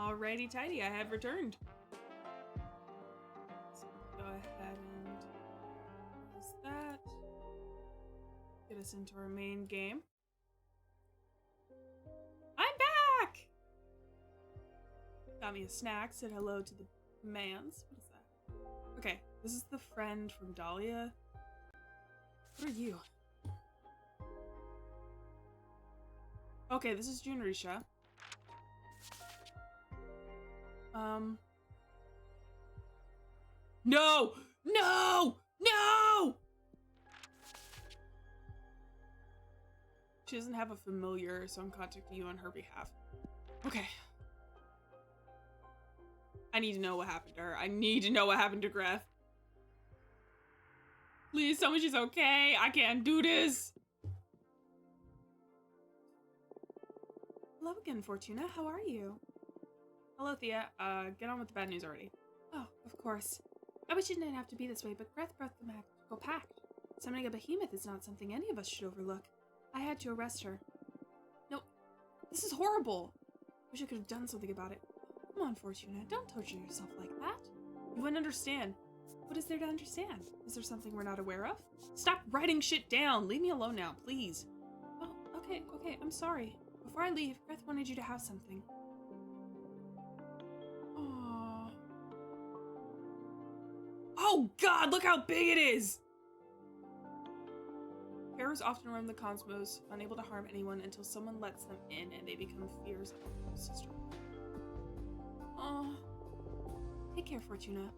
Alrighty tidy, I have returned. So go ahead and use that. Get us into our main game. I'm back! Got me a snack, said hello to the mans. What is that? Okay, this is the friend from Dahlia. What are you? Okay, this is Junrisha. No! No! No! She doesn't have a familiar, so I'm contacting you on her behalf. Okay. I need to know what happened to her. I need to know what happened to Greth. Please tell me she's okay. I can't do this. Hello again, Fortuna. How are you? Hello, Thea. Get on with the bad news already. Oh, of course. I wish it didn't have to be this way, but Greth brought the magical pact. Summoning a behemoth is not something any of us should overlook. I had to arrest her. No, this is horrible. Wish I could have done something about it. Come on, Fortuna. Don't torture yourself like that. You wouldn't understand. What is there to understand? Is there something we're not aware of? Stop writing shit down. Leave me alone now, please. Oh, okay. I'm sorry. Before I leave, Greth wanted you to have something. Aww. Oh god, look how big it is! Terrors often roam the cosmos, unable to harm anyone until someone lets them in and they become fears of the Sisterhood. Oh, take care, Fortuna.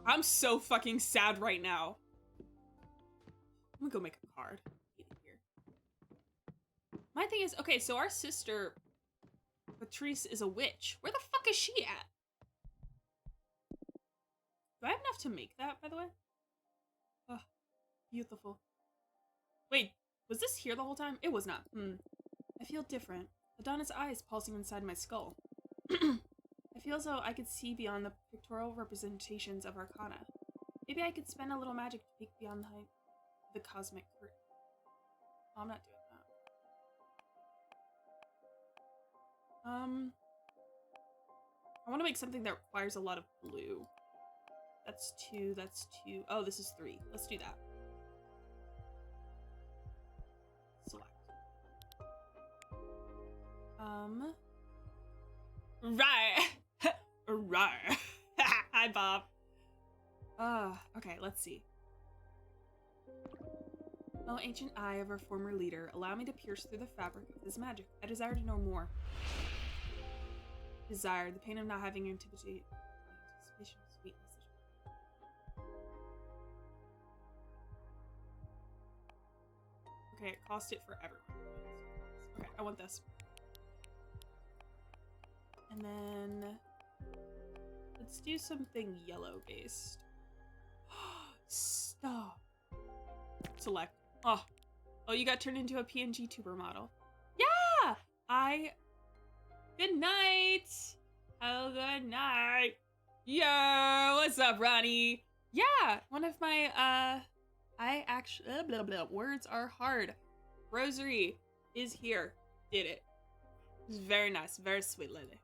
I'm so fucking sad right now. I'm gonna go make a card. Get in here. My thing is, okay, so our sister, Patrice, is a witch. Where the fuck is she at? Do I have enough to make that, by the way? Oh, beautiful. Wait, was this here the whole time? It was not. I feel different. Adonna's eyes pulsing inside my skull. I feel as though I could see beyond the pictorial representations of Arcana. Maybe I could spend a little magic to peek beyond the cosmic curtain. Oh, I'm not doing that. I want to make something that requires a lot of blue. That's 2, that's 2. Oh, this is 3. Let's do that. Select. Right. Right. Hi, Bob. Okay, let's see. Oh, ancient eye of our former leader, allow me to pierce through the fabric of this magic. I desire to know more. Desire, the pain of not having anticipation of sweetness. Okay, it cost it for everyone. Okay, I want this. And then let's do something yellow based. Stop. Select. Oh, you got turned into a PNG tuber model. Yeah, good night. Oh, good night. Yo, what's up, Ronnie? Yeah, one of my, I actually, words are hard. Rosary is here. Did it. It's very nice. Very sweet lady.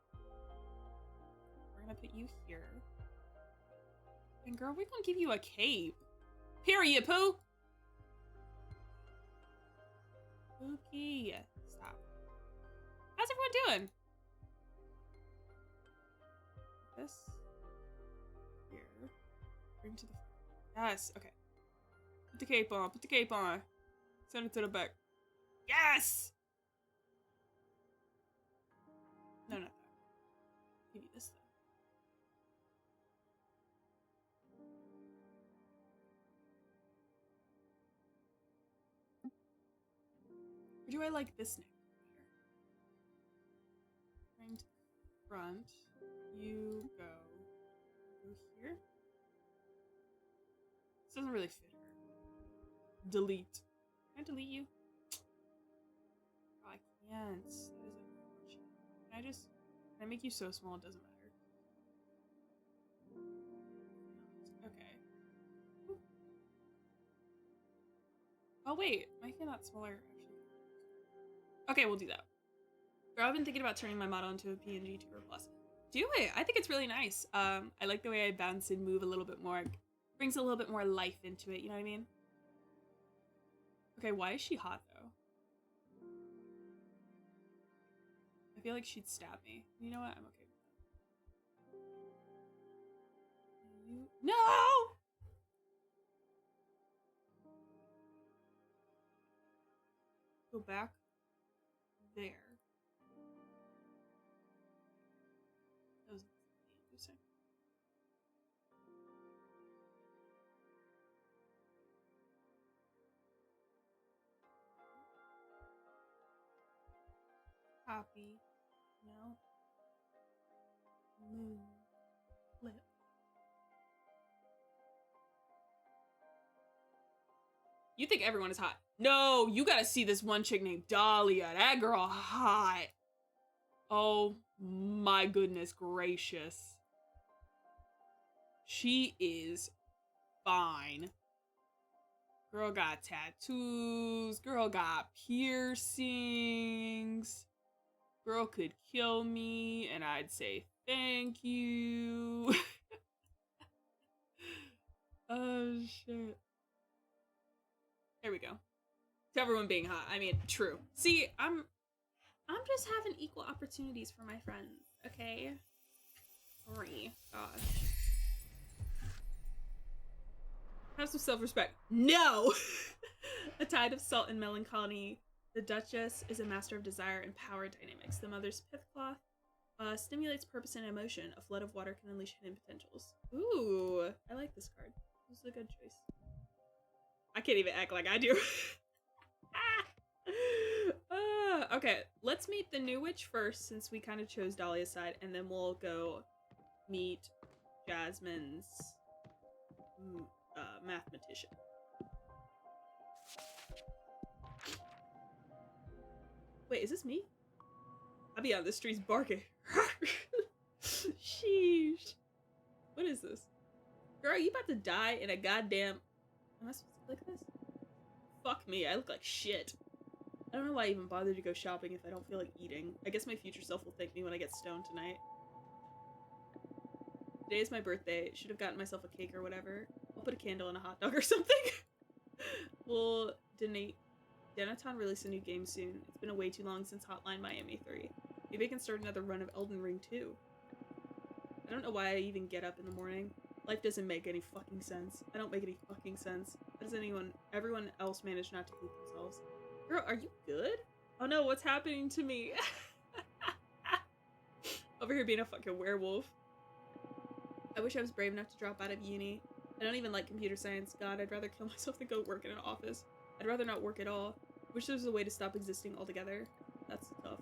We're gonna put you here. And girl, we're gonna give you a cape. Period, Pooh. Pookie. Stop. How's everyone doing? This. Here. Bring to the front. Yes, okay. Put the cape on. Put the cape on. Send it to the back. Yes! No, not that. Give you this though. Or do I like this neck here? Bring to the front. You go here. This doesn't really fit her. Delete. Can I delete you? Oh, I can't. That is unfortunate. Can I make you so small it doesn't matter? Okay. Ooh. Oh wait, making that smaller actually. Okay, we'll do that. Girl, I've been thinking about turning my model into a PNG 2 Plus. Do it. I think it's really nice. I like the way I bounce and move a little bit more. It brings a little bit more life into it, you know what I mean? Okay, why is she hot, though? I feel like she'd stab me. You know what? I'm okay with that. No! Go back there. That was interesting. Copy. No. Move. Flip. You think everyone is hot. No, you gotta see this one chick named Dahlia. That girl hot. Oh my goodness gracious. She is fine. Girl got tattoos. Girl got piercings. Girl could kill me and I'd say thank you. Oh shit. There we go. To everyone being hot. I mean, true. See, I'm just having equal opportunities for my friends, okay? Sorry. Gosh. Have some self-respect. No! A tide of salt and melancholy. The Duchess is a master of desire and power dynamics. The Mother's Pithcloth stimulates purpose and emotion. A flood of water can unleash hidden potentials. Ooh, I like this card. This is a good choice. I can't even act like I do. Okay, let's meet the new witch first, since we kind of chose Dahlia's side, and then we'll go meet Jasmine's mathematician. Wait, is this me? I'll be on the streets barking. Sheesh. What is this? Girl, you about to die in a goddamn... Am I supposed to click this? Fuck me, I look like shit. I don't know why I even bothered to go shopping if I don't feel like eating. I guess my future self will thank me when I get stoned tonight. Today is my birthday. Should have gotten myself a cake or whatever. I'll put a candle in a hot dog or something. We'll Denaton release a new game soon. It's been way too long since Hotline Miami 3. Maybe I can start another run of Elden Ring 2. I don't know why I even get up in the morning. Life doesn't make any fucking sense. I don't make any fucking sense. How does everyone else manage not to hate themselves? Girl, are you good? Oh no, what's happening to me? Over here being a fucking werewolf. I wish I was brave enough to drop out of uni. I don't even like computer science. God, I'd rather kill myself than go work in an office. I'd rather not work at all. Wish there was a way to stop existing altogether. That's tough.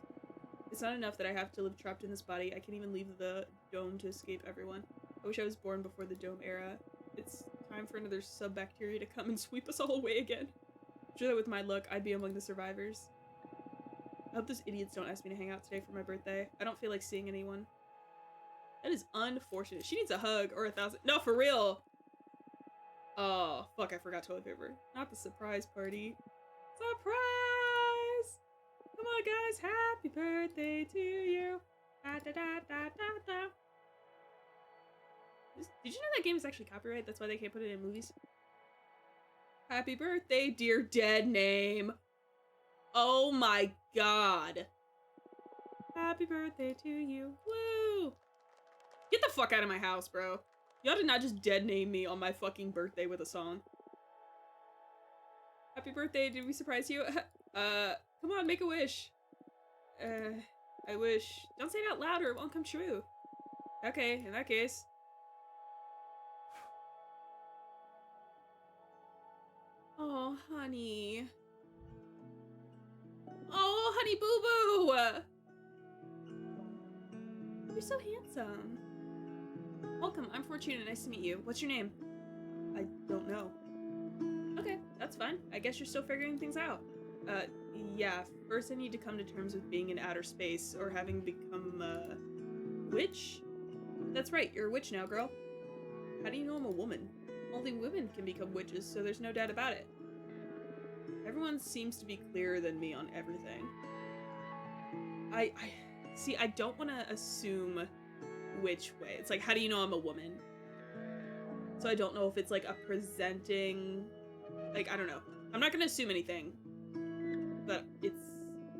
It's not enough that I have to live trapped in this body. I can't even leave the dome to escape everyone. I wish I was born before the dome era. It's time for another sub-bacteria to come and sweep us all away again. I'm sure that with my luck, I'd be among the survivors. I hope those idiots don't ask me to hang out today for my birthday. I don't feel like seeing anyone. That is unfortunate. She needs a hug or 1,000. No, for real. Oh, fuck, I forgot toilet paper. Not the surprise party. Surprise! Come on, guys. Happy birthday to you. Da, da, da, da, da, da. Did you know that game is actually copyrighted? That's why they can't put it in movies. Happy birthday, dear dead name. Oh my god. Happy birthday to you. Woo! Get the fuck out of my house, bro. Y'all did not just dead name me on my fucking birthday with a song. Happy birthday, did we surprise you? Come on, make a wish. I wish. Don't say it out loud or it won't come true. Okay, in that case. Oh, honey. Oh, honey boo boo! You're so handsome. Welcome, I'm Fortuna, nice to meet you. What's your name? I don't know. Okay, that's fine. I guess you're still figuring things out. Yeah, first I need to come to terms with being in outer space, or having become a witch? That's right, you're a witch now, girl. How do you know I'm a woman? Only women can become witches, so there's no doubt about it. Everyone seems to be clearer than me on everything. I see, I don't want to assume which way. It's like, how do you know I'm a woman? So I don't know if it's like a presenting, like, I don't know. I'm not going to assume anything, but it's,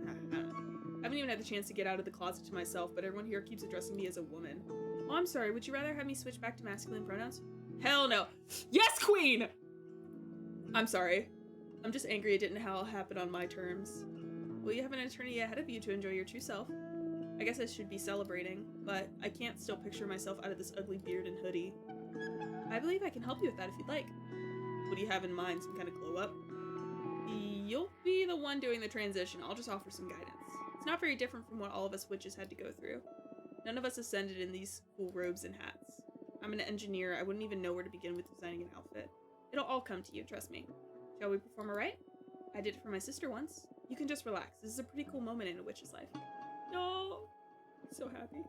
I don't know. I haven't even had the chance to get out of the closet to myself, but everyone here keeps addressing me as a woman. Oh, I'm sorry. Would you rather have me switch back to masculine pronouns? Hell no. Yes, queen! I'm sorry. I'm just angry it didn't all happen on my terms. Well, you have an eternity ahead of you to enjoy your true self. I guess I should be celebrating, but I can't still picture myself out of this ugly beard and hoodie. I believe I can help you with that if you'd like. What do you have in mind? Some kind of glow up? You'll be the one doing the transition. I'll just offer some guidance. It's not very different from what all of us witches had to go through. None of us ascended in these cool robes and hats. I'm an engineer. I wouldn't even know where to begin with designing an outfit. It'll all come to you, trust me. Shall we perform a rite? I did it for my sister once. You can just relax. This is a pretty cool moment in a witch's life. No, so happy.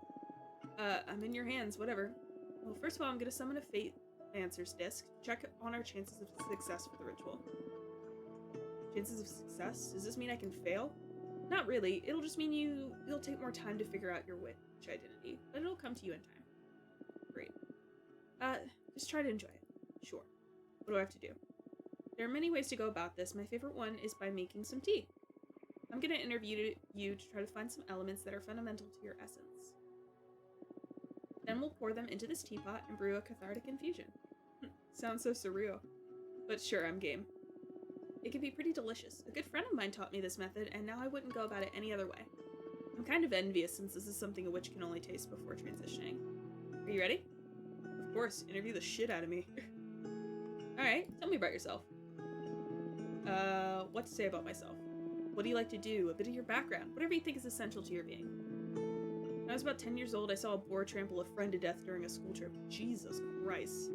I'm in your hands, whatever. Well, first of all, I'm gonna summon a Fate Answers disc. Check on our chances of success for the ritual. Chances of success? Does this mean I can fail? Not really. It'll just mean you'll take more time to figure out your witch identity, but it'll come to you in time. Great. Just try to enjoy it. Sure. What do I have to do? There are many ways to go about this. My favorite one is by making some tea. I'm gonna interview you to try to find some elements that are fundamental to your essence. Then we'll pour them into this teapot and brew a cathartic infusion. Sounds so surreal. But sure, I'm game. It can be pretty delicious. A good friend of mine taught me this method, and now I wouldn't go about it any other way. I'm kind of envious since this is something a witch can only taste before transitioning. Are you ready? Of course, interview the shit out of me. Alright, tell me about yourself. What to say about myself? What do you like to do? A bit of your background. Whatever you think is essential to your being. When I was about 10 years old, I saw a boar trample a friend to death during a school trip. Jesus Christ.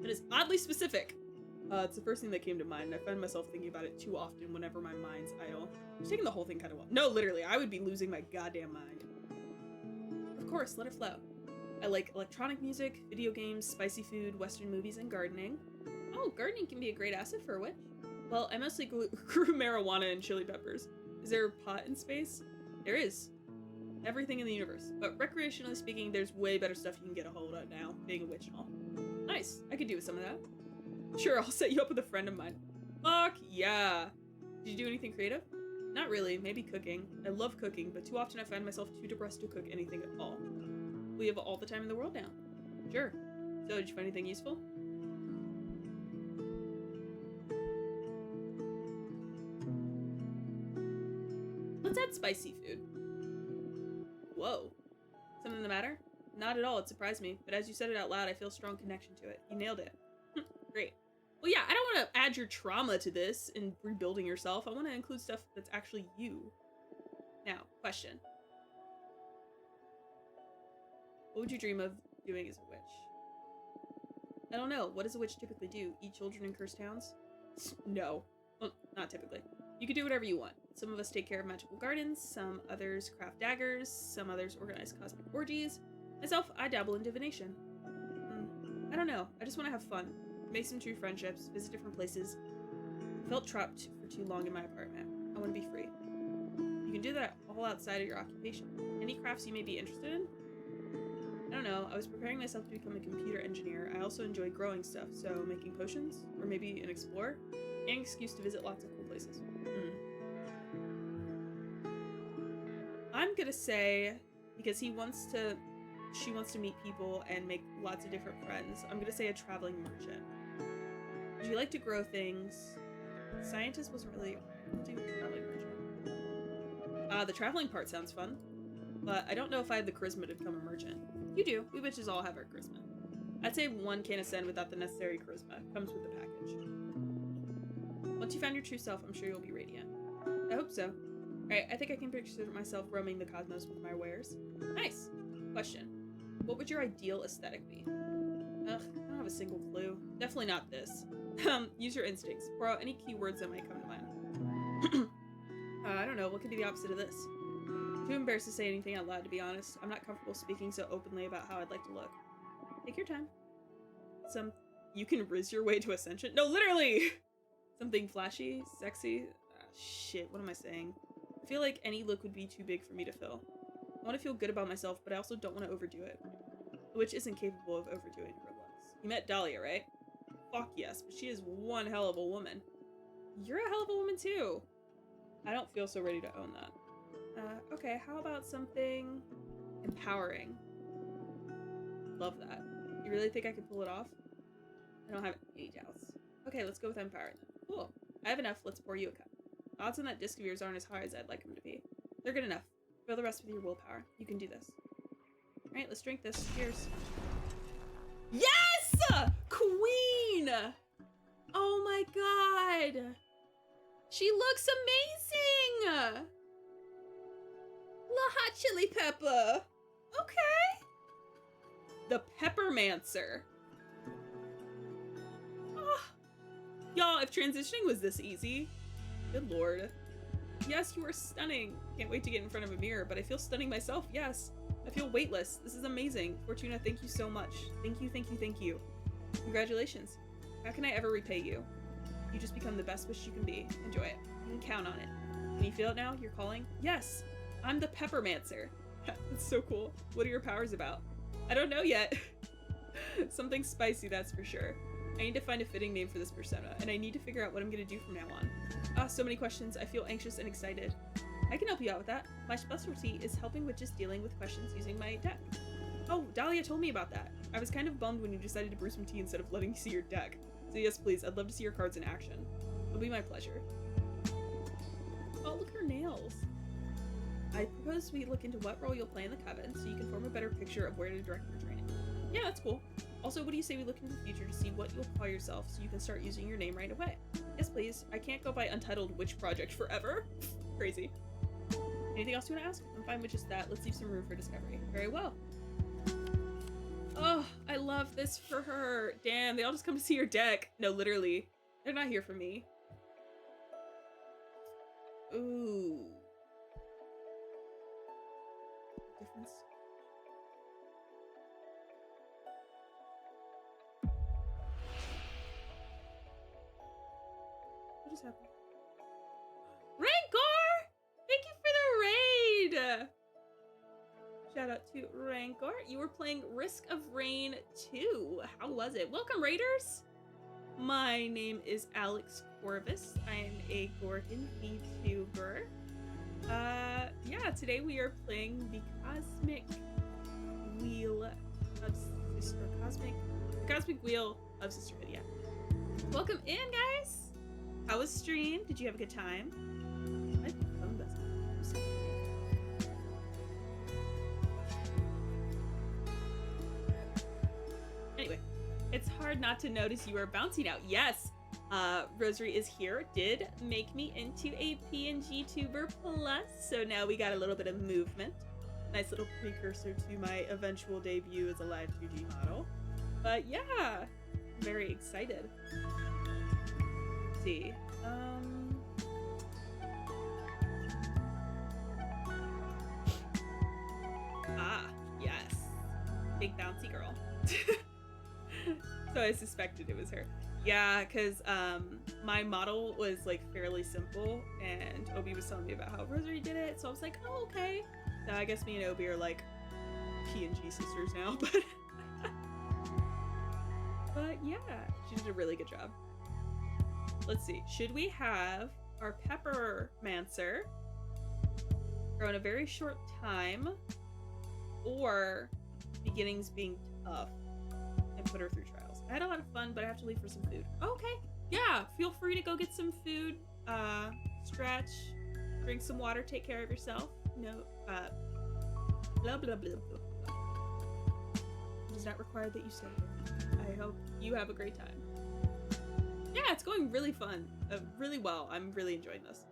That is oddly specific. It's the first thing that came to mind, and I find myself thinking about it too often whenever my mind's idle. I'm taking the whole thing kind of well. No, literally, I would be losing my goddamn mind. Of course, let it flow. I like electronic music, video games, spicy food, Western movies, and gardening. Oh, gardening can be a great asset for a witch. Well, I mostly grew marijuana and chili peppers. Is there a pot in space? There is. Everything in the universe. But recreationally speaking, there's way better stuff you can get a hold of now, being a witch and all. Nice. I could do with some of that. Sure, I'll set you up with a friend of mine. Fuck yeah. Did you do anything creative? Not really. Maybe cooking. I love cooking, but too often I find myself too depressed to cook anything at all. We have all the time in the world now. Sure. So, did you find anything useful? Let's add spicy food. Whoa. Something the matter? Not at all, it surprised me, but as you said it out loud, I feel a strong connection to it. You nailed it. Great. Well, yeah, I don't want to add your trauma to this in rebuilding yourself. I want to include stuff that's actually you. Now, question. What would you dream of doing as a witch? I don't know. What does a witch typically do? Eat children in cursed towns? No. Well, not typically. You can do whatever you want. Some of us take care of magical gardens, some others craft daggers, some others organize cosmic orgies. Myself, I dabble in divination. I don't know. I just want to have fun. Make some true friendships, visit different places. I felt trapped for too long in my apartment. I want to be free. You can do that all outside of your occupation. Any crafts you may be interested in? I don't know. I was preparing myself to become a computer engineer. I also enjoy growing stuff, so making potions, or maybe an explorer, and an excuse to visit lots of cool places. I'm gonna say, because she wants to meet people and make lots of different friends, I'm gonna say a traveling merchant. Would you like to grow things? Scientist wasn't really do traveling merchant. The traveling part sounds fun, but I don't know if I have the charisma to become a merchant. You do. We witches all have our charisma. I'd say one can't ascend without the necessary charisma. Comes with the package. Once you found your true self, I'm sure you'll be radiant. I hope so. Alright, I think I can picture myself roaming the cosmos with my wares. Nice. Question. What would your ideal aesthetic be? Ugh, I don't have a single clue. Definitely not this. Use your instincts. Pour out any keywords that might come to mind. I don't know. What could be the opposite of this? Too embarrassed to say anything out loud, to be honest. I'm not comfortable speaking so openly about how I'd like to look. Take your time. You can riz your way to ascension? No, literally! Something flashy, sexy. Shit, what am I saying? I feel like any look would be too big for me to fill. I want to feel good about myself, but I also don't want to overdo it. The witch isn't capable of overdoing her looks. You met Dahlia, right? Fuck yes, but she is one hell of a woman. You're a hell of a woman too. I don't feel so ready to own that. Okay, how about something empowering? Love that. You really think I can pull it off? I don't have any doubts. Okay, let's go with empowering. Cool. I have enough. Let's pour you a cup. The odds on that disc of yours aren't as high as I'd like them to be. They're good enough. Fill the rest with your willpower. You can do this. Alright, let's drink this. Cheers. Yes! Queen! Oh my god! She looks amazing! La Hot Chili Pepper. Okay. The Peppermancer. Oh. Y'all, if transitioning was this easy, good lord. Yes, you are stunning. Can't wait to get in front of a mirror, but I feel stunning myself, yes. I feel weightless. This is amazing. Fortuna, thank you so much. Thank you, thank you, thank you. Congratulations. How can I ever repay you? You just become the best wish you can be. Enjoy it. You can count on it. Can you feel it now? You're calling? Yes! I'm the Peppermancer. That's so cool. What are your powers about? I don't know yet. Something spicy, that's for sure. I need to find a fitting name for this persona, and I need to figure out what I'm gonna do from now on. Ah, so many questions. I feel anxious and excited. I can help you out with that. My specialty is helping with just dealing with questions using my deck. Oh, Dahlia told me about that. I was kind of bummed when you decided to brew some tea instead of letting me see your deck. So yes, please, I'd love to see your cards in action. It'll be my pleasure. Oh, look at her nails. I propose we look into what role you'll play in the coven so you can form a better picture of where to direct your training. Yeah, that's cool. Also, what do you say we look into the future to see what you'll call yourself so you can start using your name right away? Yes, please. I can't go by Untitled Witch Project forever. Crazy. Anything else you want to ask? I'm fine with just that. Let's leave some room for discovery. Very well. Oh, I love this for her. Damn, they all just come to see your deck. No, literally. They're not here for me. Ooh. Difference. What just happened? Rancor! Thank you for the raid! Shout out to Rancor. You were playing Risk of Rain 2. How was it? Welcome, Raiders! My name is Alex Corvus. I am a Gorgon VTuber. Yeah, today we are playing the Cosmic Wheel of Cosmic Wheel of Sisterhood, yeah. Welcome in, guys! How was stream? Did you have a good time? My phone doesn't. Anyway, it's hard not to notice you are bouncing out. Yes! Rosary is here. Did make me into a PNG Tuber Plus, so now we got a little bit of movement. Nice little precursor to my eventual debut as a live 2D model. But yeah, very excited. Let's see. Ah, yes. Big bouncy girl. So I suspected it was her. Yeah, because my model was like fairly simple, and Obi was telling me about how Rosary did it, so I was like, oh, okay. So I guess me and Obi are like PNG sisters now, but yeah, she did a really good job. Let's see, should we have our Peppermancer grow in a very short time, or beginnings being tough and put her through trials? I had a lot of fun, but I have to leave for some food. Okay, yeah, feel free to go get some food, stretch, drink some water, take care of yourself. No, blah, blah, blah, blah. It does not require that you stay here. I hope you have a great time. Yeah, it's going really fun, really well. I'm really enjoying this.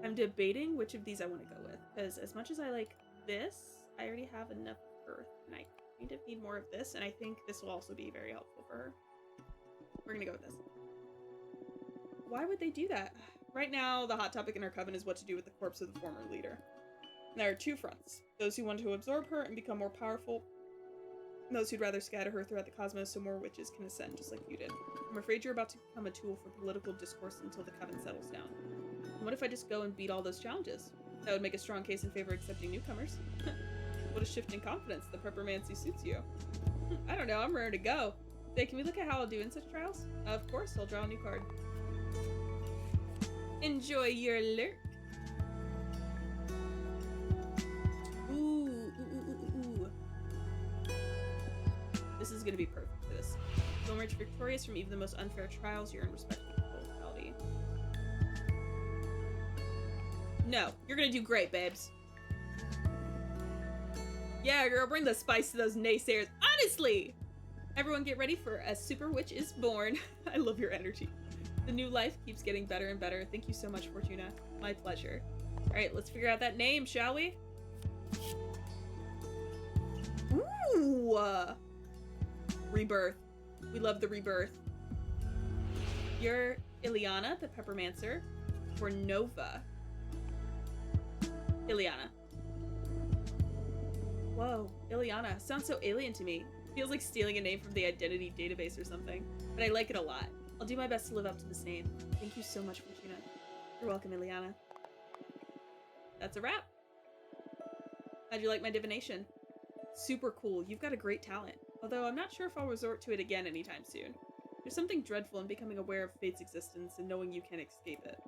I'm debating which of these I want to go with, because as much as I like this, I already have enough earth, and I kind of need more of this, and I think this will also be very helpful for her. We're gonna go with this. Why would they do that? Right now, the hot topic in our coven is what to do with the corpse of the former leader. There are two fronts. Those who want to absorb her and become more powerful, and those who'd rather scatter her throughout the cosmos so more witches can ascend, just like you did. I'm afraid you're about to become a tool for political discourse until the coven settles down. What if I just go and beat all those challenges? That would make a strong case in favor of accepting newcomers. What a shift in confidence. The Peppermancy suits you. I don't know, I'm ready to go. Say, can we look at how I'll do in such trials? Of course, I'll draw a new card. Enjoy your lurk. Ooh. This is gonna be perfect for this. You'll emerge victorious from even the most unfair trials. You're in respectable quality. No, you're gonna do great, babes. Yeah, girl, bring the spice to those naysayers. Honestly! Everyone get ready for A Super Witch is Born. I love your energy. The new life keeps getting better and better. Thank you so much, Fortuna. My pleasure. Alright, let's figure out that name, shall we? Ooh! Rebirth. We love the rebirth. You're Ileana, the Peppermancer, or Nova. Ileana. Whoa, Ileana. Sounds so alien to me. Feels like stealing a name from the identity database or something. But I like it a lot. I'll do my best to live up to this name. Thank you so much, Fortuna. You're welcome, Ileana. That's a wrap. How'd you like my divination? Super cool. You've got a great talent. Although I'm not sure if I'll resort to it again anytime soon. There's something dreadful in becoming aware of fate's existence and knowing you can't escape it.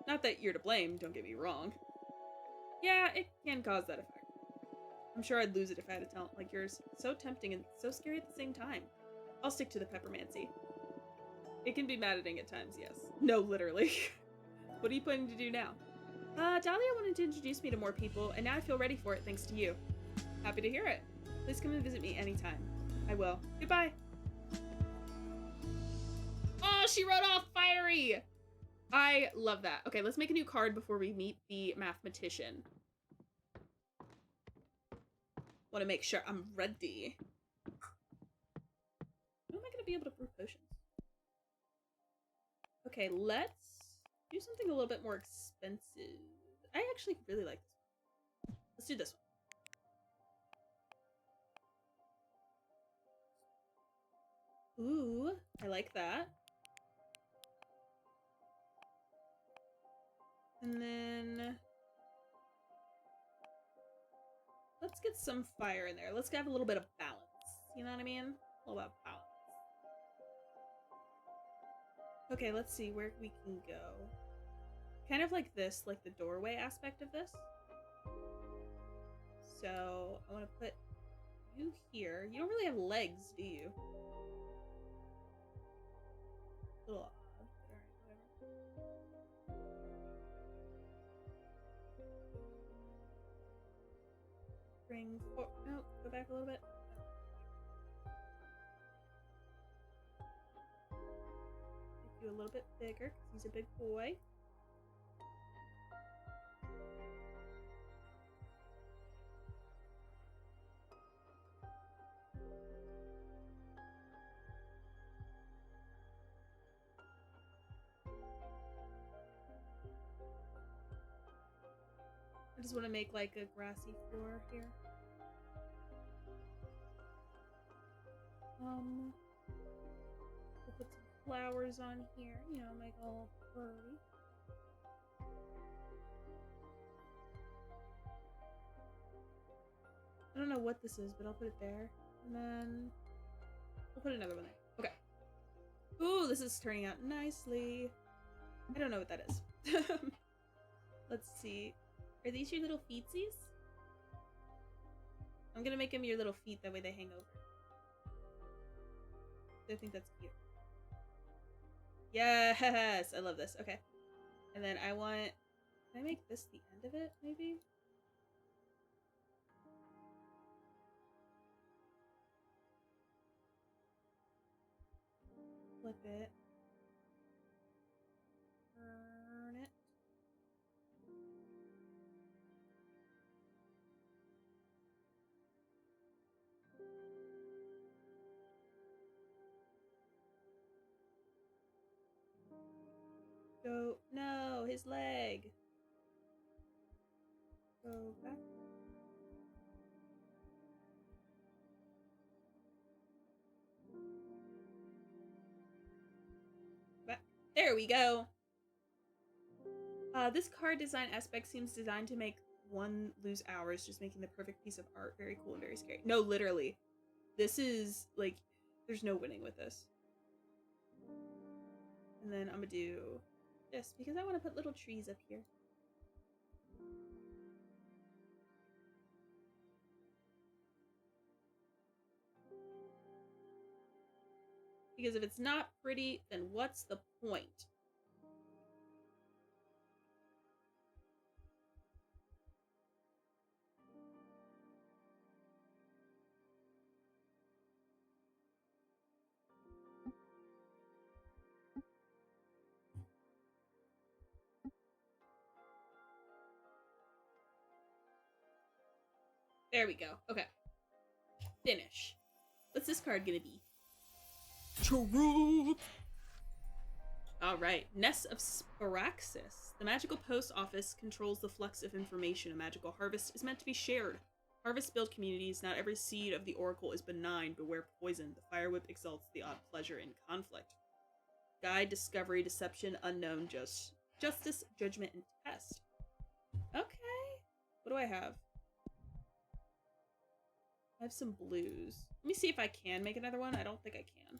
Not that you're to blame, don't get me wrong. Yeah, it can cause that effect. I'm sure I'd lose it if I had a talent like yours. So tempting and so scary at the same time. I'll stick to the Peppermancy. It can be maddening at times, yes. No, literally. What are you planning to do now? Dahlia wanted to introduce me to more people, and now I feel ready for it thanks to you. Happy to hear it. Please come and visit me anytime. I will. Goodbye. Oh, she wrote off fiery! I love that. Okay, let's make a new card before we meet the mathematician. Want to make sure I'm ready. When am I going to be able to brew potions? Okay, let's do something a little bit more expensive. I actually really like this one. Let's do this one. Ooh, I like that. And then let's get some fire in there. Let's have a little bit of balance. You know what I mean? A little bit of balance. Okay, let's see where we can go. Kind of like this, like the doorway aspect of this. So I want to put you here. You don't really have legs, do you? A little odd. Alright, whatever. Bring four. No, go back a little bit. Make you a little bit bigger because he's a big boy. I just want to make like a grassy floor here. We'll put some flowers on here, you know, make it all pretty. I don't know what this is, but I'll put it there. And then we'll put another one there. Okay. Ooh, this is turning out nicely. I don't know what that is. Let's see. Are these your little feetsies? I'm gonna make them your little feet, that way they hang over. I think that's cute. Yes! I love this. Okay. And then I want... Can I make this the end of it, maybe? Flip it. Turn it. Go. No, his leg. Go back. Back. There we go. This card design aspect seems designed to make one lose hours, just making the perfect piece of art. Very cool and very scary. No, literally. This is, like, there's no winning with this. And then I'm gonna do this, because I want to put little trees up here. Because if it's not pretty, then what's the point? There we go. Okay. Finish. What's this card gonna be? Truth. Alright. Nest of Sparaxis. The magical post office controls the flux of information. A magical harvest is meant to be shared. Harvest build communities. Not every seed of the oracle is benign. Beware poison. The fire whip exalts the odd pleasure in conflict. Guide, discovery, deception, unknown, justice, judgment, and test. Okay. What do I have? I have some blues. Let me see if I can make another one. I don't think I can.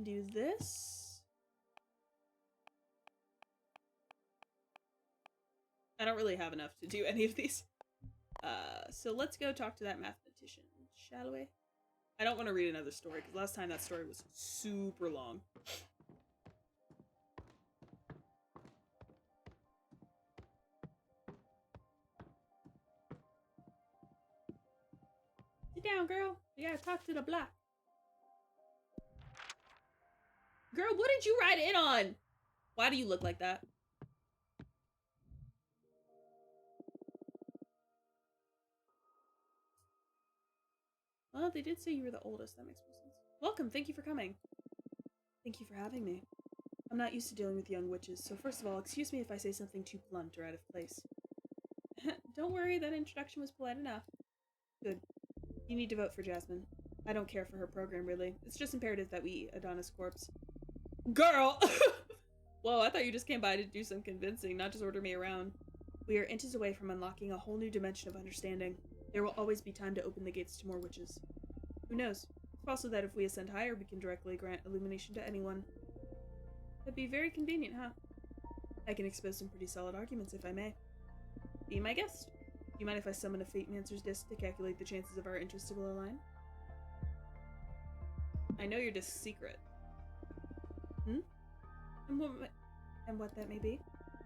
Do this. I don't really have enough to do any of these. So let's go talk to that mathematician, shall we? I don't want to read another story, because last time that story was super long. Sit down, girl. We gotta talk to the block. Girl, what did you ride in on? Why do you look like that? Well, they did say you were the oldest. That makes more sense. Welcome. Thank you for coming. Thank you for having me. I'm not used to dealing with young witches, so first of all, excuse me if I say something too blunt or out of place. Don't worry, that introduction was polite enough. Good. You need to vote for Jasmine. I don't care for her program, really. It's just imperative that we eat Adonis' corpse. Girl! Whoa, I thought you just came by to do some convincing, not just order me around. We are inches away from unlocking a whole new dimension of understanding. There will always be time to open the gates to more witches. Who knows? It's possible that if we ascend higher, we can directly grant illumination to anyone. That'd be very convenient, huh? I can expose some pretty solid arguments, if I may. Be my guest. Do you mind if I summon a Fate Mancer's disc to calculate the chances of our interests will align? I know your disc's secret. And what that may be?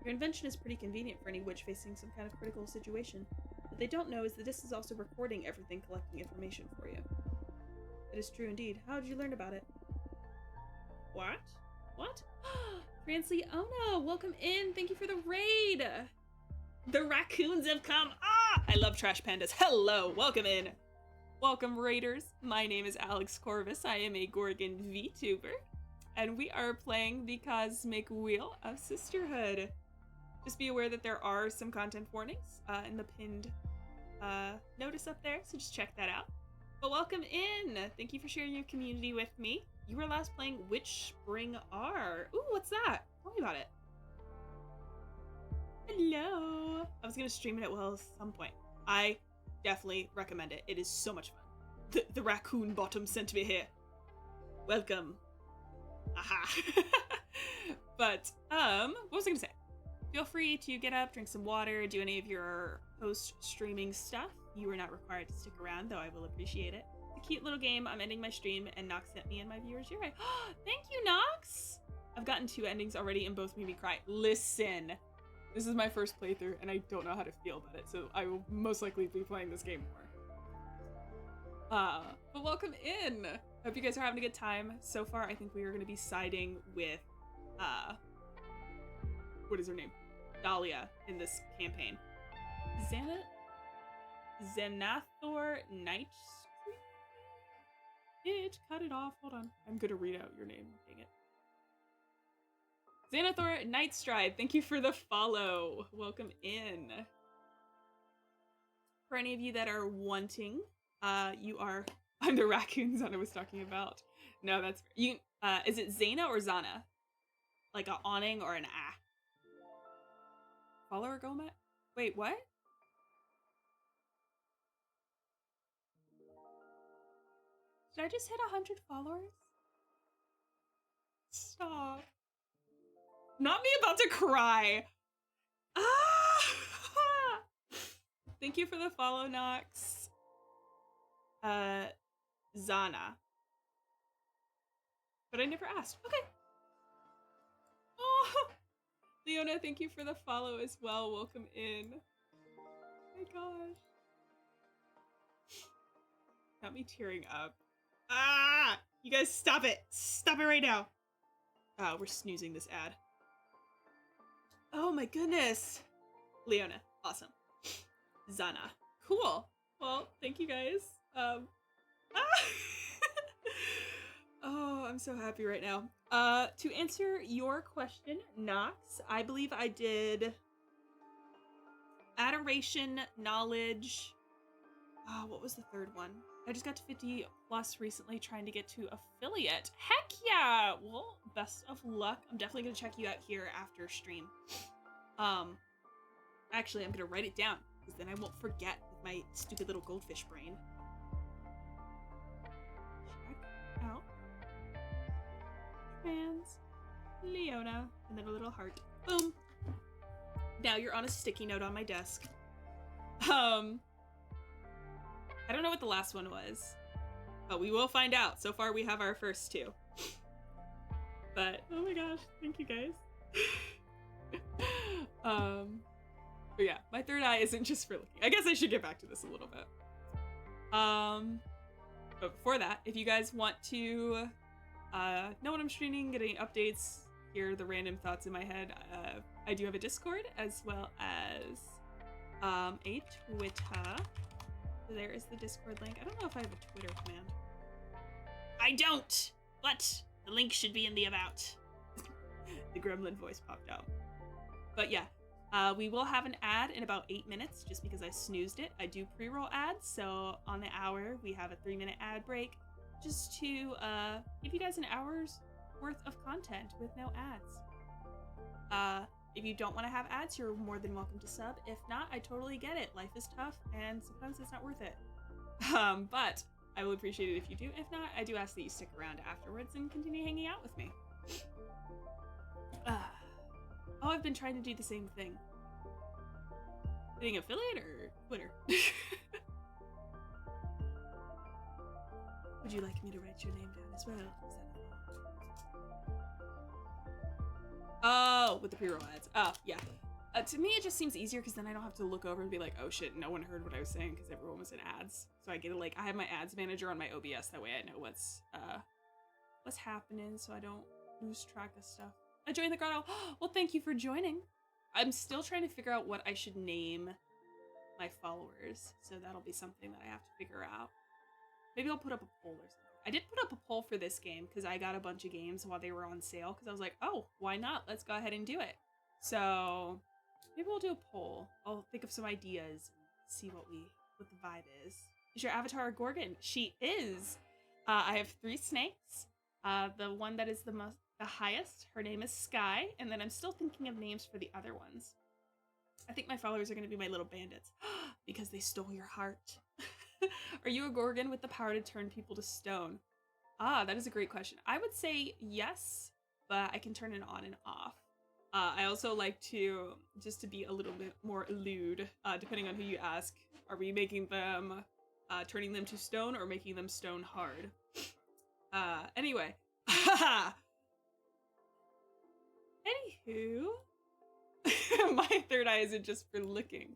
Your invention is pretty convenient for any witch facing some kind of critical situation. What they don't know is the disc is also recording everything, collecting information for you. It is true indeed. How did you learn about it? What? What? Francie Ona, welcome in. Thank you for the raid. The raccoons have come. Ah! I love trash pandas. Hello, welcome in. Welcome, raiders. My name is Alex Corvus. I am a Gorgon VTuber, and we are playing the Cosmic Wheel of Sisterhood. Just be aware that there are some content warnings in the pinned notice up there, so just check that out. But welcome in. Thank you for sharing your community with me. You were last playing Witch Spring R. Ooh, what's that? Tell me about it. Hello. I was gonna stream it at well at some point. I definitely recommend it. It is so much fun. The raccoon bottom sent me here. Welcome. Aha. But what was I gonna say? Feel free to get up, drink some water, do any of your post-streaming stuff. You are not required to stick around, though I will appreciate it. It's a cute little game. I'm ending my stream, and Nox sent me and my viewers your way. Thank you, Nox! I've gotten 2 endings already, and both made me cry. Listen, this is my first playthrough, and I don't know how to feel about it, so I will most likely be playing this game more. But welcome in! Hope you guys are having a good time. So far, I think we are going to be siding with, what is her name? Dahlia in this campaign. Xanathor Night Street? Cut it off. Hold on. I'm gonna read out your name. Dang it. Xanathor Nightstride, thank you for the follow. Welcome in. For any of you that are wanting, I'm the raccoon Zana was talking about. No, that's you. Is it Zaina or Zana? Like a awning or an ah? Follower Gomez? Wait, what? Did I just hit 100 followers? Stop. Not me about to cry. Ah! Thank you for the follow, Nox. Zana. But I never asked. Okay. Oh, Leona, thank you for the follow as well. Welcome in. Oh my gosh. Got me tearing up. Ah! You guys stop it. Stop it right now. Oh, we're snoozing this ad. Oh my goodness. Leona, awesome. Zana, cool. Well, thank you guys. Ah! Oh, I'm so happy right now. To answer your question, Nox, I believe I did adoration, knowledge. What was the third one? I just got to 50 plus recently trying to get to affiliate. Heck yeah! Well, best of luck. I'm definitely gonna check you out here after stream. Actually, I'm gonna write it down because then I won't forget with my stupid little goldfish brain. Check out fans, Leona, and then a little heart. Boom. Now you're on a sticky note on my desk. I don't know what the last one was, but we will find out. So far, we have our first two. But, oh my gosh, thank you guys. But yeah, my third eye isn't just for looking. I guess I should get back to this a little bit. But before that, if you guys want to know what I'm streaming, get any updates, hear the random thoughts in my head, I do have a Discord as well as a Twitter. There is the Discord link. I don't know if I have a Twitter command. I don't, but the link should be in the about. The gremlin voice popped out. But yeah, we will have an ad in about 8 minutes just because I snoozed it. I do pre-roll ads, so on the hour we have a 3-minute ad break just to give you guys an hour's worth of content with no ads. If you don't want to have ads, you're more than welcome to sub. If not, I totally get it. Life is tough, and sometimes it's not worth it. But I will appreciate it if you do. If not, I do ask that you stick around afterwards and continue hanging out with me. Oh, I've been trying to do the same thing. Being affiliate or Twitter? Would you like me to write your name down as well? Oh, with the pre-roll ads. Oh, yeah. To me, it just seems easier because then I don't have to look over and be like, oh shit, no one heard what I was saying because everyone was in ads. So I get it, like, I have my ads manager on my OBS. That way I know what's happening so I don't lose track of stuff. I joined the grotto. Well, thank you for joining. I'm still trying to figure out what I should name my followers. So that'll be something that I have to figure out. Maybe I'll put up a poll or something. I did put up a poll for this game because I got a bunch of games while they were on sale because I was like, oh, why not? Let's go ahead and do it. So maybe we'll do a poll. I'll think of some ideas and see what the vibe is. Is your avatar a Gorgon? She is. I have 3 snakes. The one that is the highest, her name is Sky, and then I'm still thinking of names for the other ones. I think my followers are going to be my little bandits because they stole your heart. Are you a Gorgon with the power to turn people to stone? That is a great question. I would say yes, but I can turn it on and off. I also like to, just to be a little bit more lewd, depending on who you ask, are we making them, turning them to stone or making them stone hard? Anyway. Anywho, my third eye isn't just for licking.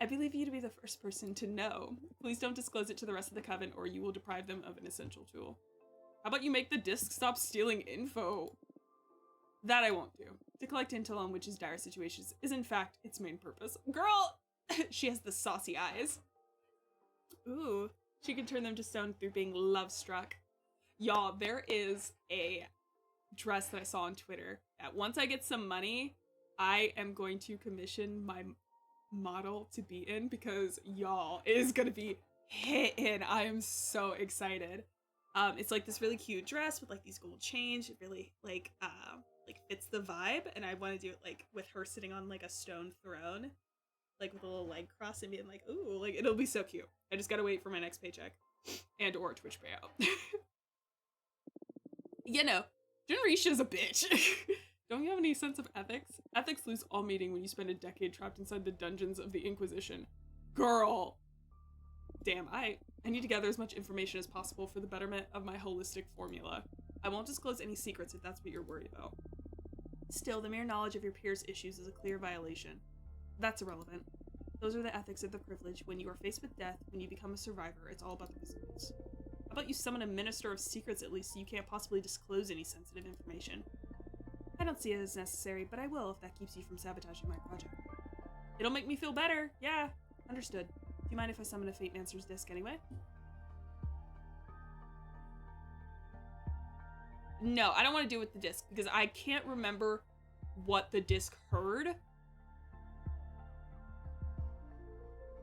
I believe you to be the first person to know. Please don't disclose it to the rest of the coven or you will deprive them of an essential tool. How about you make the disc stop stealing info? That I won't do. To collect intel on witches' dire situations is in fact its main purpose. Girl! She has the saucy eyes. Ooh, she can turn them to stone through being love-struck. Y'all, there is a dress that I saw on Twitter that once I get some money, I am going to commission my model to be in because y'all, it is gonna be hitting. I am so excited. It's like this really cute dress with like these gold chains. It really like fits the vibe, and I want to do it like with her sitting on like a stone throne, like with a little leg cross and being like, ooh, like it'll be so cute. I just gotta wait for my next paycheck and or Twitch payout. You know, Generation's a bitch. Don't you have any sense of ethics? Ethics lose all meaning when you spend a decade trapped inside the dungeons of the Inquisition. Girl. Damn, I need to gather as much information as possible for the betterment of my holistic formula. I won't disclose any secrets if that's what you're worried about. Still, the mere knowledge of your peers' issues is a clear violation. That's irrelevant. Those are the ethics of the privilege. When you are faced with death, when you become a survivor, it's all about the results. How about you summon a minister of secrets at least so you can't possibly disclose any sensitive information? I don't see it as necessary, but I will if that keeps you from sabotaging my project. It'll make me feel better. Yeah, understood. Do you mind if I summon a Fate Mancer's disc anyway? No, I don't want to do it with the disc because I can't remember what the disc heard.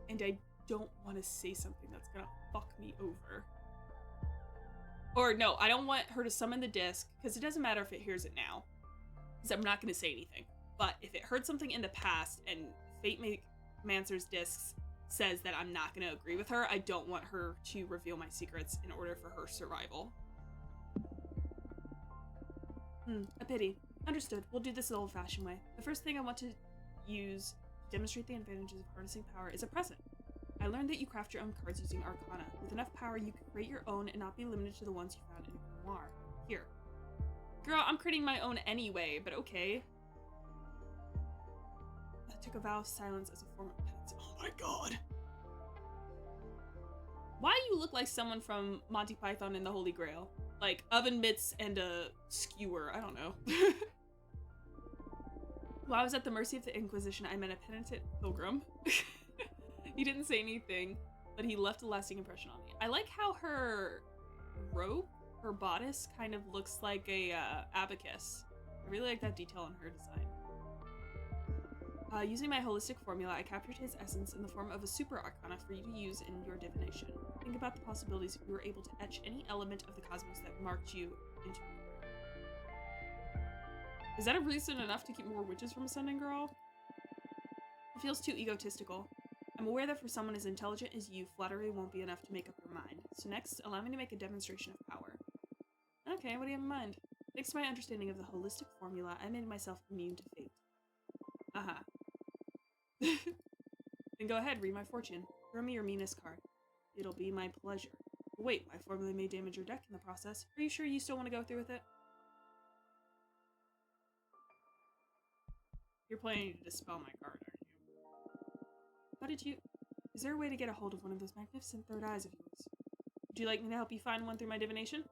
And I don't want to say something that's gonna fuck me over. Or no, I don't want her to summon the disc because it doesn't matter if it hears it now. Because I'm not gonna say anything. But if it heard something in the past and Fate Mancer's discs says that I'm not gonna agree with her, I don't want her to reveal my secrets in order for her survival. A pity. Understood. We'll do this the old-fashioned way. The first thing I want to use to demonstrate the advantages of harnessing power is a present. I learned that you craft your own cards using Arcana. With enough power, you can create your own and not be limited to the ones you found in your grimoire. Here. Girl, I'm creating my own anyway, but okay. I took a vow of silence as a form of penance. Oh my god. Why do you look like someone from Monty Python and the Holy Grail? Like, oven mitts and a skewer. I don't know. While I was at the mercy of the Inquisition, I met a penitent pilgrim. He didn't say anything, but he left a lasting impression on me. I like how her robe, her bodice, kind of looks like a abacus. I really like that detail on her design. Using my holistic formula, I captured his essence in the form of a super arcana for you to use in your divination. Think about the possibilities if you were able to etch any element of the cosmos that marked you into it. Is that a reason enough to keep more witches from ascending, girl? It feels too egotistical. I'm aware that for someone as intelligent as you, flattery won't be enough to make up your mind. So next, allow me to make a demonstration of power. Okay, what do you have in mind? Thanks to my understanding of the holistic formula, I made myself immune to fate. Then go ahead, read my fortune. Throw me your meanest card. It'll be my pleasure. But wait, my formula may damage your deck in the process. Are you sure you still want to go through with it? You're planning to dispel my card, aren't you? How did you... Is there a way to get a hold of one of those magnificent third eyes of yours? Would you like me to help you find one through my divination?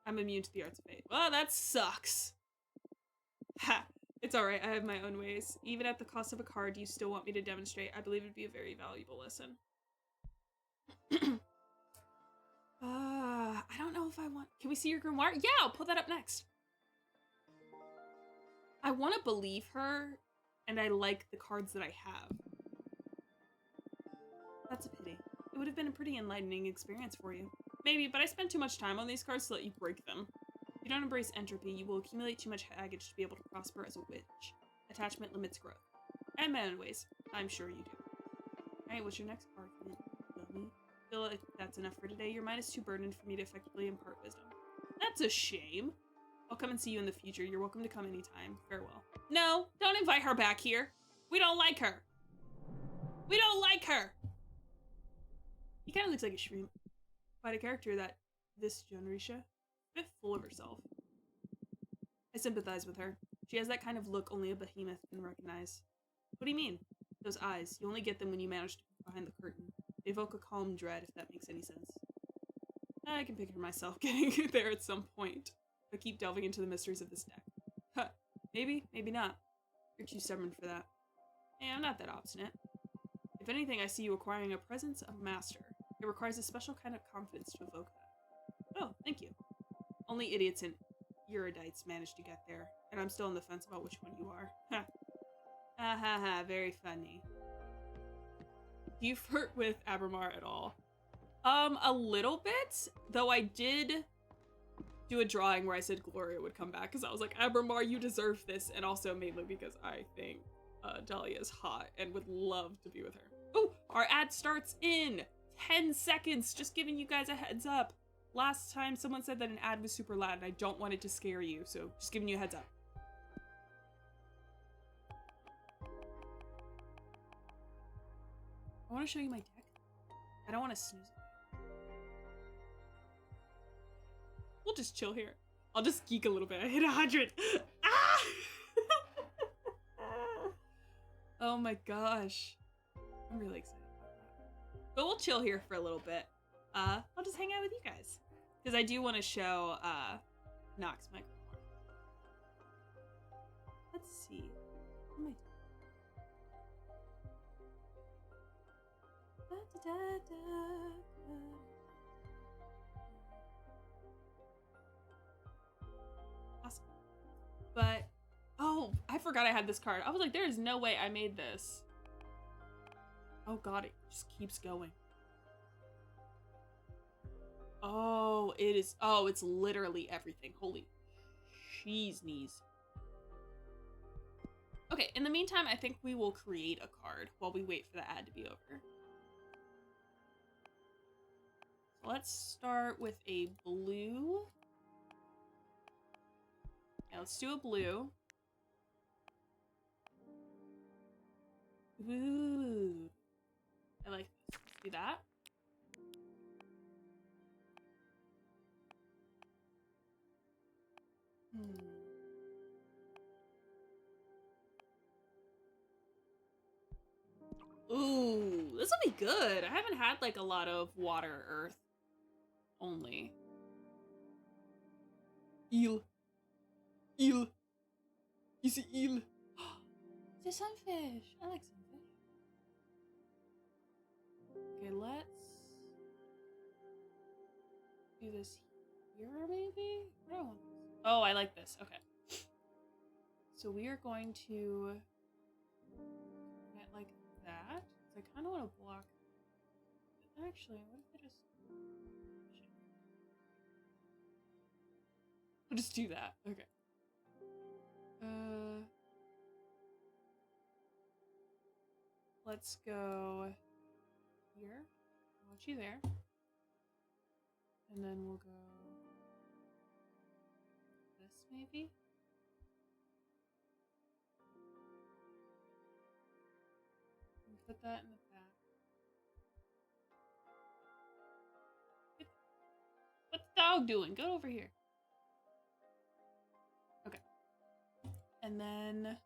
I'm immune to the arts of fate. Well, that sucks. Ha! It's alright, I have my own ways. Even at the cost of a card you still want me to demonstrate, I believe it'd be a very valuable lesson. I don't know if I want... Can we see your grimoire? Yeah, I'll pull that up next. I want to believe her, and I like the cards that I have. That's a pity. It would have been a pretty enlightening experience for you. Maybe, but I spent too much time on these cards to let you break them. If you don't embrace entropy, you will accumulate too much baggage to be able to prosper as a witch. Attachment limits growth. And my own ways. I'm sure you do. Alright, what's your next card? Feel like that's enough for today. Your mind is too burdened for me to effectively impart wisdom. That's a shame. I'll come and see you in the future. You're welcome to come anytime. Farewell. No, don't invite her back here. We don't like her. We don't like her. He kind of looks like a shrimp. Quite a character, that this Genrisha. A bit full of herself. I sympathize with her. She has that kind of look only a behemoth can recognize. What do you mean? Those eyes. You only get them when you manage to get behind the curtain. They evoke a calm dread, if that makes any sense. I can picture myself getting there at some point. But keep delving into the mysteries of this deck. Huh. Maybe, maybe not. You're too stubborn for that. Hey, I'm not that obstinate. If anything, I see you acquiring a presence of master. It requires a special kind of confidence to evoke that. Oh, thank you. Only idiots and erudites manage to get there, and I'm still on the fence about which one you are. Ha. Ha ha, very funny. Do you flirt with Abramar at all? A little bit, though I did do a drawing where I said Gloria would come back because I was like, Abramar, you deserve this, and also mainly because I think Dahlia is hot and would love to be with her. Oh, our ad starts in 10 seconds, just giving you guys a heads up. Last time someone said that an ad was super loud and I don't want it to scare you, so just giving you a heads up. I want to show you my deck. I don't want to snooze it. We'll just chill here. I'll just geek a little bit. I hit 100. Ah! Oh my gosh. I'm really excited about that. But we'll chill here for a little bit. I'll just hang out with you guys. Because I do want to show Nox my more. Let's see. What am I doing? Awesome. But, oh, I forgot I had this card. I was like, there is no way I made this. Oh god, it just keeps going. Oh, it is. Oh, it's literally everything. Holy cheese knees. Okay, in the meantime, I think we will create a card while we wait for the ad to be over. So let's start with a blue. Yeah, let's do a blue. Ooh. I like this. Let's do that. Ooh, this will be good. I haven't had like a lot of water earth only. Eel. Eel. Is it eel? It's a sunfish. I like sunfish. Okay, let's do this here maybe? I don't want this. Oh, I like this. Okay. So we are going to get like that. I kind of want to block. Actually, what if I just... We'll just do that. Okay. Let's go here. I want you there. And then we'll go this maybe. And put that in the back. What's the dog doing? Go over here. Okay. And then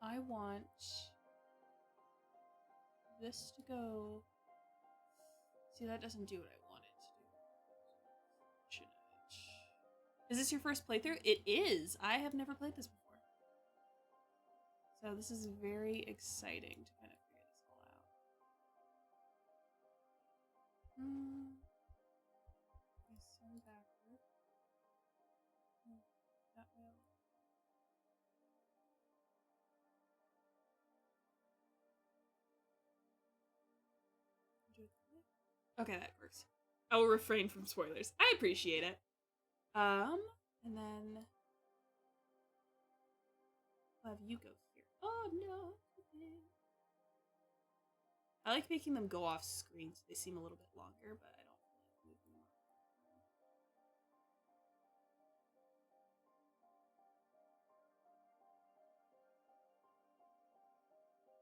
I want this to go. See, that doesn't do what I want it to do. Should I? Is this your first playthrough? It is. I have never played this before. So this is very exciting to kind of figure this all out. Send backward. That way. Okay, that works. I will refrain from spoilers. I appreciate it. And then I'll have you go here. Oh no. I like making them go off screen so they seem a little bit longer, but I don't like moving them.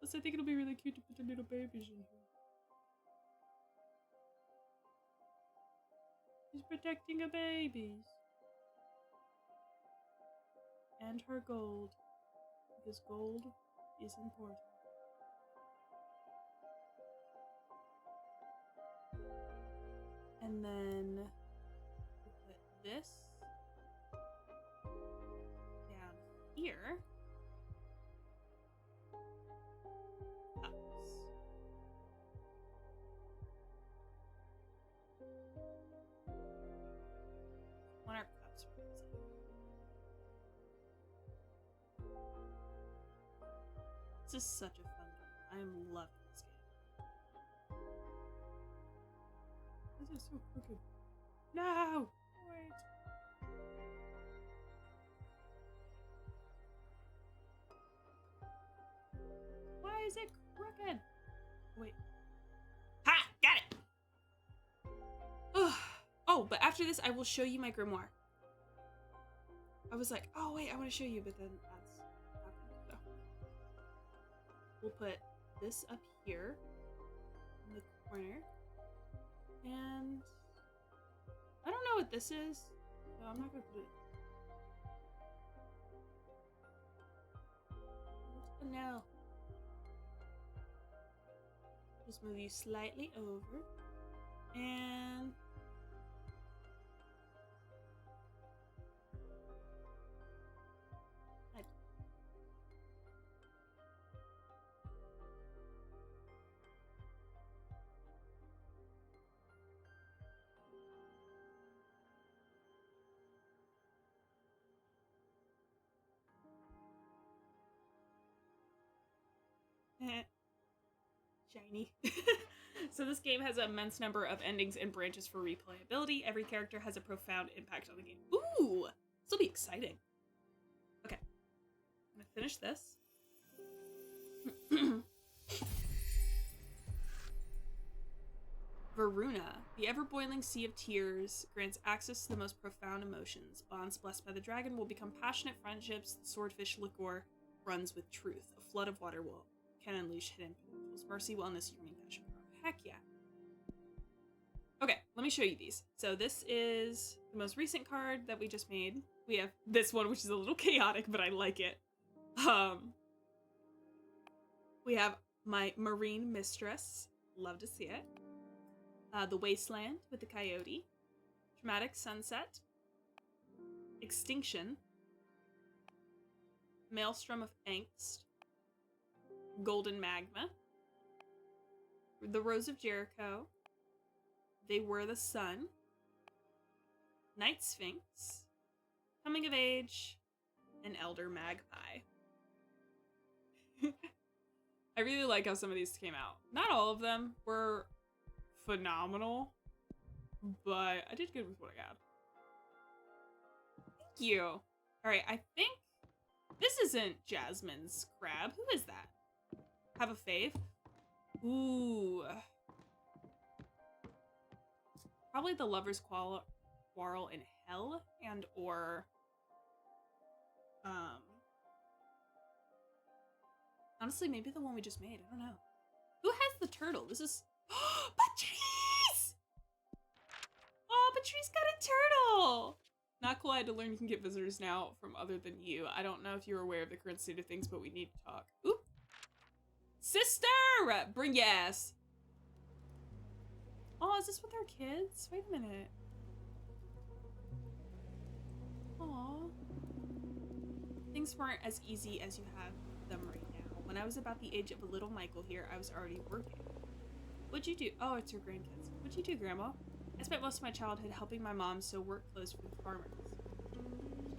Plus, I think it'll be really cute to put the little babies in here. She's protecting her babies. And her gold. Because gold is important. And then we'll put this down here. One our cups are inside. This is such a fun game. I am loving this game. is it so crooked? No! Wait. Why is it crooked? Wait. Ha! Got it! Oh, but after this, I will show you my grimoire. I was like, oh wait, I want to show you, but then that's happened, so. We'll put this up here in the corner. And I don't know what this is, so I'm not gonna put it. No. Just move you slightly over. And shiny. So this game has an immense number of endings and branches for replayability. Every character has a profound impact on the game. Ooh! This will be exciting. Okay. I'm gonna finish this. Varuna, the ever-boiling sea of tears, grants access to the most profound emotions. Bonds blessed by the dragon will become passionate friendships. The swordfish liquor runs with truth. A flood of water can unleash hidden potentials. Mercy, wellness, yearning, passion. Heck yeah. Okay, let me show you these. So this is the most recent card that we just made. We have this one, which is a little chaotic, but I like it. We have my Marine Mistress. Love to see it. The Wasteland with the Coyote. Dramatic Sunset. Extinction. Maelstrom of Angst. Golden Magma. The Rose of Jericho. They Were the Sun. Night Sphinx. Coming of Age. And Elder Magpie. I really like how some of these came out. Not all of them were phenomenal, but I did good with what I got. Thank you. All right, I think this isn't Jasmine's crab. Who is that? Have a fave? Ooh. Probably the Lover's Quarrel in Hell and or honestly, maybe the one we just made. I don't know. Who has the turtle? This is Patrice! Oh, Patrice got a turtle! Not cool, I had to learn you can get visitors now from other than you. I don't know if you're aware of the current state of things, but we need to talk. Oop! Sister! Bring your ass! Oh, is this with our kids? Wait a minute. Aw. Things weren't as easy as you have them right now. When I was about the age of a little Michael here, I was already working. What'd you do? Oh, it's your grandkids. What'd you do, Grandma? I spent most of my childhood helping my mom sew work clothes for the farmers.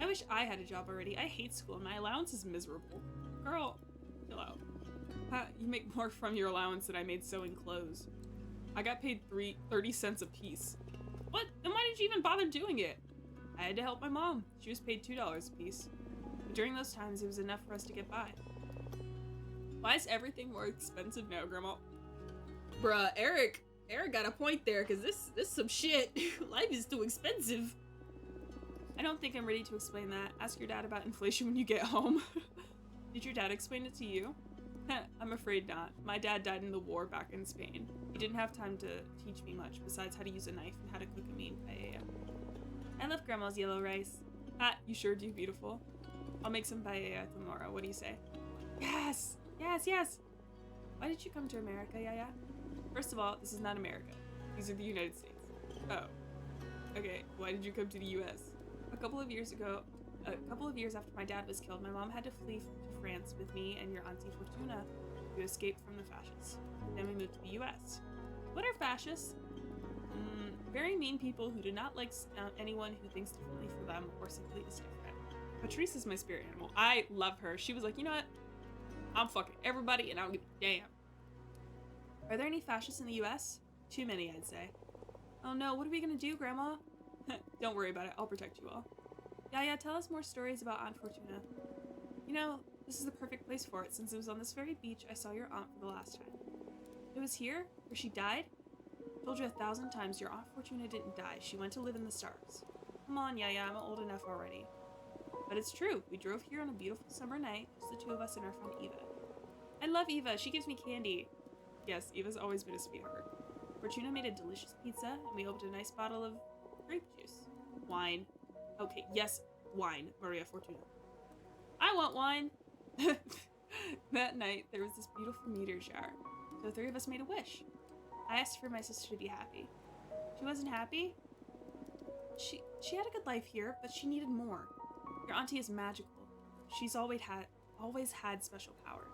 I wish I had a job already. I hate school and my allowance is miserable. Girl, chill out. You make more from your allowance than I made sewing clothes. I got paid 30 cents a piece. What? Then why did you even bother doing it? I had to help my mom. She was paid $2 a piece. But during those times, it was enough for us to get by. Why is everything more expensive now, Grandma? Bruh, Eric got a point there, because this some shit. Life is too expensive. I don't think I'm ready to explain that. Ask your dad about inflation when you get home. Did your dad explain it to you? I'm afraid not. My dad died in the war back in Spain. He didn't have time to teach me much, besides how to use a knife and how to cook a mean paella. I love Grandma's yellow rice. You sure do, beautiful. I'll make some paella tomorrow. What do you say? Yes! Yes, yes! Why did you come to America, Yaya? First of all, this is not America. These are the United States. Oh. Okay, why did you come to the US? A couple of years after my dad was killed, my mom had to flee to France with me and your Auntie Fortuna to escape from the fascists. Then we moved to the US. What are fascists? Very mean people who do not like anyone who thinks differently from them or simply is different. Patrice is my spirit animal. I love her. She was like, you know what? I'm fucking everybody and I don't give a damn. Are there any fascists in the US? Too many, I'd say. Oh no, what are we gonna do, Grandma? Don't worry about it, I'll protect you all. Yeah, tell us more stories about Aunt Fortuna. You know, this is the perfect place for it, since it was on this very beach I saw your aunt for the last time. It was here, where she died? I told you 1,000 times your Aunt Fortuna didn't die. She went to live in the stars. Come on, Yaya, I'm old enough already. But it's true. We drove here on a beautiful summer night, just the two of us and our friend Eva. I love Eva. She gives me candy. Yes, Eva's always been a sweetheart. Fortuna made a delicious pizza, and we opened a nice bottle of grape juice. Wine. Okay, yes, wine, Maria Fortuna. I want wine! That night, there was this beautiful meteor shower, so the three of us made a wish. I asked for my sister to be happy. She wasn't happy. She had a good life here, but she needed more. Your auntie is magical. She's always had special powers.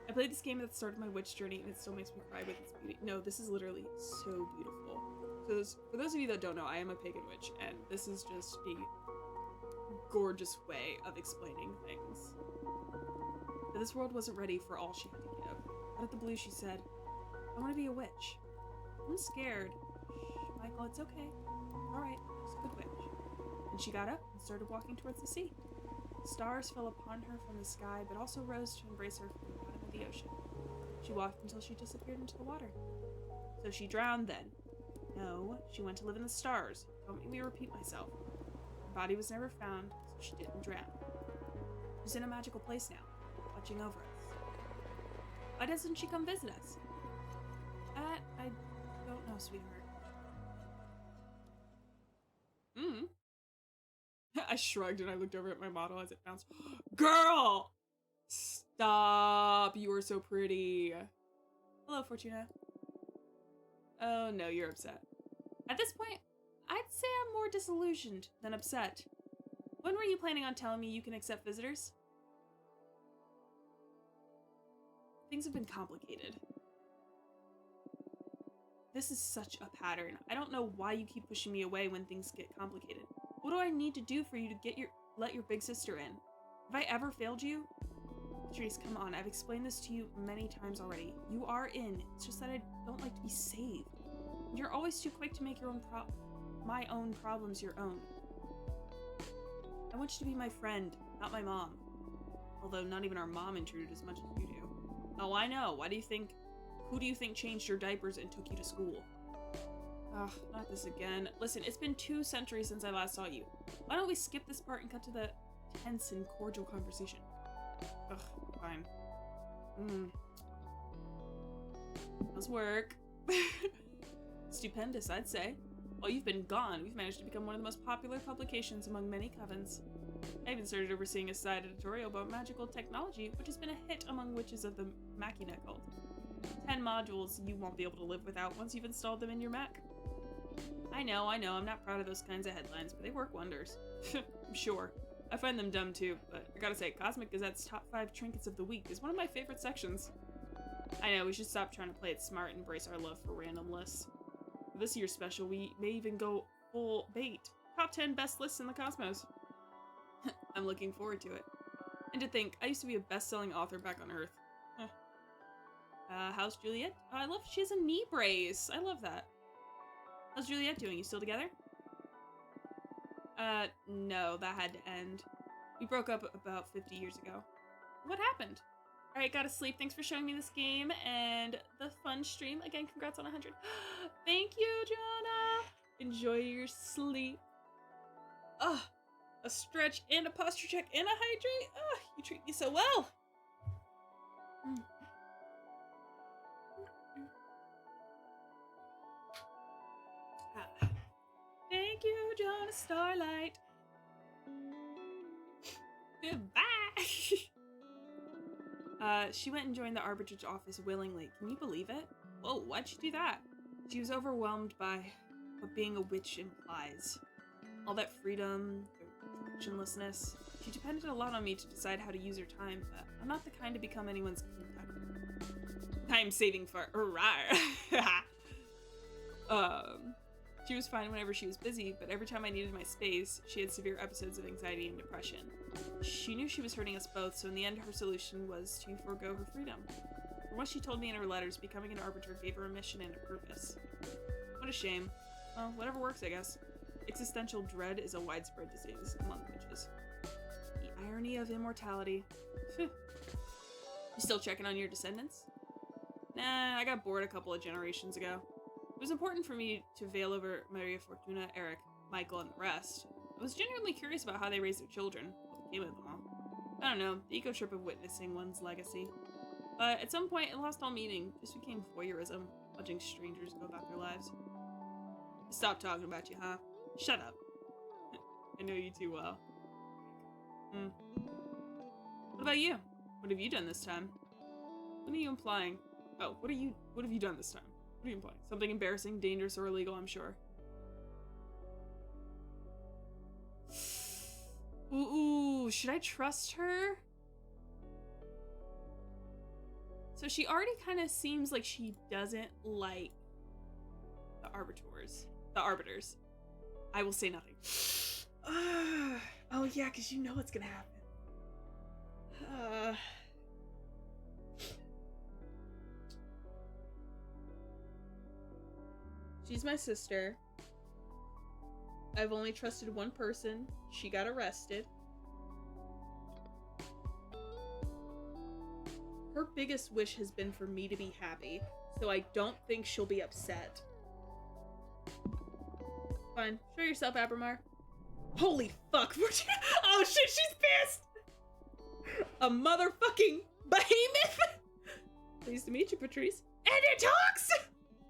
I played this game at the start of my witch journey, and it still makes me cry with its beauty. No, this is literally so beautiful. So for those of you that don't know, I am a pagan witch, and this is just a gorgeous way of explaining things. But this world wasn't ready for all she had to give. Out of the blue, she said, I want to be a witch. I'm scared. Shh, Michael, it's okay. Alright, just a good witch. And she got up and started walking towards the sea. Stars fell upon her from the sky, but also rose to embrace her from the bottom of the ocean. She walked until she disappeared into the water. So she drowned then. No, she went to live in the stars. Don't make me repeat myself. Her body was never found, so she didn't drown. She's in a magical place now, watching over us. Why doesn't she come visit us? I don't know, sweetheart. I shrugged and I looked over at my model as it bounced. Girl! Stop! You are so pretty. Hello, Fortuna. Oh no, you're upset. At this point, I'd say I'm more disillusioned than upset. When were you planning on telling me you can accept visitors? Things have been complicated. This is such a pattern. I don't know why you keep pushing me away when things get complicated. What do I need to do for you to let your big sister in? Have I ever failed you? Patrice, come on. I've explained this to you many times already. You are in. It's just that I don't like to be saved. You're always too quick to make my own problems your own. I want you to be my friend, not my mom. Although not even our mom intruded as much as you do. Oh, I know. Who do you think changed your diapers and took you to school? Ugh, not this again. Listen, it's been 2 centuries since I last saw you. Why don't we skip this part and cut to the tense and cordial conversation? Ugh, fine. How's work? Stupendous, I'd say. While you've been gone, we've managed to become one of the most popular publications among many covens. I even started overseeing a side editorial about magical technology, which has been a hit among witches of the Machina cult. 10 modules you won't be able to live without once you've installed them in your Mac. I know, I'm not proud of those kinds of headlines, but they work wonders. I'm sure. I find them dumb too, but I gotta say, Cosmic Gazette's top 5 trinkets of the week is one of my favorite sections. I know, we should stop trying to play it smart and embrace our love for random lists. For this year's special, we may even go full bait. Top 10 best lists in the cosmos. I'm looking forward to it. And to think, I used to be a best-selling author back on Earth. How's Juliet? Oh, I love she has a knee brace. I love that. How's Juliet doing? You still together? No, that had to end. We broke up about 50 years ago. What happened? Alright, gotta sleep. Thanks for showing me this game and the fun stream. Again, congrats on 100. Thank you, Jonah! Enjoy your sleep. Ugh, a stretch and a posture check and a hydrate. Ugh, you treat me so well. Thank you, Jonah Starlight. Goodbye. She went and joined the arbitrage office willingly. Can you believe it? Whoa, why'd she do that? She was overwhelmed by what being a witch implies. All that freedom, the frictionlessness. She depended a lot on me to decide how to use her time, but I'm not the kind to become anyone's time saving for She was fine whenever she was busy, but every time I needed my space, she had severe episodes of anxiety and depression. She knew she was hurting us both, so in the end her solution was to forego her freedom. From what she told me in her letters, becoming an arbiter gave her a mission and a purpose. What a shame. Well, whatever works, I guess. Existential dread is a widespread disease among witches. The irony of immortality. You still checking on your descendants? Nah, I got bored a couple of generations ago. It was important for me to veil over Maria Fortuna, Eric, Michael, and the rest. I was genuinely curious about how they raised their children, what became of them all. I don't know, the ego trip of witnessing one's legacy. But at some point, it lost all meaning. Just became voyeurism, watching strangers go about their lives. Stop talking about you, huh? Shut up. I know you too well. What about you? What have you done this time? What are you implying? Oh, what have you done this time? What are you implying? Something embarrassing, dangerous, or illegal, I'm sure. Ooh, should I trust her? So she already kind of seems like she doesn't like the arbiters. I will say nothing. Oh yeah, because you know what's gonna happen. She's my sister. I've only trusted one person. She got arrested. Her biggest wish has been for me to be happy, so I don't think she'll be upset. Fine. Show yourself, Abramar. Holy fuck. Oh shit, she's pissed! A motherfucking behemoth! Pleased to meet you, Patrice. And it talks!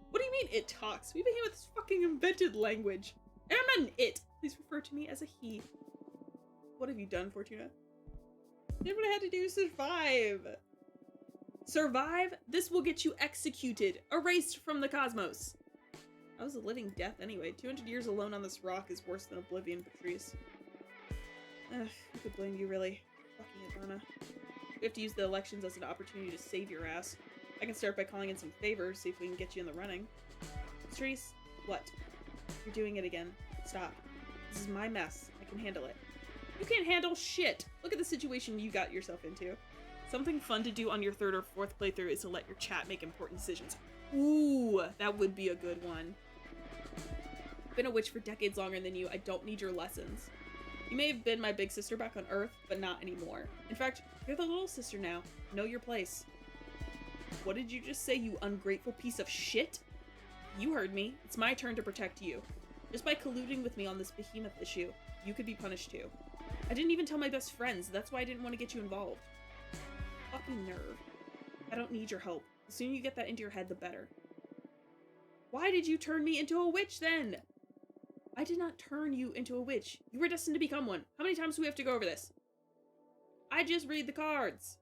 What do you mean, it talks? We behemoths fucking invented language. And I'm not an it. Please refer to me as a he. What have you done, Fortuna? Did what I had to do, survive. Survive? This will get you executed. Erased from the cosmos. I was a living death anyway. 200 years alone on this rock is worse than oblivion, Patrice. Ugh, who could blame you, really? Fucking Adana. We have to use the elections as an opportunity to save your ass. I can start by calling in some favors, see if we can get you in the running. Patrice, what? You're doing it again. Stop. This is my mess. I can handle it. You can't handle shit! Look at the situation you got yourself into. Something fun to do on your third or fourth playthrough is to let your chat make important decisions. Ooh, that would be a good one. I've been a witch for decades longer than you. I don't need your lessons. You may have been my big sister back on Earth, but not anymore. In fact, you're the little sister now. Know your place. What did you just say, you ungrateful piece of shit? You heard me. It's my turn to protect you. Just by colluding with me on this behemoth issue, you could be punished too. I didn't even tell my best friends. That's why I didn't want to get you involved. Fucking nerve. I don't need your help. The sooner you get that into your head, the better. Why did you turn me into a witch then? I did not turn you into a witch. You were destined to become one. How many times do we have to go over this? I just read the cards.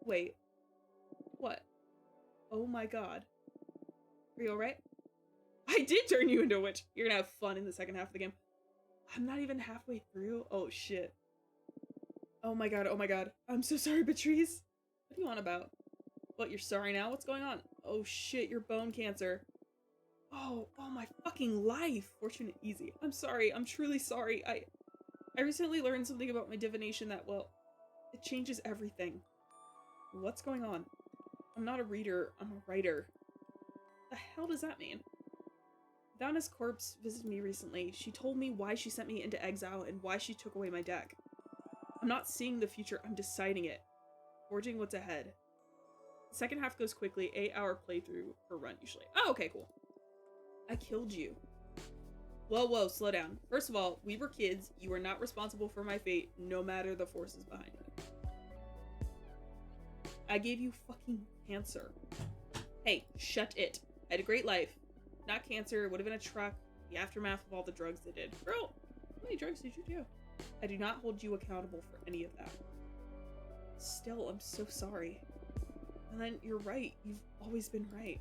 Wait. What? Oh my god. Are you alright? I did turn you into a witch. You're gonna have fun in the second half of the game. I'm not even halfway through. Oh shit. Oh my god, oh my god. I'm so sorry, Patrice. What are you on about? What, you're sorry now? What's going on? Oh shit, your bone cancer. Oh my fucking life. Fortunate easy. I'm sorry. I'm truly sorry. I recently learned something about my divination that, well, it changes everything. What's going on? I'm not a reader. I'm a writer. The hell does that mean? Donna's corpse visited me recently. She told me why she sent me into exile and why she took away my deck. I'm not seeing the future. I'm deciding it. Forging what's ahead. The second half goes quickly. 8-hour playthrough per run usually. Oh, okay, cool. I killed you. Whoa, slow down. First of all, we were kids. You are not responsible for my fate, no matter the forces behind it. I gave you fucking cancer. Hey, shut it. I had a great life. Not cancer, would have been a truck, the aftermath of all the drugs they did. Girl, how many drugs did you do? I do not hold you accountable for any of that. Still, I'm so sorry. And then, you're right. You've always been right.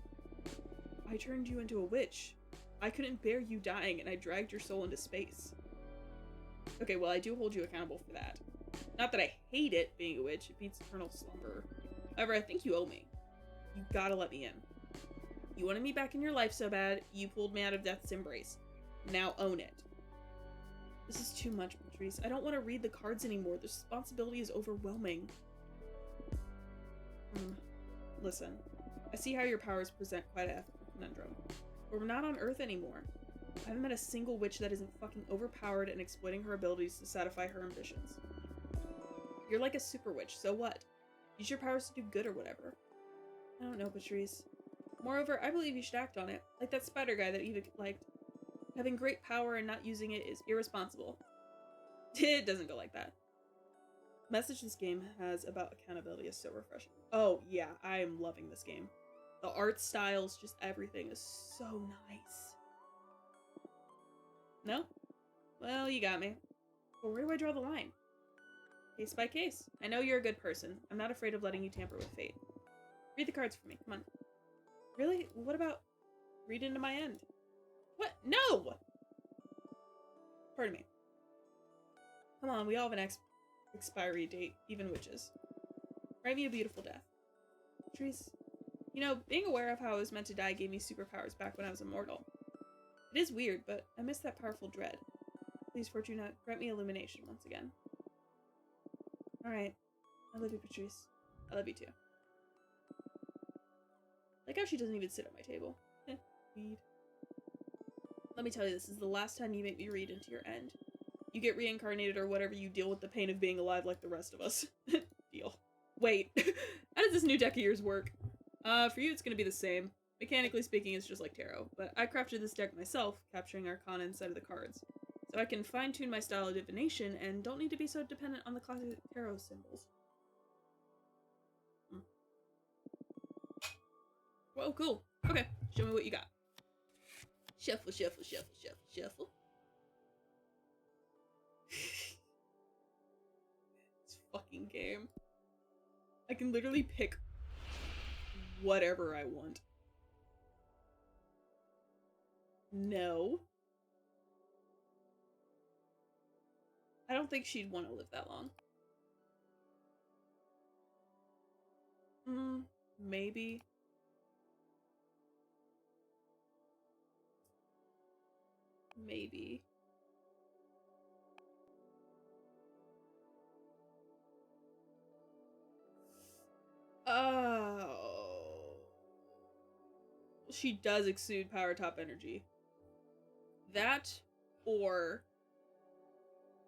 I turned you into a witch. I couldn't bear you dying, and I dragged your soul into space. Okay, well, I do hold you accountable for that. Not that I hate it, being a witch. It beats eternal slumber. However, I think you owe me. You gotta let me in. You wanted me back in your life so bad, you pulled me out of death's embrace. Now own it. This is too much, Patrice. I don't want to read the cards anymore. The responsibility is overwhelming. Listen. I see how your powers present quite an ethical conundrum. We're not on Earth anymore. I haven't met a single witch that isn't fucking overpowered and exploiting her abilities to satisfy her ambitions. You're like a super witch, so what? Use your powers to do good or whatever. I don't know, Patrice. Moreover, I believe you should act on it. Like that spider guy that Eva liked. Having great power and not using it is irresponsible. It doesn't go like that. The message this game has about accountability is so refreshing. Oh, yeah, I am loving this game. The art styles, just everything is so nice. No? Well, you got me. But where do I draw the line? Case by case. I know you're a good person. I'm not afraid of letting you tamper with fate. Read the cards for me. Come on. Really? What about read into my end? What? No! Pardon me. Come on, we all have an expiry date, even witches. Write me a beautiful death. Patrice, you know, being aware of how I was meant to die gave me superpowers back when I was immortal. It is weird, but I miss that powerful dread. Please, Fortuna, grant me illumination once again. Alright. I love you, Patrice. I love you too. Like how she doesn't even sit at my table. Read. Let me tell you, this is the last time you make me read into your end. You get reincarnated or whatever, you deal with the pain of being alive like the rest of us. Deal. Wait, how does this new deck of yours work? For you it's gonna be the same. Mechanically speaking, it's just like tarot, but I crafted this deck myself, capturing Arcana inside of the cards. So I can fine-tune my style of divination and don't need to be so dependent on the classic tarot symbols. Whoa, cool. Okay, show me what you got. Shuffle, shuffle, shuffle, shuffle, shuffle. This fucking game. I can literally pick whatever I want. No. I don't think she'd want to live that long. Maybe. Maybe. Oh. She does exude power top energy. That or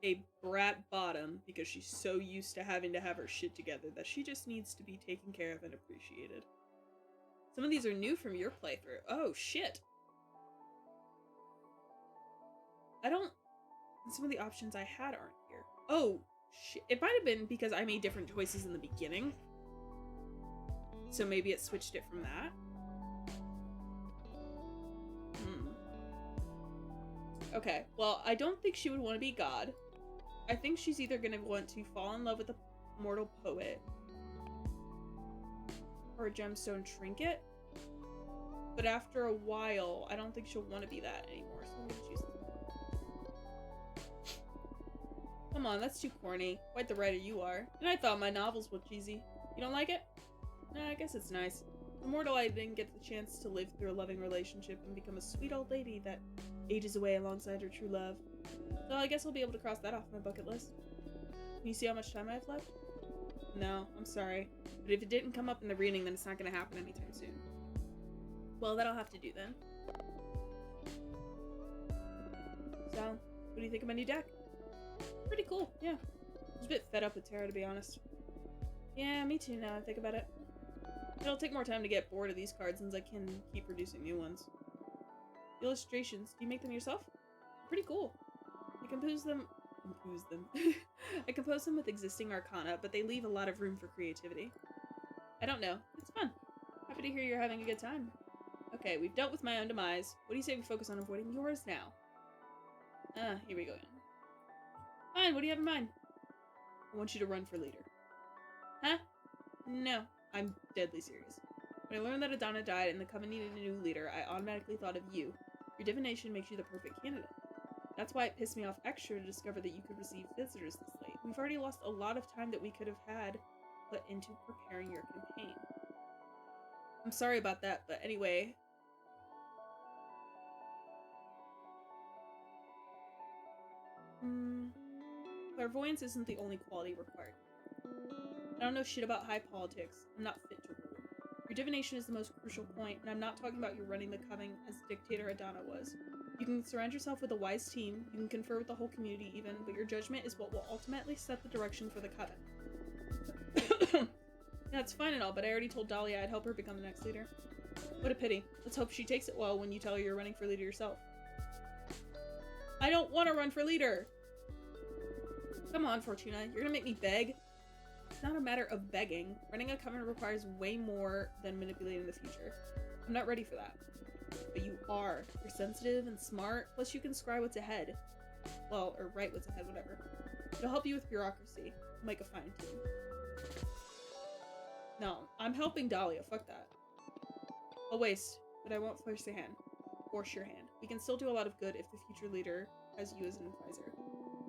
a brat bottom because she's so used to having to have her shit together that she just needs to be taken care of and appreciated. Some of these are new from your playthrough. Oh, shit. Some of the options I had aren't here. Oh, shit. It might have been because I made different choices in the beginning. So maybe it switched it from that. Okay, well, I don't think she would want to be God. I think she's either going to want to fall in love with a mortal poet or a gemstone trinket. But after a while, I don't think she'll want to be that anymore, so I'm going to choose this. Come on, that's too corny. Quite the writer you are. And I thought my novels were cheesy. You don't like it? Nah, I guess it's nice. Immortal, I didn't get the chance to live through a loving relationship and become a sweet old lady that ages away alongside her true love. So I guess I'll be able to cross that off my bucket list. Can you see how much time I have left? No, I'm sorry. But if it didn't come up in the reading, then it's not going to happen anytime soon. Well, that'll have to do then. So, what do you think of my new deck? Pretty cool, yeah. I was a bit fed up with tarot, to be honest. Yeah, me too now I think about it. It'll take more time to get bored of these cards since I can keep producing new ones. The illustrations, do you make them yourself? Pretty cool. I compose them I compose them with existing arcana, but they leave a lot of room for creativity. I don't know. It's fun. Happy to hear you're having a good time. Okay, we've dealt with my own demise. What do you say we focus on avoiding yours now? Here we go again. Fine, what do you have in mind? I want you to run for leader. Huh? No, I'm deadly serious. When I learned that Adana died and the Coven needed a new leader, I automatically thought of you. Your divination makes you the perfect candidate. That's why it pissed me off extra to discover that you could receive visitors this late. We've already lost a lot of time that we could have had put into preparing your campaign. I'm sorry about that, but anyway. Clairvoyance isn't the only quality required. I don't know shit about high politics. I'm not fit to rule. Your divination is the most crucial point, and I'm not talking about you running the coven as dictator Adana was. You can surround yourself with a wise team, you can confer with the whole community even, but your judgment is what will ultimately set the direction for the coven. That's fine and all, but I already told Dahlia I'd help her become the next leader. What a pity. Let's hope she takes it well when you tell her you're running for leader yourself. I don't want to run for leader! Come on, Fortuna, you're gonna make me beg? It's not a matter of begging. Running a coven requires way more than manipulating the future. I'm not ready for that. But you are. You're sensitive and smart, plus you can scry what's ahead. Well, or write what's ahead, whatever. It'll help you with bureaucracy. Make a fine team. No, I'm helping Dahlia, fuck that. A waste, but I won't force your hand. Force your hand. We can still do a lot of good if the future leader has you as an advisor.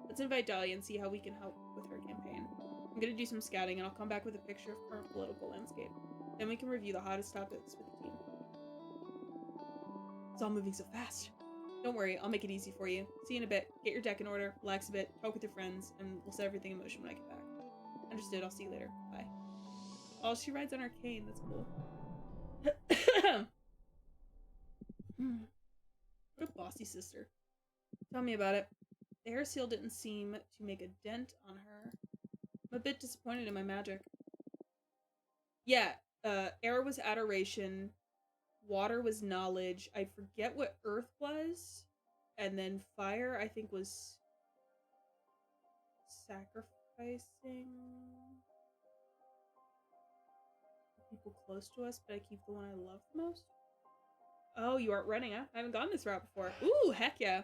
Let's invite Dahlia and see how we can help with her campaign. I'm gonna do some scouting and I'll come back with a picture of current political landscape. Then we can review the hottest topics with the team. It's all moving so fast. Don't worry, I'll make it easy for you. See you in a bit. Get your deck in order, relax a bit, talk with your friends, and we'll set everything in motion when I get back. Understood, I'll see you later. Bye. Oh, she rides on her cane, that's cool. What a bossy sister. Tell me about it. The hair seal didn't seem to make a dent on her. I'm a bit disappointed in my magic. Yeah, air was adoration, water was knowledge, I forget what earth was, and then fire, I think, was sacrificing people close to us, but I keep the one I love the most. Oh, you aren't running, huh? I haven't gone this route before. Ooh, heck yeah.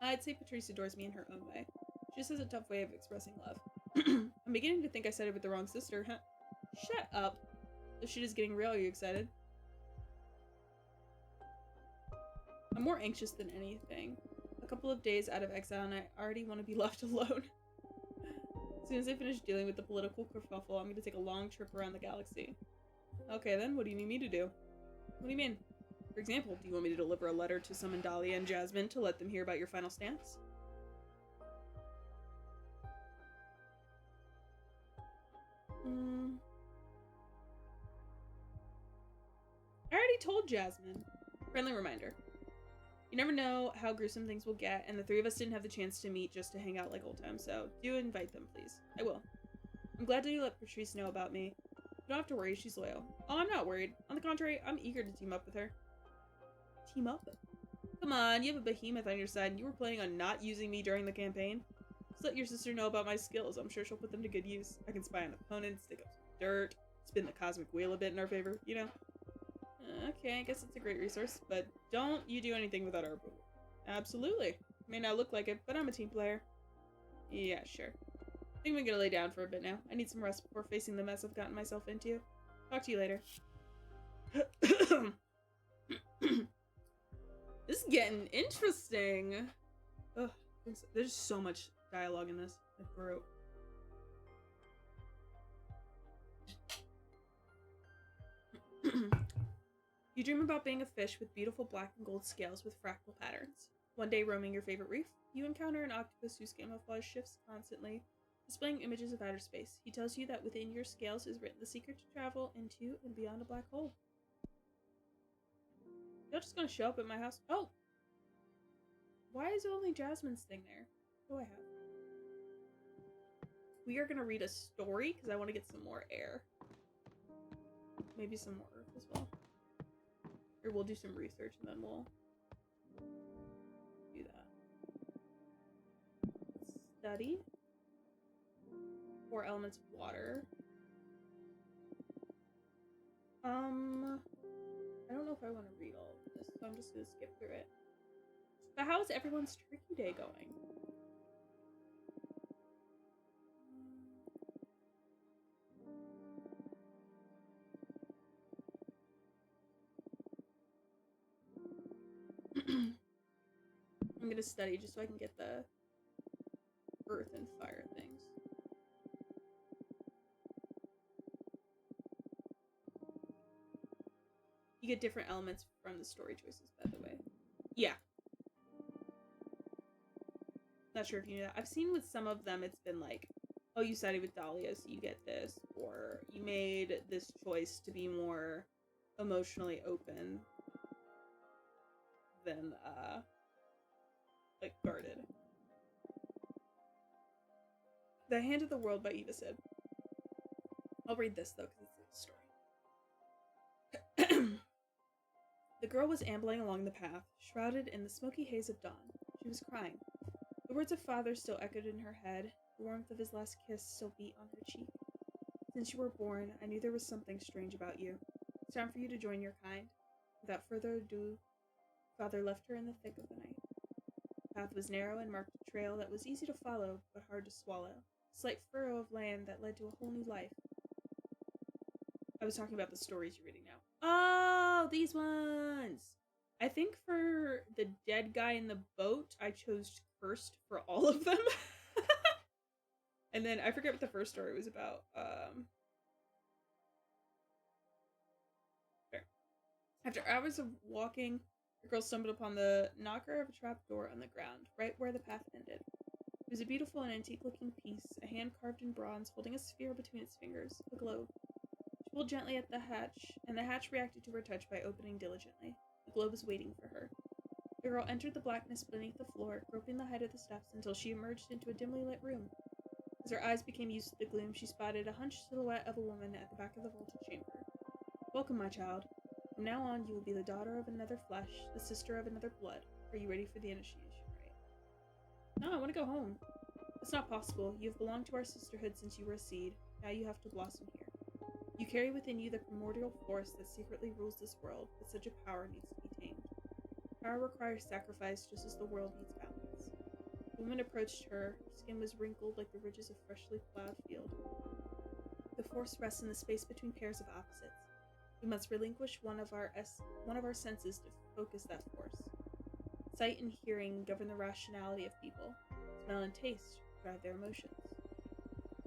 I'd say Patrice adores me in her own way. She just has a tough way of expressing love. I'm beginning to think I sided with the wrong sister, huh? Shut up. This shit is getting real. Are you excited? I'm more anxious than anything. A couple of days out of exile and I already want to be left alone. As soon as I finish dealing with the political kerfuffle, I'm going to take a long trip around the galaxy. Okay then, what do you need me to do? What do you mean? For example, do you want me to deliver a letter to summon Dahlia and Jasmine to let them hear about your final stance? I already told Jasmine. Friendly reminder. You never know how gruesome things will get, and the three of us didn't have the chance to meet just to hang out like old times, so do invite them, please. I will. I'm glad that you let Patrice know about me. You don't have to worry, she's loyal. Oh, I'm not worried. On the contrary, I'm eager to team up with her. Team up? Come on, you have a behemoth on your side, and you were planning on not using me during the campaign. Just let your sister know about my skills. I'm sure she'll put them to good use. I can spy on opponents, dig up some dirt, spin the cosmic wheel a bit in our favor, you know? Okay, I guess it's a great resource, but don't you do anything without our approval. Absolutely. May not look like it, but I'm a team player. Yeah, sure. I think I'm gonna lay down for a bit now. I need some rest before facing the mess I've gotten myself into. Talk to you later. This is getting interesting. Ugh, there's so much dialogue in this. My throat. You dream about being a fish with beautiful black and gold scales with fractal patterns. One day, roaming your favorite reef, you encounter an octopus whose camouflage shifts constantly, displaying images of outer space. He tells you that within your scales is written the secret to travel into and beyond a black hole. Y'all just gonna show up at my house? Oh! Why is only Jasmine's thing there? What do I have? We are gonna read a story because I want to get some more air. Maybe some more earth as well. Or we'll do some research and then we'll do that. Study. 4 elements of water. I don't know if I want to read all of this, so I'm just gonna skip through it. But how is everyone's turkey day going? I'm gonna study just so I can get the earth and fire things. You get different elements from the story choices, by the way. Yeah. Not sure if you knew that. I've seen with some of them it's been like Oh, you sided with Dahlia, so you get this, or you made this choice to be more emotionally open than like guarded. The Hand of the World by Eva Sid. I'll read this though because it's a story. The girl was ambling along the path, shrouded in the smoky haze of dawn. She was crying. The words of father still echoed in her head. The warmth of his last kiss still beat on her cheek. Since you were born, I knew there was something strange about you. It's time for you to join your kind. Without further ado, father left her in the thick of the night. The path was narrow and marked a trail that was easy to follow, but hard to swallow. A slight furrow of land that led to a whole new life. I was talking about the stories you're reading now. Oh, these ones! I think for the dead guy in the boat, I chose Cursed for all of them. And then I forget what the first story was about. There. After hours of walking, the girl stumbled upon the knocker of a trap door on the ground, right where the path ended. It was a beautiful and antique-looking piece, a hand carved in bronze holding a sphere between its fingers, a globe. She pulled gently at the hatch, and the hatch reacted to her touch by opening diligently. The globe was waiting for her. The girl entered the blackness beneath the floor, groping the height of the steps until she emerged into a dimly lit room. As her eyes became used to the gloom, she spotted a hunched silhouette of a woman at the back of the vaulted chamber. Welcome, my child. From now on, you will be the daughter of another flesh, the sister of another blood. Are you ready for the initiation rite? No, I want to go home. That's not possible. You have belonged to our sisterhood since you were a seed. Now you have to blossom here. You carry within you the primordial force that secretly rules this world, but such a power needs to be tamed. Power requires sacrifice just as the world needs balance. The woman approached her. Her skin was wrinkled like the ridges of freshly plowed field. The force rests in the space between pairs of opposites. We must relinquish one of our senses to focus that force. Sight and hearing govern the rationality of people. Smell and taste drive their emotions.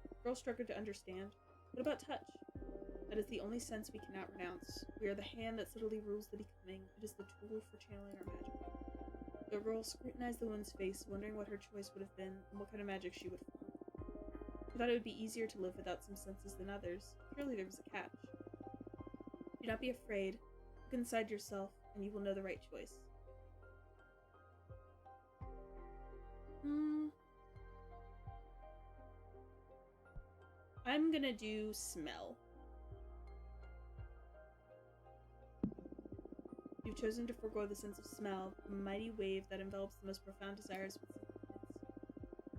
The girl struggled to understand. What about touch? That is the only sense we cannot renounce. We are the hand that subtly rules the becoming. It is the tool for channeling our magic. The girl scrutinized the woman's face, wondering what her choice would have been and what kind of magic she would form. She thought it would be easier to live without some senses than others. Surely there was a catch. Do not be afraid. Look inside yourself, and you will know the right choice. I'm gonna do smell. You've chosen to forego the sense of smell, a mighty wave that envelops the most profound desires with significance.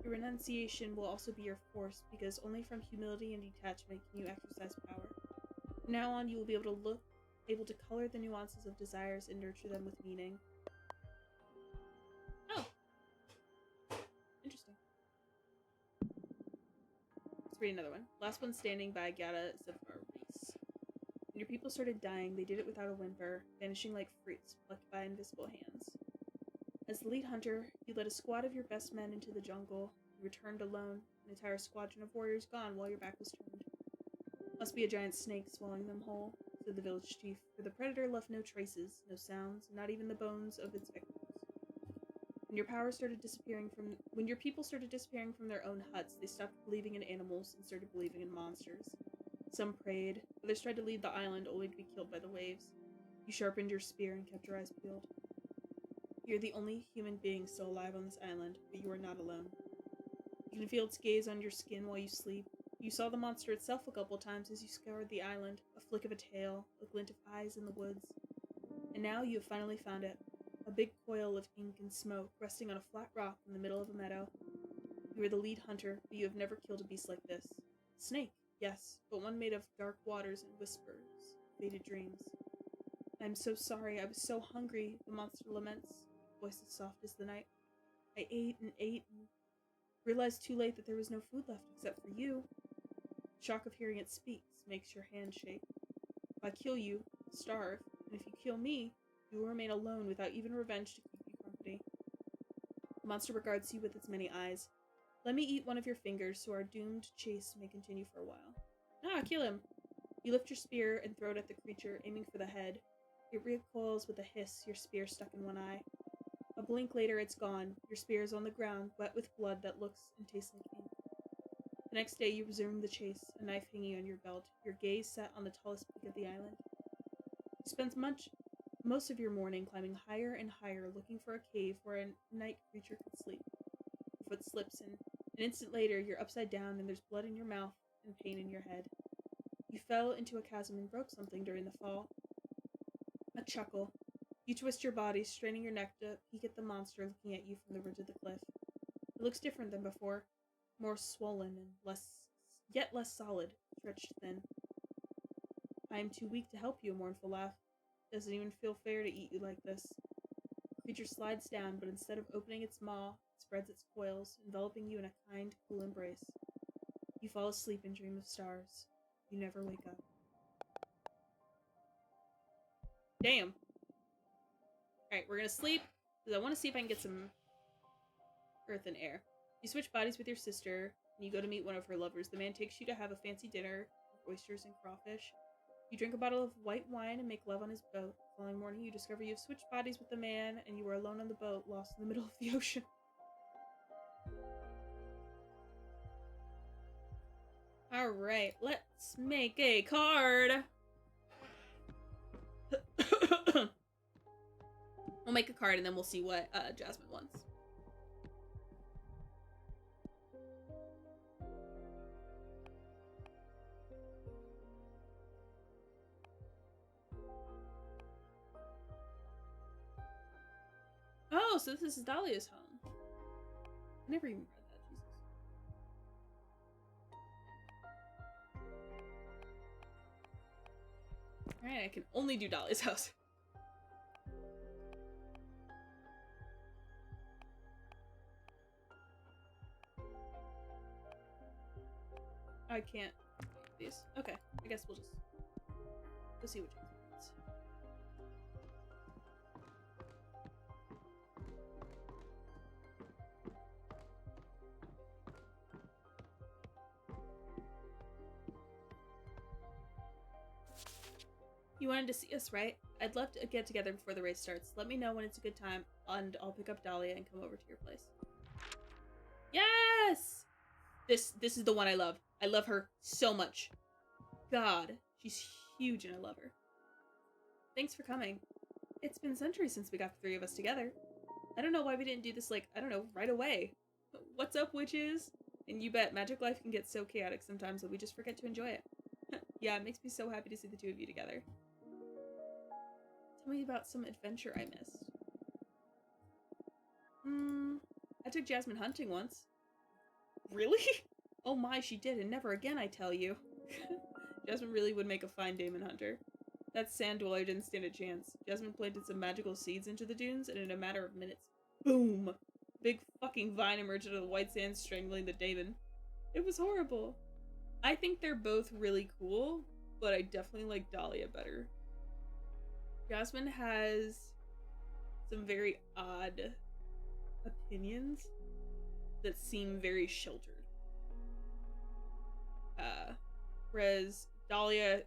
Your renunciation will also be your force, because only from humility and detachment can you exercise power. From now on, you will be able to color the nuances of desires and nurture them with meaning. Oh! Interesting. Let's read another one. Last one standing by Gata Zafar Reese. When your people started dying, they did it without a whimper, vanishing like fruits plucked by invisible hands. As the lead hunter, you led a squad of your best men into the jungle. You returned alone, an entire squadron of warriors gone while your back was turned. Must be a giant snake swallowing them whole, said the village chief, for the predator left no traces, no sounds, not even the bones of its victims. When your people started disappearing from their own huts, they stopped believing in animals and started believing in monsters. Some prayed, others tried to leave the island only to be killed by the waves. You sharpened your spear and kept your eyes peeled. You're the only human being still alive on this island, but you are not alone. You can feel its gaze on your skin while you sleep. You saw the monster itself a couple times as you scoured the island, a flick of a tail, a glint of eyes in the woods. And now you have finally found it. A big coil of ink and smoke resting on a flat rock in the middle of a meadow. You are the lead hunter, but you have never killed a beast like this. Snake, yes, but one made of dark waters and whispers, faded dreams. I am so sorry, I was so hungry, the monster laments, voice as soft as the night. I ate and realized too late that there was no food left except for you. The shock of hearing it speak makes your hand shake. If I kill you, starve, and if you kill me, you will remain alone without even revenge to keep you company. The monster regards you with its many eyes. Let me eat one of your fingers so our doomed chase may continue for a while. Ah, kill him! You lift your spear and throw it at the creature, aiming for the head. It recoils with a hiss, your spear stuck in one eye. A blink later, it's gone. Your spear is on the ground, wet with blood that looks and tastes like ink. The next day, you resumed the chase, a knife hanging on your belt, your gaze set on the tallest peak of the island. You spent most of your morning climbing higher and higher, looking for a cave where a night creature could sleep. Your foot slips, and an instant later, you're upside down and there's blood in your mouth and pain in your head. You fell into a chasm and broke something during the fall. A chuckle. You twist your body, straining your neck to peek at the monster looking at you from the ridge of the cliff. It looks different than before, more swollen and yet less solid, stretched thin. I am too weak to help you, a mournful laugh. Doesn't even feel fair to eat you like this. The creature slides down, but instead of opening its maw, it spreads its coils, enveloping you in a kind, cool embrace. You fall asleep and dream of stars. You never wake up. Damn. Alright, we're gonna sleep, because I want to see if I can get some earth and air. You switch bodies with your sister, and you go to meet one of her lovers. The man takes you to have a fancy dinner with oysters and crawfish. You drink a bottle of white wine and make love on his boat. The following morning, you discover you have switched bodies with the man, and you are alone on the boat, lost in the middle of the ocean. Alright, let's make a card! We'll make a card and then we'll see what Jasmine wants. Oh, so this is Dahlia's home. I never even read that, Jesus. Alright, I can only do Dahlia's house. I can't do these. Okay, I guess we'll see what Jasmine wants. You wanted to see us, right? I'd love to get together before the race starts. Let me know when it's a good time, and I'll pick up Dahlia and come over to your place. Yes! This is the one I love. I love her so much. God, she's huge and I love her. Thanks for coming. It's been centuries since we got the three of us together. I don't know why we didn't do this, like, I don't know, right away. What's up, witches? And you bet, magic life can get so chaotic sometimes that we just forget to enjoy it. Yeah, it makes me so happy to see the two of you together. Tell me about some adventure I missed. I took Jasmine hunting once. Really? Oh my, she did, and never again, I tell you. Jasmine really would make a fine Daemon hunter. That sand dweller didn't stand a chance. Jasmine planted some magical seeds into the dunes, and in a matter of minutes, boom! Big fucking vine emerged out of the white sand, strangling the Daemon. It was horrible. I think they're both really cool, but I definitely like Dahlia better. Jasmine has some very odd opinions that seem very sheltered. Whereas Dahlia,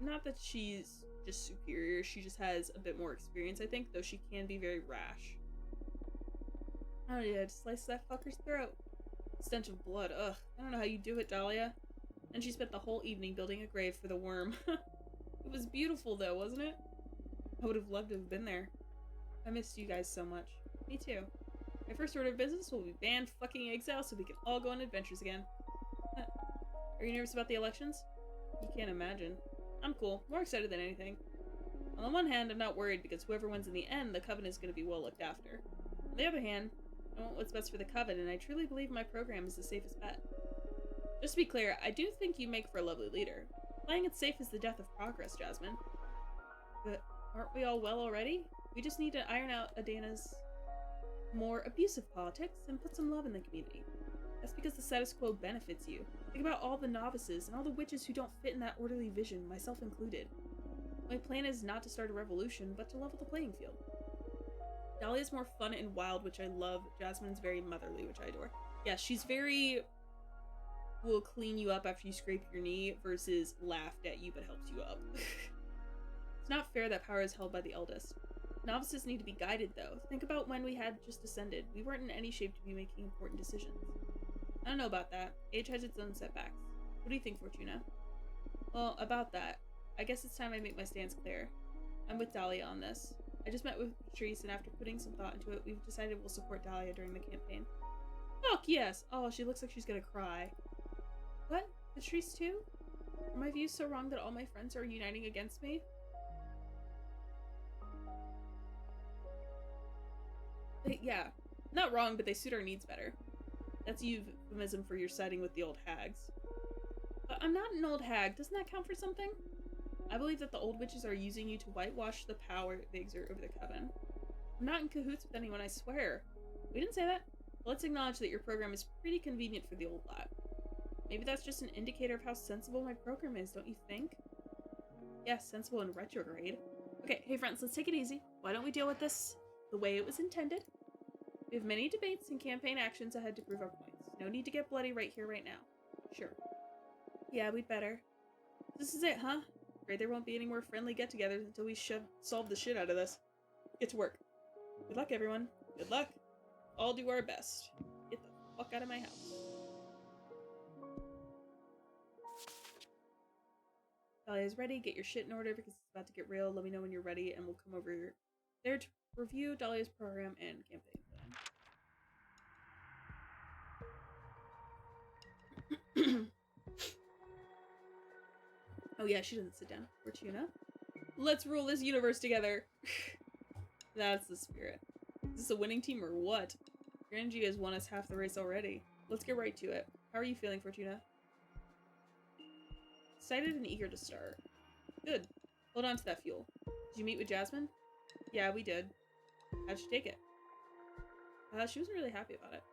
not that she's just superior, she just has a bit more experience, I think, though she can be very rash. Oh yeah, just slice that fucker's throat. Stench of blood, ugh. I don't know how you do it, Dahlia. And she spent the whole evening building a grave for the worm. It was beautiful though, wasn't it? I would have loved to have been there. I missed you guys so much. Me too. My first order of business will be ban fucking exile so we can all go on adventures again. Are you nervous about the elections? You can't imagine. I'm cool. More excited than anything. On the one hand, I'm not worried because whoever wins in the end, the Coven is going to be well looked after. On the other hand, I want what's best for the Coven, and I truly believe my program is the safest bet. Just to be clear, I do think you make for a lovely leader. Playing it safe is the death of progress, Jasmine. But aren't we all well already? We just need to iron out Adana's more abusive politics and put some love in the community. That's because the status quo benefits you. Think about all the novices and all the witches who don't fit in that orderly vision, myself included. My plan is not to start a revolution, but to level the playing field. Dahlia's more fun and wild, which I love. Jasmine's very motherly, which I adore. Yeah, she's very... will clean you up after you scrape your knee versus laughed at you but helps you up. It's not fair that power is held by the eldest. Novices need to be guided, though. Think about when we had just ascended. We weren't in any shape to be making important decisions. I don't know about that. Age has its own setbacks. What do you think, Fortuna? Well, about that, I guess it's time I make my stance clear. I'm with Dahlia on this. I just met with Patrice, and after putting some thought into it, we've decided we'll support Dahlia during the campaign. Fuck yes! Oh, she looks like she's gonna cry. What? Patrice too? Are my views so wrong that all my friends are uniting against me? Yeah, not wrong, but they suit our needs better. That's euphemism for your siding with the old hags. But I'm not an old hag. Doesn't that count for something? I believe that the old witches are using you to whitewash the power they exert over the coven. I'm not in cahoots with anyone, I swear. We didn't say that. Let's acknowledge that your program is pretty convenient for the old lot. Maybe that's just an indicator of how sensible my program is, don't you think? Yes, sensible and retrograde. Okay, hey friends, let's take it easy. Why don't we deal with this the way it was intended? We have many debates and campaign actions ahead to prove our points. No need to get bloody right here, right now. Sure. Yeah, we'd better. This is it, huh? Afraid there won't be any more friendly get-togethers until we solve the shit out of this. Get to work. Good luck, everyone. Good luck. All do our best. Get the fuck out of my house. Dahlia's ready. Get your shit in order because it's about to get real. Let me know when you're ready and we'll come over there to review Dahlia's program and campaign plan. Oh yeah, she doesn't sit down. Fortuna. Let's rule this universe together. That's the spirit. Is this a winning team or what? Your energy has won us half the race already. Let's get right to it. How are you feeling, Fortuna? Excited and eager to start. Good. Hold on to that fuel. Did you meet with Jasmine? Yeah, we did. How'd she take it? She wasn't really happy about it.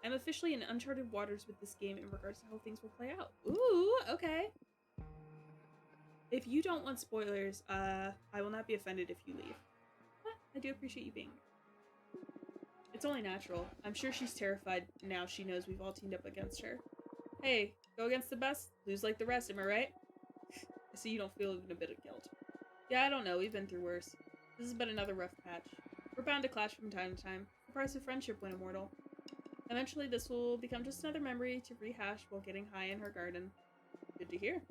I'm officially in uncharted waters with this game in regards to how things will play out. Ooh, okay. If you don't want spoilers, I will not be offended if you leave. I do appreciate you being here. It's only natural. I'm sure she's terrified now she knows we've all teamed up against her. Hey, go against the best, lose like the rest, am I right? I see you don't feel even a bit of guilt. Yeah, I don't know, we've been through worse. This has been another rough patch. We're bound to clash from time to time. The price of friendship when immortal. Eventually this will become just another memory to rehash while getting high in her garden. Good to hear.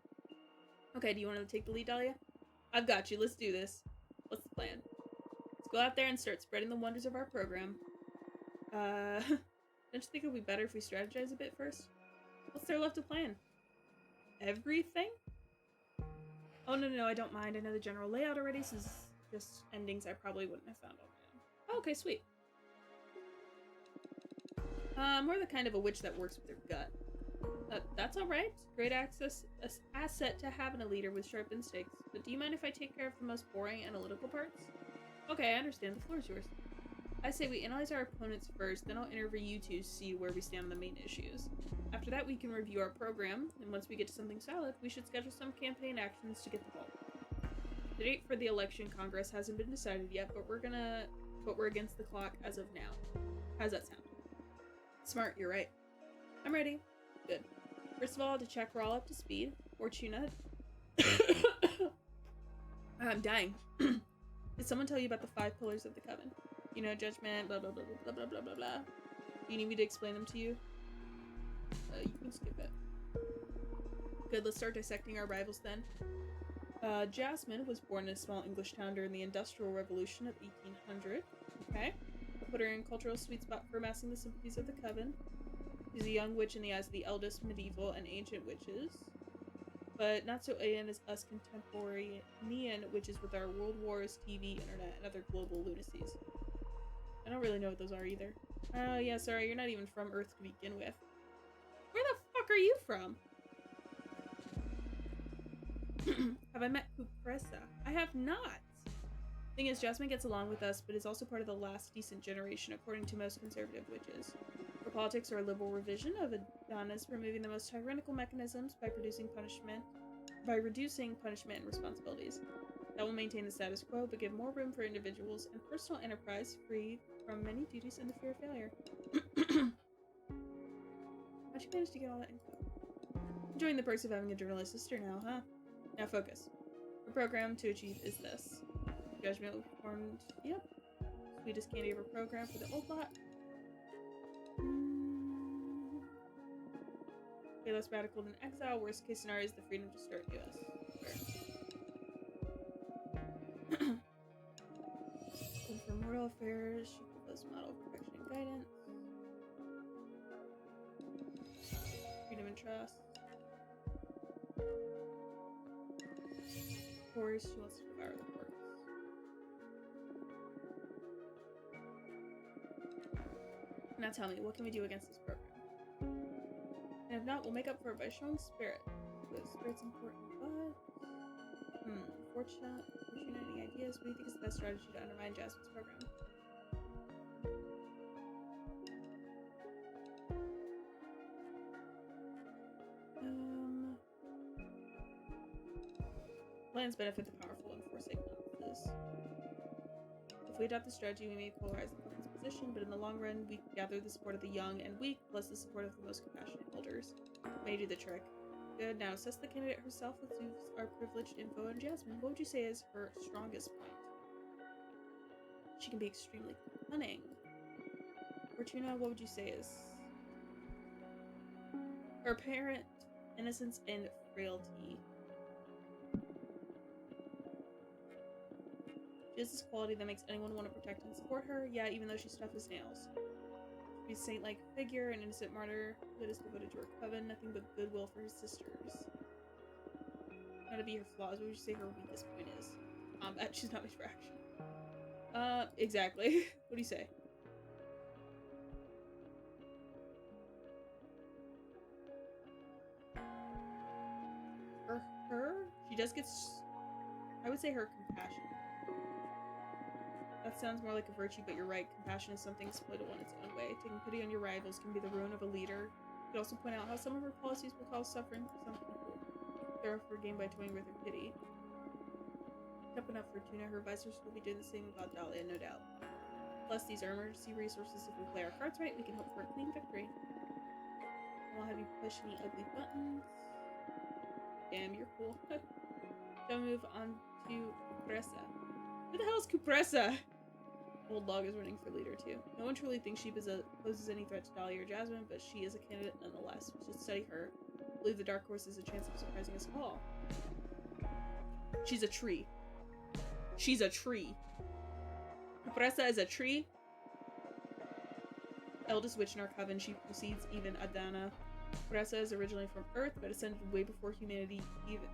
Okay, do you want to take the lead, Dahlia? I've got you, let's do this. What's the plan? Let's go out there and start spreading the wonders of our program. Don't you think it'll be better if we strategize a bit first? What's there left to plan? Everything? Oh, no, I don't mind. I know the general layout already, so this is just endings I probably wouldn't have found on my own. Oh, okay, sweet. More the kind of a witch that works with her gut. That's alright. Great asset to have in a leader with sharp instincts. But do you mind if I take care of the most boring analytical parts? Okay, I understand. The floor is yours. I say we analyze our opponents first, then I'll interview you two to see where we stand on the main issues. After that, we can review our program, and once we get to something solid, we should schedule some campaign actions to get the ball. The date for the election congress hasn't been decided yet, but we're against the clock as of now. How's that sound? Smart, you're right. I'm ready. Good. First of all, to check we're all up to speed. Fortuna. I'm dying. Did someone tell you about the 5 pillars of the coven? You know, judgment, blah, blah, blah, blah, blah, blah, blah, blah. Do you need me to explain them to you? You can skip it. Good, let's start dissecting our rivals then. Jasmine was born in a small English town during the Industrial Revolution of 1800. Okay. I'll put her in cultural sweet spot for amassing the sympathies of the coven. She's a young witch in the eyes of the eldest medieval and ancient witches. But not so alien as us contemporanean witches with our world wars, TV, internet, and other global lunacies. I don't really know what those are either. Oh yeah, sorry, you're not even from Earth to begin with. Where the fuck are you from? Have I met Cupressa? I have not! Thing is, Jasmine gets along with us, but is also part of the last decent generation, according to most conservative witches. Her politics are a liberal revision of Adonis, removing the most tyrannical mechanisms by reducing punishment and responsibilities. That will maintain the status quo, but give more room for individuals and personal enterprise, free from many duties and the fear of failure. How'd you manage to get all that info? Enjoying the perks of having a journalist sister now, huh? Now focus. The program to achieve is this. Judgment will be performed, yep. Sweetest candy ever program for the old lot. way less radical than exile. Worst case scenario is the freedom to start US. And for mortal affairs, she proposed model of perfection and guidance. Freedom and trust. Of course, she wants to devour the courts. Now tell me, what can we do against this program? And if not, we'll make up for it by showing spirit. The spirit's important, but... Fortune, any ideas? What do you think is the best strategy to undermine Jasmine's program? Plans benefit the powerful and forsake none. If we adopt this strategy, we may polarize the covenant's position, but in the long run, we gather the support of the young and weak, plus the support of the most compassionate elders. May do the trick. Good, now assess the candidate herself. Let's use our privileged info on Jasmine. What would you say is her strongest point? She can be extremely cunning. Fortuna, what would you say is her apparent innocence and frailty? She has this quality that makes anyone want to protect and support her. Yeah, even though she's tough as nails. She's a saint-like figure, an innocent martyr that is devoted to her coven, nothing but goodwill for his sisters. How to be her flaws? What would you say her weakest point is? She's not made for action. Exactly. What do you say? For her, she does get. I would say her compassion. That sounds more like a virtue, but you're right. Compassion is something exploitable in its own way. Taking pity on your rivals can be the ruin of a leader. You could also point out how some of her policies will cause suffering for some people. Therefore, gained by toying with her pity. Up enough Fortuna, her advisors will be doing the same about Dahlia, no doubt. Plus, these are emergency resources. If we play our cards right, we can hope for a clean victory. I won't have you push any ugly buttons. Damn, you're cool. Shall we move on to Cupressa? Who the hell is Cupressa? Old Log is running for leader too. No one truly thinks she poses any threat to Dahlia or Jasmine, but she is a candidate nonetheless. We should study her. I believe the Dark Horse is a chance of surprising us all. She's a tree. She's a tree. Cupressa is a tree. Eldest witch in our coven, she precedes even Adana. Cupressa is originally from Earth, but ascended way before humanity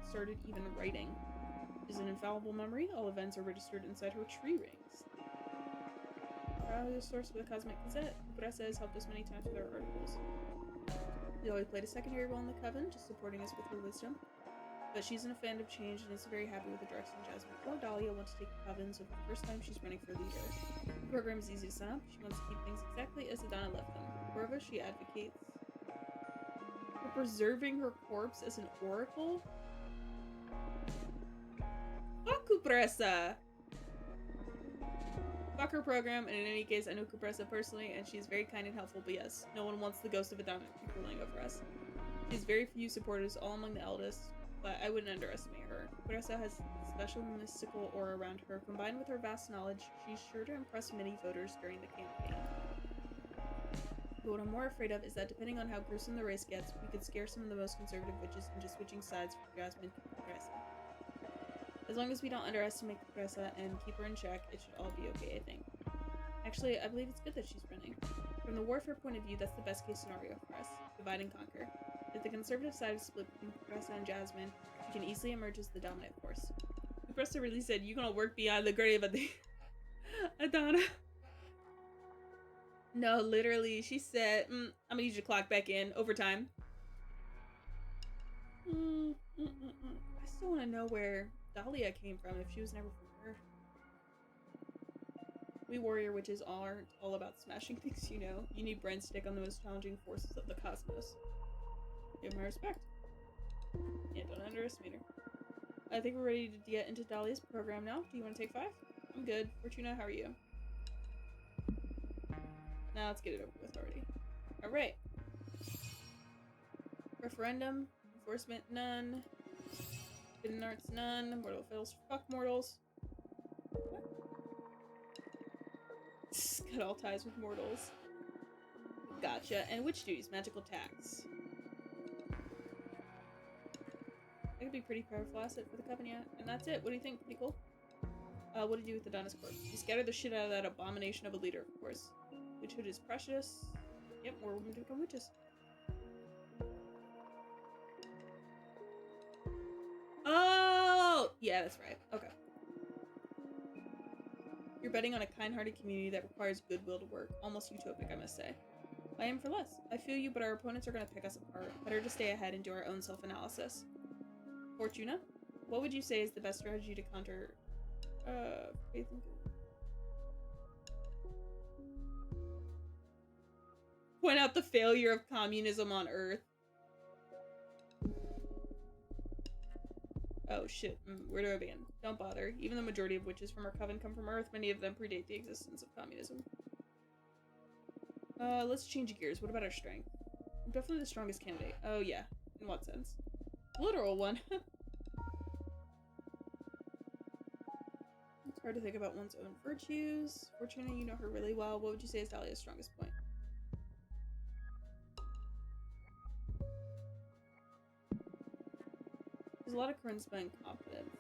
started even writing. She has an infallible memory. All events are registered inside her tree rings. The source for the Cosmic Gazette. Cupressa has helped us many times with our articles. She always played a secondary role in the coven, just supporting us with her wisdom. But she's in a fan of change and is very happy with the direction Jasmine or Dahlia want to take the coven, so for the first time she's running for leader. The program is easy to set up. She wants to keep things exactly as Adana left them. However, she advocates for preserving her corpse as an oracle. Fuck Cupressa! Fuck her program, and in any case, I know Cupressa personally, and she's very kind and helpful, but yes, no one wants the ghost of Adana ruling over us. She has very few supporters, all among the eldest, but I wouldn't underestimate her. Cupressa has special mystical aura around her. Combined with her vast knowledge, she's sure to impress many voters during the campaign. But what I'm more afraid of is that depending on how gruesome the race gets, we could scare some of the most conservative witches into switching sides for Jasmine and Cupressa. As long as we don't underestimate Cupressa and keep her in check, it should all be okay, I think. Actually, I believe it's good that she's running. From the warfare point of view, that's the best case scenario for us. Divide and conquer. If the conservative side is split between Cupressa and Jasmine, she can easily emerge as the dominant force. Cupressa really said, "You're gonna work beyond the grave of the Adana." No, literally, she said, I'm gonna need you to clock back in. Overtime. I still want to know where Dahlia came from if she was never from Earth. We warrior witches aren't all about smashing things, you know. You need brain stick on the most challenging forces of the cosmos. Give my respect. Yeah, don't underestimate her. I think we're ready to get into Dahlia's program now. Do you want to take 5? I'm good. Fortuna, how are you? Now let's get it over with already. Alright. Referendum. Enforcement, none. Hidden arts, none. Mortal fails. Fuck mortals. What? Cut all ties with mortals. Gotcha. And witch duties, magical tax. gonna be pretty powerful asset for the Covenant. And that's it. What do you think? Pretty cool? What did you do with the Adonis corpse? You scattered the shit out of that abomination of a leader, of course. Witchhood is precious. Yep, more women to become witches. Oh! Yeah, that's right. Okay. You're betting on a kind-hearted community that requires goodwill to work. Almost utopic, I must say. I am for less. I feel you, but our opponents are going to pick us apart. Better to stay ahead and do our own self-analysis. Fortuna, what would you say is the best strategy to counter... faith and good? Point out the failure of communism on Earth. Oh shit, where do I begin? Don't bother. Even the majority of witches from our coven come from Earth. Many of them predate the existence of communism. Let's change gears. What about our strength? I'm definitely the strongest candidate. Oh yeah. In what sense? Literal one. It's hard to think about one's own virtues. Fortuna, you know her really well. What would you say is Dahlia's strongest point? There's a lot of charisma and confidence.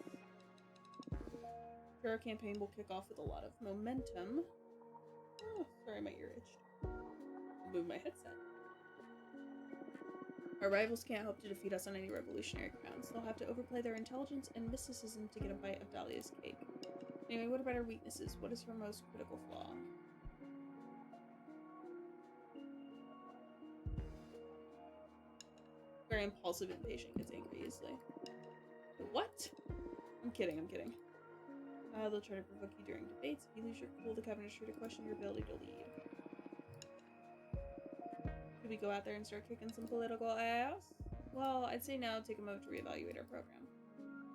Sure, our campaign will kick off with a lot of momentum. Oh, sorry, my ear itched. Move my headset. Our rivals can't hope to defeat us on any revolutionary grounds. They'll have to overplay their intelligence and mysticism to get a bite of Dahlia's cake. Anyway, what about her weaknesses? What is her most critical flaw? Very impulsive and impatient, gets angry easily. What? I'm kidding, I'm kidding. They'll try to provoke you during debates. If you lose your cool, the Covenant is sure to question your ability to lead. Should we go out there and start kicking some political ass? Well, I'd say now take a moment to reevaluate our program.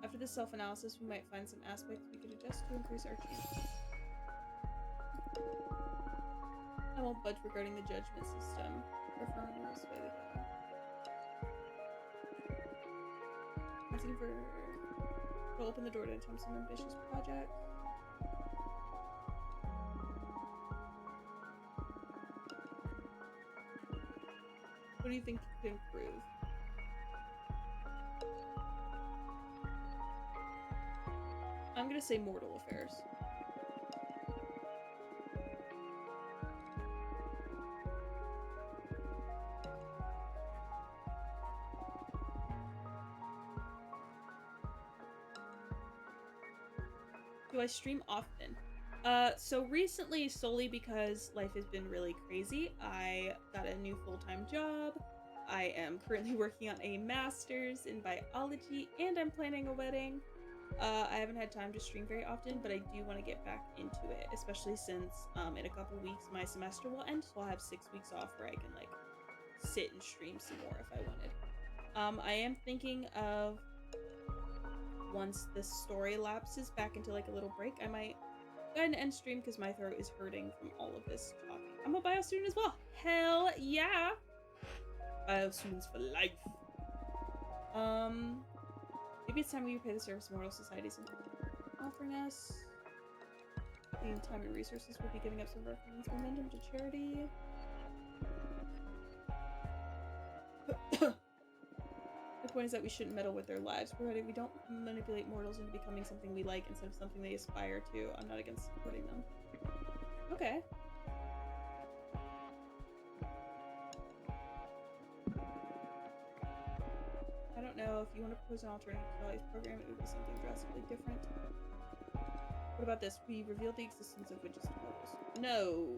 After this self-analysis, we might find some aspects we could adjust to increase our chances. I won't budge regarding the judgment system. Reform rules the way they go. Asking for... We'll open the door to attempt some ambitious project. What do you think you could improve? I'm gonna say mortal affairs. Do I stream often? So recently, solely because life has been really crazy, I got a new full-time job. I am currently working on a master's in biology, and I'm planning a wedding. I haven't had time to stream very often, but I do want to get back into it, especially since in a couple weeks my semester will end, so I'll have 6 weeks off where I can like sit and stream some more if I wanted. I am thinking of, once this story lapses back into like a little break, I might go ahead and end stream because my throat is hurting from all of this talking. I'm a bio student as well. Hell yeah! Bio students for life. Maybe it's time we repay the service Mortal Society's offering us. The time and resources we'll be giving up some of our friends' momentum to charity. The point is that we shouldn't meddle with their lives, provided we don't manipulate mortals into becoming something we like instead of something they aspire to. I'm not against supporting them. Okay. I don't know, if you want to propose an alternative to Valley's program, it would be something drastically different. What about this? We revealed the existence of witches to mortals. No!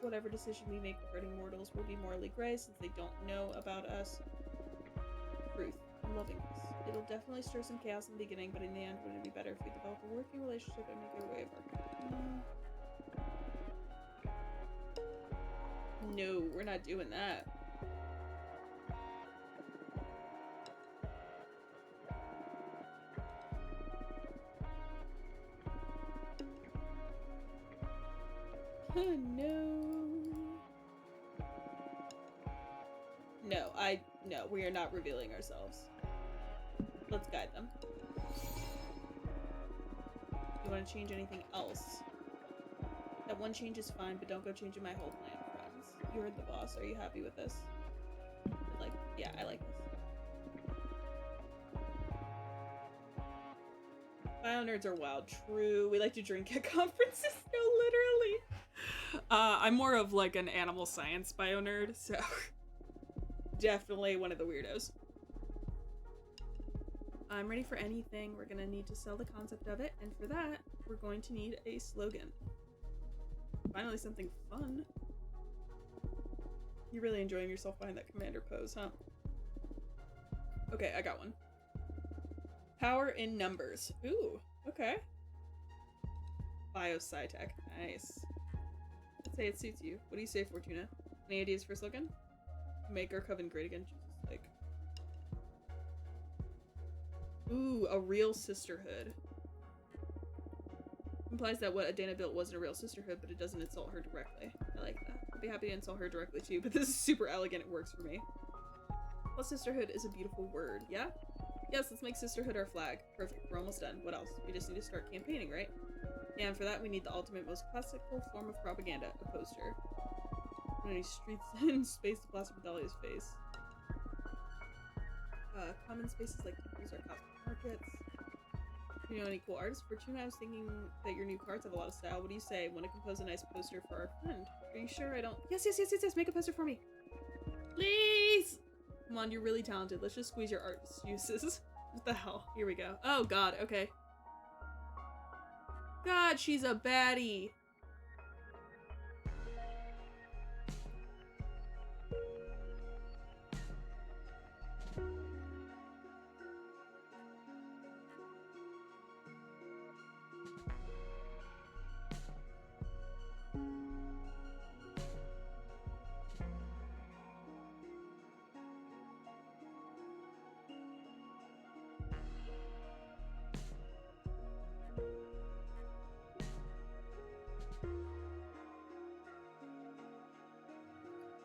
Whatever decision we make regarding mortals will be morally gray since they don't know about us. Truth. I'm loving this. It'll definitely stir some chaos in the beginning, but in the end, wouldn't it be better if we develop a working relationship and make our way of our... No, we're not doing that. Oh, no. No, we are not revealing ourselves. Let's guide them. You want to change anything else? That one change is fine, but don't go changing my whole plan, friends. You heard the boss. Are you happy with this? Like, yeah, I like this. Bio nerds are wild. True. We like to drink at conferences. No, literally. I'm more of like an animal science bio nerd, so definitely one of the weirdos. I'm ready for anything. We're gonna need to sell the concept of it, and for that, we're going to need a slogan. Finally, something fun. You're really enjoying yourself behind that commander pose, huh? Okay, I got one. Power in numbers. Ooh, okay. Bio-sci-tech. Nice. Let's say it suits you. What do you say, Fortuna? Any ideas for a slogan? Make our coven great again. Jesus, like. Ooh, a real sisterhood. Implies that what Adana built wasn't a real sisterhood, but it doesn't insult her directly. I like that. I'd be happy to insult her directly too, but this is super elegant. It works for me. Well, sisterhood is a beautiful word, yeah? Yes, let's make sisterhood our flag. Perfect. We're almost done. What else? We just need to start campaigning, right? Yeah, and for that we need the ultimate, most classical form of propaganda, a poster. Any streets in space to plaster Vidalia's face. Common spaces like temples or cosmic markets. You know any cool artists? Fortuna, I was thinking that your new cards have a lot of style. What do you say? Want to compose a nice poster for our friend? Are you sure I don't? Yes, yes, yes, yes, yes. Make a poster for me. Please! Come on, you're really talented. Let's just squeeze your art uses. What the hell? Here we go. Oh, God. Okay. God, she's a baddie.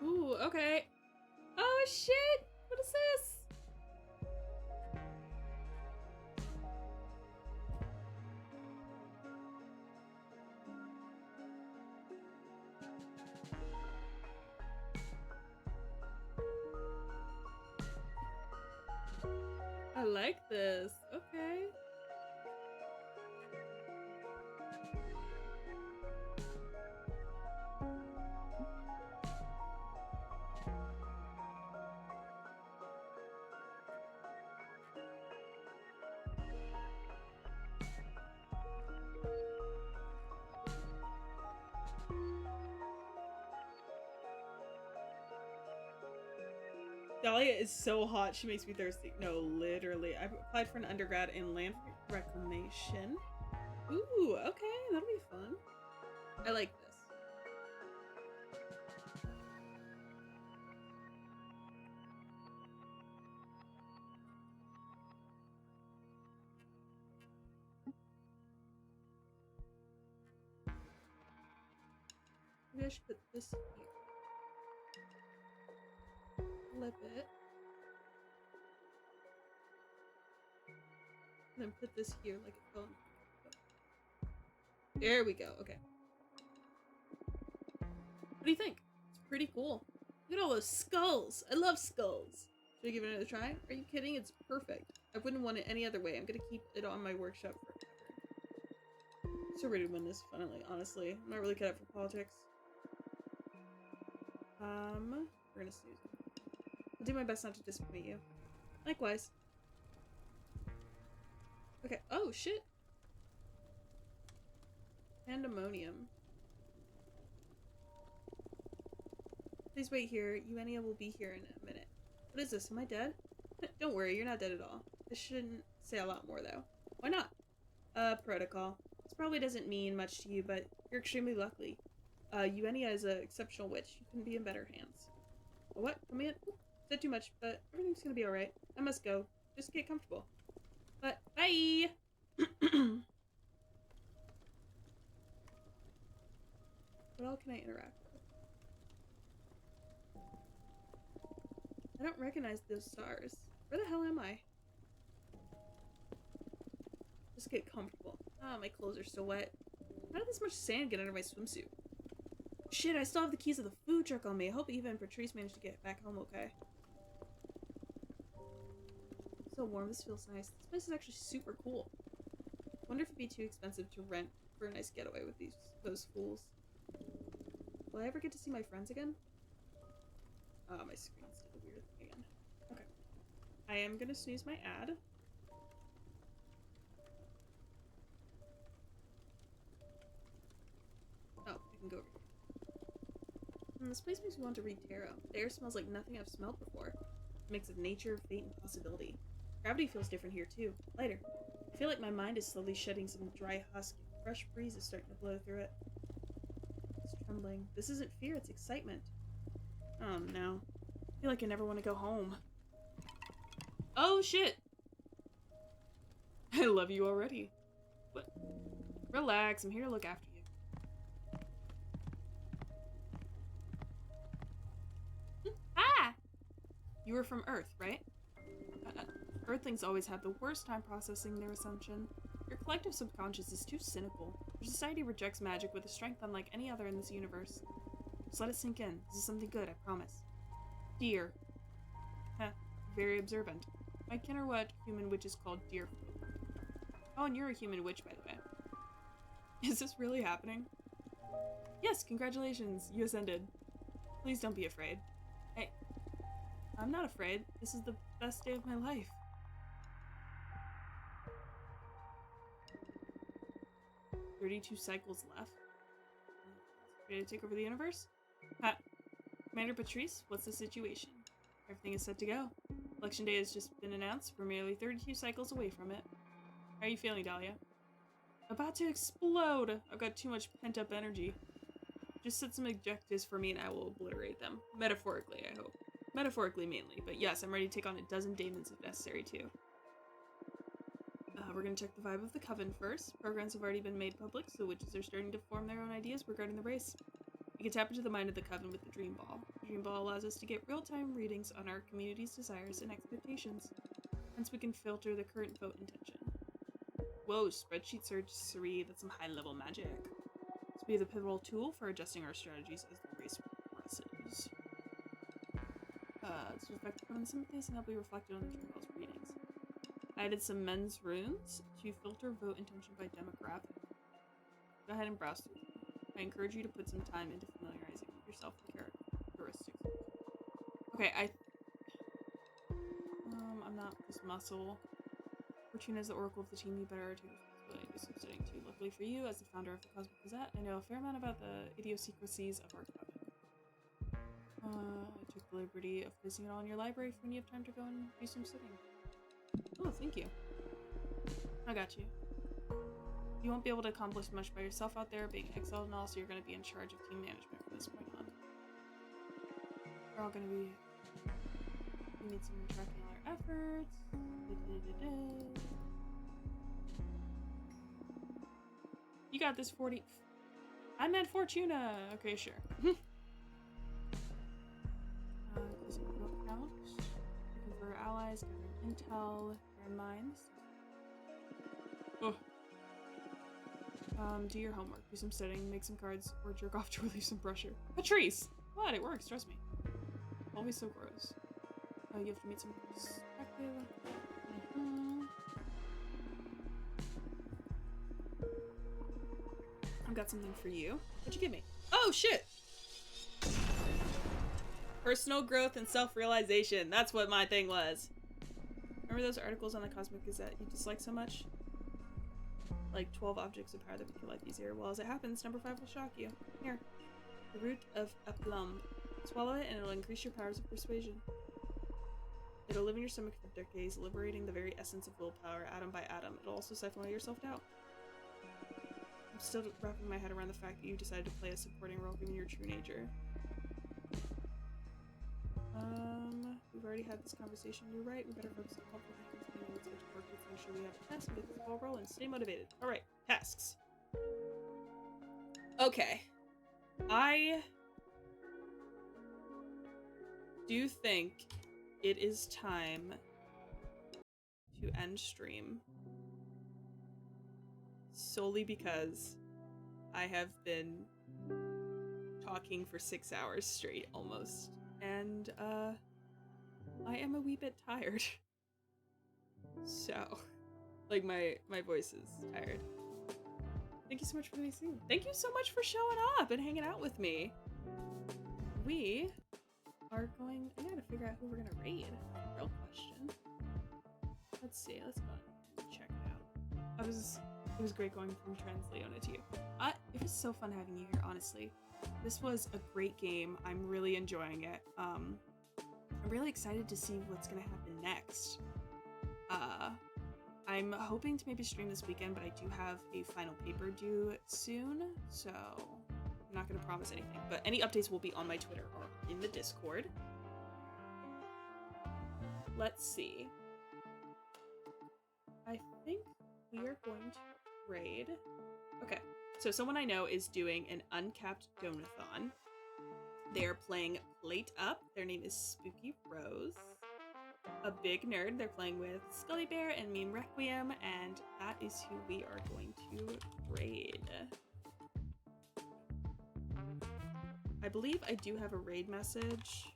Ooh, okay. Oh, shit! What is this? I like this. Okay. Dahlia is so hot, she makes me thirsty. No, literally. I've applied for an undergrad in land reclamation. Ooh, okay, that'll be fun. I like this. Maybe I should put this here. Flip it. And then put this here like a phone. There we go, okay. What do you think? It's pretty cool. Look at all those skulls. I love skulls. Should I give it another try? Are you kidding? It's perfect. I wouldn't want it any other way. I'm gonna keep it on my workshop forever. So ready to win this, finally, honestly. I'm not really cut out for politics. We're gonna snooze. I'll do my best not to disappoint you. Likewise. Okay, oh shit! Pandemonium. Please wait here. Eugenia will be here in a minute. What is this? Am I dead? Don't worry, you're not dead at all. I shouldn't say a lot more, though. Why not? Protocol. This probably doesn't mean much to you, but you're extremely lucky. Eugenia is an exceptional witch. You couldn't be in better hands. What? Come in? Said too much, but everything's gonna be alright. I must go. Just get comfortable. But, bye! What all can I interact with? I don't recognize those stars. Where the hell am I? Just get comfortable. Ah, my clothes are still wet. How did this much sand get under my swimsuit? Shit, I still have the keys of the food truck on me. I hope Eva and Patrice managed to get back home okay. So warm, this feels nice. This place is actually super cool. Wonder if it'd be too expensive to rent for a nice getaway with those fools. Will I ever get to see my friends again? Oh, my screen's did a weird thing again. Okay. I am gonna snooze my ad. Oh, I can go over here. This place makes me want to read tarot. The air smells like nothing I've smelled before. A mix of nature, fate, and possibility. Gravity feels different here, too. Lighter. I feel like my mind is slowly shedding some dry husk. A fresh breeze is starting to blow through it. It's trembling. This isn't fear, it's excitement. Oh, no. I feel like I never want to go home. Oh, shit! I love you already. What? Relax, I'm here to look after you. Ah! You were from Earth, right? Earthlings always have the worst time processing their assumption. Your collective subconscious is too cynical. Your society rejects magic with a strength unlike any other in this universe. Just let it sink in. This is something good, I promise. Deer. Heh, very observant. My kin are what human witches call deer folk. Oh, and you're a human witch, by the way. Is this really happening? Yes, congratulations, you ascended. Please don't be afraid. Hey, I'm not afraid. This is the best day of my life. "32 cycles left. Ready to take over the universe? Ha! Commander Patrice, what's the situation? Everything is set to go. Election day has just been announced. We're merely 32 cycles away from it. How are you feeling, Dahlia? About to explode! I've got too much pent-up energy. Just set some objectives for me and I will obliterate them. Metaphorically, I hope. Metaphorically, mainly. But yes, I'm ready to take on a dozen demons if necessary, too. We're going to check the vibe of the Coven first. Programs have already been made public, so witches are starting to form their own ideas regarding the race. You can tap into the mind of the Coven with the Dream Ball. The Dream Ball allows us to get real-time readings on our community's desires and expectations. Hence, we can filter the current vote intention. Whoa, spreadsheet sorcery, that's some high-level magic. This will be the pivotal tool for adjusting our strategies as the race progresses. This will affect the Coven's sympathies and help be reflected on the Dream Ball's readings. I added some men's runes to filter vote intention by demographic. Go ahead and browse through them. I encourage you to put some time into familiarizing yourself with characteristics. Okay, I'm not this muscle. Fortuna is the oracle of the team. You better take responsibility and do some studying too. Luckily for you, as the founder of the Cosmic Gazette, I know a fair amount about the idiosyncrasies of our coven. I took the liberty of placing it all in your library for when you have time to go and do some studying. Oh, thank you. I got you. You won't be able to accomplish much by yourself out there, being exiled and all, so you're going to be in charge of team management from this point on. We're all going to be... We need some tracking all our efforts. You got this, 40... I meant Fortuna! Okay, sure. Count. Looking for allies, gathering intel, their minds. Oh. Do your homework, do some studying, make some cards, or jerk off to relieve some pressure. Patrice! What? It works, trust me. Always so gross. You have to meet some perspective. I've got something for you. What'd you give me? Oh, shit! Personal growth and self-realization. That's what my thing was. Remember those articles on the Cosmic Gazette you dislike so much? Like 12 objects of power that make your life easier. Well, as it happens, number 5 will shock you. Here. The root of a plum. Swallow it and it'll increase your powers of persuasion. It'll live in your stomach for decades, liberating the very essence of willpower, atom by atom. It'll also siphon away your self-doubt. I'm still wrapping my head around the fact that you decided to play a supporting role given your true nature. We've already had this conversation. You're right. We better focus on helpful things. Let's get to work. Let's make sure we have a test and get this ball rolling. Stay motivated. All right, tasks. Okay. I do think it is time to end stream. Solely because I have been talking for 6 hours straight almost. And, I am a wee bit tired. So, Like my voice is tired. Thank you so much for being seen. Thank you so much for showing up and hanging out with me. We are going. I gotta figure out who we're gonna raid. Real question. Let's see. Let's go and check it out. It was great going from Transleona to you. It was so fun having you here. Honestly, this was a great game. I'm really enjoying it. I'm really excited to see what's gonna happen next. I'm hoping to maybe stream this weekend, but I do have a final paper due soon, so I'm not going to promise anything. But any updates will be on my Twitter or in the Discord. Let's see. I think we are going to raid. Okay, so someone I know is doing an uncapped donathon. They are playing Plate Up. Their name is Spooky Rose. A big nerd. They're playing with Scully Bear and Meme Requiem, and that is who we are going to raid. I believe I do have a raid message.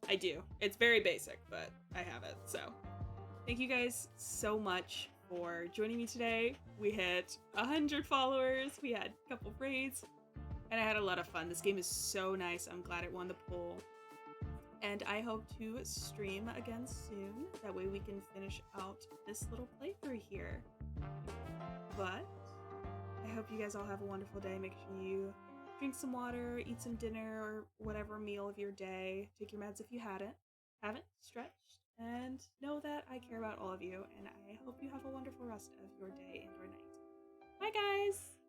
I do. It's very basic, but I have it. So thank you guys so much for joining me today. We hit 100 followers. We had a couple raids. And I had a lot of fun. This game is so nice. I'm glad it won the poll. And I hope to stream again soon. That way we can finish out this little playthrough here. But I hope you guys all have a wonderful day. Make sure you drink some water, eat some dinner, or whatever meal of your day. Take your meds if you haven't stretched. And know that I care about all of you. And I hope you have a wonderful rest of your day and your night. Bye, guys!